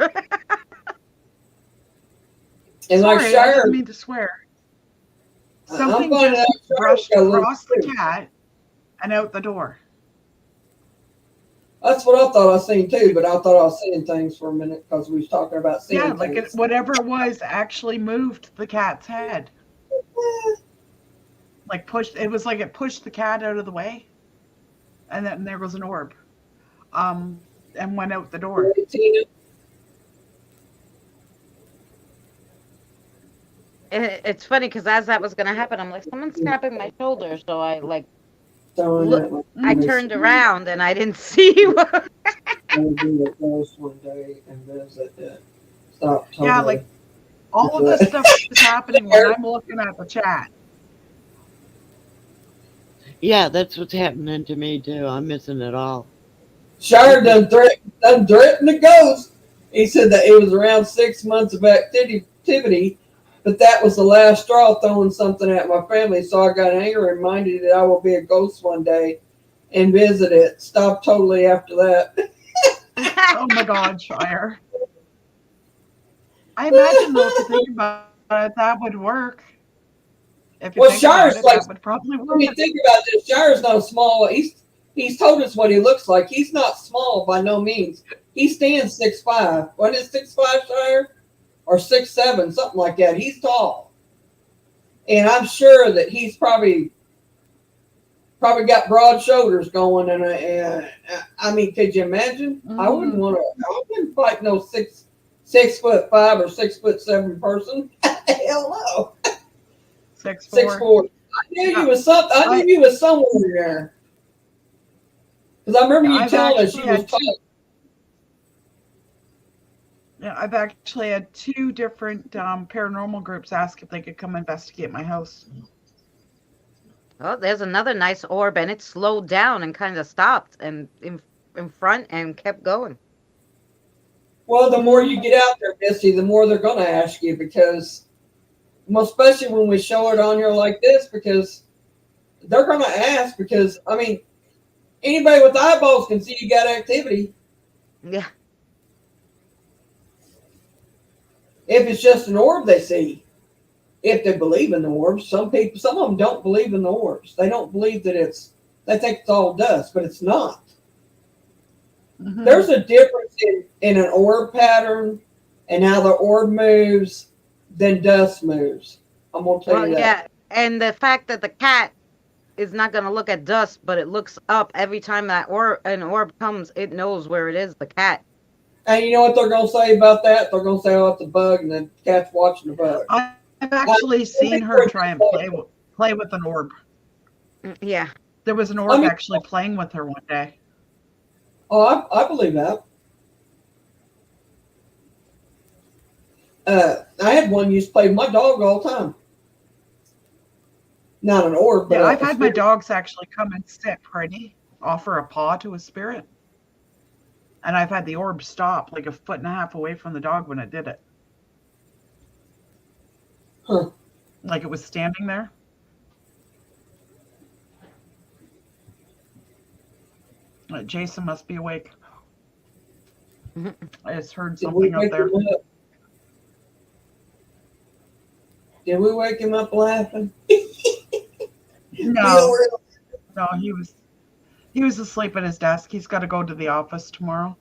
And like Sorry, I Shire, didn't mean to swear. I'm Something finding just out Shire's brushed got a little across the too. cat and out the door. That's what I thought I seen too, but I thought I was seeing things for a minute because we was talking about seeing Yeah, like things. whatever it was actually moved the cat's head. Like it was like it pushed the cat out of the way. And then there was an orb. And went out the door. Tina, It's funny because as that was gonna happen, I'm like, someone's tapping my shoulder, so I like throwing Look, that like I this. turned around and I didn't see what. I would do a ghost one day and visit it. Stop totally. Yeah, like all of this stuff is happening when I'm looking at the chat. Yeah, that's what's happening to me too. I'm missing it all. Shire done threatened the ghost. He said that it was around 6 months of activity, but that was the last straw throwing something at my family. So I got angry and reminded that I will be a ghost one day and visit it. Stopped totally after that. Oh my God, Shire. I imagine though, if you think about it, that would work. If you Well, think about Shire's it, like, that would probably when work. you think about this, Shire's not small. He's told us what he looks like. He's not small by no means. He stands 6'5". What is 6'5", Shire? Or 6'7", something like that. He's tall. And I'm sure that he's probably got broad shoulders going. And I mean, could you imagine? I wouldn't want to. I wouldn't fight no 6'5" or 6'7" person. Hell no. 6'4". 6'4". I knew you was something. I knew you was somewhere there. Because I remember you I've telling us you actually was had tall. Yeah, I've actually had 2 different paranormal groups ask if they could come investigate my house. Oh, there's another nice orb, and it slowed down and kind of stopped and in front and kept going. Well, the more you get out there, Misty, the more they're going to ask you because, well, especially when we show it on here like this, because they're going to ask because, I mean, anybody with eyeballs can see you got activity. Yeah. If it's just an orb they see, if they believe in the orbs, some of them don't believe in the orbs. They don't believe that they think it's all dust, but it's not. Mhm. There's a difference in an orb pattern and how the orb moves than dust moves. I'm going to tell Well, you that. yeah. And the fact that the cat is not going to look at dust, but it looks up every time that an orb comes, it knows where it is, the cat. And you know what they're going to say about that? They're going to say, oh, it's a bug, and the cat's watching the bug. I've actually seen her try and play with an orb. Yeah. There was an orb actually playing with her one day. Oh, I believe that. I had one used to play with my dog all the time. Not an orb, but Yeah, I've had my dogs actually come and sit pretty, offer a paw to a spirit. And I've had the orb stop like 1.5 feet away from the dog when it did it. Huh. Like it was standing there. Jason must be awake. I just heard Did we something out wake there. him up? Did we wake him up laughing? No, no, he was asleep at his desk. He's got to go to the office tomorrow.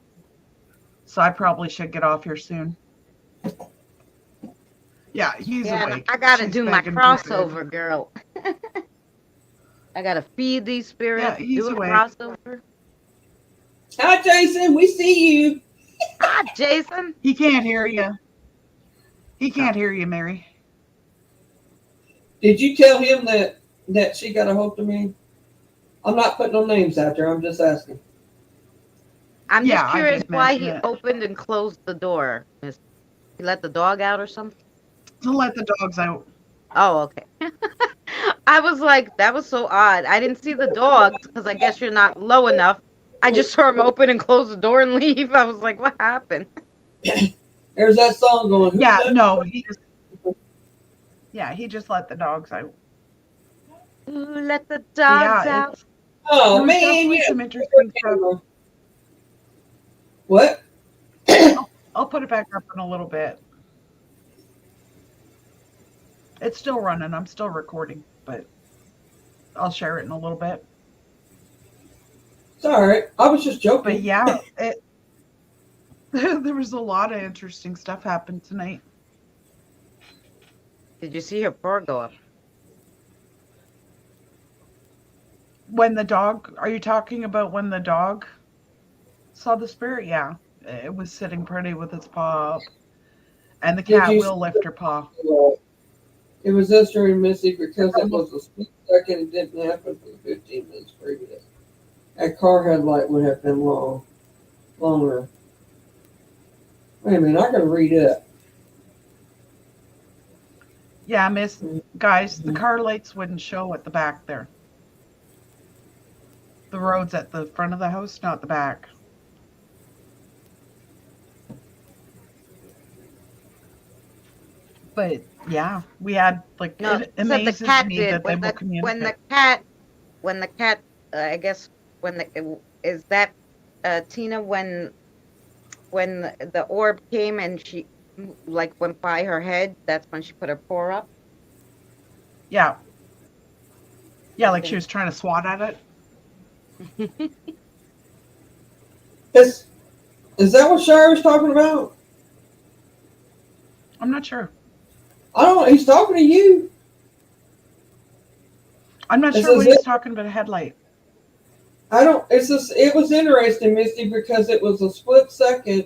So I probably should get off here soon. Yeah, he's awake. I gotta She's do my begging for food. crossover, girl. I gotta feed these spirits, Yeah, he's do a awake. crossover. Hi, Jason. We see you. Hi, Jason. He can't hear you. He can't hear you, Mary. Did you tell him that she got a hold of me? I'm not putting no names out there. I'm just asking. I'm Yeah, just I curious did why mention he it. opened and closed the door. He let the dog out or something? To let the dogs out. Oh, okay. I was like, that was so odd. I didn't see the dogs because I guess you're not low enough. I just saw him open and close the door and leave. I was like, what happened? There's that song going. Yeah, no, he just let the dogs out. Ooh, let the Yeah, dogs out. Oh, There's man. definitely Yeah. some interesting stuff. What? I'll put it back up in a little bit. It's still running. I'm still recording, but I'll share it in a little bit. It's all right. I was just joking. But yeah, there was a lot of interesting stuff happened tonight. Did you see her purr go up? When the dog, are you talking about when the dog saw the spirit? Yeah, it was sitting pretty with its paw up. And the Did cat you will lift her paw. It was Esther and Missy because it was a split second. It didn't happen for the 15 minutes previous. That car headlight would have been longer. Wait a minute, I gotta read it. Yeah, guys, the car lights wouldn't show at the back there. The road's at the front of the house, not the back. But yeah, we had like No, it so the amazes cat me did that they when will the communicate. when the cat, I guess when is that Tina when the orb came and she like went by her head? That's when she put her paw up. Yeah. Yeah, like she was trying to swat at it. Is that what Shire was talking about? I'm not sure. I don't know. He's talking to you. I'm not This sure is what he's it. talking about a headlight. It was interesting, Misty, because it was a split second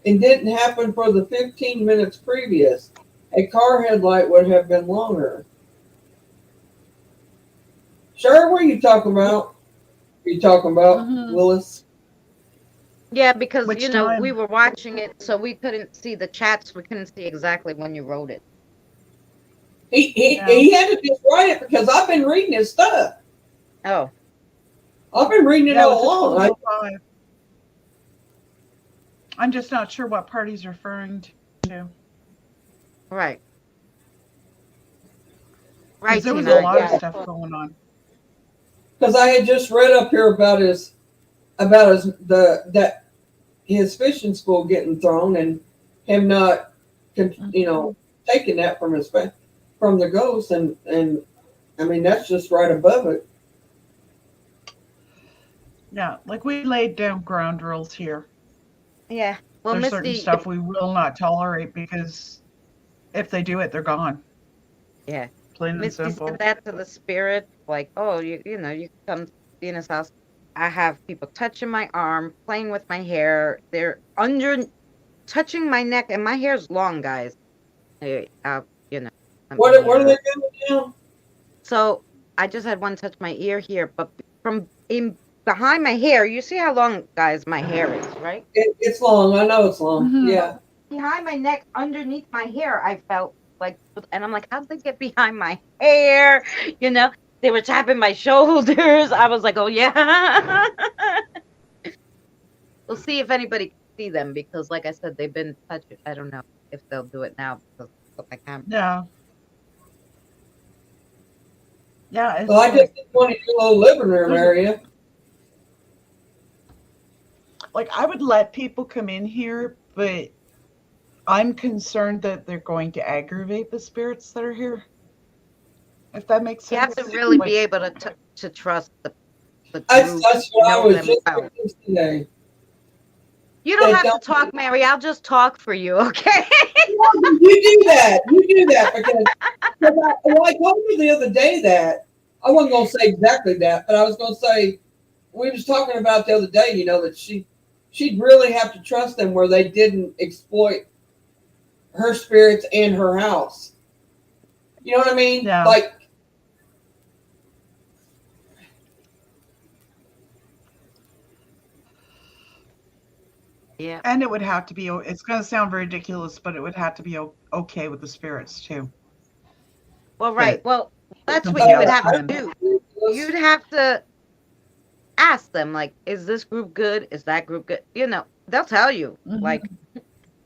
and didn't happen for the 15 minutes previous. A car headlight would have been longer. Sure, what are you talking about? Are you talking about Mhm. Willis? Yeah, because Which you know time? we were watching it, so we couldn't see the chats. We couldn't see exactly when you wrote it. He had to just write it because I've been reading his stuff. Oh, I've been reading it Yeah, it all was along. at 12:05. I'm just not sure what part he's referring to. right. Because Right, there was Tina. a lot of Yeah. stuff going on. Because I had just read up here about his fishing school getting thrown and him not, taking that from the ghost and I mean that's just right above it. Yeah, like we laid down ground rules here. Yeah. Well, There's certain Misty. stuff we will not tolerate because if they do it, they're gone. Yeah. Plain and Misty simple. said that to the spirit, like, oh, you come to Dina's house. I have people touching my arm, playing with my hair. They're touching my neck, and my hair's long, guys. Hey, you know. What are they doing now? So I just had one touch my ear here, but from in behind my hair, you see how long, guys, my hair is, right? It's long. I know it's long. Mhm. Yeah. Behind my neck, underneath my hair, I felt like, and I'm like, how did they get behind my hair? You know, they were tapping my shoulders. I was like, oh yeah. We'll see if anybody can see them because, like I said, they've been touching. I don't know if they'll do it now because of my camera. Yeah. Yeah. It's Well, I like, just didn't want to do a little living room area. like I would let people come in here, but I'm concerned that they're going to aggravate the spirits that are here. If that makes You sense. have to really Like, be able to trust the That's group, what I know was them just well. thinking today. You don't They have don't- to talk, Mary. I'll just talk for you, okay? You do that. You do that because I told you the other day that I wasn't going to say exactly that, but I was going to say we was talking about the other day. That she'd really have to trust them where they didn't exploit her spirits and her house. You know what I mean? Yeah. Like. Yeah. and it would have to be, it's going to sound ridiculous, but it would have to be okay with the spirits too. Well, right. Well, that's what somebody you would else have to come do. You'd have to ask them, like, is this group good? Is that group good? They'll tell you. Mhm. Like,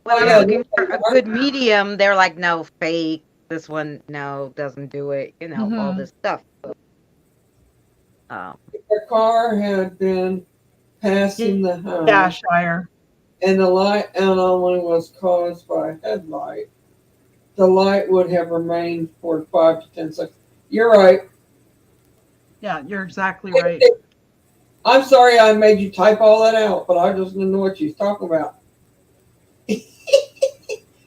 Oh, when yeah, I'm looking for a good medium, they're like, no, fake. This one, no, doesn't do it. All Mhm. this stuff. Their car had been passing the house. Yeah, Shire. And the light out only was caused by a headlight, the light would have remained for 5 to 10 seconds. You're right. Yeah, you're exactly right. I'm sorry I made you type all that out, but I just didn't know what you was talking about.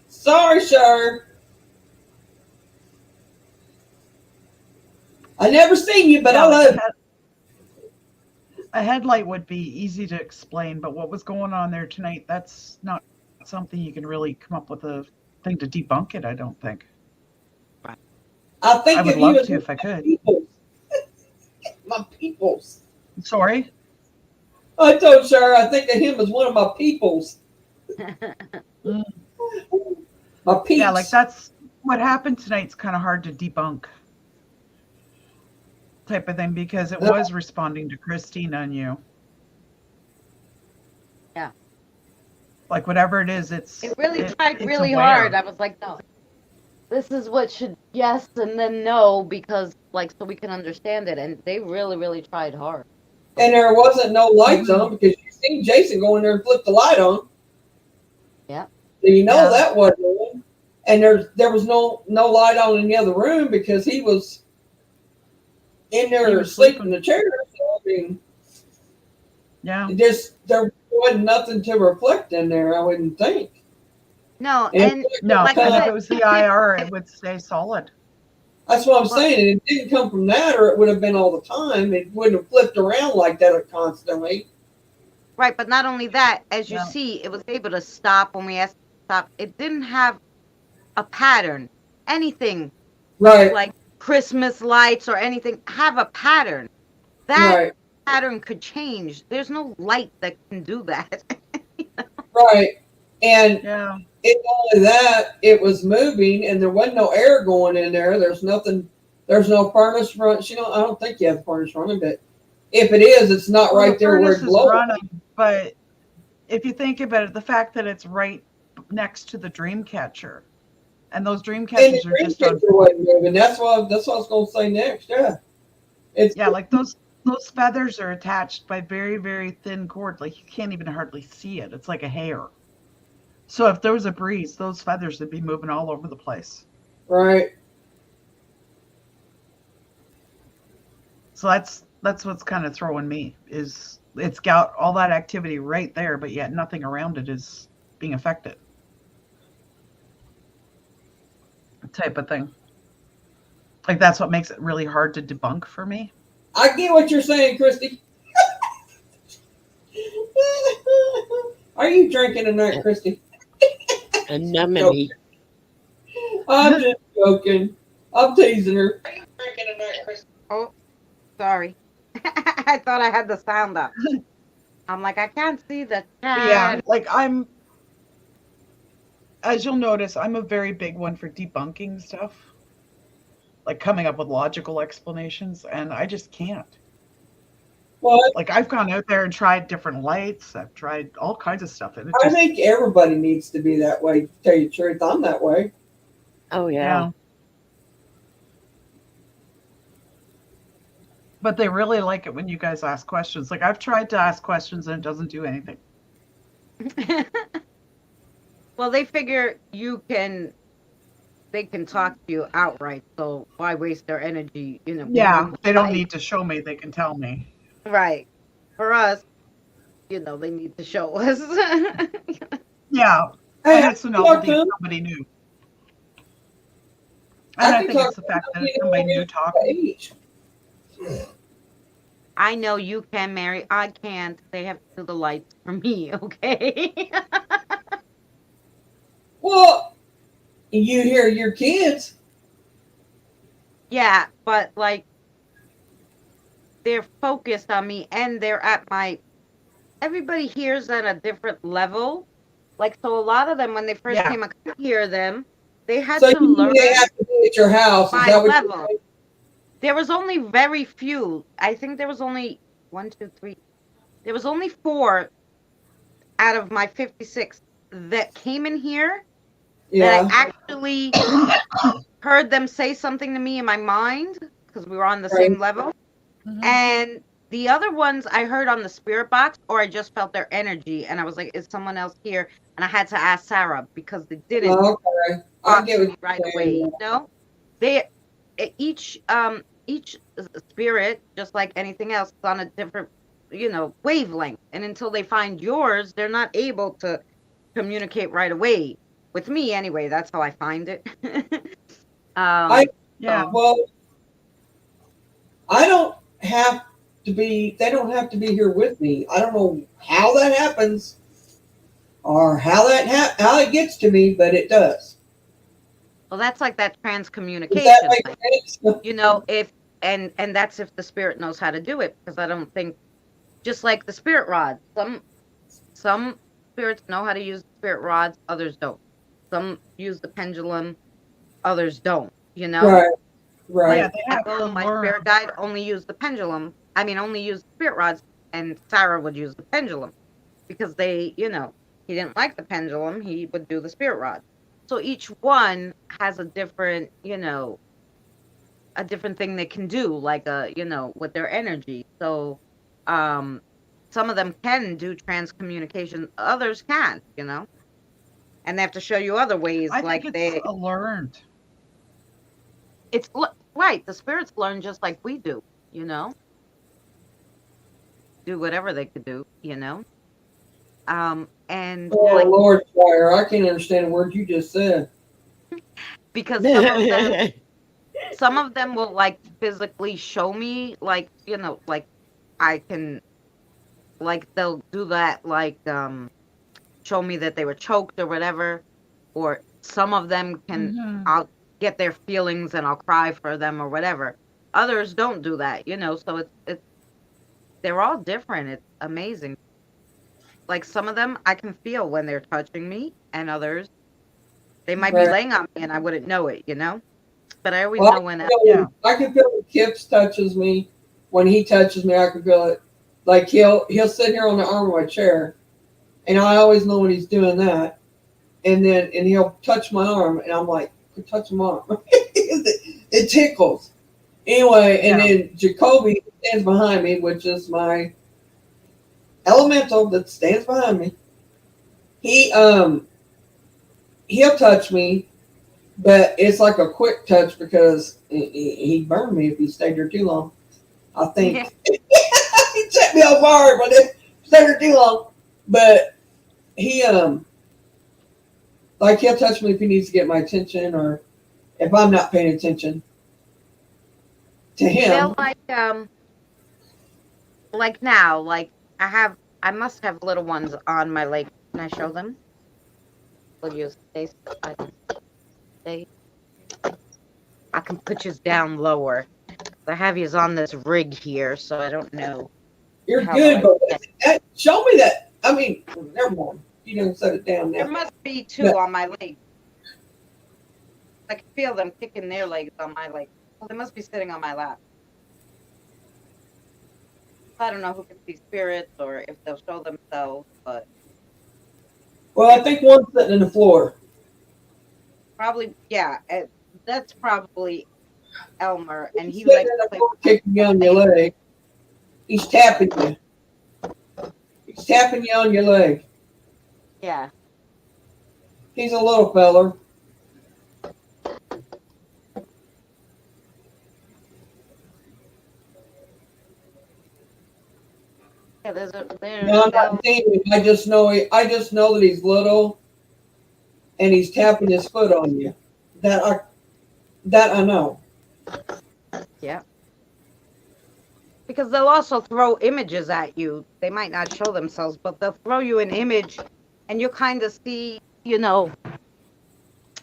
Sorry, sir. I never seen you, but Yeah, I like love you. a headlight would be easy to explain, but what was going on there tonight, that's not something you can really come up with a thing to debunk it, I don't think. I think I would if love you to if I could. peoples, my peoples. Sorry? I told Shar I think of him as one of my peoples. Mm. My peeps. Yeah, like that's what happened tonight's kind of hard to debunk type of thing because it was responding to Christine on you. Yeah. Like whatever it is, It really tried it's really aware. hard. I was like, no, this is what should yes and then no because so we can understand it. And they really, really tried hard. And there wasn't no lights on because you seen Jason go in there and flip the light on. Yep. So you know Yeah. that wasn't on. And there was no light on in the other room because he was in there He was asleep in sleeping. the chair. So I mean, Yeah. there wasn't nothing to reflect in there, I wouldn't think. No, And and No, like and I if said, it was the IR, it would stay solid. that's what I'm saying. And it didn't come from that, or it would have been all the time. It wouldn't have flipped around like that constantly. right, but not only that, as you Yeah. see, it was able to stop when we asked it to stop. It didn't have a pattern. Anything Right, like Christmas lights or anything have a pattern. That right, pattern could change. There's no light that can do that. right. And Yeah. it's only that it was moving, and there wasn't no air going in there. There's nothing. There's no furnace run. I don't think you have a furnace running, but if it is, it's not Well, right the there where furnace it is blows. running, but if you think about it, the fact that it's right next to the dream catcher, and those dream And the catchers are green just on. picture wasn't moving. That's what I was going to say next. Yeah, it's Yeah, like those feathers are attached by very, very thin cord. Like you can't even hardly see it. It's like a hair. So if there was a breeze, those feathers would be moving all over the place. right. So that's what's kind of throwing me is it's got all that activity right there, but yet nothing around it is being affected. Type of thing. Like that's what makes it really hard to debunk for me. I get what you're saying, Christy. Are you drinking tonight, Christy? Anemone. I'm just joking. I'm teasing her. Oh, sorry. I thought I had the sound up. I'm like, I can't see the Yeah, chat. like as you'll notice, I'm a very big one for debunking stuff, like coming up with logical explanations, and I just can't. Well, Like I've gone out there and tried different lights. I've tried all kinds of stuff, and it I just think everybody needs to be that way. To tell you the truth, I'm that way. Oh yeah. yeah. But they really like it when you guys ask questions. Like I've tried to ask questions and it doesn't do anything. Well, they figure they can talk to you outright, so why waste their energy, Yeah, they don't Right. need to show me; they can tell me. Right. For us, they need to show us. Yeah, Hey, and I it's the can talk novelty to of him. somebody new. I And I can think talk it's the to fact that him. it's somebody new talking. Age. I know you can, Mary. I can't. They have to do the lights for me, okay? Well, you hear your kids. Yeah, but like they're focused on me and they're at everybody hears at a different level. Like, so a lot of them, when they first Yeah. came, I could hear them. They had So to you learn they have to be at your house. Is my that what level. you're saying? There was only very few. I think there was only 1, 2, 3. There was only 4 out of my 56 that came in here that Yeah. I actually heard them say something to me in my mind because we were on the Right. same level. Mhm. And the other ones I heard on the spirit box, or I just felt their energy, and I was like, "Is someone else here?" And I had to ask Sarah because they didn't Oh, okay. I talk get to what me you're right saying. away. They each spirit, just like anything else, is on a different wavelength, and until they find yours, they're not able to communicate right away with me. Anyway, that's how I find it. Yeah. Well, I don't have to be. They don't have to be here with me. I don't know how that happens, or how how it gets to me, but it does. Well, that's like that Does transcommunication that make thing. sense? If and that's if the spirit knows how to do it, because I don't think, just like the spirit rods, some spirits know how to use the spirit rods, others don't. Some use the pendulum, others don't. Right. Right. Yeah, they have Michael, to my learn. spirit guide, only used the pendulum. I mean, only used the spirit rods, and Sarah would use the pendulum because he didn't like the pendulum. He would do the spirit rod. So each one has a different, a different thing they can do, like with their energy. So Some of them can do transcommunication, others can't, and they have to show you other ways. I Like think it's learned. right. The spirits learn just like we do, do whatever they could do, and Oh like Lord, Squire, I can't understand a word you just said. because some of them will like physically show me, like like I can, like they'll do that, like show me that they were choked or whatever, or some of them can. Mhm. I'll get their feelings and I'll cry for them or whatever. Others don't do that, so it's they're all different. It's amazing. Like some of them I can feel when they're touching me, and others they might be Right. laying on me and I wouldn't know it, but I always Well, know when Yeah. I can feel when Kips touches me. When he touches me, I can feel it. Like he'll sit here on the arm of my chair, and I always know when he's doing that. And he'll touch my arm, and I'm like, touch my arm. It tickles. Anyway, and Yeah. then Jacoby stands behind me, which is my elemental that stands behind me. He'll touch me, but it's like a quick touch because he'd burn me if he stayed there too long. I think he set me off hard, but it stayed there too long. But he like he'll touch me if he needs to get my attention or if I'm not paying attention to him. They'll like now, like I must have little ones on my leg. Can I show them? Will you stay? I can put you down lower. I have you on this rig here, so I don't know. You're how good, do but show me that. I mean, never mind. You don't set it down There now. must be two But- on my leg. I can feel them kicking their legs on my leg. Well, they must be sitting on my lap. I don't know who can see spirits or if they'll show themselves, but Well, I think one's sitting in the floor. probably, yeah. That's probably Elmer, and He's he likes sitting in to the play floor, with kicking you on your leg. He's tapping you. He's tapping you on your leg. Yeah. He's a little feller. Yeah, there's No, I'm not seeing him. I just know that he's little, and he's tapping his foot on you. That I know. Yeah. Because they'll also throw images at you. They might not show themselves, but they'll throw you an image, and you kind of see, an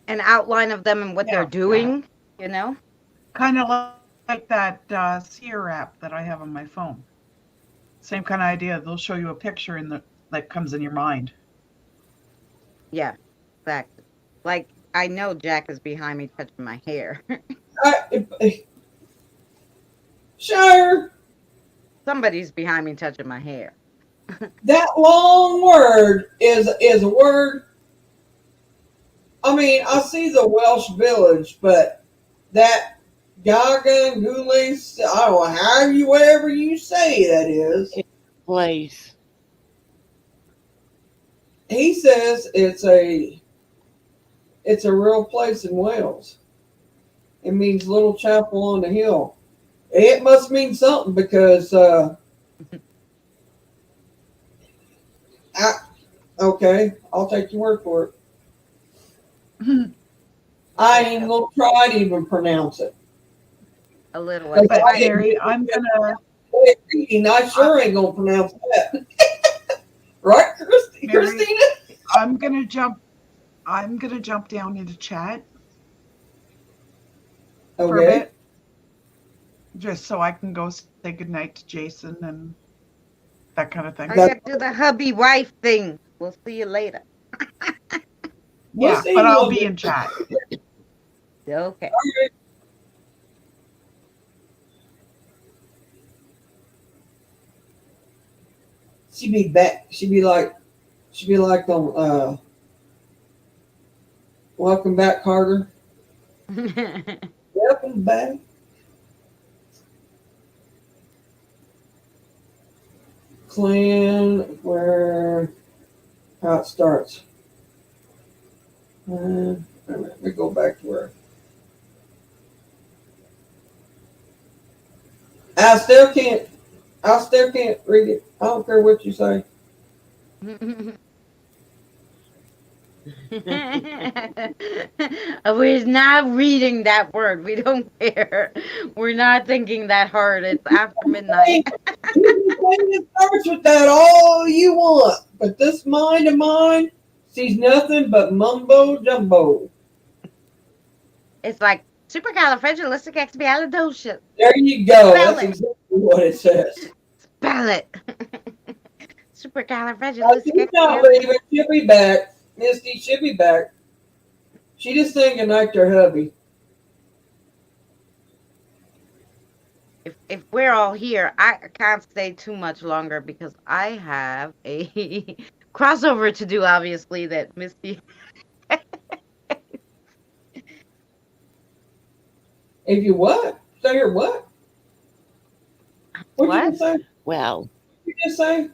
outline of them and what they're doing, Kind of like that Seer app that I have on my phone. Same kind of idea. They'll show you a picture that comes in your mind. Yeah, exactly. Like, I know Jack is behind me touching my hair. Sure. Somebody's behind me touching my hair. That long word is a word. I mean, I see the Welsh village, but that Gaga and Goulis, I don't know whatever you say that is. Place. He says it's a real place in Wales. It means little chapel on the hill. It must mean something because okay, I'll take your word for it. I ain't gonna try to even pronounce it. A little. But But I- Mary, I'm gonna Reading, I sure ain't gonna pronounce that. Right, Mary? Christina? I'm gonna jump down into chat for a Okay. bit, just so I can go say goodnight to Jason and that kind of thing. I got to do the hubby wife thing. We'll see you later. We'll Yeah, see but I'll you. be in chat. Okay. She'd be back. She'd be like welcome back, Carter. Welcome back. Clan, where, how it starts. Wait a minute, let me go back to where. I still can't read it. I don't care what you say. We're not reading that word. We don't care. We're not thinking that hard. It's after midnight. You can starts with that all you want, but this mind of mine sees nothing but mumbo jumbo. It's like supercalifragilisticexpialidocious. There you go. Spell That's it. exactly what it says. Spell it. She's not Supercalifragilisticexpialidocious. leaving. She'll be back. Misty, she'll be back. She just saying goodnight to her hubby. If we're all here, I can't stay too much longer because I have a crossover to do, obviously, that Misty. If you what? Say your what? What you What? just say? Well, You just say?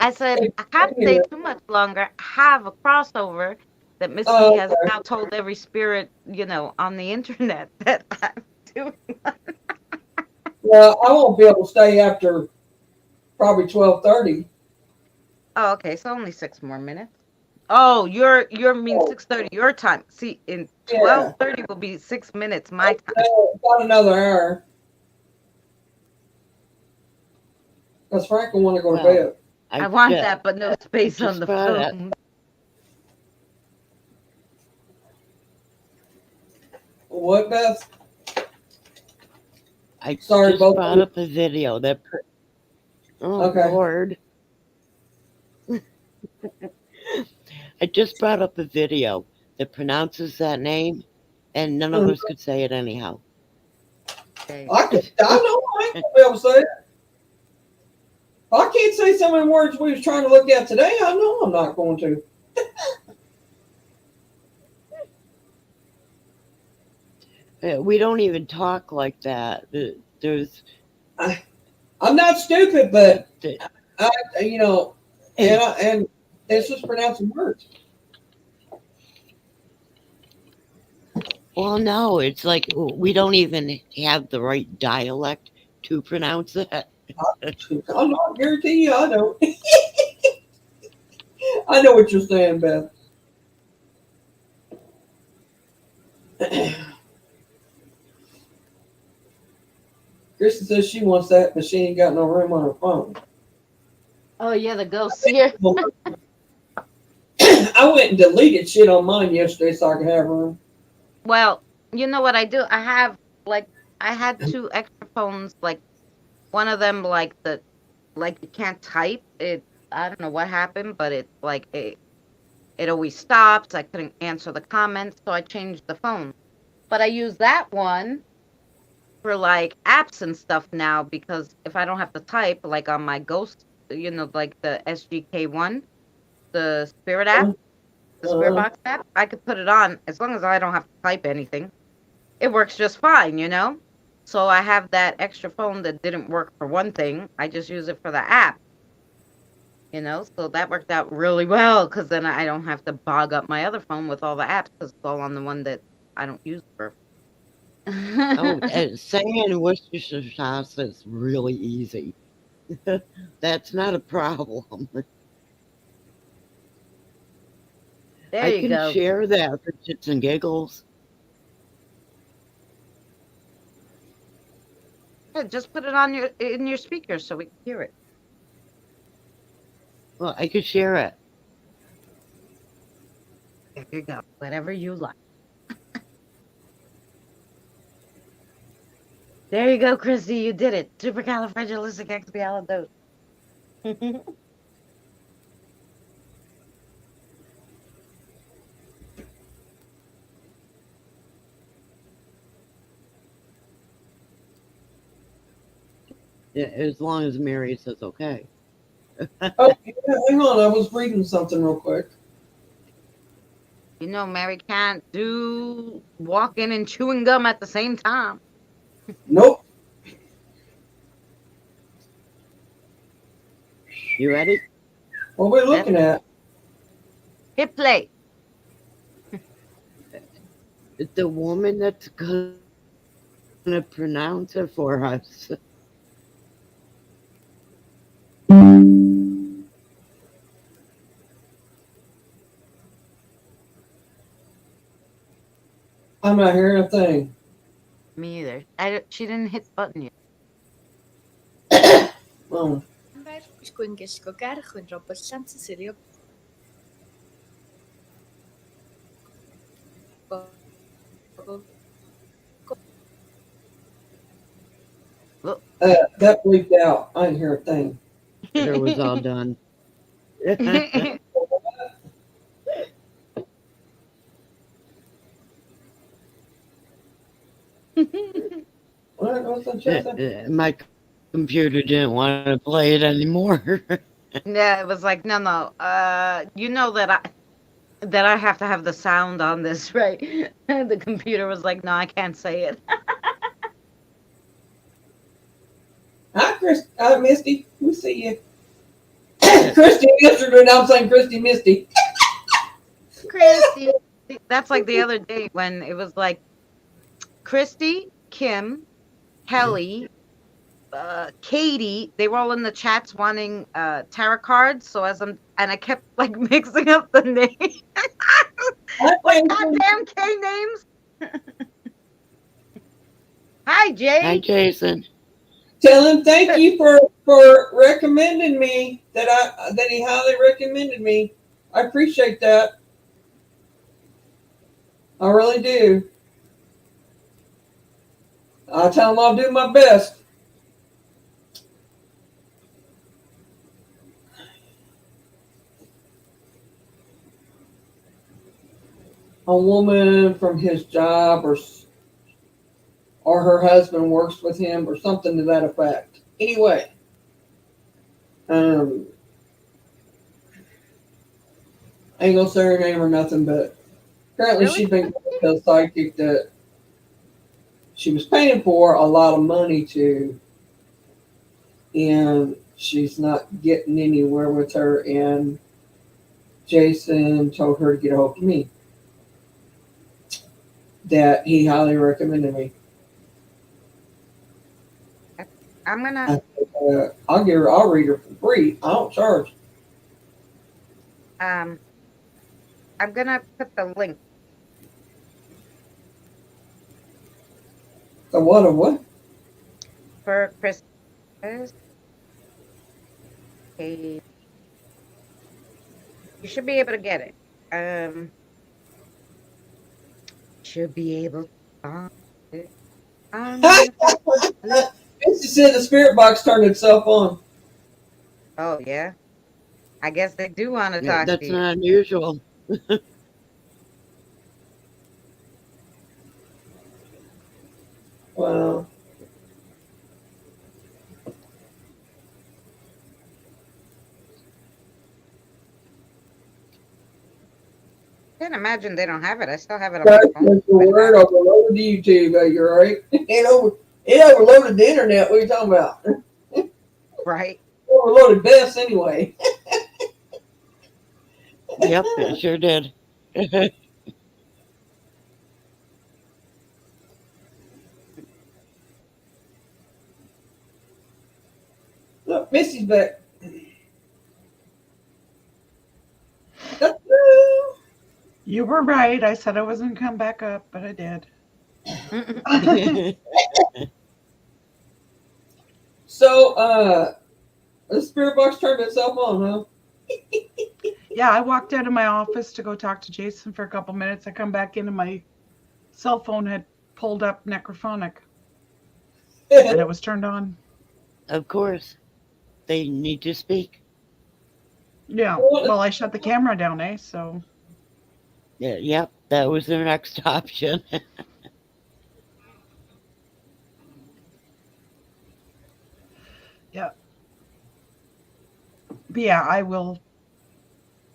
I said I can't stay too much longer. I have a crossover that Misty Oh, has okay. now told every spirit, on the internet that I'm doing. Well, I won't be able to stay after probably 12:30. Oh, okay, so only 6 more minutes. Oh, you're mean 6:30 your time. See, in Yeah. 12:30 will be 6 minutes my time. About another hour. Because Frank will want to go to Well, bed. I want ju- that, but no space on just the brought it. phone. What, Beth? I Sorry, just both brought of up a video that. Oh Okay. Lord! I just brought up a video that pronounces that name, and none of us could say it anyhow. Okay. I know I ain't gonna be able to say it. If I can't say some of the words we was trying to look at today, I know I'm not going to. We don't even talk like that. There's, I'm not stupid, but the- and it's just pronouncing words. well, no, it's like we don't even have the right dialect to pronounce it. I'm not guarantee you I don't. I know what you're saying, Beth. Kristen says she wants that, but she ain't got no room on her phone. Oh yeah, the ghost here. I went and deleted shit on mine yesterday so I could have room. Well, you know what I do? I had 2 extra phones, like one of them like you can't type. I don't know what happened, but it's like it always stops. I couldn't answer the comments, so I changed the phone. But I use that one for like apps and stuff now because if I don't have to type, like on my Ghost, like the SGK1, the Spirit app, the Spirit Box app, I could put it on as long as I don't have to type anything. It works just fine, So I have that extra phone that didn't work for one thing. I just use it for the app, So that worked out really well because then I don't have to bog up my other phone with all the apps because it's all on the one that I don't use for. Oh, and saying Worcestershire sauce is really easy. That's not a problem. There I you can go. share that for shits and giggles. Yeah, just put it on in your speaker so we can hear it. Well, I could share it. There you go. Whatever you like. There you go, Christy. You did it. Supercalifragilisticexpialidocious. Yeah, as long as Mary says okay. Oh, yeah, hang on. I was reading something real quick. Mary can't do walking and chewing gum at the same time. Nope. You ready? What we're looking at? Hit play. The woman that's gonna pronounce it for us. I'm not hearing a thing. Me either. She didn't hit the button yet. Oh. That bleeped out. I didn't hear a thing. It was all done. What's the chat? My computer didn't want to play it anymore. Yeah, it was like, no. You know that I have to have the sound on this, right? The computer was like, no, I can't say it. Hi, Chris. Misty. We see you. Christy yesterday. Now I'm saying Christy Misty. Christy. That's like the other day when it was like Christy, Kim, Kelly, Katie. They were all in the chats wanting tarot cards. So I kept like mixing up the names, like goddamn K names. Hi, Jay. Hi, Jason. Tell him thank you for recommending me. That he highly recommended me. I appreciate that. I really do. I'll tell him I'll do my best. A woman from his job or her husband works with him or something to that effect. Anyway, I ain't gonna say her name or nothing, but apparently Really? she's been to a psychic that she was paying for a lot of money to, and she's not getting anywhere with her, and Jason told her to get a hold of me. That he highly recommended me. I'm gonna. I'll read her for free. I don't charge. I'm gonna put the link. So what? For Christmas. Okay. You should be able to get it. Should be able to find it. She said the spirit box turned itself on. Oh yeah. I guess they do want to talk That's to you. not unusual. Wow. Can't imagine they don't have it. I still have it on That's my phone. the word overloaded YouTube. You're right. It overloaded the internet. What are you talking about? Right. Overloaded Bess anyway. Yep, it sure did. Look, Missy's back. You were right. I said I wasn't come back up, but I did. So, the spirit box turned itself on, huh? Yeah, I walked out of my office to go talk to Jason for a couple minutes. I come back in and my cell phone had pulled up necrophonic and it was turned on. Of course. They need to speak. Yeah. Well, I shut the camera down, so. Yeah, yep, that was their next option. Yeah. But yeah,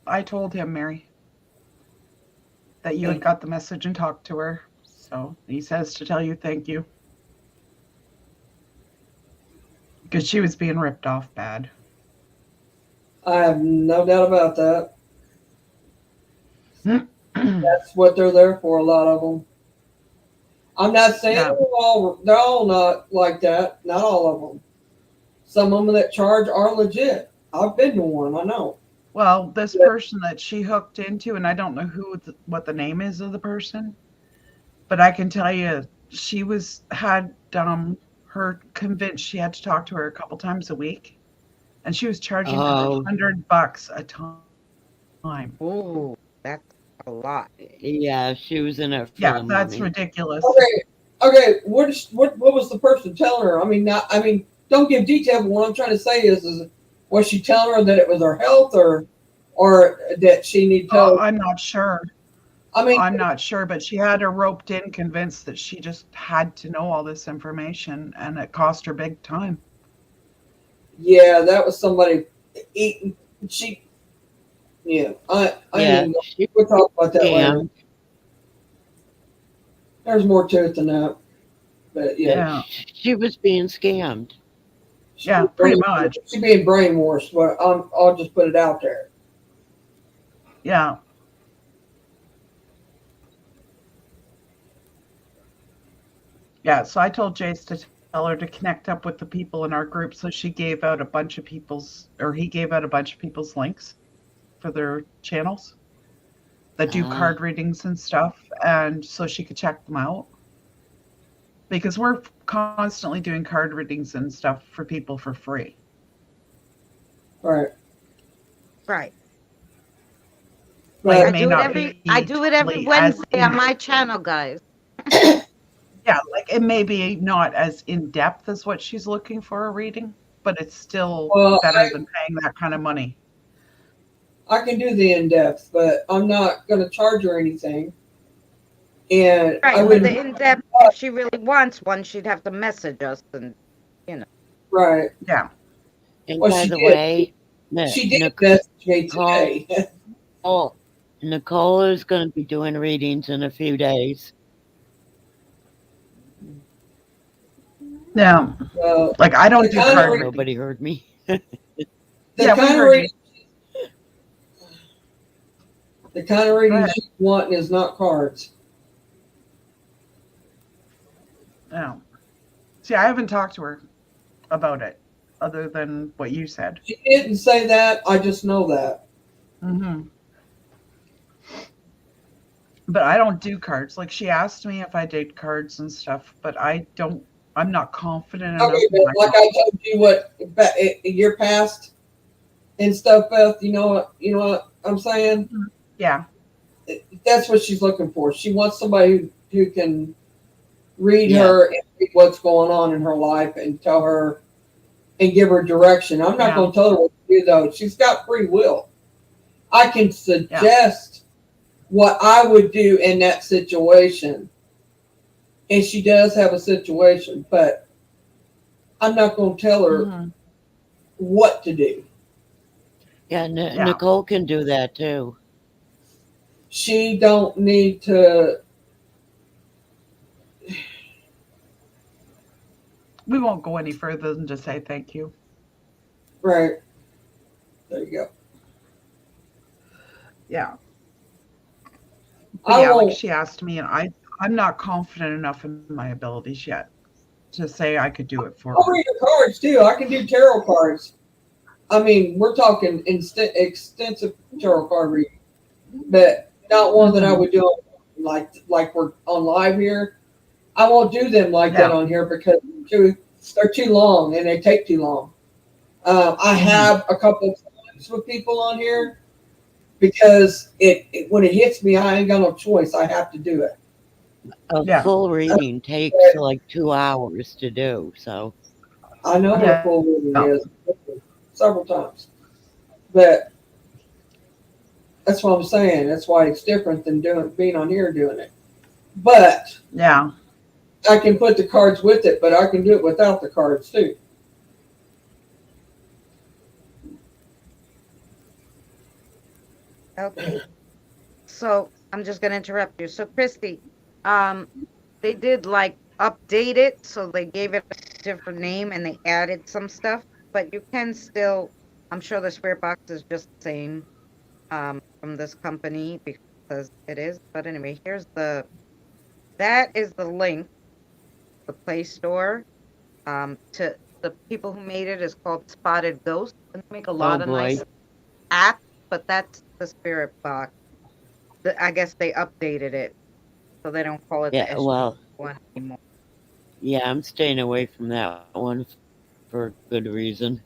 I told him, Mary, that you had got the message and talked to her. So he says to tell you thank you. Because she was being ripped off bad. I have no doubt about that. That's what they're there for, a lot of them. I'm not saying Yeah. they're all not like that. Not all of them. Some of them that charge are legit. I've been to one. I know. Well, this person that she hooked into, and I don't know what the name is of the person, but I can tell you she had her convinced she had to talk to her a couple times a week, and she was charging her Oh, $100 a time. Ooh, that's a lot. yeah, she was in it for Yeah, the that's money. ridiculous. Okay. What was the person telling her? I mean, don't give detail. But what I'm trying to say is was she telling her that it was her health, or that she need help? I'm not sure. I mean, I'm not sure, but she had her roped in, convinced that she just had to know all this information, and it cost her big time. yeah, that was somebody eating. Yeah, Yeah, we'll talk about that later. scammed. There's more to it than that, but yeah, Yeah. She was being scammed. Yeah, pretty much. She's being brainwashed, but I'll just put it out there. Yeah. Yeah, so I told Jace to tell her to connect up with the people in our group, so he gave out a bunch of people's links for their channels that do card readings and stuff, and so she could check them out. Because we're constantly doing card readings and stuff for people for free. Right. Right. Like, But it may not I do it every be Wednesday as on my channel, guys. yeah, like it may be not as in depth as what she's looking for a reading, but it's still better than paying that kind of money. I can do the in-depth, but I'm not going to charge her anything. And Right, I but would. the in-depth, if she really wants one, she'd have to message us, and Right. Yeah. And Well, by she the did. way, She did message me today. Nicole is going to be doing readings in a few days. Yeah. Like I don't do kind of card reading. Nobody heard me. The Yeah, we kind of heard reading. The kind of reading she's wanting is not cards. Yeah. See, I haven't talked to her about it, other than what you said. She didn't say that. I just know that. Mm-hmm. But I don't do cards. Like she asked me if I did cards and stuff, but I'm not confident enough. Okay, but like I told you what year past and stuff, Beth, you know what I'm saying? Yeah. That's what she's looking for. She wants somebody who can read her and read what's going on in her life and tell her and give her direction. I'm not going to tell her what to do, though. She's got free will. I can suggest what I would do in that situation. And she does have a situation, but I'm not going to tell her what to do. Yeah, Nicole can do that too. She don't need to. We won't go any further than to say thank you. Right. There you go. Yeah. But like she asked me, and I'm not confident enough in my abilities yet to say I could do it for her. I'll read the cards too. I can do tarot cards. I mean, we're talking extensive tarot card reading, but not one that I would do like we're on live here. I won't do them like that on here because they're too long and they take too long. I have a couple of times with people on here because when it hits me, I ain't got no choice. I have to do it. A full reading takes like 2 hours to do. So I know what a full reading is several times, but that's what I'm saying. That's why it's different than being on here doing it. But I can put the cards with it, but I can do it without the cards too. Okay. So I'm just gonna interrupt you. So Christy, they did like update it, so they gave it a different name and they added some stuff, but you can still I'm sure the spirit box is just the same from this company because it is. But anyway, that is the link, the Play Store. To the people who made it is called Spotted Ghost, and they make a lot Oh of boy. nice apps. But that's the spirit box. I guess they updated it, so they don't call it the Yeah, SG well, one anymore. yeah, I'm staying away from that one for good reason.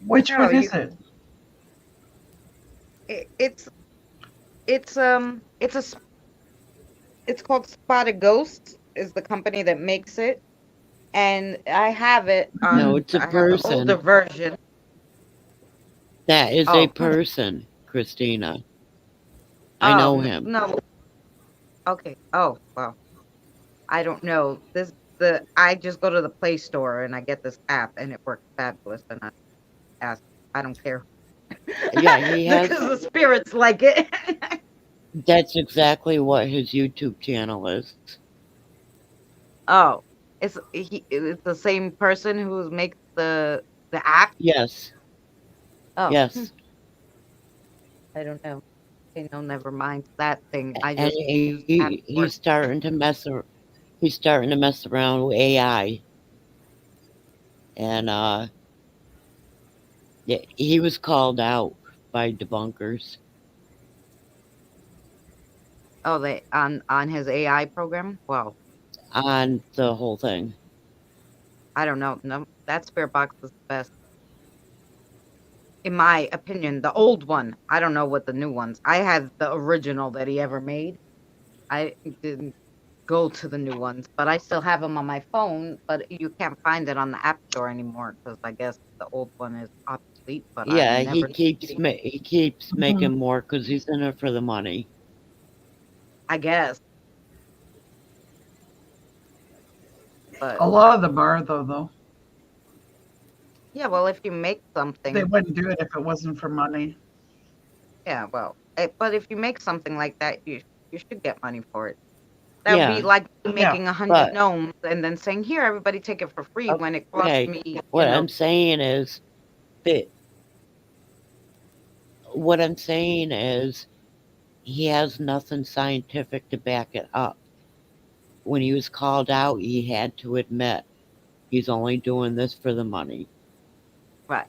Which No, one is it? it's it's it's a it's called Spotted Ghosts is the company that makes it, and I have it on. No, it's a I have the older person. version. That is a Oh, person, Christina. I know him. no. Okay. Oh, well, I don't know. I just go to the Play Store and I get this app and it works fabulous. And I don't care Yeah, he has. because the spirits like it. That's exactly what his YouTube channel is. Oh, it's the same person who makes the app. Yes, Oh, yes. I don't know. Okay, no, never mind that thing. I And just use the app. he's starting to he's starting to mess around with AI. And yeah, he was called out by debunkers. Oh, they on his AI program. Well, On the whole thing. I don't know. No, that spirit box is the best. In my opinion, the old one. I don't know what the new ones. I had the original that he ever made. I didn't go to the new ones, but I still have them on my phone. But you can't find it on the App Store anymore because I guess the old one is obsolete. But Yeah, I've he never. keeps making more because he's in it for the money. I guess. But A lot of them are, though. yeah, well, if you make something, They wouldn't do it if it wasn't for money. yeah, well, but if you make something like that, you should get money for it. That would Yeah. be like me Yeah, making 100 but- gnomes and then saying, "Here, everybody, take it for free." When it cost Okay, me, What I'm saying is that he has nothing scientific to back it up. When he was called out, he had to admit he's only doing this for the money. right,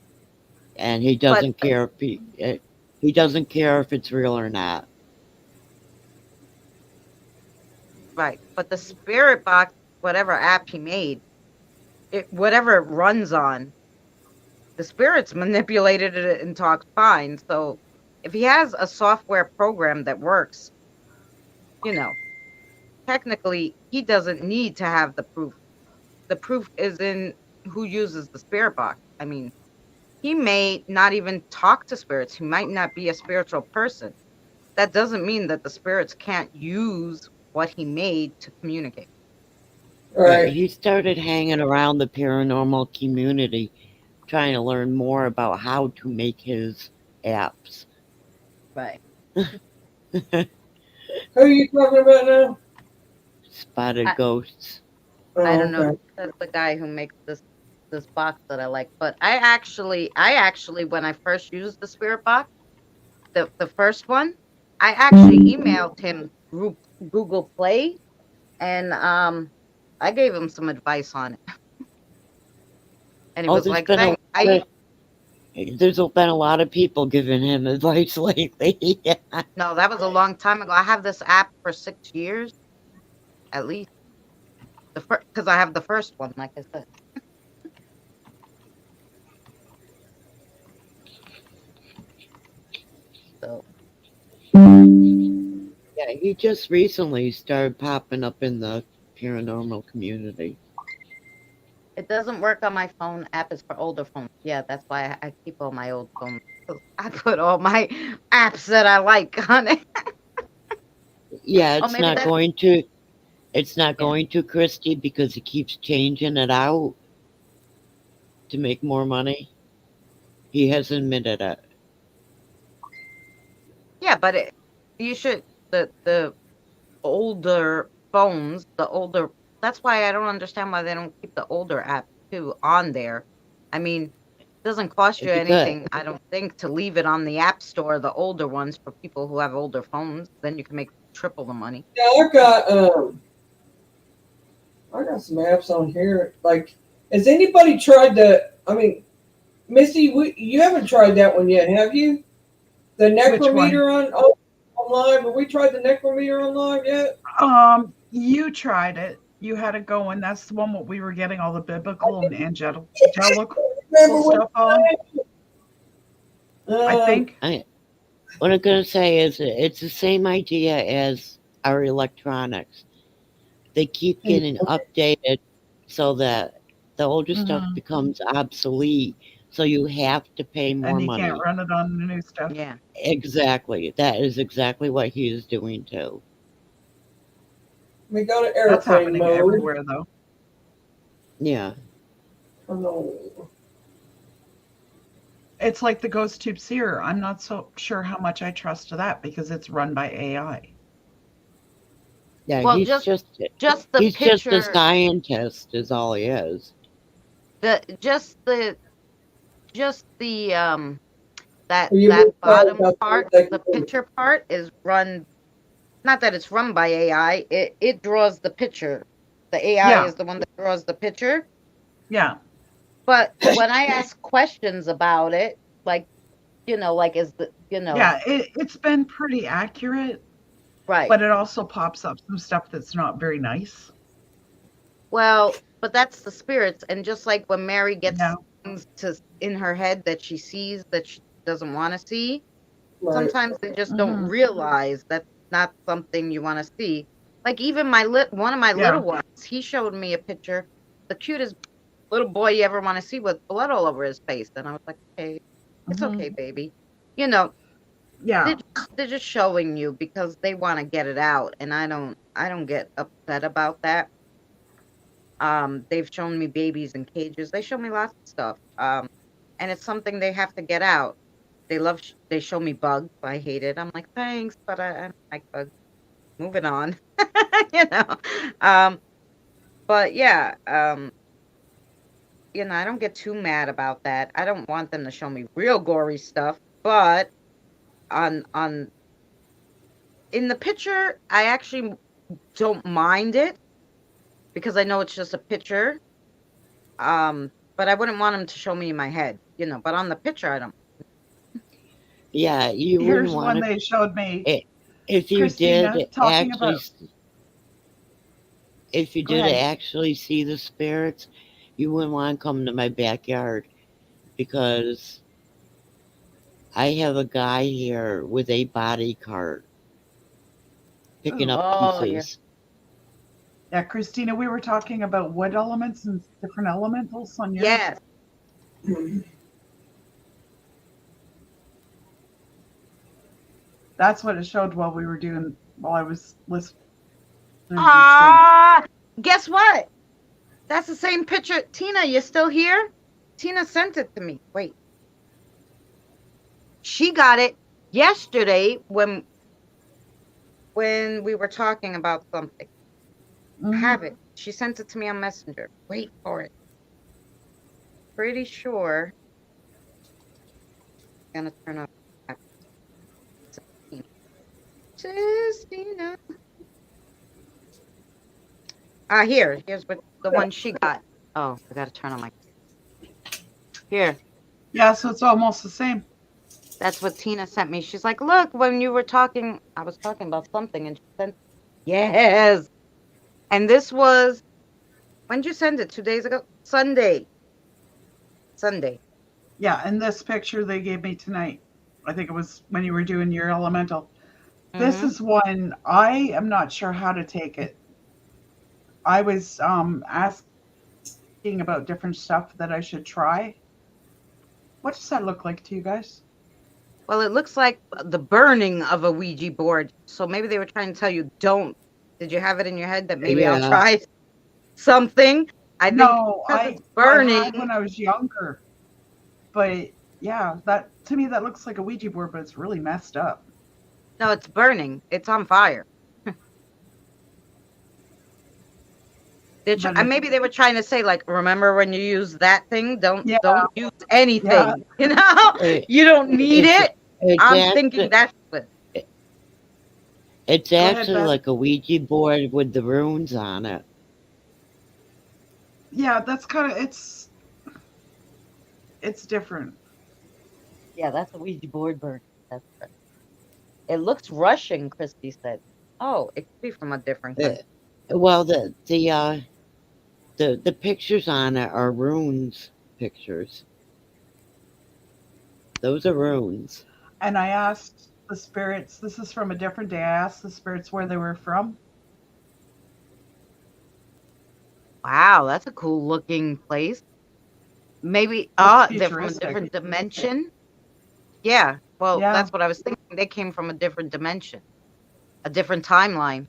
And he doesn't care if he doesn't care if it's real or not. right. But the spirit box, whatever app he made, whatever it runs on, the spirits manipulated it and talked fine. So if he has a software program that works, technically he doesn't need to have the proof. The proof is in who uses the spirit box. I mean, he may not even talk to spirits. He might not be a spiritual person. That doesn't mean that the spirits can't use what he made to communicate. Right. He started hanging around the paranormal community, trying to learn more about how to make his apps. Right. Who are you talking about now? Spotted Ghosts. Oh, I don't know. okay. That's the guy who makes this box that I like. But I actually, when I first used the spirit box, the first one, I actually emailed him through Google Play, and I gave him some advice on it. And he was there's like, been "Thanks." there's been a lot of people giving him advice lately. No, that was a long time ago. I have this app for 6 years, at least. Because I have the first one, like I said. So Yeah, he just recently started popping up in the paranormal community. it doesn't work on my phone. App is for older phones. Yeah, that's why I keep all my old phones. I put all my apps that I like on it. Yeah, Oh, it's maybe not that's- going to. It's not going to, Christy, because he keeps changing it out to make more money. He has admitted it. Yeah, but you should the older phones, that's why I don't understand why they don't keep the older app too on there. I mean, Doesn't cost you It'd be anything, good. I don't think, to leave it on the app store, the older ones for people who have older phones. Then you can make triple the money. Yeah, I got some apps on here. Like, has anybody tried the? I mean, Missy, you haven't tried that one yet, have you? The Which one? Necrometer on live. Have we tried the Necrometer on live yet? You tried it. You had it going. That's the one what we were getting all the biblical and angelical Remember what stuff on. I think. What I'm gonna say is it's the same idea as our electronics. They keep getting updated so that the older stuff Mhm. becomes obsolete. So you have to pay more And you money. can't run it on the new stuff. Yeah. Exactly. That is exactly what he is doing too. We go to That's airplane happening mode. everywhere, though. Yeah. Oh, no. It's like the Ghost Tube Seer. I'm not so sure how much I trust that because it's run by AI. Yeah, Well, he's just the he's picture, just a scientist is all he is. just the that You that were bottom talking about part, the the picture part is run. Not that it's run by AI. It draws the picture. The AI Yeah. is the one that draws the picture. Yeah. But when I ask questions about it, like, like is the, Yeah, it's been pretty accurate, right. but it also pops up some stuff that's not very nice. Well, but that's the spirits. And just like when Mary gets Yeah. things in her head that she sees that she doesn't want to see, right. sometimes they just don't Mhm. realize that's not something you want to see. Like even one of my Yeah. little ones, he showed me a picture, the cutest little boy you ever want to see with blood all over his face. And I was like, okay, it's Mhm. okay, baby. You know, Yeah. they're just showing you because they want to get it out, and I don't get upset about that. They've shown me babies in cages. They show me lots of stuff. And it's something they have to get out. They show me bugs. I hate it. I'm like, thanks, but I don't like bugs. Moving on. you know. But yeah, I don't get too mad about that. I don't want them to show me real gory stuff, but on in the picture, I actually don't mind it because I know it's just a picture. But I wouldn't want them to show me in my head, but on the picture, I don't. Yeah, you Here's wouldn't one want to. they showed me. If you Christina, did talking actually, about. if you Go did ahead. actually see the spirits, you wouldn't want to come to my backyard because I have a guy here with a body cart picking up Oh, pieces. Yeah, Christina, we were talking about wood elements and different elementals on yours. Yes. That's what it showed while I was listening. Guess what? That's the same picture. Tina, you still here? Tina sent it to me. Wait. She got it yesterday when we were talking about something. Mhm. Have it. She sent it to me on Messenger. Wait for it. Pretty sure. I'm gonna turn off. Justina. Here's what the one she got. Oh, I gotta turn on my. Here. Yeah, so it's almost the same. That's what Tina sent me. She's like, look, when you were talking, I was talking about something, and she sent. Yes. And this was. When did you send it? 2 days ago? Sunday. Yeah, and this picture they gave me tonight. I think it was when you were doing your elemental. This is one I am not sure how to take it. I was asking about different stuff that I should try. What does that look like to you guys? Well, it looks like the burning of a Ouija board. So maybe they were trying to tell you, don't. Did you have it in your head that maybe I'll Yeah. try something? I think No, because it's I burning. had when I was younger. But yeah, that to me that looks like a Ouija board, but it's really messed up. No, it's burning. It's on fire. But maybe they were trying to say, like, remember when you use that thing? Don't Yeah. use anything. Yeah. You know, you don't need It's- it. It's I'm thinking that's what. It's Go ahead, actually Beth. like a Ouija board with the runes on it. Yeah, that's kind of it's different. Yeah, that's a Ouija board burn. That's right. It looks Russian, Christy said. Oh, it could be from a different country. Well, the pictures on it are runes pictures. Those are runes. And I asked the spirits, this is from a different day. I asked the spirits where they were from. Wow, that's a cool looking place. Maybe Looks they're from a futuristic. different dimension. Yeah, well, Yeah. that's what I was thinking. They came from a different dimension, a different timeline.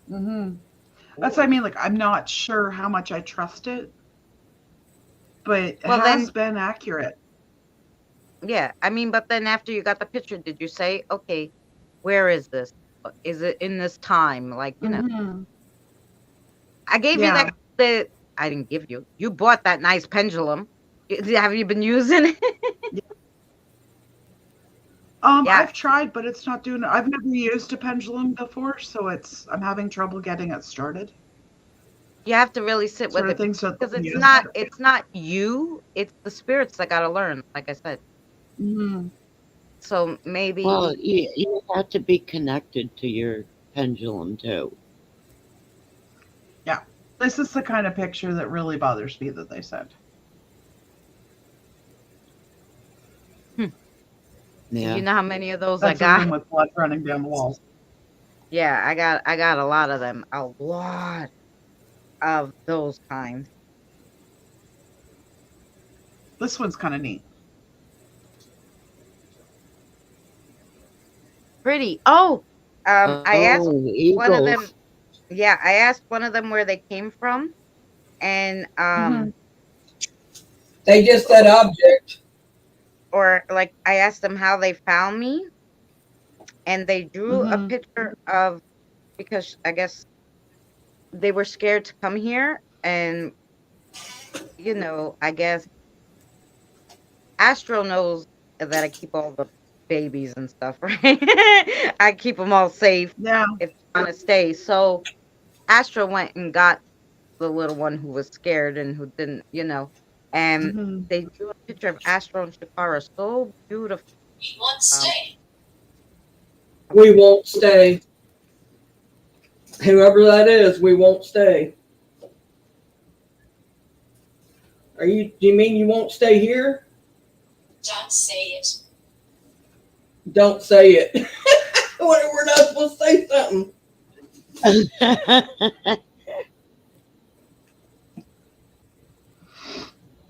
Mm-hmm. That's what I mean. Like, I'm not sure how much I trust it, but it Well, has been accurate. Yeah, I mean, but then after you got the picture, did you say, okay, where is this? Is it in this time? Like, you know, Mhm. I gave you Yeah. I didn't give you. You bought that nice pendulum. Have you been using it? Yeah. I've tried, but it's not doing it. I've never used a pendulum before, so I'm having trouble getting it started. You have to really sit Sort with of it thing. So because it's not you, it's the spirits that got to learn, like I said. Mhm. So maybe Well, you have to be connected to your pendulum too. This is the kind of picture that really bothers me that they sent. Yeah. you know how many of those That's I a got? room with blood running down the walls. Yeah, I got a lot of them. A lot of those kinds. This one's kind of neat. Pretty. Oh, I asked Eagles. one of them. Yeah, I asked one of them where they came from, and Mhm. They just said object. or like I asked them how they found me, and they drew a Mhm. picture of, because I guess they were scared to come here, and you know, I guess Astro knows that I keep all the babies and stuff, right? I keep them all safe Yeah. if they want to stay. So Astro went and got the little one who was scared and who didn't, you know, and Mhm. they drew a picture of Astro and Shakara, so beautiful. We won't stay. Whoever that is, we won't stay. Do you mean you won't stay here? Don't say it. Don't say it. We're not supposed to say something.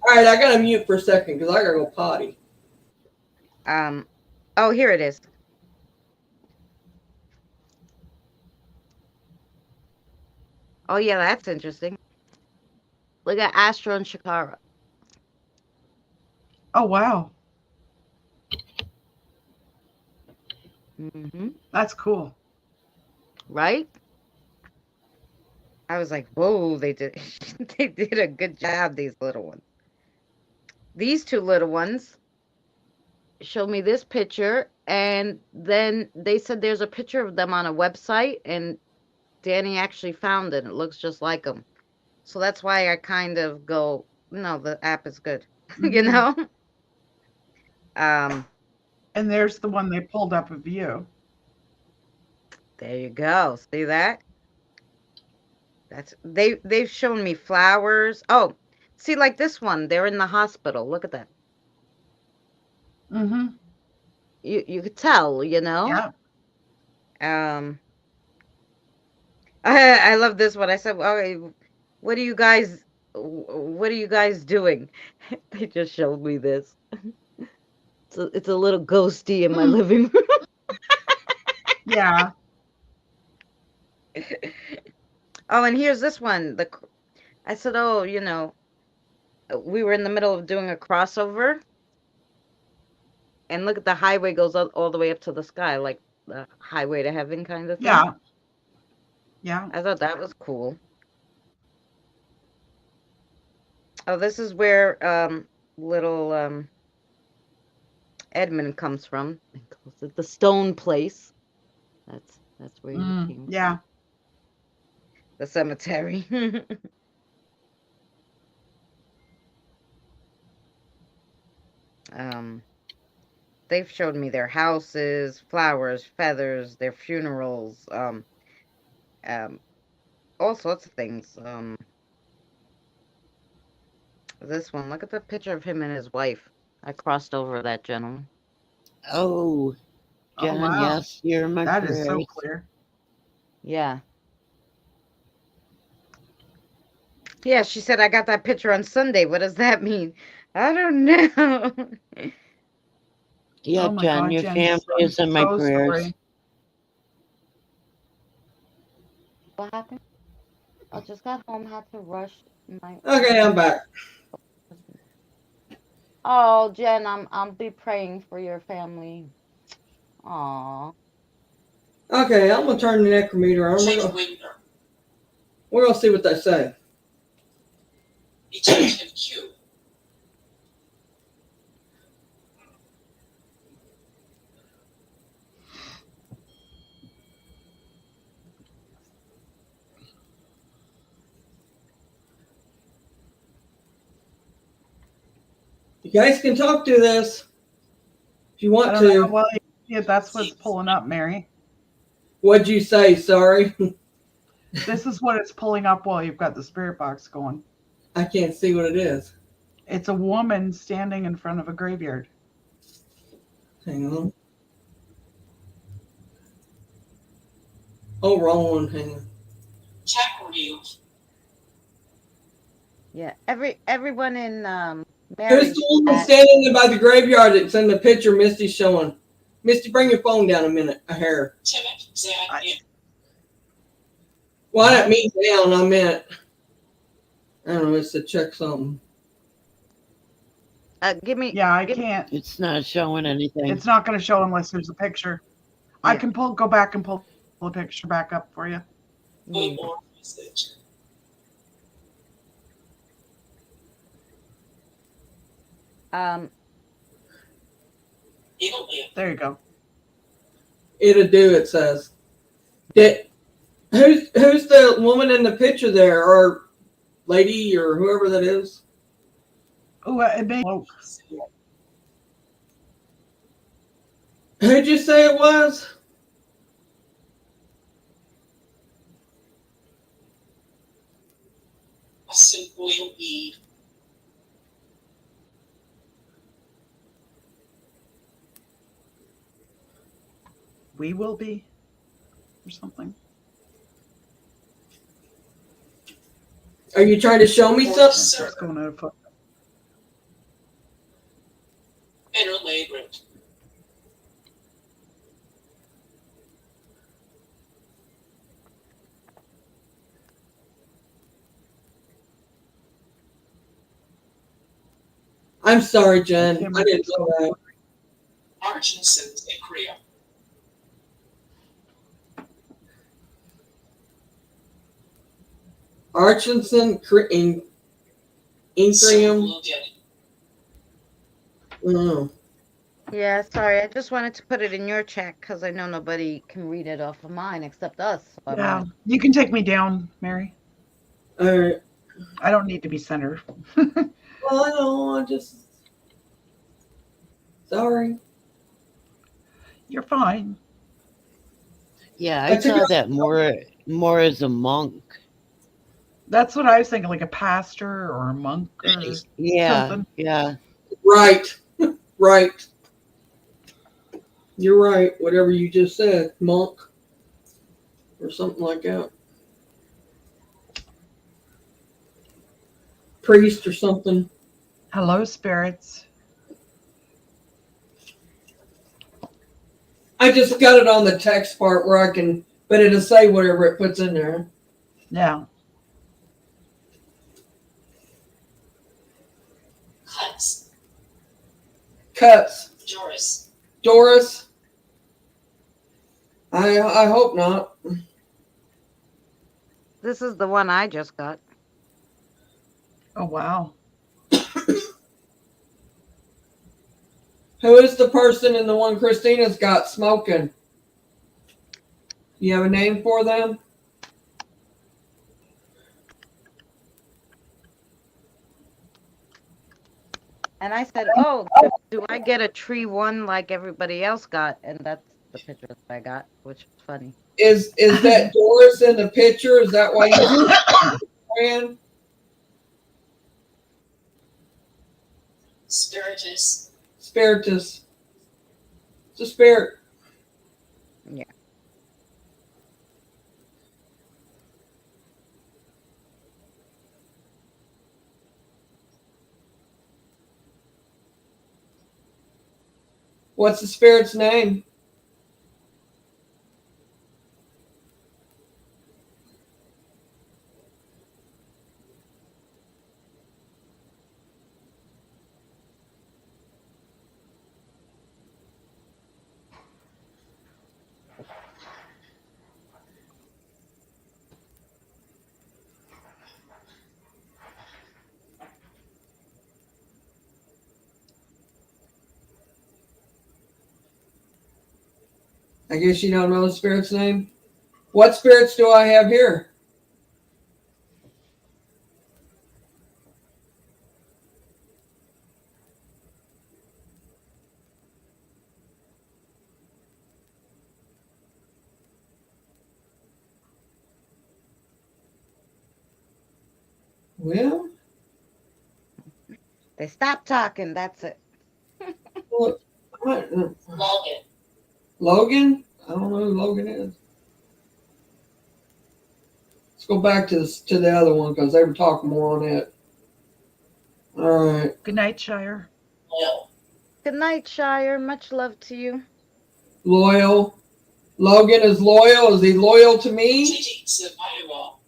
All right, I gotta mute for a second because I gotta go potty. Oh, here it is. Oh yeah, that's interesting. Look at Astro and Shakara. Oh, wow. Mm-hmm. That's cool. Right? I was like, whoa, they did they did a good job, these little ones. These two little ones showed me this picture, and then they said there's a picture of them on a website, and Danny actually found it. It looks just like them. So that's why I kind of go, no, the app is good. You Mhm. know? And there's the one they pulled up of you. There you go. See that? They've shown me flowers. Oh, see, like this one, they're in the hospital. Look at that. Mm-hmm. You could tell, you know? Yeah. I love this one. I said, "Oh, what are you guys doing?" They just showed me this. It's a little ghosty in my living room. Yeah. Oh, and here's this one. I said, "Oh, you know, we were in the middle of doing a crossover, and look at the highway goes all the way up to the sky, like the highway to heaven kind of thing." Yeah. Yeah. I thought that was cool. Oh, this is where little Edmund comes from. He calls it the Stone Place. That's where he came Yeah. from. The cemetery. They've showed me their houses, flowers, feathers, their funerals, all sorts of things. This one, look at the picture of him and his wife. I crossed over that gentleman. Oh, Oh, Jen, wow. yes, you're in my That is so prayers. clear. Yeah. Yeah, she said I got that picture on Sunday. What does that mean? I don't know. Yeah, Oh my Jen, God, your Jen, family is in my so prayers. sorry. What happened? I just got home, had to rush my Okay, I'm back. Oh, Jen, I'll be praying for your family. Aw. Okay, I'm gonna turn the necrometer on. Check window. We're gonna see what they say. Detective Q. You guys can talk to this if you I want don't know. to. Well, yeah, that's what's pulling up, Mary. What'd you say? Sorry, This is what it's pulling up while you've got the spirit box going. I can't see what it is. It's a woman standing in front of a graveyard. Hang on. Oh, wrong one. Hang on. Check review. Yeah, everyone in Who's Mary's the woman chat- standing there by the graveyard that's in the picture Misty's showing? Misty, bring your phone down a minute. I hear her. Timid, Zan, and Well, I didn't mean down. I meant, I don't know, it's to check something. give me. Yeah, I give- can't. It's not showing anything. It's not going to show unless there's a picture. I Yeah. can go back and pull the picture back up for you. Wait more message. It'll live. There you go. It'll do, it says. Who's the woman in the picture there, or lady, or whoever that is? Oh, it may. Oh, Who'd you say it was? A simple weed. we will be, or something. Are you trying to show me something? Sir, It's going out of focus. better labyrinth. I'm sorry, Jen. I didn't know that. Archinson's and Korea. Archinson, Incrium. Blue Daddy. Oh. Yeah, sorry. I just wanted to put it in your chat because I know nobody can read it off of mine except us. So I Yeah, wanted- you can take me down, Mary. All right. I don't need to be centered. Well, I know. I just. Sorry. You're fine. Yeah, I I think saw that more as a monk. That's what I was thinking, like a pastor or a monk or Yeah, something. yeah. Right. Right. You're right. Whatever you just said, monk, or something like that. Priest or something. Hello, spirits. I just got it on the text part where I can, but it'll say whatever it puts in there. Yeah. Cuts. Cuts. Doris. Doris. I hope not. This is the one I just got. Oh, wow. Who is the person in the one Christina's got smoking? You have a name for them? And I said, "Oh, do I get a tree one like everybody else got?" And that's the picture that I got, which is funny. Is that Doris in the picture? Is that why you ran? Spiritus. Spiritus. It's a spirit. Yeah. What's the spirit's name? I guess you don't know the spirit's name. What spirits do I have here? Well, They stopped talking. That's it. look, Logan. Logan. Logan? I don't know who Logan is. Let's go back to the other one because they were talking more on it. All right. Good night, Shire. Loyal. Good night, Shire. Much love to you. Loyal. Logan is loyal. Is he loyal to me? Gigi. Survival.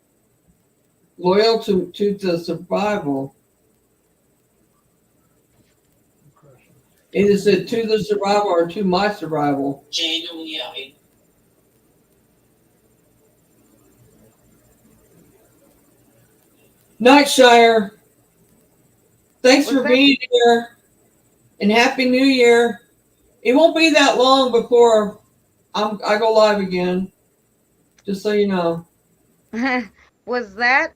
Loyal to the survival. Is it to the survival or to my survival? Jane O'Leary. Nightshire. Thanks What's for that? being here. And Happy New Year. It won't be that long before I go live again. Just so you know. Was that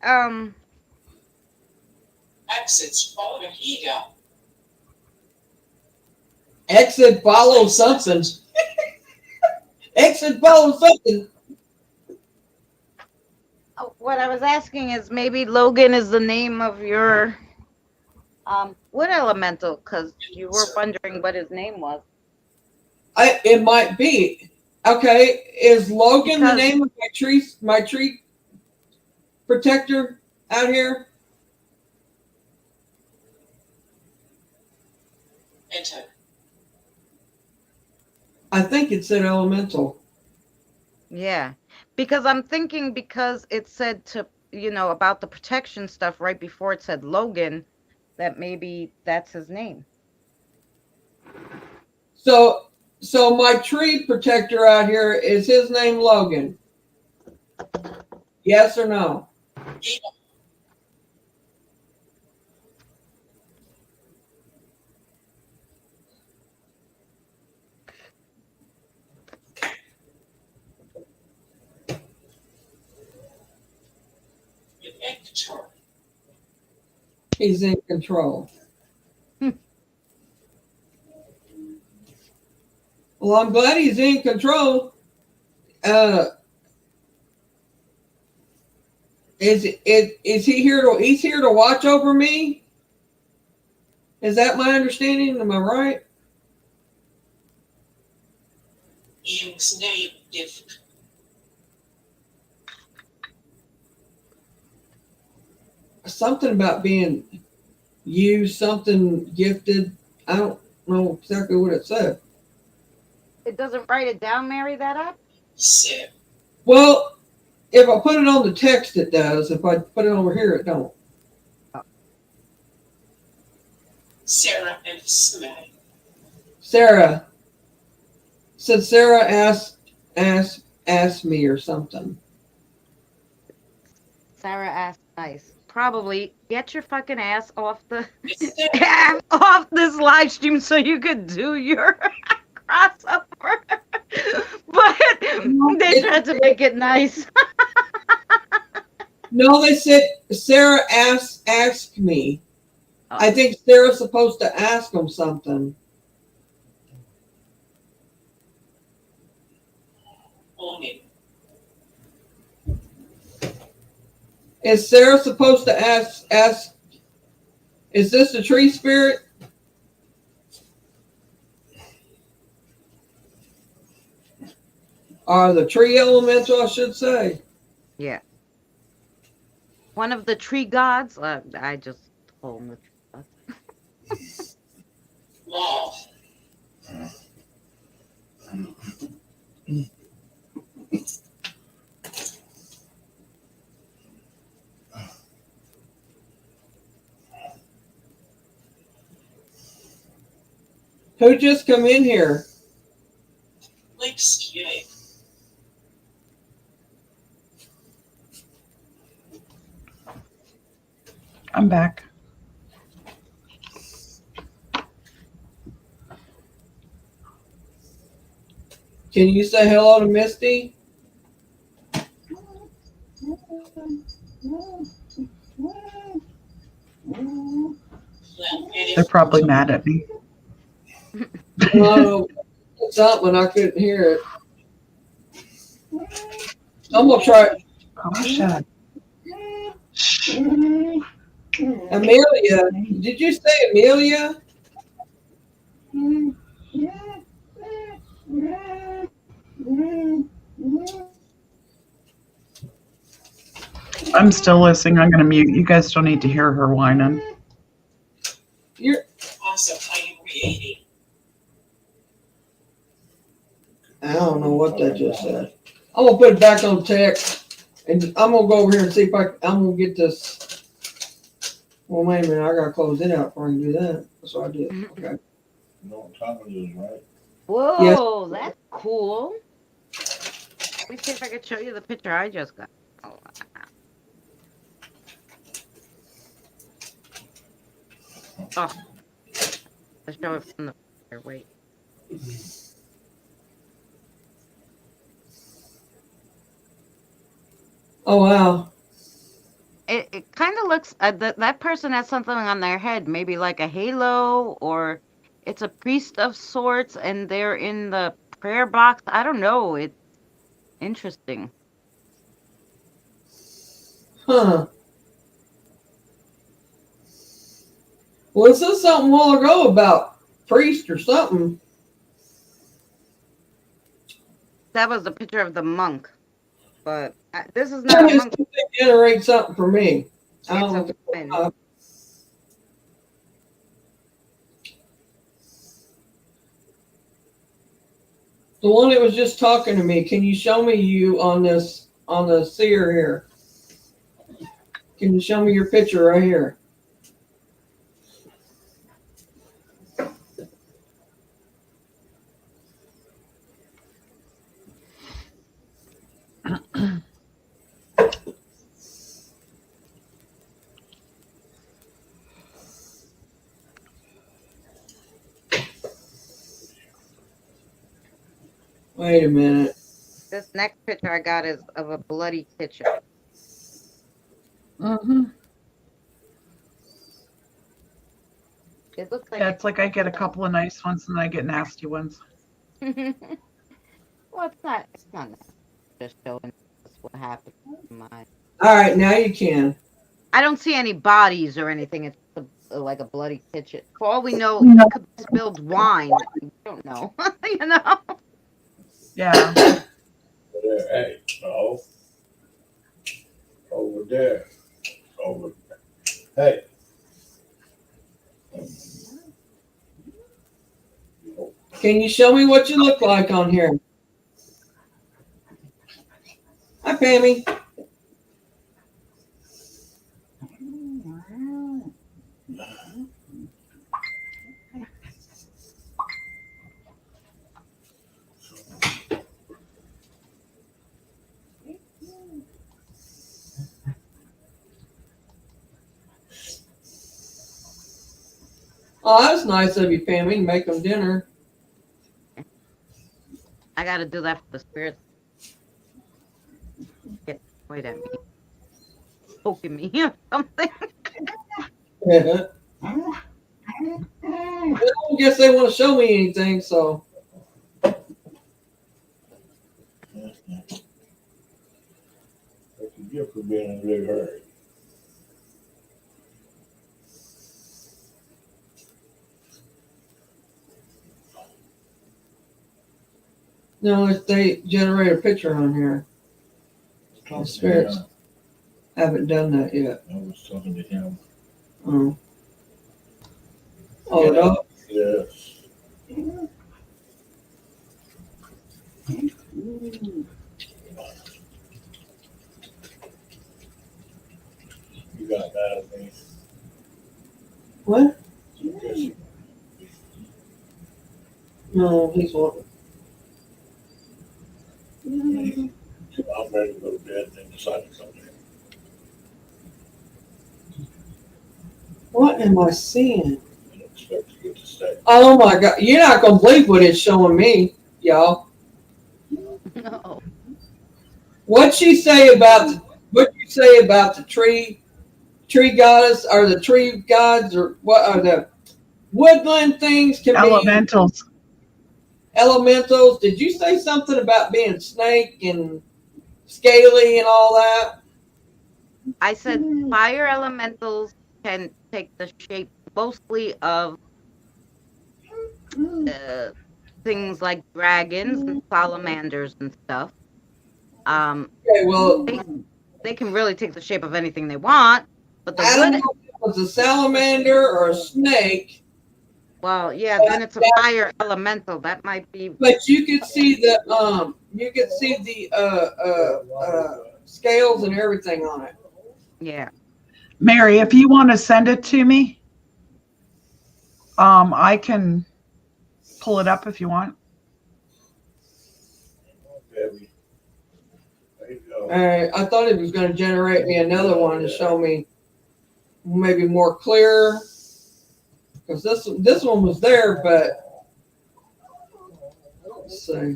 Exits. Follow here. Exit follow something. Exit follow something. what I was asking is maybe Logan is the name of your wood elemental, because you were wondering what his name was. It might be. Okay, is Logan the Because- name of my tree protector out here? Enter. I think it said elemental. Yeah, because I'm thinking, because it said to, about the protection stuff right before it said Logan, that maybe that's his name. So my tree protector out here, is his name Logan? Yes or no? Yeah. Enter. He's in control. Well, I'm glad he's in control. Is he here to? He's here to watch over me. Is that my understanding? Am I right? Use name if Something about being used, something gifted. I don't know exactly what it said. It doesn't write it down, Mary, that up? Sip. Well, if I put it on the text, it does. If I put it over here, it don't. Sarah and Smith. Sarah said Sarah asked me or something. Sarah asked nice. probably get your fucking ass off the Miss Sarah, off this live stream so you could do your crossover. But they tried to make it nice. No, they said Sarah asked me. I think Sarah's supposed to ask them something. on it. Is Sarah supposed to ask? Is this the tree spirit? Or the tree elemental, I should say. Yeah. One of the tree gods. I just told him the truth. Law. Who just come in here? Links, yay. I'm back. Can you say hello to Misty? They're probably mad at me. No, something I couldn't hear it. I'm gonna try. Oh, shut. Amelia, did you say Amelia? I'm still listening. I'm going to mute. You guys don't need to hear her whining. You're. Also, how you creating? I don't know what that just said. I'm gonna put it back on text, and I'm gonna go over here and see if I'm gonna get this. Well, wait a minute. I gotta close it out before I can do that. That's what I did. Okay. You know what time it is, right? Whoa, that's cool. Let me see if I can show you the picture I just got. Oh, oh. Let's show it from the here. Wait. Oh wow. It kind of looks that person has something on their head, maybe like a halo, or it's a priest of sorts, and they're in the prayer box. I don't know. It's interesting. Huh. Well, this is something a while ago about priest or something. That was a picture of the monk, but this is not a monk. Generate something for me. I It's don't a woman. know. The one that was just talking to me, can you show me you on this, on the seer here? Can you show me your picture right here? Wait a minute. This next picture I got is of a bloody kitchen. Mm-hmm. It looks like Yeah, it's like I get a couple of nice ones and then I get nasty ones. well, it's not nice. Just showing us what happened to mine. All right, now you can. I don't see any bodies or anything. It's like a bloody kitchen. For all we know, No. it could be spilled wine. We don't know. You know? Yeah. There, hey, no. Over there. Over there. Hey. Can you show me what you look like on here? Hi, Pammy. Oh, that's nice of you, Pam. We can make them dinner. I gotta do that for the spirits. Get wait at me, poking me or something. I don't guess they want to show me anything, so. That's a gift for being in a big hurry. No, if they generate a picture on here. Oh, spirits. Haven't done that yet. I was talking to him. Oh, oh, no. Yes. You got mad at me. What? Yes. No, he's wanting. I'm ready to go to bed and then decide to come in. What am I seeing? I don't expect to get to stay. Oh my God! You're not gonna believe what it's showing me, y'all. No. What you say about the tree goddess, or the tree gods, or what are the woodland things can Elementals. be elementals? Did you say something about being snake and scaly and all that? I said fire elementals can take the shape mostly of things like dragons and salamanders and stuff. Okay, well, They can really take the shape of anything they want, but the I don't wood, know if it was a salamander or a snake, well, yeah, then it's a fire elemental. That might be. but you could see the scales and everything on it. Yeah. Mary, if you want to send it to me, I can pull it up if you want. Debbie. There you go. I thought it was going to generate me another one to show me maybe more clear, because this one was there, but let's see.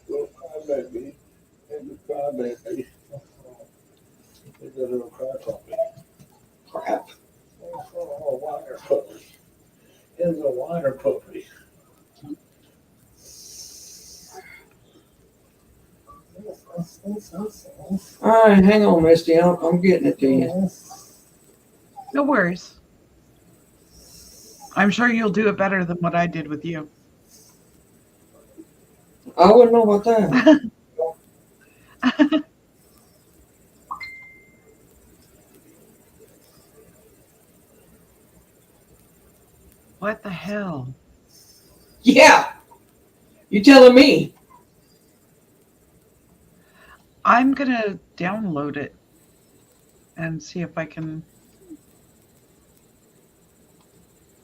Little crybaby. Little crybaby. He's a little crybaby. Crap. Oh, whiner puppy. He's a whiner puppy. All right, hang on, Misty. I'm getting it to you. No worries. I'm sure you'll do it better than what I did with you. I wouldn't know about that. What the hell? Yeah, you telling me? I'm going to download it and see if I can.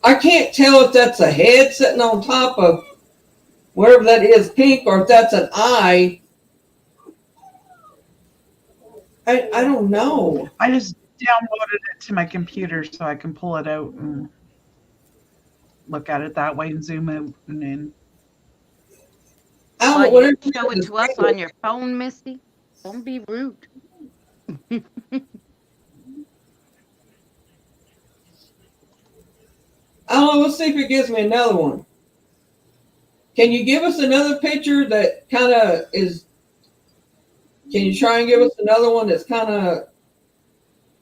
I can't tell if that's a head sitting on top of whatever that is, pink, or if that's an eye. I don't know. I just downloaded it to my computer so I can pull it out and look at it that way and zoom out and in. I don't know. Well, you Whatever can show it to us on your phone, Misty. Don't be rude. I don't know. Let's see if it gives me another one. Can you give us another picture that kind of is? Can you try and give us another one that's kind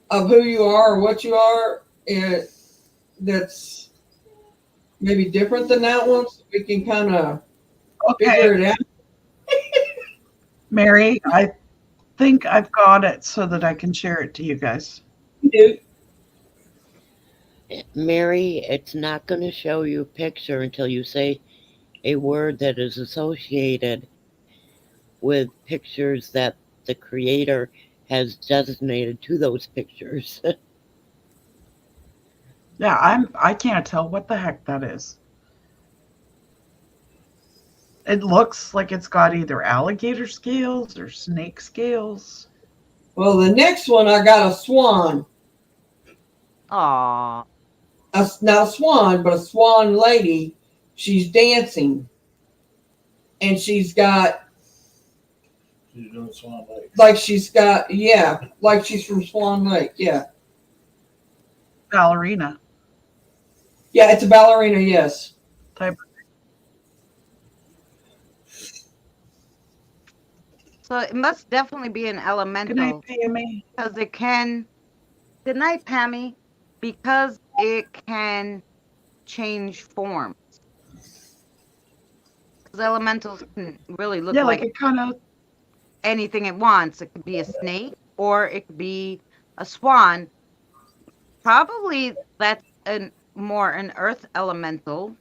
of who you are or what you are, and that's maybe different than that one, so we can kind of figure Okay, it out? Mary, I think I've got it so that I can share it to you guys. You do. Mary, it's not going to show you a picture until you say a word that is associated with pictures that the creator has designated to those pictures. Yeah, I can't tell what the heck that is. It looks like it's got either alligator scales or snake scales. Well, the next one I got a swan. Aw. Not a swan, but a swan lady. She's dancing. And she's got, She's doing Swan Lake. like she's got, yeah, like she's from Swan Lake. Yeah. Ballerina Yeah, it's a ballerina, yes. type. So it must definitely be an Good night, elemental Pammy. because it can. Good night, Pammy. Because it can change forms. Because elementals can really look Yeah, like like it kind of. anything it wants. It could be a snake or it could be a swan. Probably that's more an earth elemental.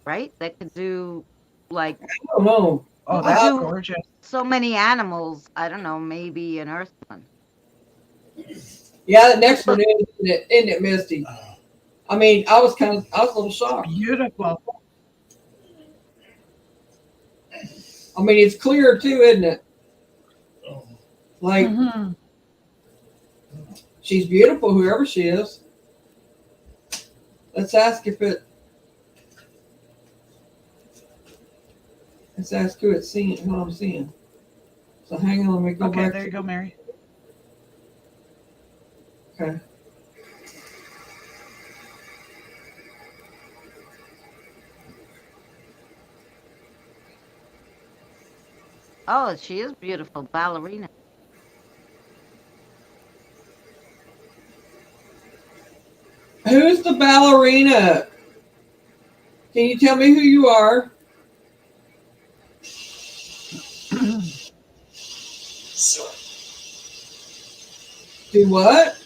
Right? That could do like I don't know. Oh, What that's would you- gorgeous. so many animals. I don't know, maybe an earth one. Yeah, the next one isn't it, Misty? I mean, I was a little shocked. Beautiful. I mean, it's clear too, isn't it? Oh, Like, Mhm. she's beautiful, whoever she is. Let's ask if it. Let's ask who it's seeing, who I'm seeing. So hang on, let me go Okay, back. there you go, Mary. Okay. Oh, she is beautiful, ballerina. Who's the ballerina? Can you tell me who you are? So, Do what?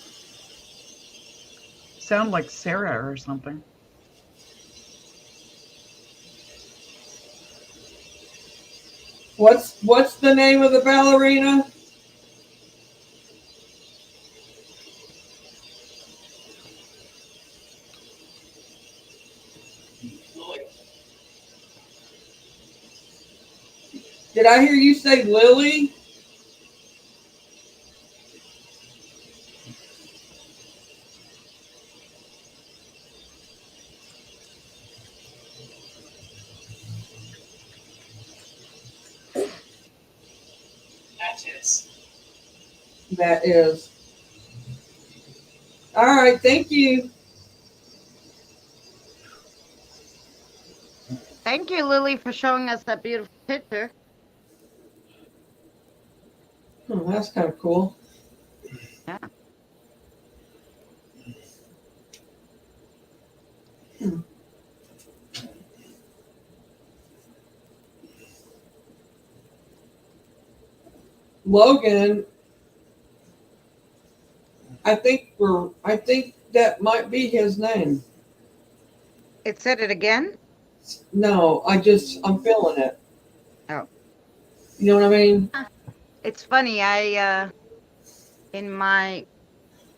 Sound like Sarah or something. What's the name of the ballerina? Lloyd, Did I hear you say Lily? that is. That is. All right, thank you. Thank you, Lily, for showing us that beautiful picture. That's kind of cool. Yeah. Logan, I think that might be his name. It said it again? No, I'm feeling it. Oh. You know what I mean? It's funny, I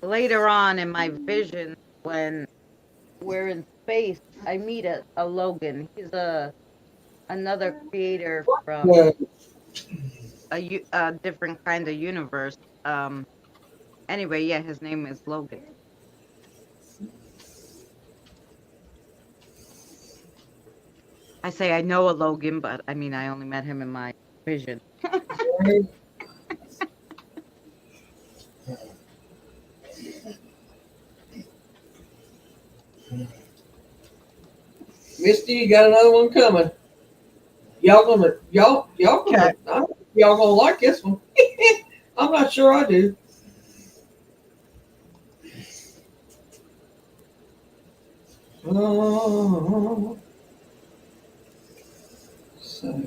later on in my vision when we're in space, I meet a Logan. He's another creator from Yeah. a different kind of universe. Anyway, yeah, his name is Logan. I say I know a Logan, but I mean I only met him in my vision. Misty, you got another one coming. Y'all gonna Okay. y'all gonna like this one. I'm not sure I do. So,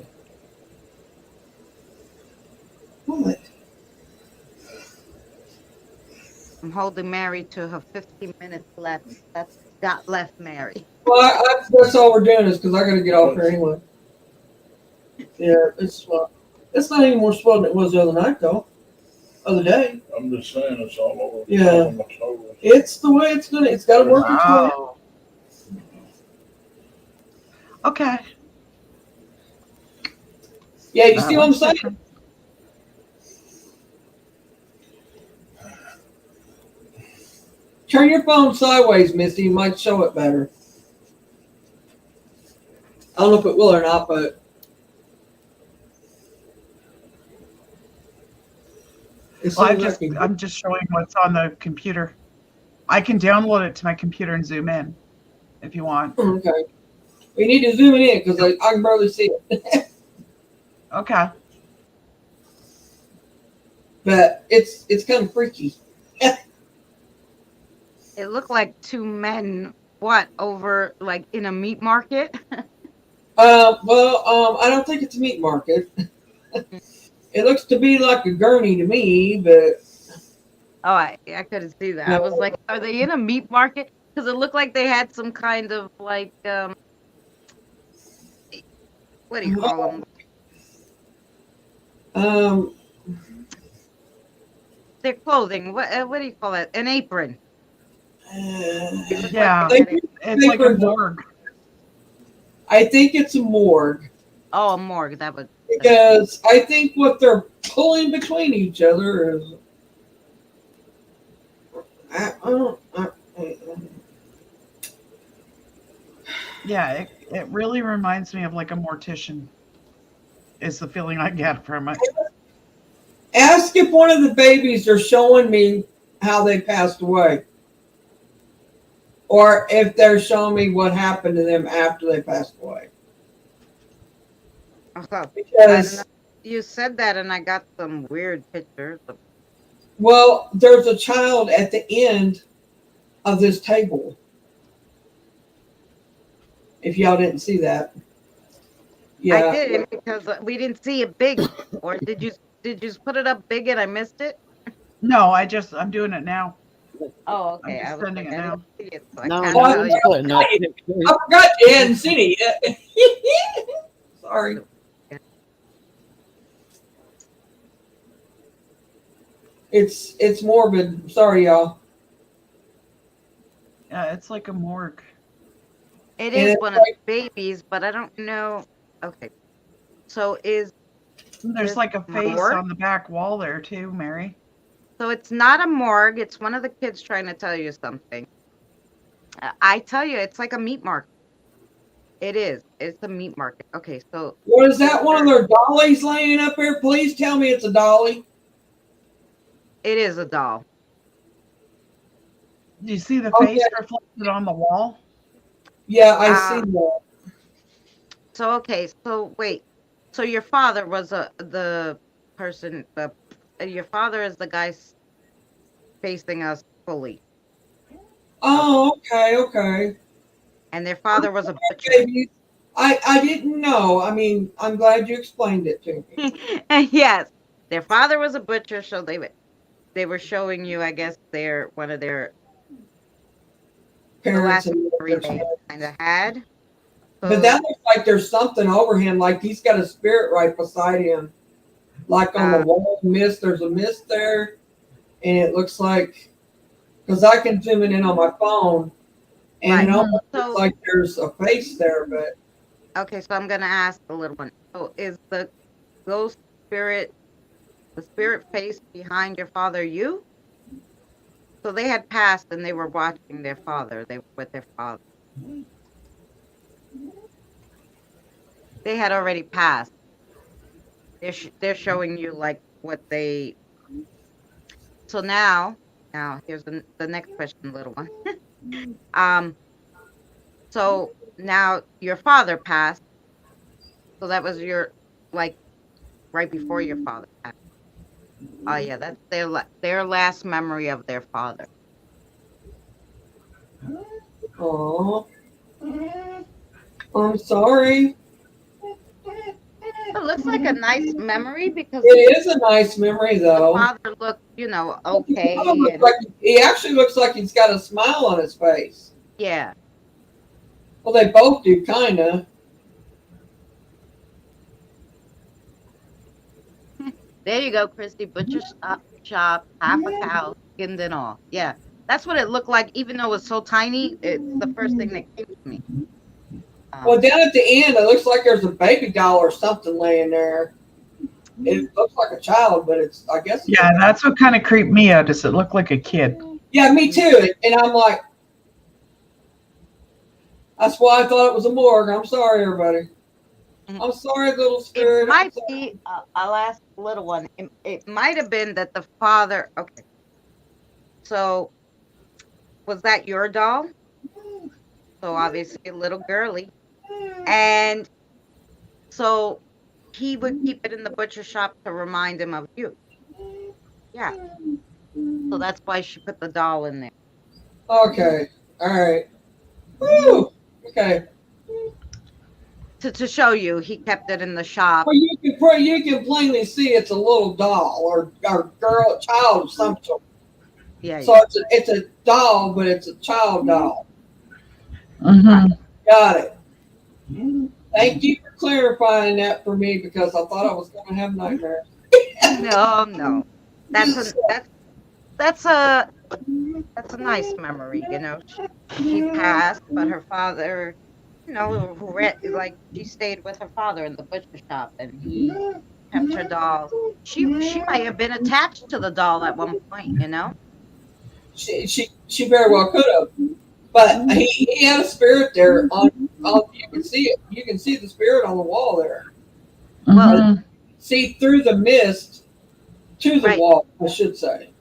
what? I'm holding Mary to her 15 minutes left. That's got left, Mary. Well, that's all we're doing is because I got to get off here anyway. Yeah, it's not any more swell than it was the other night though. Other day. I'm just saying, it's all over. Yeah. On my toes. It's the way it's got to work its way. Wow. Okay. Yeah, you That see what I'm one's saying? different. Turn your phone sideways, Misty. You might show it better. I don't know if it will or not, but it's Well, I'm just showing what's on the computer. I can download it to my computer and zoom in if you want. okay. We need to zoom it in because I can barely see it. Okay. But it's kind of freaky. It looked like two men, over like in a meat market? I don't think it's a meat market. It looks to be like a gurney to me, but Oh, I couldn't see that. I was like, are they in a meat market? Because it looked like they had some kind of like, what do you call them? Their clothing. What do you call it? An apron. It looked Yeah. like they had It's like a morgue. I think it's a morgue a morgue. That would. because I think what they're pulling between each other is. Yeah, it really reminds me of like a mortician. Is the feeling I get from it. Ask if one of the babies are showing me how they passed away. Or if they're showing me what happened to them after they passed away. I don't Because, know. You said that, and I got some weird pictures. well, there's a child at the end of this table. If y'all didn't see that. Yeah. I didn't because we didn't see it big. Or did you put it up big and I missed it? No, I'm doing it now. Oh, okay. I'm just sending it I now. didn't see it, so I No, can't Well, tell I'm you. putting up pictures. I forgot you hadn't seen it yet. Sorry. It's morbid. Sorry, y'all. Yeah, it's like a morgue. It And is it's one of the babies, but I don't know. Okay. So There's This like a face morgue? on the back wall there too, Mary. it's not a morgue. It's one of the kids trying to tell you something. I tell you, it's like a meat market. It is. It's a meat market. Okay, so What is that? One of their dollies laying up here? Please tell me it's a dolly. it is a doll. Do you see the Okay. face reflected on the wall? Yeah, I see that. So okay, so wait. So your father was the person. Your father is the guy facing us fully, Oh, okay. and their father was a butcher. Babies. I didn't know. I mean, I'm glad you explained it to me. Yes, their father was a butcher, so they were showing you, I guess, one of their the Parents last and memory they kind of had. but that looks like there's something over him, like he's got a spirit right beside him. Like on the wall mist, there's a mist there. And it looks like, because I can zoom it in on my phone, and Right. it almost So- looks like there's a face there, but Okay, so I'm gonna ask the little one. So is the ghost spirit, the spirit face behind your father, you? So they had passed and they were watching their father. They were with their father. They had already passed. They're showing you like what they. So now here's the next question, little one. So now your father passed. So that was your like right before your father passed. Oh yeah, that's their last memory of their father. oh, I'm sorry. It looks like a nice memory because It is a nice memory, the though. father looked, okay. He actually looks like he's got a smile on his face. Yeah. Well, they both do, kind of. There you go, Christy. Butcher shop, half a cow, skinned and all. Yeah. That's what it looked like, even though it was so tiny. It's the first thing that came to me. Well, down at the end, it looks like there's a baby doll or something laying there. It looks like a child, but it's, I guess. Yeah, that's what kind of creeped me out. Does it look like a kid? Yeah, me too. And I'm like, that's why I thought it was a morgue. I'm sorry, everybody. I'm sorry, little spirit. It might be. I'll ask the little one. It might have been that the father. Okay. So, was that your doll? So obviously a little girly, and so he would keep it in the butcher shop to remind him of you. Yeah. So that's why she put the doll in there. Okay. All right. Woo. Okay. To show you, he kept it in the shop. Well, you can plainly see it's a little doll or girl, child of some sort. Yeah. So it's a doll, but it's a child doll. Mm-hmm. Got it. Thank you for clarifying that for me because I thought I was going to have nightmares. No. That's a nice memory, you know. She passed, but her father, you know, like she stayed with her father in the butcher shop, and he kept her doll. She might have been attached to the doll at one point, you know. She very well could have, but he had a spirit there. On you can see it. You can see the spirit on the wall there. Mm-hmm. See through the mist to the Right. wall, I should say.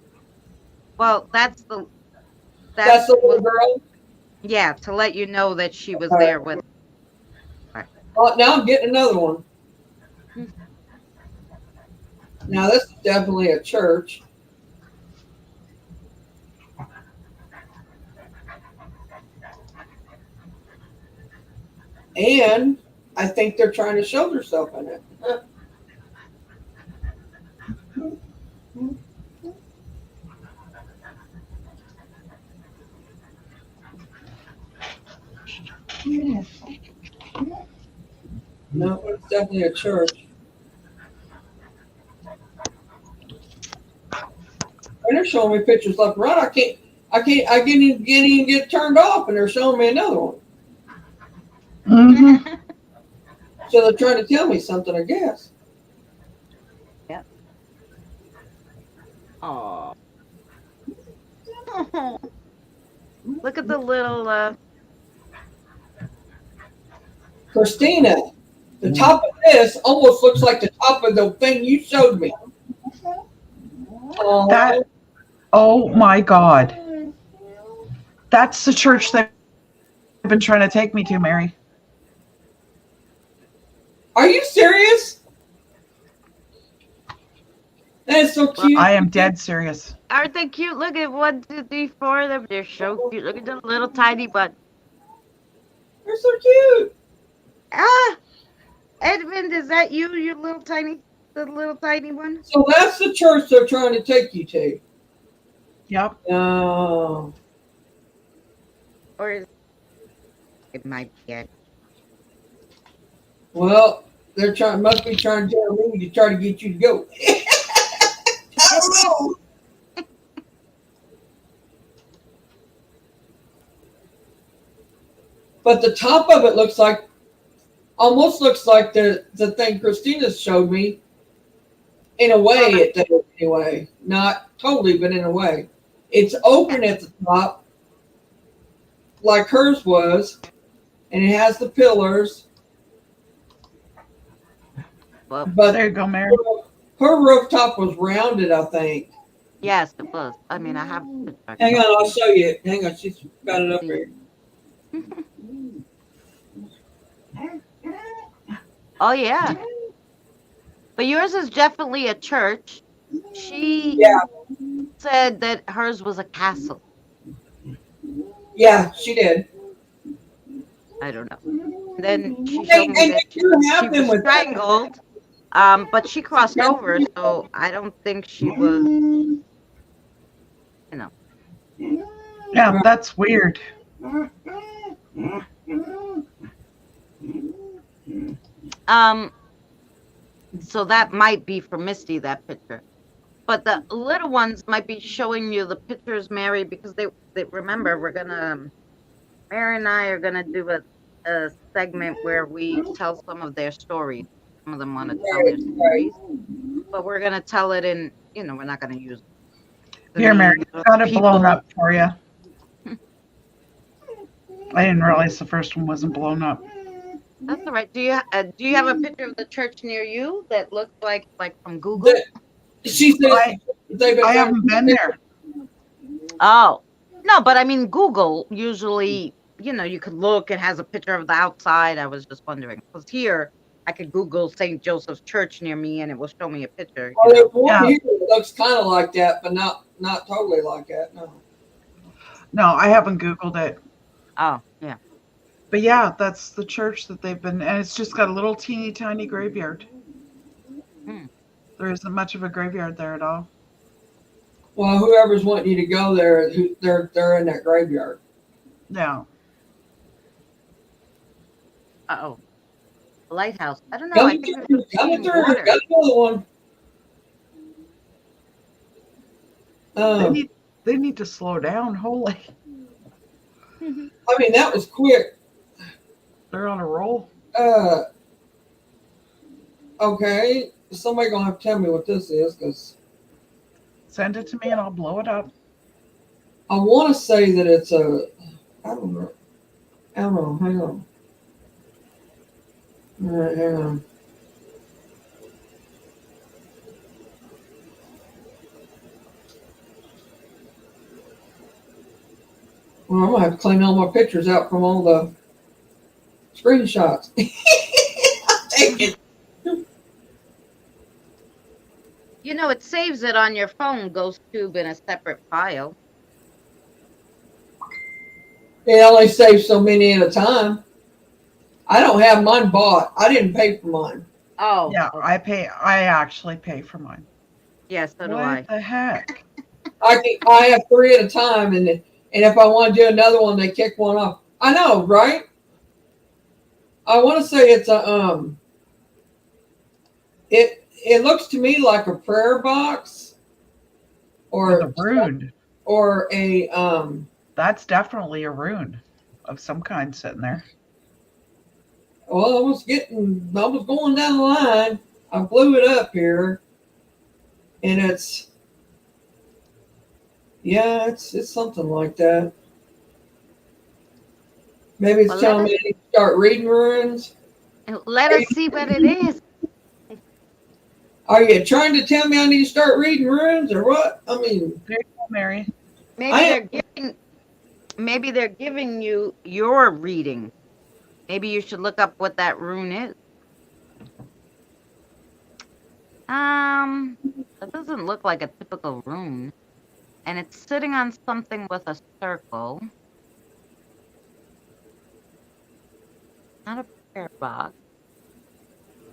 Well, that's the Little girl. Yeah, to let you know that she was All right. there with. Now I'm getting another one. Now this is definitely a church. And I think they're trying to show themselves in it. No, it's definitely a church. And they're showing me pictures left and right. I can't even get turned off, and they're showing me another one. Mm-hmm. So they're trying to tell me something, I guess. Yep. Oh. Look at the little. Christina, the top of this almost looks like the top of the thing you showed me. That. Oh my God. That's the church they've been trying to take me to, Mary. Are you serious? That is so cute. I am dead serious. Aren't they cute? Look at 1, 2, 3, 4 of them. They're so cute. Look at the little tiny butt. They're so cute. Ah, Edmund, is that you? The little tiny one? So that's the church they're trying to take you to. Yep. Oh. Or is it might be it? Well, must be trying to tell me to try to get you to go. I don't know. But the top of it almost looks like the thing Christina showed me. In a way, it does anyway. Not totally, but in a way. It's open at the top, like hers was, and it has the pillars. Well, But There you go, Mary. her rooftop was rounded, I think. yes, it was. I mean, I have. Hang on, I'll show you. Hang on, she's got it up here. Oh yeah. But yours is definitely a church. She said that hers was a castle. Yeah, she did. I don't know. Then she And showed me they that do have she them was with strangled. But she crossed over, so I don't think she was. You know. Yeah, that's weird. So that might be for Misty, that picture. but the little ones might be showing you the pictures, Mary, because they remember Mary and I are gonna do a segment where we tell some of their stories. Some of them want to tell their Right. stories, but we're gonna tell it in, we're not gonna use the Here, Mary, names of got it blown people. up for you. I didn't realize the first one wasn't blown up. That's all right. Do you have a picture of the church near you that looks like from Google? She said they've been I trying haven't been there. Oh, no, but I mean, Google usually, you could look, it has a picture of the outside. I was just wondering, because here I could Google St. Joseph's Church near me and it will show me a picture. Oh, there's one Yeah. here that looks kind of like that, but not totally like that. No. No, I haven't Googled it. Oh, yeah. But yeah, that's the church that they've been, and it's just got a little teeny tiny graveyard. Hmm. There isn't much of a graveyard there at all. Well, whoever's wanting you to go there, they're in that graveyard. No. Uh-oh. Lighthouse. I don't know. Come I think through, there's come through. water. Got another one. They need to slow down. Holy, I mean, that was quick. they're on a roll. Okay, somebody gonna have to tell me what this is, because Send it to me and I'll blow it up. I want to say that it's a. I don't know. Hang on. All right, hang on. Well, I'm gonna have to clean all my pictures out from all the screenshots. Take it. It saves it on your phone, GhostTube, in a separate file. It only saves so many at a time. I don't have mine bought. I didn't pay for mine. Oh. Yeah, okay. I actually pay for mine. Yeah, so do What I. the heck? I have 3 at a time, and if I want to do another one, they kick one off. I know, right? I want to say it's a It looks to me like a prayer box, With a rune. or a That's definitely a rune of some kind sitting there. Well, I was going down the line. I blew it up here, and it's something like that. Maybe it's Well, telling me to start reading runes. Let us see what it is. Are you trying to tell me I need to start reading runes, or what? I mean, There you go, Mary. Maybe they're giving you your reading. Maybe you should look up what that rune is. It doesn't look like a typical rune. And it's sitting on something with a circle. Not a prayer box.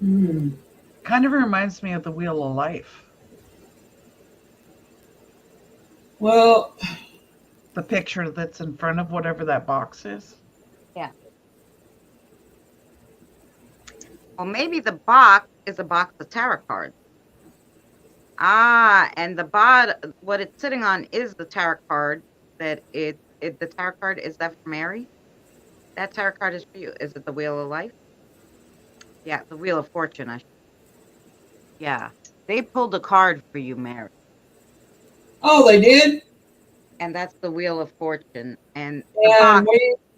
Kind of reminds me of the Wheel of Life. well, The picture that's in front of whatever that box is. Yeah. Well, maybe the box is a box of tarot cards. And what it's sitting on is the tarot card. The tarot card, is that for Mary? That tarot card is for you. Is it the Wheel of Life? Yeah, the Wheel of Fortune. Yeah, they pulled a card for you, Mary. oh, they did. And that's the Wheel of Fortune. And the box,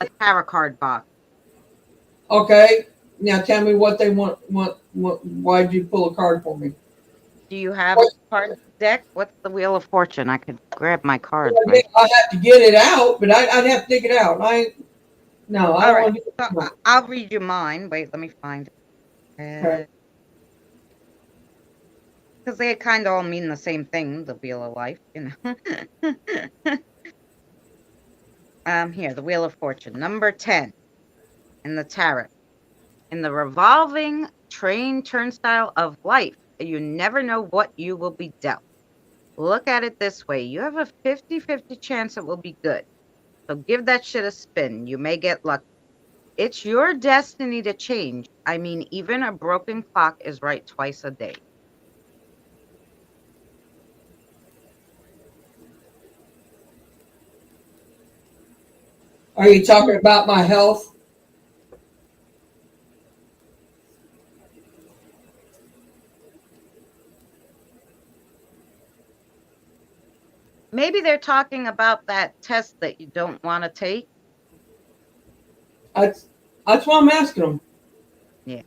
a tarot card box. Okay, now tell me what they want. Why'd you pull a card for me? Do you have a card deck? What's the Wheel of Fortune? I could grab my cards. I have to get it out, but I'd have to dig it out. I don't All right. want to do So I'll read you mine. Wait, let me find it. Right. Because they kind of all mean the same thing, the Wheel of Life, Here, the Wheel of Fortune, number 10 in the tarot. In the revolving train turnstile of life, you never know what you will be dealt. Look at it this way. You have a 50-50 chance it will be good. So give that shit a spin. You may get lucky. It's your destiny to change. I mean, even a broken clock is right twice a day. Are you talking about my health? Maybe they're talking about that test that you don't want to take. That's what I'm asking them. Yeah.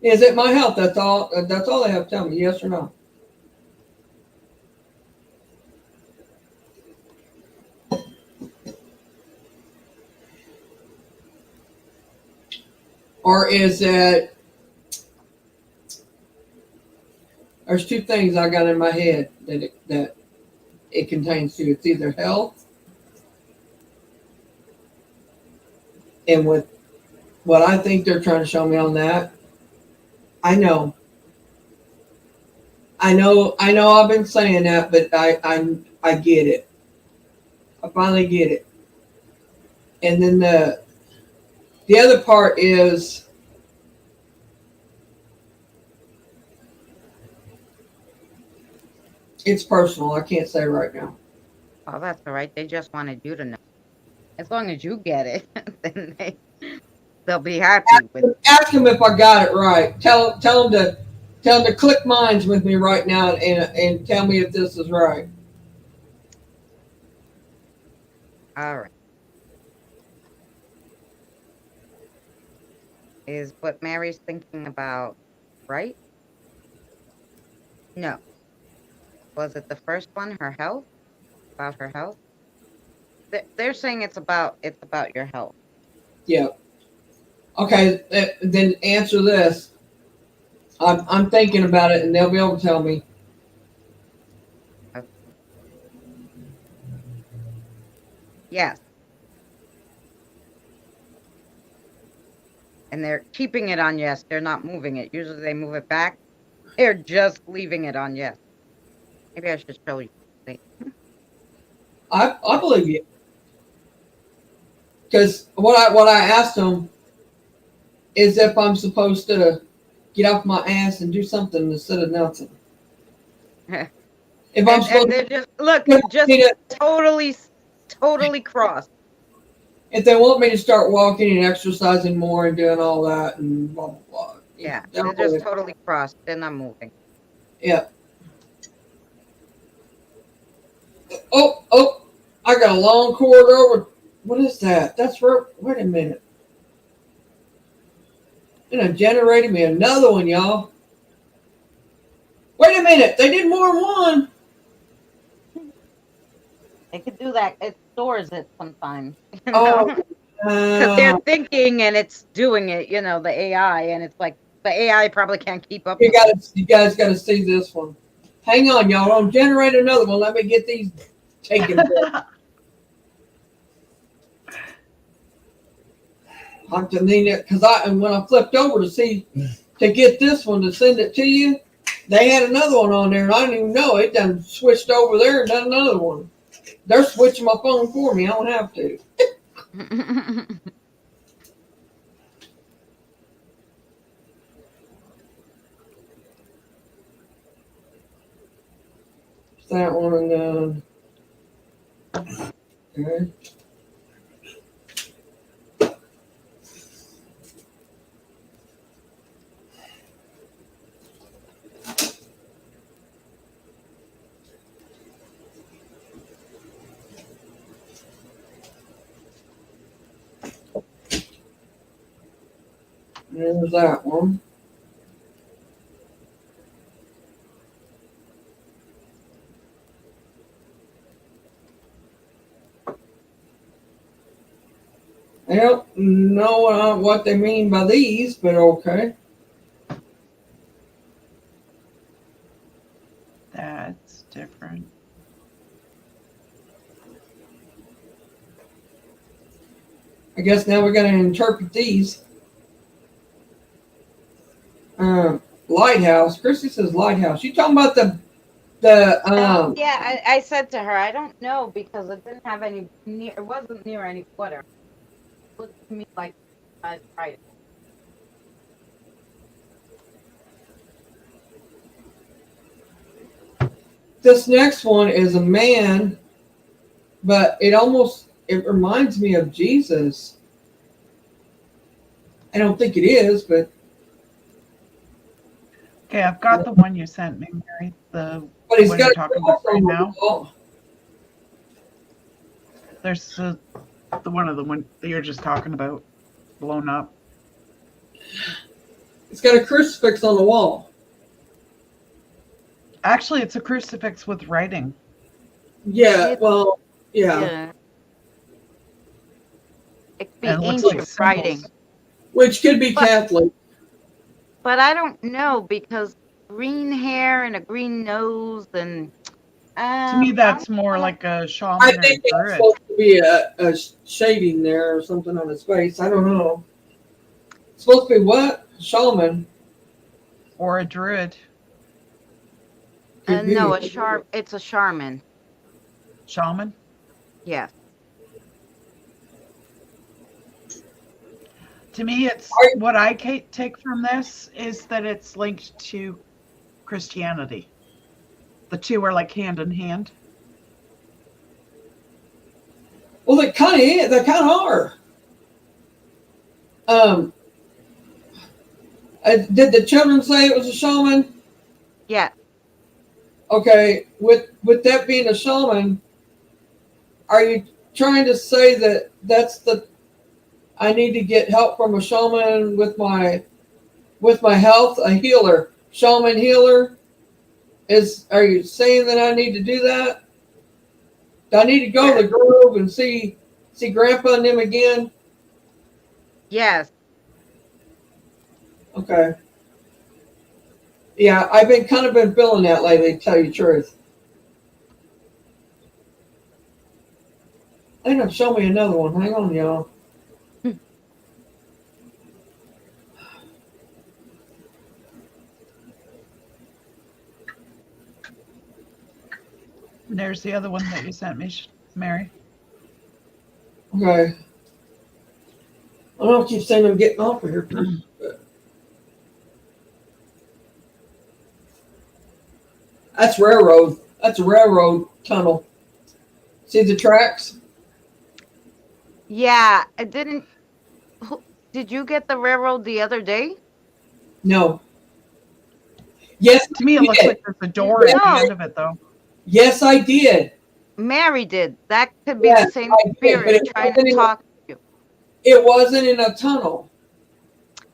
Is it my health? That's all. That's all they have to tell me. Yes or no. Or is it? There's two things I got in my head that it contains too. It's either health, and with what I think they're trying to show me on that, I know. I've been saying that, but I get it. I finally get it. And then the other part is it's personal. I can't say right now. Oh, that's all right. They just wanted you to know. As long as you get it, then they'll be happy with it. Ask them if I got it right. Tell them to click minds with me right now and tell me if this is right. All right. Is what Mary's thinking about right? No. Was it the first one, her health? About her health? They're saying it's about your health. Yeah. Okay. Then answer this. I'm thinking about it, and they'll be able to tell me. Okay. Yes. And they're keeping it on yes. They're not moving it. Usually they move it back. They're just leaving it on yes. Maybe I should show you. Wait. I believe you. Because what I asked them is if I'm supposed to get off my ass and do something instead of nothing. If I'm supposed And they're just look, just totally cross. if they want me to start walking and exercising more and doing all that and blah blah blah. Yeah, they're just totally crossed. They're not moving. Yeah. Oh! I got a long cord over. What is that? That's for. Wait a minute. And it generated me another one, y'all. Wait a minute. They did more than one. They could do that. It stores it sometimes. You know? Oh. Because they're thinking and it's doing it, you know, the AI, and it's like the AI probably can't keep up. You guys got to see this one. Hang on, y'all. Don't generate another one. Let me get these taken. I'm to need it because when I flipped over to get this one to send it to you, they had another one on there and I didn't even know it. Done switched over there and done another one. They're switching my phone for me. I don't have to. That one and then. Okay. There's that one. I don't know what they mean by these, but okay. That's different. I guess now we're going to interpret these. Lighthouse. Christy says lighthouse. You talking about the yeah, I said to her, I don't know because it didn't have any it wasn't near any water. It looked to me like I tried it. This next one is a man, but it almost it reminds me of Jesus. I don't think it is, but Okay, I've got the one you sent me, Mary. The he's one got you're a talking cross about right on the now. wall. There's the one of the one that you're just talking about, blown up. It's got a crucifix on the wall. Actually, it's a crucifix with writing. Yeah, It- well, yeah. Yeah. It could be And it looks like ancient symbols. writing. Which could be But- Catholic. But I don't know because green hair and a green nose and To me, that's more like a I shaman or think a that's druid. supposed to be a shading there or something on his face. I don't know. It's supposed to be what? Shaman. Or a druid. Could no, be. it's a shaman. Shaman? Yes. To me, it's what I take from this is that it's linked to Christianity. The two are like hand in hand. Well, they kind of is. They kind of are. Did the children say it was a shaman? Yeah. Okay, with that being a shaman, are you trying to say that I need to get help from a shaman with my health, a healer, shaman healer? Are you saying that I need to do that? Do I need to go to the grove and see Grandpa and them again? Yes. Okay. Yeah, I've been feeling that lately, to tell you the truth. I think I'll show me another one. Hang on, y'all. There's the other one that you sent me, Mary. Okay. I don't keep saying I'm getting off of here. But that's railroad. That's a railroad tunnel. See the tracks? Yeah. I didn't. Did you get the railroad the other day? No. Yes, To me, it looks like there's a door at the No. end of it, though. yes, I did. Mary did. That could be Yes, the same I did, but spirit it trying wasn't to in- talk. It wasn't in a tunnel.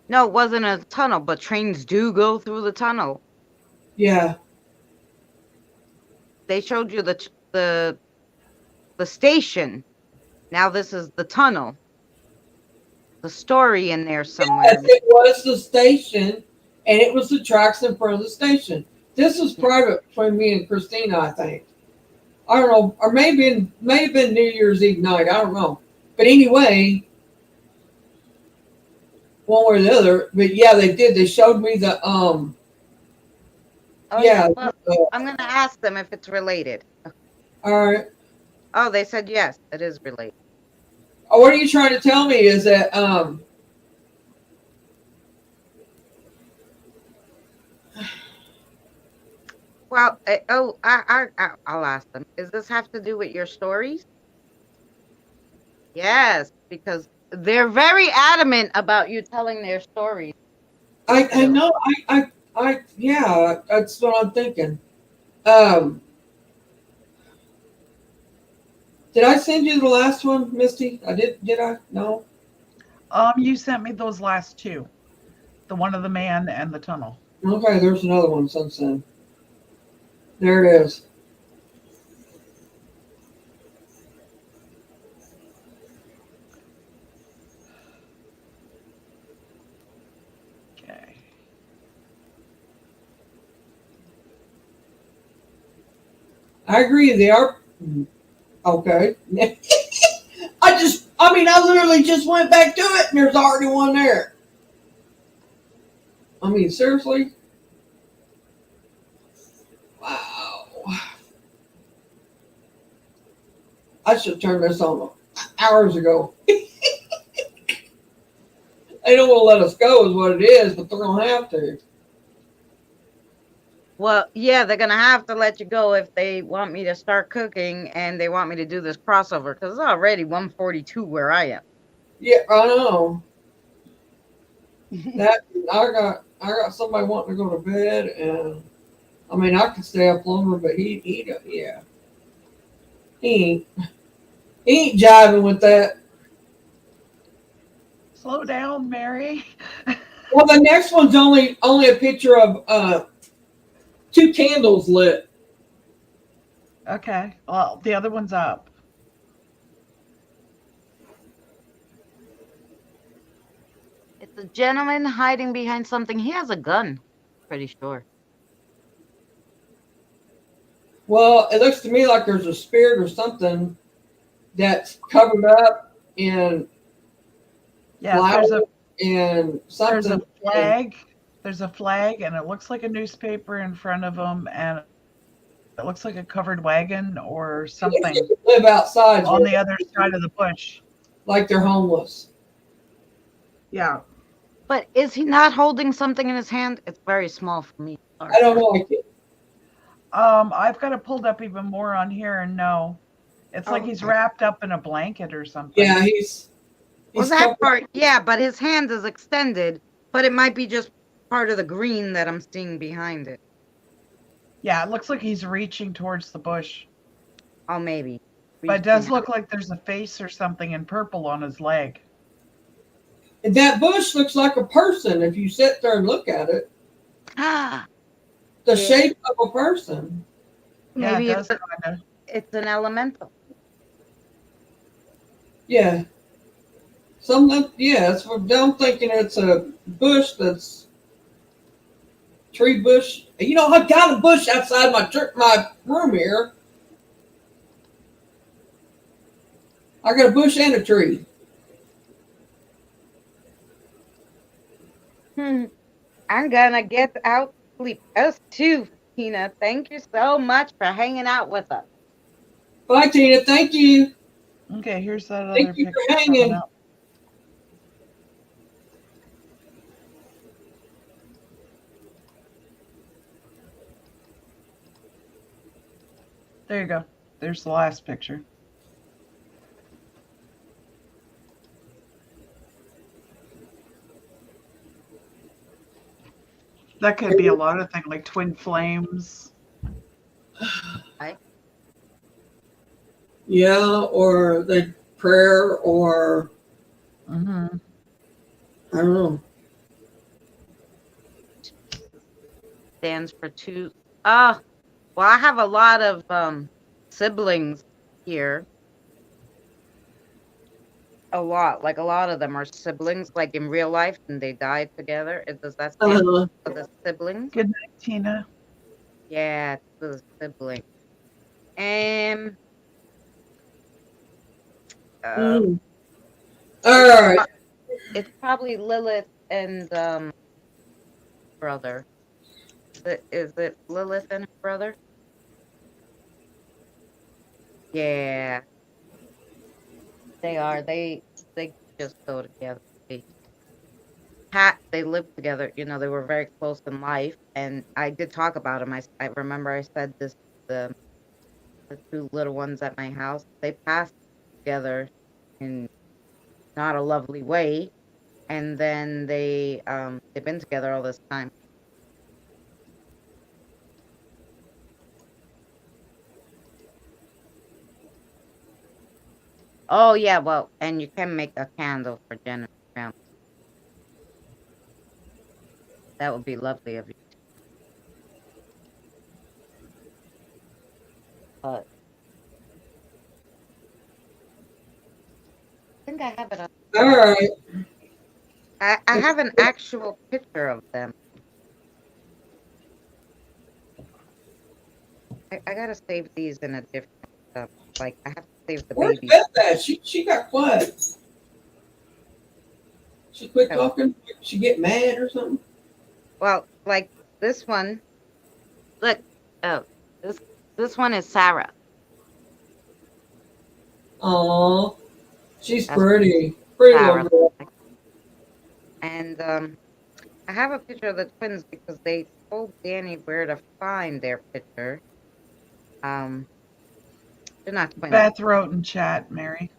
No, it wasn't a tunnel, but trains do go through the tunnel. Yeah. They showed you the station. Now this is the tunnel. The story in there somewhere. Yes, it was the station, and it was the tracks in front of the station. This was private between me and Christina, I think. I don't know, or may have been New Year's Eve night. I don't know, but anyway, one way or the other. But yeah, they did. They showed me the Oh, yeah. well, I'm gonna ask them if it's related. All right. Oh, they said yes, it is related. Oh, what are you trying to tell me? Is that Well, I'll ask them. Does this have to do with your stories? Yes, because they're very adamant about you telling their stories. I know I yeah, that's what I'm thinking. Did I send you the last one, Misty? Did I? No. You sent me those last two. The one of the man and the tunnel. Okay, there's another one since then. There it is. Okay. I agree. They are okay. I literally just went back to it, and there's already one there. I mean, seriously. Wow. I should have turned this on hours ago. They don't want to let us go, is what it is, but they're gonna have to. Well, yeah, they're gonna have to let you go if they want me to start cooking and they want me to do this crossover because it's already 1:42 where I am. Yeah, I know. That I got somebody wanting to go to bed, and I mean I could stay up longer, but he yeah he ain't jiving with that. Slow down, Mary. Well, the next one's only a picture of two candles lit. Okay. Well, the other one's up. It's a gentleman hiding behind something. He has a gun, pretty sure. Well, it looks to me like there's a spirit or something that's covered up in Yeah, flowers and there's something. a flag. There's a flag, and it looks like a newspaper in front of them, and it looks like a covered wagon or something Live outside on the other side of the bush. like they're homeless. Yeah. But is he not holding something in his hand? It's very small for me. I don't know. I've got it pulled up even more on here, and no, it's like he's Okay. wrapped up in a blanket or something. Yeah, he's Well, he's that covered- part, yeah, but his hand is extended, but it might be just part of the green that I'm seeing behind it. Yeah, it looks like he's reaching towards the bush, Oh, maybe. but it does look like there's a face or something in purple on his leg. that bush looks like a person if you sit there and look at it. Ah, The Yeah. shape of a person. Yeah, maybe it does it's, kind of. it's an elemental. Yeah. Something. Yeah, that's what I'm thinking. It's a bush that's tree bush. You know, I got a bush outside my room here. I got a bush and a tree. I'm gonna get out sleep. Us too, Tina. Thank you so much for hanging out with us. Bye, Tina. Thank you. Okay, here's that other Thank you picture for hanging. coming up. There you go. There's the last picture. That could be a lot of things, like twin flames. Yeah, or the prayer, or Mm-hmm. I don't know. Stands for two. Well, I have a lot of siblings here. A lot, like a lot of them are siblings, like in real life, and they died together. Does that stand for the siblings? Good night, Tina. Yeah, it's the siblings. Mm. All right. It's probably Lilith and brother. Is it Lilith and her brother? Yeah. They are. They just go together. They lived together. You know, they were very close in life, and I did talk about them. I remember I said this the two little ones at my house. They passed together in not a lovely way, and then they've been together all this time. Oh yeah, well, and you can make a candle for Jennifer Brown. That would be lovely of you. But I think I have it on. All right. I have an actual picture of them. I gotta save these in a different like I have to save the Where's baby. Beth at? She got quiet. She quit talking. She get mad or something. Well, like this one. Look, oh, this one is Sarah. Aw, she's That's pretty. Pretty Sarah. little girl. And I have a picture of the twins because they told Danny where to find their picture. They're not putting. Beth wrote in chat, Mary.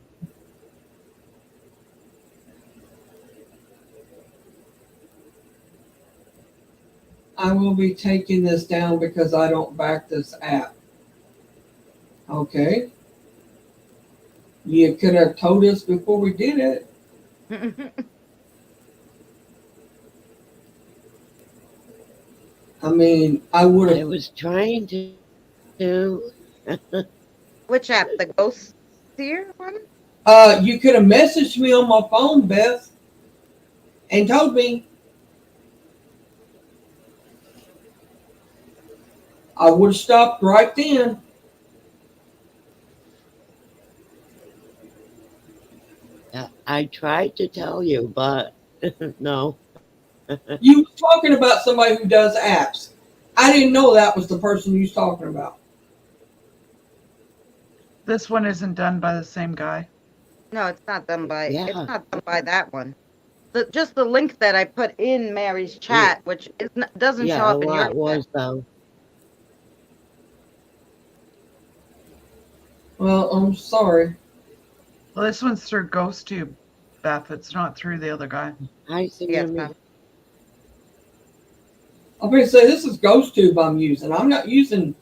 I will be taking this down because I don't back this app. Okay. You could have told us before we did it. I mean, I would I have. was trying to. Which app? The Ghost Seer one? You could have messaged me on my phone, Beth, and told me. I would have stopped right then. I tried to tell you, but no. You were talking about somebody who does apps. I didn't know that was the person you was talking about. This one isn't done by the same guy. No, it's not done by. Yeah. It's not done by that one. Just the link that I put in Mary's chat, which doesn't show Yeah, a up in your lot chat. was though. Well, I'm sorry. Well, this one's through GhostTube, Beth. It's not through the other guy. I see. Yeah, it's not. I'm going to say this is GhostTube I'm using. I'm not using.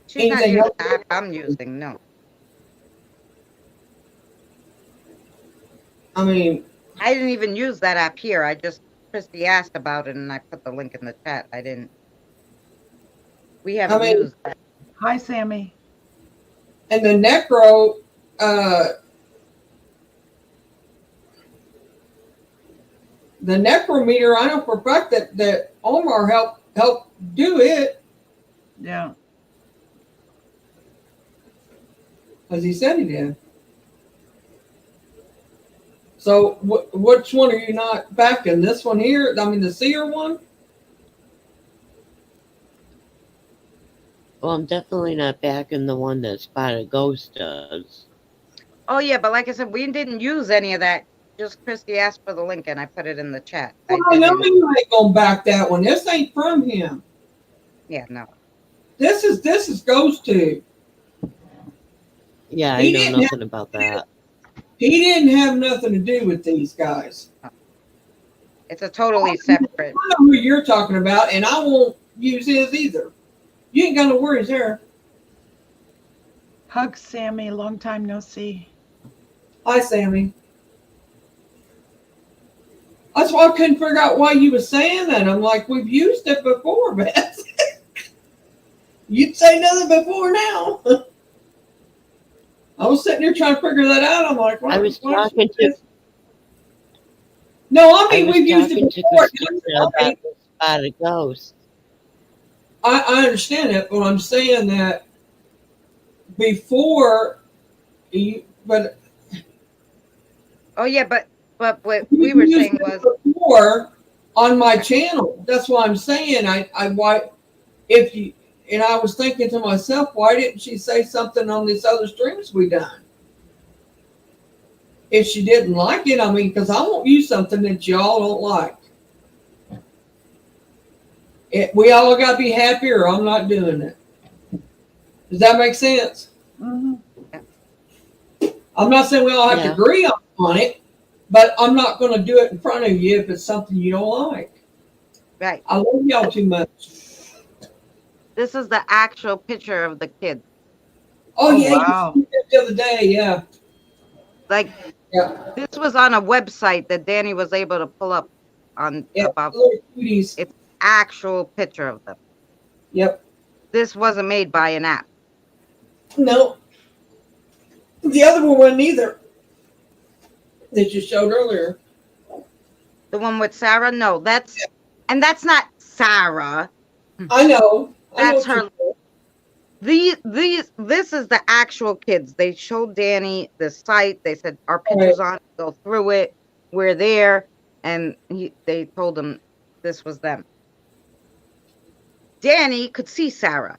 She's not anything using else? the app I'm using. No, I mean, I didn't even use that app here. I just Christy asked about it, and I put the link in the chat. I didn't. We haven't mean- used that. Hi, Sammy. and the Necro, the Necrometer, I know for a fact that Omar helped do it, Yeah. as he said he did. So which one are you not backing? This one here? I mean, the Seer one? Well, I'm definitely not backing the one that Spotted Ghost does. Oh yeah, but like I said, we didn't use any of that. Just Christy asked for the link, and I put it in the chat. Well, I know you ain't gonna back that one. This ain't from him. Yeah, no. This is GhostTube. Yeah, I He know didn't nothing about that. He didn't have nothing to do with these guys. It's a totally separate. I know who you're talking about, and I won't use his either. You ain't got no worries there. Hug, Sammy. Long time no see. Hi, Sammy. That's why I couldn't figure out why you were saying that. I'm like, we've used it before, Beth. You'd say nothing before now. I was sitting there trying to figure that out. I'm like, I was why talking to. No, I I mean, was we've used it talking to before. Christina about the Spotted Ghost. I understand that, but I'm saying that before, but Oh yeah, but what we were used saying it was before on my channel. That's why I'm saying why if you and I was thinking to myself, why didn't she say something on these other streams we done? If she didn't like it, I mean, because I won't use something that y'all don't like. We all got to be happy, or I'm not doing it. Does that make sense? Mm-hmm. I'm not saying we all have Yeah. to agree on it, but I'm not going to do it in front of you if it's something you don't like. right. I love y'all too much. This is the actual picture of the kid. Oh, Oh, yeah, wow. you said the other day, yeah. Like Yeah. this was on a website that Danny was able to pull up on Yeah, about little cuties. actual picture of them. Yep. This wasn't made by an app. No. The other one wasn't either. That you showed earlier. The one with Sarah? No, that's not Sarah. I know. That's what her. This is the actual kids. They showed Danny the site. They said our pictures on it, go through it. We're there, and they told him this was them. Danny could see Sarah,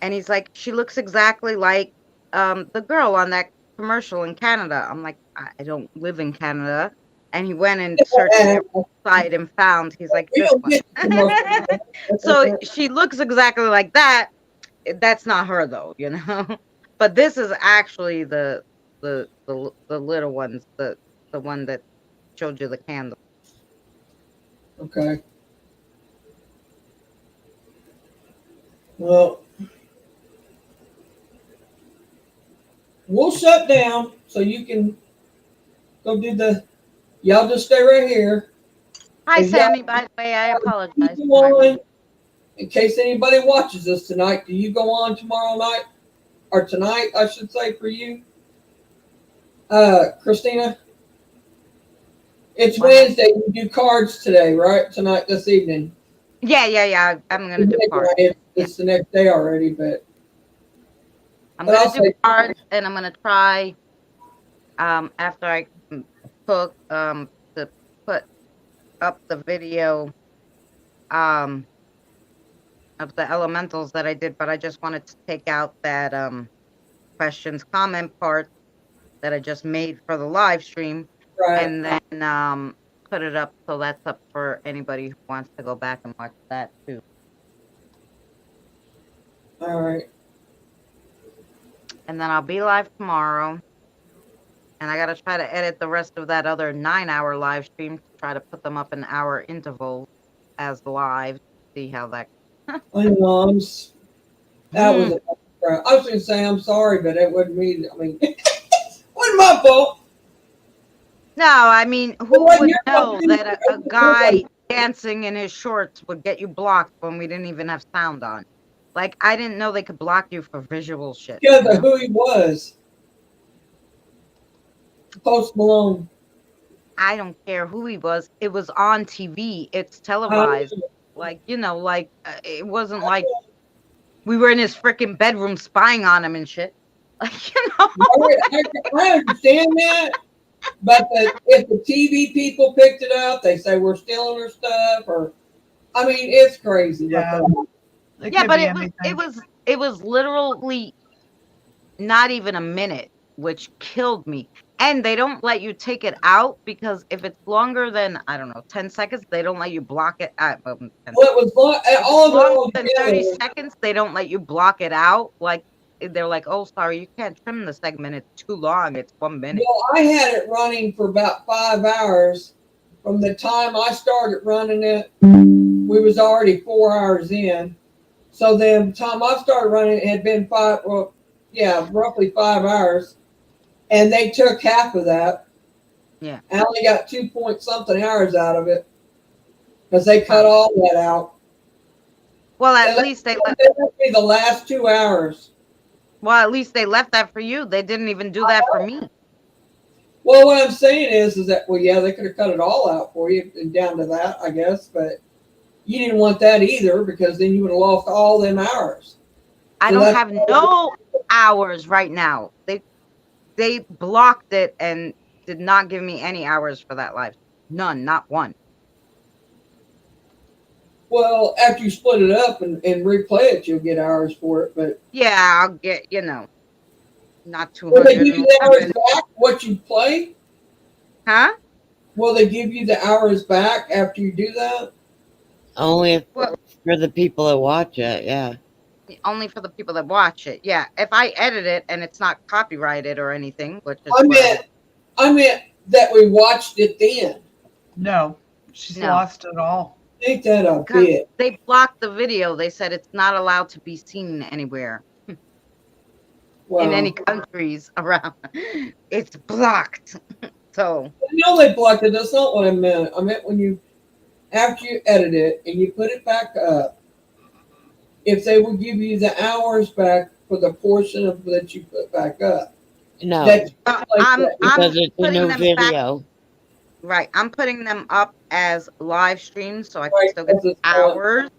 and he's like, she looks exactly like the girl on that commercial in Canada. I'm like, I don't live in Canada, and he went and searched every site and found. He's like, You this don't one. get the most- So she looks exactly like that. That's not her though, you know. But this is actually the little ones, the one that showed you the candle. Okay. Well, we'll shut down so you can go do the. Y'all just stay right here. Hi, Is that- Sammy. By the way, I apologize. You go on, in case anybody watches this tonight, do you go on tomorrow night? Or tonight, I should say, for you? Christina? It's What? Wednesday. You do cards today, right? Tonight, this evening. Yeah. I'm gonna do cards. It's the next day already, but I'm But I'll gonna do say- cards, and I'm gonna try. After I cook, to put up the video, of the elementals that I did, but I just wanted to take out that questions comment part that I just made for the live stream, right. and then put it up so that's up for anybody who wants to go back and watch that too. All right. And then I'll be live tomorrow, and I gotta try to edit the rest of that other 9-hour live stream to try to put them up in hour intervals as live. See how that. I know. That was. I was going to say I'm sorry, but it wasn't me. I mean, it wasn't my fault. No, I mean, who Well, would you're know fucking- that a guy dancing in his shorts would get you blocked when we didn't even have sound on? Like, I didn't know they could block you for visual shit. Yeah, you know? who he was. Post Malone. I don't care who he was. It was on TV. It's televised. Like, you know, like, it wasn't like we were in his freaking bedroom spying on him and shit. Like, you know. I understand that, but if the TV people picked it up, they say we're stealing their stuff, or I mean, it's crazy. Yeah. It Yeah, could but be it was literally not even a minute, which killed me. And they don't let you take it out because if it's longer than, I don't know, 10 seconds, they don't let you block it out. 10 Well, it was all longer than together. 30 seconds, they don't let you block it out. Like, they're like, oh, sorry, you can't trim the segment. It's too long. It's 1 minute. Well, I had it running for about 5 hours. From the time I started running it, we was already 4 hours in. So then, the time I started running, it had been roughly 5 hours, and they took half of that. Yeah. I only got 2 point something hours out of it because they cut all that out. Well, at They least they left let, me the last 2 hours. well, at least they left that for you. They didn't even do that for me. Well, what I'm saying is that they could have cut it all out for you and down to that, I guess, but you didn't want that either because then you would have lost all them hours. I So don't that's- have no hours right now. They blocked it and did not give me any hours for that live. None, not one. Well, after you split it up and replay it, you'll get hours for it. But Yeah, I'll get, not will they give you the hours 211. back? What you play? Huh? Will they give you the hours back after you do that? Only Well- for the people that watch it, yeah. Only for the people that watch it. Yeah. If I edit it and it's not copyrighted or anything, which is I meant that we watched it then. No, she's No. lost it all. Ain't that a Because bit? they blocked the video. They said it's not allowed to be seen anywhere Well, in any countries around. It's blocked. So I know they blocked it. That's not what I meant. I meant after you edit it and you put it back up, if they would give you the hours back for the portion of that you put back up. No, That's I'm because it's a putting new them back. video. Right. I'm putting them up as live streams so I can Right, still get because it's hours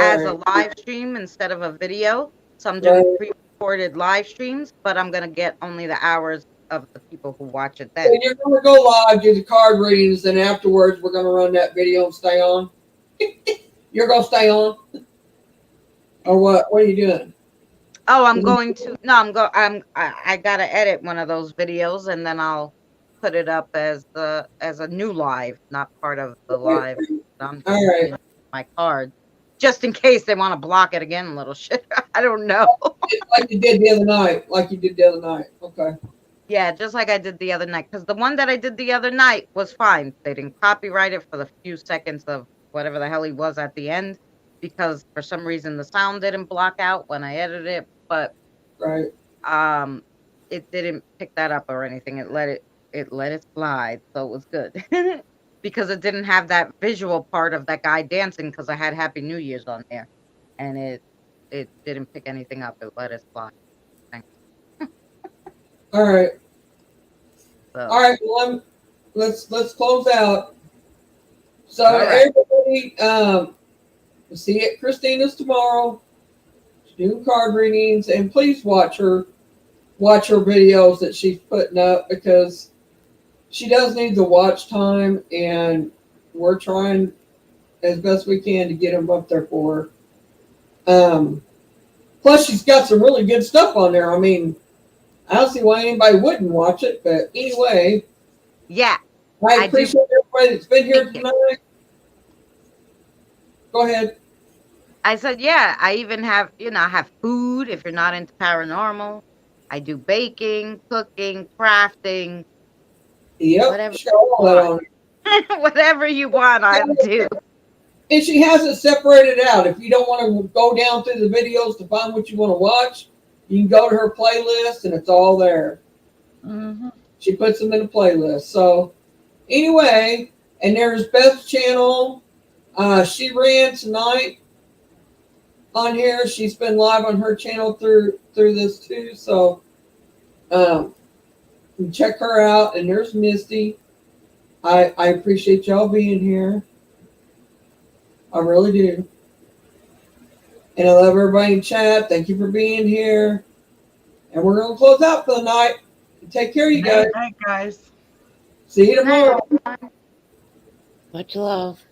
as a Alright. live stream instead of a video. So I'm doing Right. pre-recorded live streams, but I'm going to get only the hours of the people who watch it So then. you're going to go live, do the card readings, and afterwards we're going to run that video and stay on. You're going to stay on, or what? What are you doing? Oh, I'm going to, no, I got to edit one of those videos and then I'll put it up as a new live, not part of the live. I'm All right. you know, my card, just in case they want to block it again. Little shit. I don't know. Like you did the other night. Like you did the other night. Okay. Yeah, just like I did the other night. Because the one that I did the other night was fine. They didn't copyright it for the few seconds of whatever the hell he was at the end, because for some reason the sound didn't block out when I edited it. But Right. it didn't pick that up or anything. It let it slide, so it was good. Because it didn't have that visual part of that guy dancing, because I had Happy New Year's on there, and it didn't pick anything up. It let it slide. All right. So All right. Well, let's close out. So All right. everybody, we'll see you at Christina's tomorrow. She's doing card readings, and please watch her videos that she's putting up, because she does need the watch time, and we're trying as best we can to get them up there for her. Plus, she's got some really good stuff on there. I mean, I don't see why anybody wouldn't watch it, but anyway, yeah, I I do. appreciate everybody that's been here Thank you. tonight. Go ahead. I said, yeah, I even have, I have food if you're not into paranormal. I do baking, cooking, crafting, Yep, Whatever she's got all that on her. whatever you want, I'll do. And she has it separated out. If you don't want to go down through the videos to find what you want to watch, you can go to her playlist, and it's all there. Mm-hmm. She puts them in a playlist. So anyway, and there's Beth's channel. She ran tonight on here. She's been live on her channel through this too. So you can check her out. And there's Misty. I appreciate y'all being here. I really do. And I love everybody in chat. Thank you for being here. And we're going to close out for the night. Take care, you guys. Night, guys. See you tomorrow. Much love.